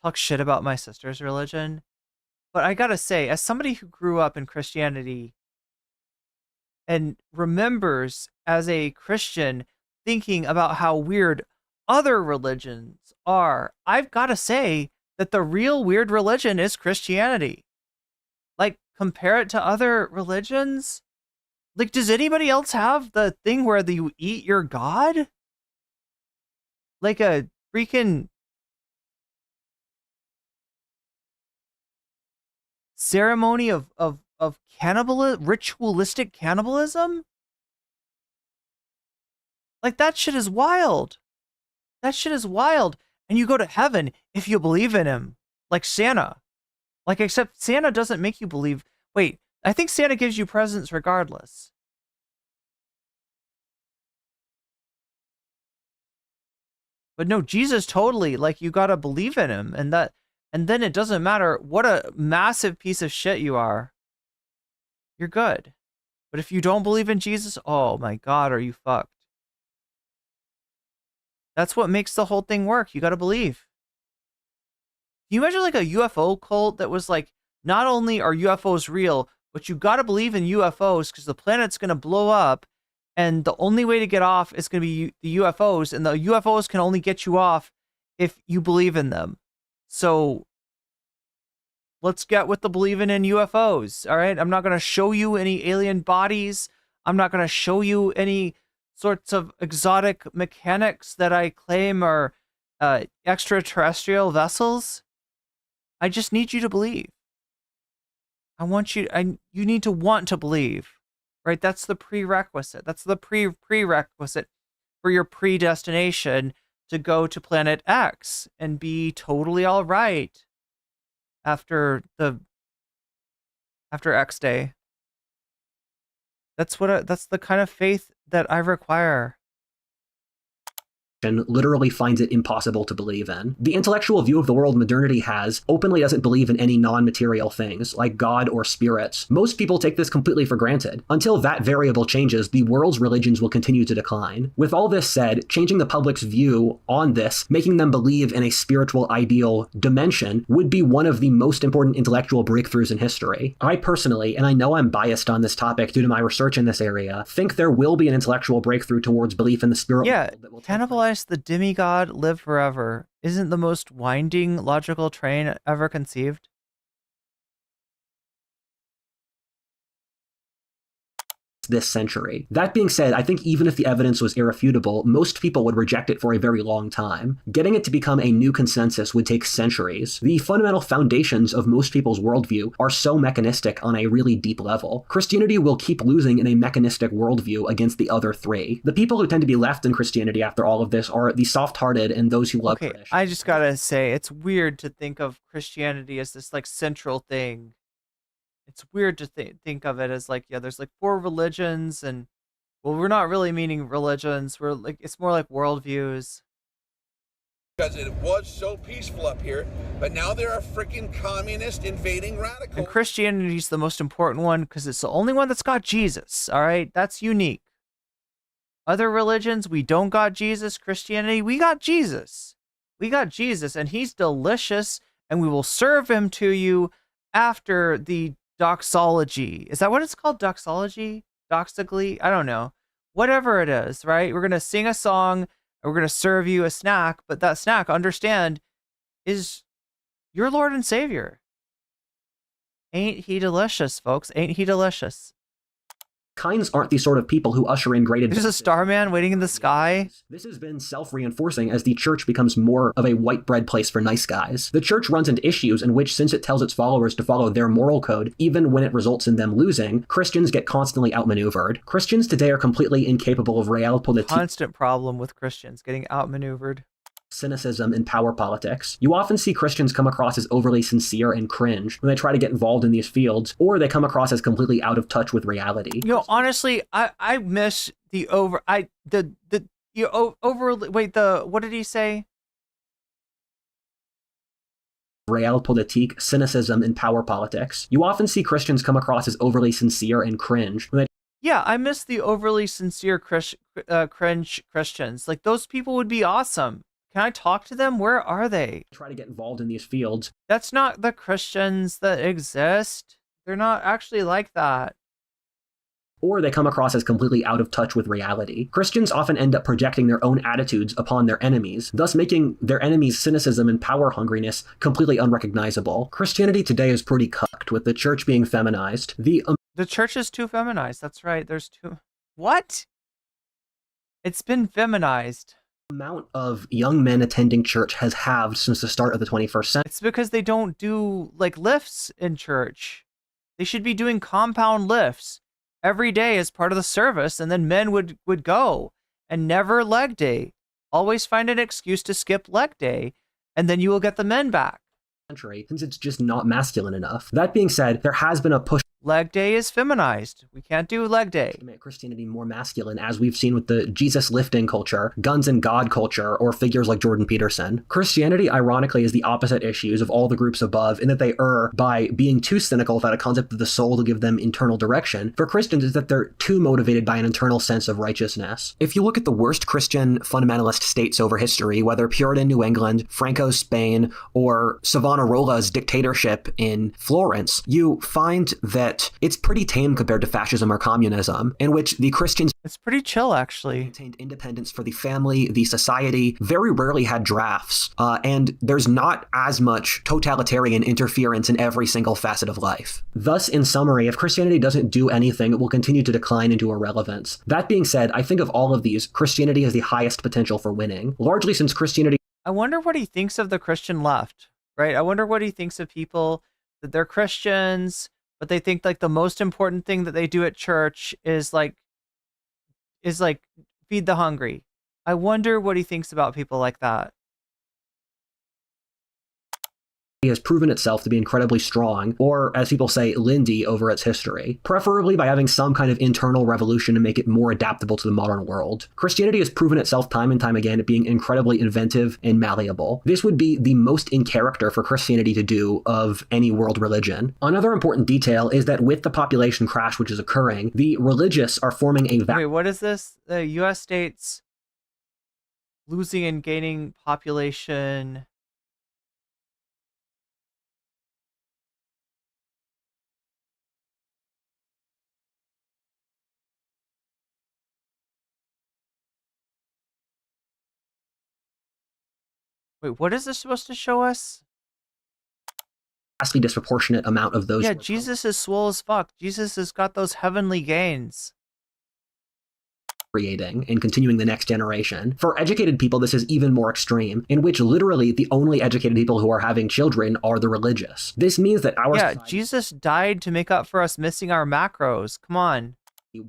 talk shit about my sister's religion. But I gotta say, as somebody who grew up in Christianity and remembers as a Christian thinking about how weird other religions are, I've gotta say that the real weird religion is Christianity. Like, compare it to other religions. Like, does anybody else have the thing where you eat your God? Like a freaking ceremony of cannibalism, ritualistic cannibalism? Like, that shit is wild. That shit is wild. And you go to heaven if you believe in him. Like Santa. Like, except Santa doesn't make you believe. Wait, I think Santa gives you presents regardless. But no, Jesus totally, like, you gotta believe in him. And then it doesn't matter what a massive piece of shit you are. You're good. But if you don't believe in Jesus, oh my God, are you fucked? That's what makes the whole thing work. You gotta believe. Can you imagine like a UFO cult that was like, not only are UFOs real, but you gotta believe in UFOs because the planet's gonna blow up, and the only way to get off is gonna be the UFOs, and the UFOs can only get you off if you believe in them. So let's get with the believing in UFOs, all right? I'm not gonna show you any alien bodies. I'm not gonna show you any sorts of exotic mechanics that I claim are extraterrestrial vessels. I just need you to believe. You need to want to believe, right? That's the prerequisite. That's the prerequisite for your predestination to go to planet X and be totally all right after X day. That's the kind of faith that I require. Literally finds it impossible to believe in. The intellectual view of the world modernity has openly doesn't believe in any non-material things, like God or spirits. Most people take this completely for granted. Until that variable changes, the world's religions will continue to decline. With all this said, changing the public's view on this, making them believe in a spiritual ideal dimension, would be one of the most important intellectual breakthroughs in history. I personally, and I know I'm biased on this topic due to my research in this area, think there will be an intellectual breakthrough towards belief in the spirit world that will cannibalize the demigod, live forever isn't the most winding logical train ever conceived. This century. That being said, I think even if the evidence was irrefutable, most people would reject it for a very long time. Getting it to become a new consensus would take centuries. The fundamental foundations of most people's worldview are so mechanistic on a really deep level. Christianity will keep losing in a mechanistic worldview against the other three. The people who tend to be left in Christianity after all of this are the soft-hearted and those who love tradition. I just gotta say, it's weird to think of Christianity as this like central thing. It's weird to think of it as like, yeah, there's like 4 religions, and well, we're not really meaning religions. We're like, it's more like worldviews. Because it was so peaceful up here, but now there are freaking communist invading radicals. And Christianity is the most important one because it's the only one that's got Jesus. All right, that's unique. Other religions, we don't got Jesus. Christianity, we got Jesus. We got Jesus, and he's delicious, and we will serve him to you after the doxology. Is that what it's called? Doxology? Doxically? I don't know. Whatever it is, right? We're going to sing a song and we're going to serve you a snack, but that snack, understand, is your Lord and Savior. Ain't he delicious, folks? Ain't he delicious? Kinds aren't the sort of people who usher in great advances. There's a starman waiting in the sky. This has been self-reinforcing as the church becomes more of a white bread place for nice guys. The church runs into issues in which, since it tells its followers to follow their moral code, even when it results in them losing, Christians get constantly outmaneuvered. Christians today are completely incapable of realpolitik. Constant problem with Christians getting outmaneuvered. Cynicism and power politics. You often see Christians come across as overly sincere and cringe when they try to get involved in these fields, or they come across as completely out of touch with reality. You know, honestly, I miss the what did he say? Realpolitik, cynicism, and power politics. You often see Christians come across as overly sincere and cringe when they Yeah, I miss the overly sincere cringe Christians. Like, those people would be awesome. Can I talk to them? Where are they? Try to get involved in these fields. That's not the Christians that exist. They're not actually like that. Or they come across as completely out of touch with reality. Christians often end up projecting their own attitudes upon their enemies, thus making their enemies' cynicism and power hungriness completely unrecognizable. Christianity today is pretty cucked, with the church being feminized. The church is too feminized. That's right. There's too... What? It's been feminized. The amount of young men attending church has halved since the start of the 21st century. It's because they don't do, like, lifts in church. They should be doing compound lifts every day as part of the service, and then men would go and never leg day. Always find an excuse to skip leg day, and then you will get the men back. Since it's just not masculine enough. That being said, there has been a push. Leg day is feminized. We can't do leg day. To make Christianity more masculine, as we've seen with the Jesus lifting culture, guns and God culture, or figures like Jordan Peterson. Christianity, ironically, is the opposite issues of all the groups above, in that they err by being too cynical without a concept of the soul to give them internal direction. For Christians, is that they're too motivated by an internal sense of righteousness. If you look at the worst Christian fundamentalist states over history, whether Puritan New England, Franco's Spain, or Savonarola's dictatorship in Florence, you find that it's pretty tame compared to fascism or communism, in which the Christians— it's pretty chill, actually. Maintained independence for the family, the society, very rarely had drafts, and there's not as much totalitarian interference in every single facet of life. Thus, in summary, if Christianity doesn't do anything, it will continue to decline into irrelevance. That being said, I think of all of these, Christianity has the highest potential for winning, largely since Christianity— I wonder what he thinks of the Christian left, right? I wonder what he thinks of people that they're Christians, but they think like the most important thing that they do at church is like feed the hungry. I wonder what he thinks about people like that. has proven itself to be incredibly strong, or as people say, Lindy, over its history, preferably by having some kind of internal revolution to make it more adaptable to the modern world. Christianity has proven itself time and time again at being incredibly inventive and malleable. This would be the most in character for Christianity to do of any world religion. Another important detail is that with the population crash which is occurring, the religious are forming a— Wait, what is this? The U.S. states losing and gaining population. Wait, what is this supposed to show us? Vastly disproportionate amount of those. Yeah, Jesus is swole as fuck. Jesus has got those heavenly gains. Creating and continuing the next generation. For educated people, this is even more extreme, in which literally the only educated people who are having children are the religious. This means that our— Yeah, Jesus died to make up for us missing our macros. Come on.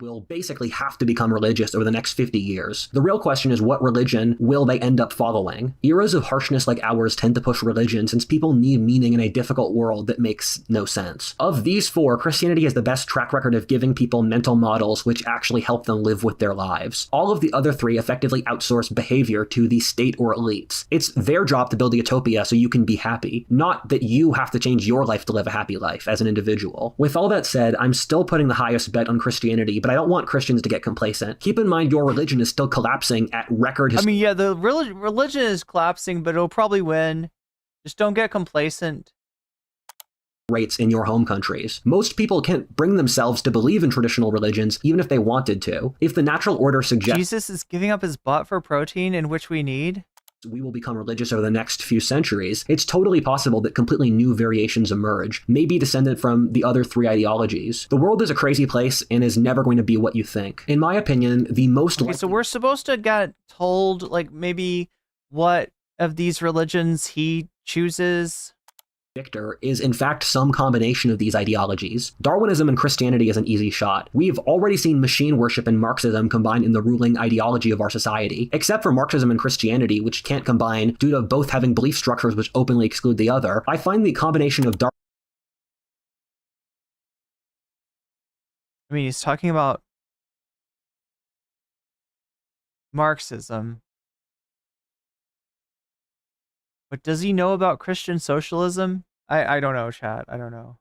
Will basically have to become religious over the next 50 years. The real question is, what religion will they end up following? Eras of harshness like ours tend to push religion, since people need meaning in a difficult world that makes no sense. Of these four, Christianity has the best track record of giving people mental models which actually help them live with their lives. All of the other three effectively outsource behavior to the state or elites. It's their job to build a utopia so you can be happy, not that you have to change your life to live a happy life as an individual. With all that said, I'm still putting the highest bet on Christianity, but I don't want Christians to get complacent. Keep in mind, your religion is still collapsing at record— I mean, yeah, the religion is collapsing, but it'll probably win. Just don't get complacent. Rates in your home countries. Most people can't bring themselves to believe in traditional religions, even if they wanted to. If the natural order suggests Jesus is giving up his butt for protein, in which we need, we will become religious over the next few centuries, it's totally possible that completely new variations emerge, maybe descendant from the other three ideologies. The world is a crazy place and is never going to be what you think. In my opinion, the most— Okay, so we're supposed to get told, like, maybe what of these religions he chooses. Victor is in fact some combination of these ideologies. Darwinism and Christianity is an easy shot. We've already seen machine worship and Marxism combined in the ruling ideology of our society, except for Marxism and Christianity, which can't combine due to both having belief structures which openly exclude the other. I find the combination of I mean, he's talking about Marxism. But does he know about Christian socialism? I don't know, chat. I don't know.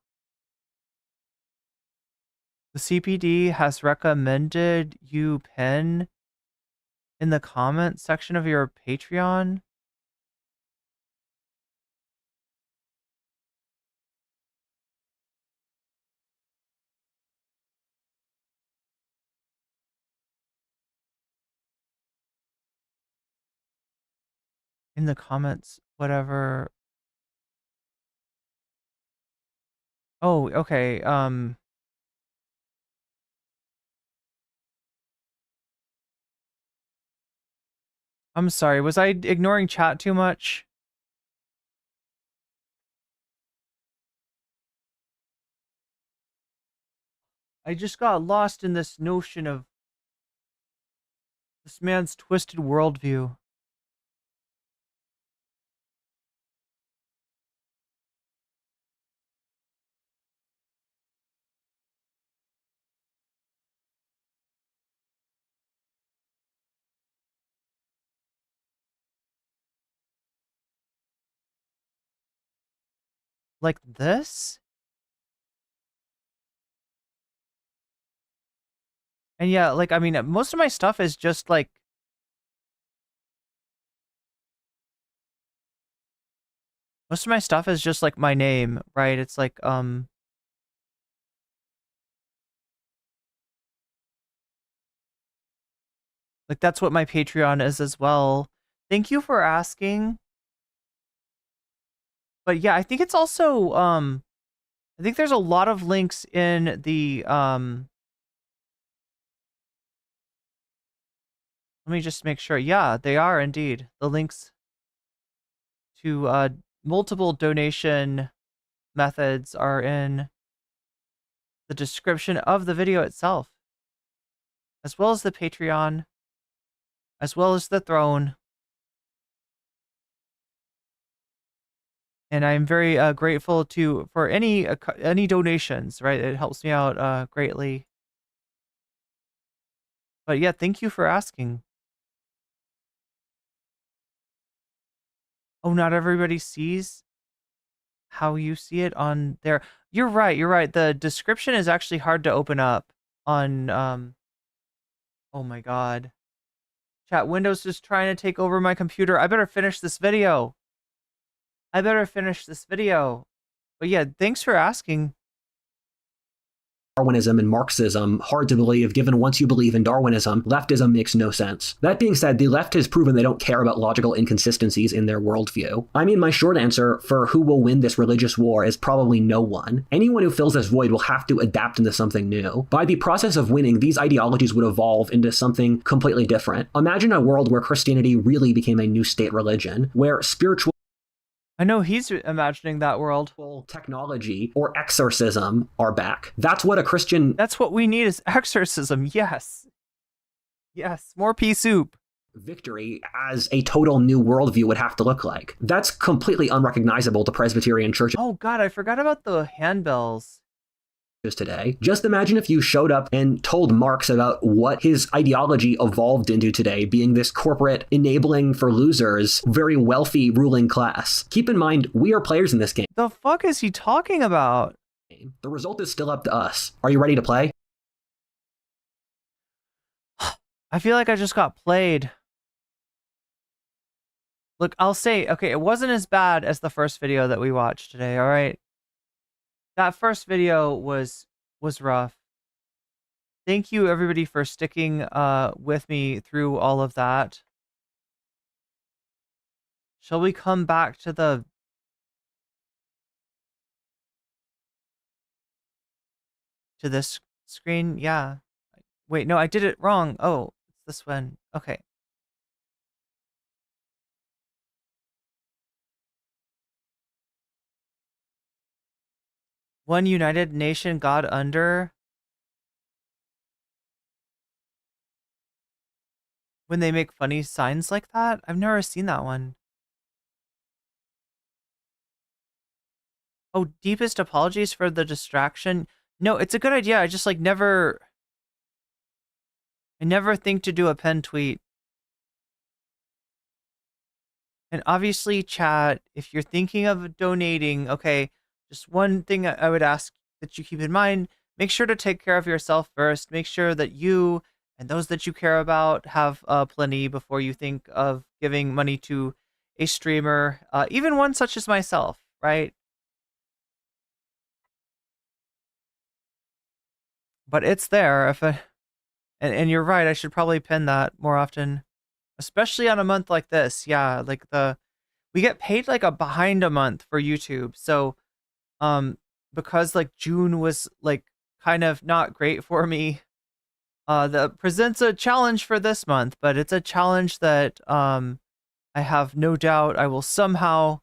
The CPD has recommended you pin in the comment section of your Patreon. In the comments, whatever. Oh, okay. I'm sorry. Was I ignoring chat too much? I just got lost in this notion of This man's twisted worldview. Like this? And yeah, like, I mean, most of my stuff is just like, most of my stuff is just like my name, right? It's like, like that's what my Patreon is as well. Thank you for asking. But yeah, I think it's also, I think there's a lot of links in the, let me just make sure. Yeah, they are indeed. The links to multiple donation methods are in the description of the video itself, as well as the Patreon, as well as the throne. And I'm very grateful for any donations, right? It helps me out greatly. But yeah, thank you for asking. Oh, not everybody sees how you see it on there. You're right. You're right. The description is actually hard to open up on, oh my God. Chat, Windows is trying to take over my computer. I better finish this video. But yeah, thanks for asking. Darwinism and Marxism hard to believe, given once you believe in Darwinism, leftism makes no sense. That being said, the left has proven they don't care about logical inconsistencies in their worldview. I mean, my short answer for who will win this religious war is probably no one. Anyone who fills this void will have to adapt into something new. By the process of winning, these ideologies would evolve into something completely different. Imagine a world where Christianity really became a new state religion, where spiritual I know he's imagining that world. Technology or exorcism are back. That's what a Christian... That's what we need is exorcism, yes. Yes, more pea soup. Victory as a total new worldview would have to look like. That's completely unrecognizable to Presbyterian churches. Oh God, I forgot about the handbells. Today. Just imagine if you showed up and told Marx about what his ideology evolved into today, being this corporate, enabling for losers, very wealthy ruling class. Keep in mind, we are players in this game. The fuck is he talking about? The result is still up to us. Are you ready to play? I feel like I just got played. Look, I'll say, okay, it wasn't as bad as the first video that we watched today, all right? That first video was rough. Thank you, everybody, for sticking with me through all of that. Shall we come back to this screen? Yeah. Wait, no, I did it wrong. Oh, it's this one. Okay. One United Nation God under. When they make funny signs like that? I've never seen that one. Oh, deepest apologies for the distraction. No, it's a good idea. I just like I never think to do a pen tweet. And obviously, chat, if you're thinking of donating, okay, just one thing I would ask that you keep in mind, make sure to take care of yourself first. Make sure that you and those that you care about have plenty before you think of giving money to a streamer, even one such as myself, right? But it's there. And you're right, I should probably pin that more often, especially on a month like this. Yeah, like we get paid like a behind a month for YouTube. So because like June was like kind of not great for me, that presents a challenge for this month, but it's a challenge that I have no doubt I will somehow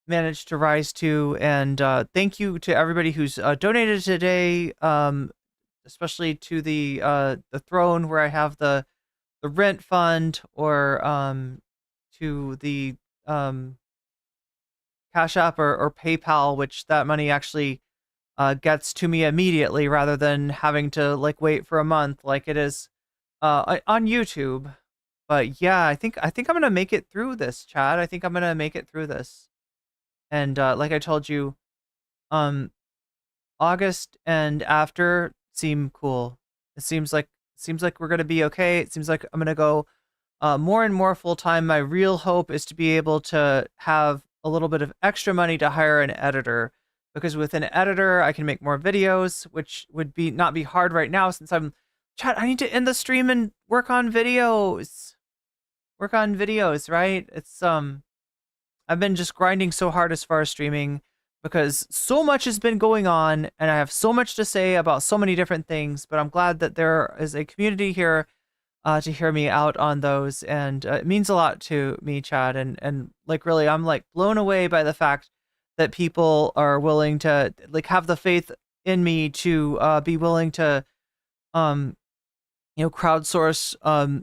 manage to rise to. And thank you to everybody who's donated today, especially to the throne where I have the the rent fund or to the Cash App or PayPal, which that money actually gets to me immediately rather than having to like wait for a month like it is on YouTube. But yeah, I think I'm gonna make it through this, Chad. I think I'm gonna make it through this. And like I told you, um, August and after seem cool. It seems like we're gonna be okay. It seems like I'm gonna go more and more full time. My real hope is to be able to have a little bit of extra money to hire an editor, because with an editor I can make more videos, which would be not be hard right now since I'm. Chat, I need to end the stream and work on videos. Work on videos, right? It's I've been just grinding so hard as far as streaming because so much has been going on and I have so much to say about so many different things, but I'm glad that there is a community here to hear me out on those, and it means a lot to me, Chad, and like really I'm like blown away by the fact that people are willing to like have the faith in me to be willing to um crowdsource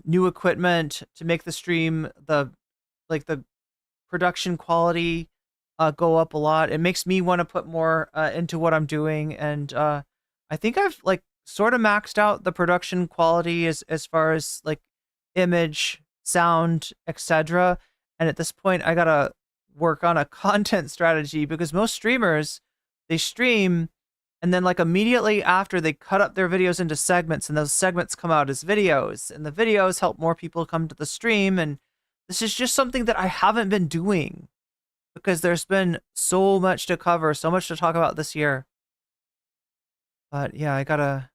new equipment to make the stream the production quality go up a lot. It makes me want to put more into what I'm doing, and I think I've like sort of maxed out the production quality as far as like image, sound, etc. And at this point, I gotta work on a content strategy because most streamers they stream and then like immediately after they cut up their videos into segments and those segments come out as videos and the videos help more people come to the stream, and this is just something that I haven't been doing because there's been so much to cover, so much to talk about this year. But yeah, I gotta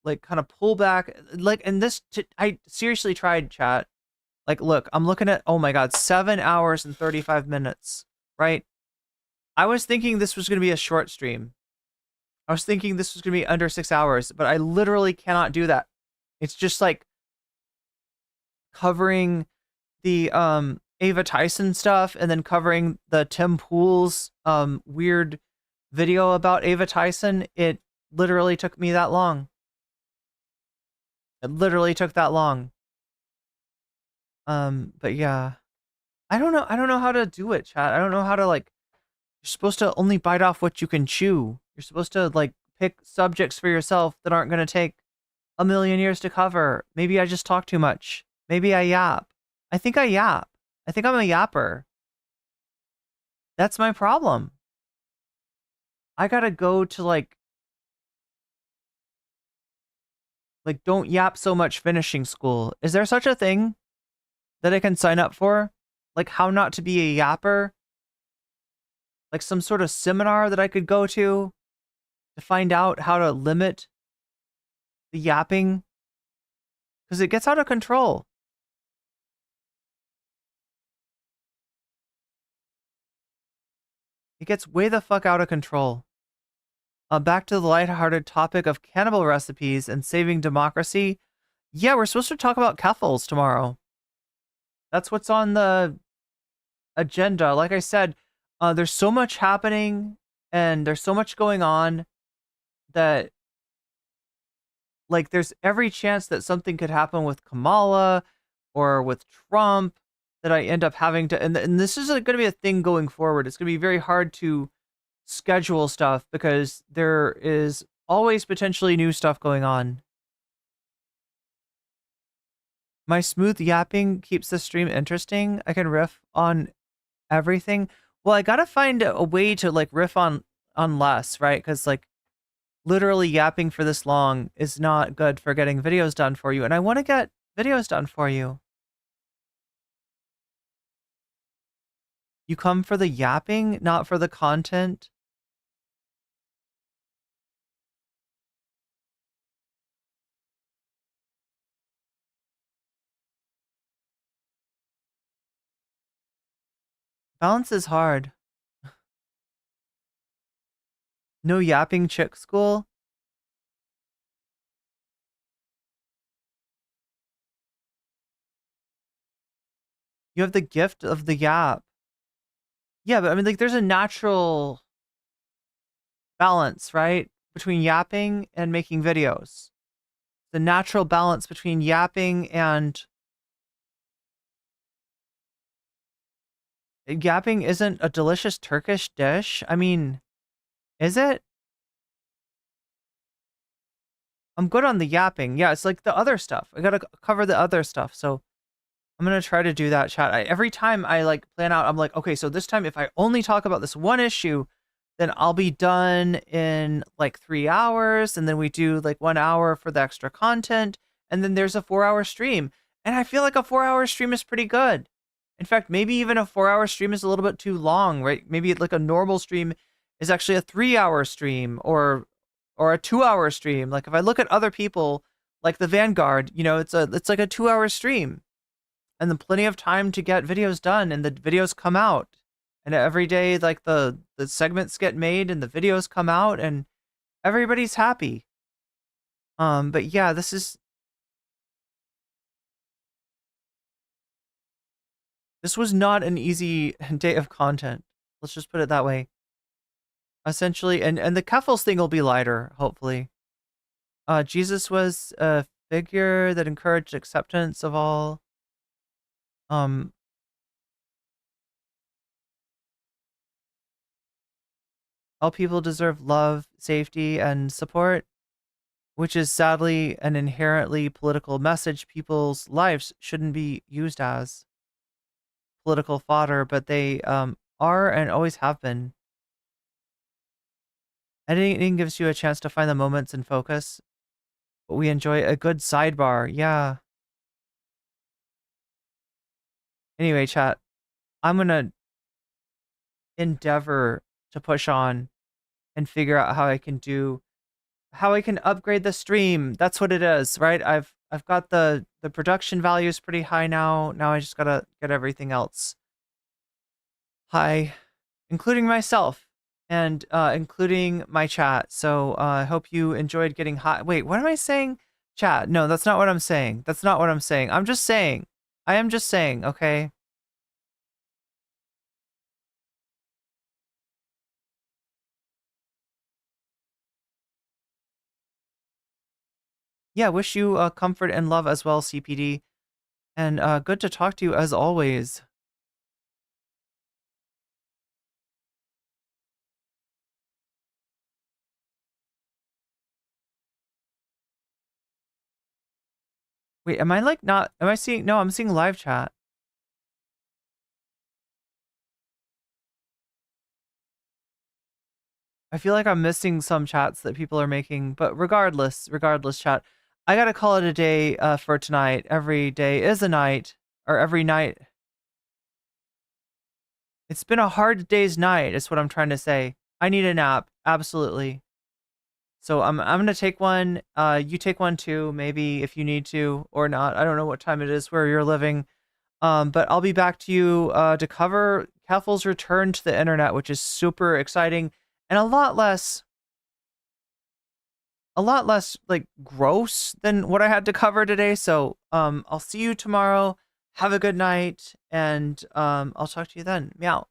like kind of pull back. Like, and I seriously tried, chat. Like, look, I'm looking at, oh my God, 7 hours and 35 minutes, right? I was thinking this was going to be a short stream. I was thinking this was going to be under 6 hours, but I literally cannot do that. It's just like covering the Ava Tyson stuff and then covering the Tim Pool's weird video about Ava Tyson. It literally took me that long. It literally took that long. But yeah. I don't know how to do it, chat. I don't know how to like, you're supposed to only bite off what you can chew. You're supposed to like pick subjects for yourself that aren't going to take a million years to cover. Maybe I just talk too much. Maybe I yap. I think I yap. I think I'm a yapper. That's my problem. I gotta go to like don't yap so much finishing school. Is there such a thing that I can sign up for? Like how not to be a yapper? Like some sort of seminar that I could go to find out how to limit the yapping? Because it gets out of control. It gets way the fuck out of control. Back to the lighthearted topic of cannibal recipes and saving democracy. Yeah, we're supposed to talk about keffals tomorrow. That's what's on the agenda. Like I said, there's so much happening and there's so much going on that like there's every chance that something could happen with Kamala or with Trump that I end up having to, and this is going to be a thing going forward. It's going to be very hard to schedule stuff because there is always potentially new stuff going on. My smooth yapping keeps the stream interesting. I can riff on everything. Well, I gotta find a way to like riff on less, right? Because like literally yapping for this long is not good for getting videos done for you, and I want to get videos done for you. You come for the yapping, not for the content. Balance is hard. No yapping chick school? You have the gift of the yap. Yeah, but I mean, like, there's a natural balance, right? Between yapping and making videos. the natural balance between yapping and yapping isn't a delicious Turkish dish. I mean, is it? I'm good on the yapping. Yeah, it's like the other stuff. I gotta cover the other stuff. So I'm gonna try to do that, chat. Every time I like plan out, I'm like, okay, so this time if I only talk about this one issue, then I'll be done in like 3 hours, and then we do like 1 hour for the extra content, and then there's a 4-hour stream. And I feel like a 4-hour stream is pretty good. In fact, maybe even a 4-hour stream is a little bit too long, right? Maybe like a normal stream is actually a 3-hour stream or a 2-hour stream. Like if I look at other people like the Vanguard, you know, it's like a 2-hour stream. And then plenty of time to get videos done, and the videos come out. And every day, like the segments get made and the videos come out, and everybody's happy. But yeah, this was not an easy day of content. Let's just put it that way. Essentially, and the Keffels thing will be lighter, hopefully. Jesus was a figure that encouraged acceptance of all. All people deserve love, safety, and support, which is sadly an inherently political message. People's lives shouldn't be used as political fodder, but they are and always have been. Editing gives you a chance to find the moments and focus, but we enjoy a good sidebar. Yeah. Anyway, chat, I'm gonna endeavor to push on and figure out how I can upgrade the stream. That's what it is, right? I've got the production values pretty high now. Now I just gotta get everything else high, including myself and including my chat. So I hope you enjoyed getting high. Wait, what am I saying? Chat? No, that's not what I'm saying. That's not what I'm saying. I'm just saying. I am just saying, okay? Yeah, wish you comfort and love as well, CPD. And good to talk to you as always. Wait, am I like not, am I seeing, no, I'm seeing live chat. I feel like I'm missing some chats that people are making, but regardless, chat, I gotta call it a day for tonight. Every day is a night, or every night. It's been a hard day's night, is what I'm trying to say. I need a nap, absolutely. So I'm gonna take one. You take one too, maybe if you need to or not. I don't know what time it is where you're living. But I'll be back to you to cover Keffel's return to the internet, which is super exciting and a lot less like gross than what I had to cover today. So I'll see you tomorrow. Have a good night, and I'll talk to you then. Meow.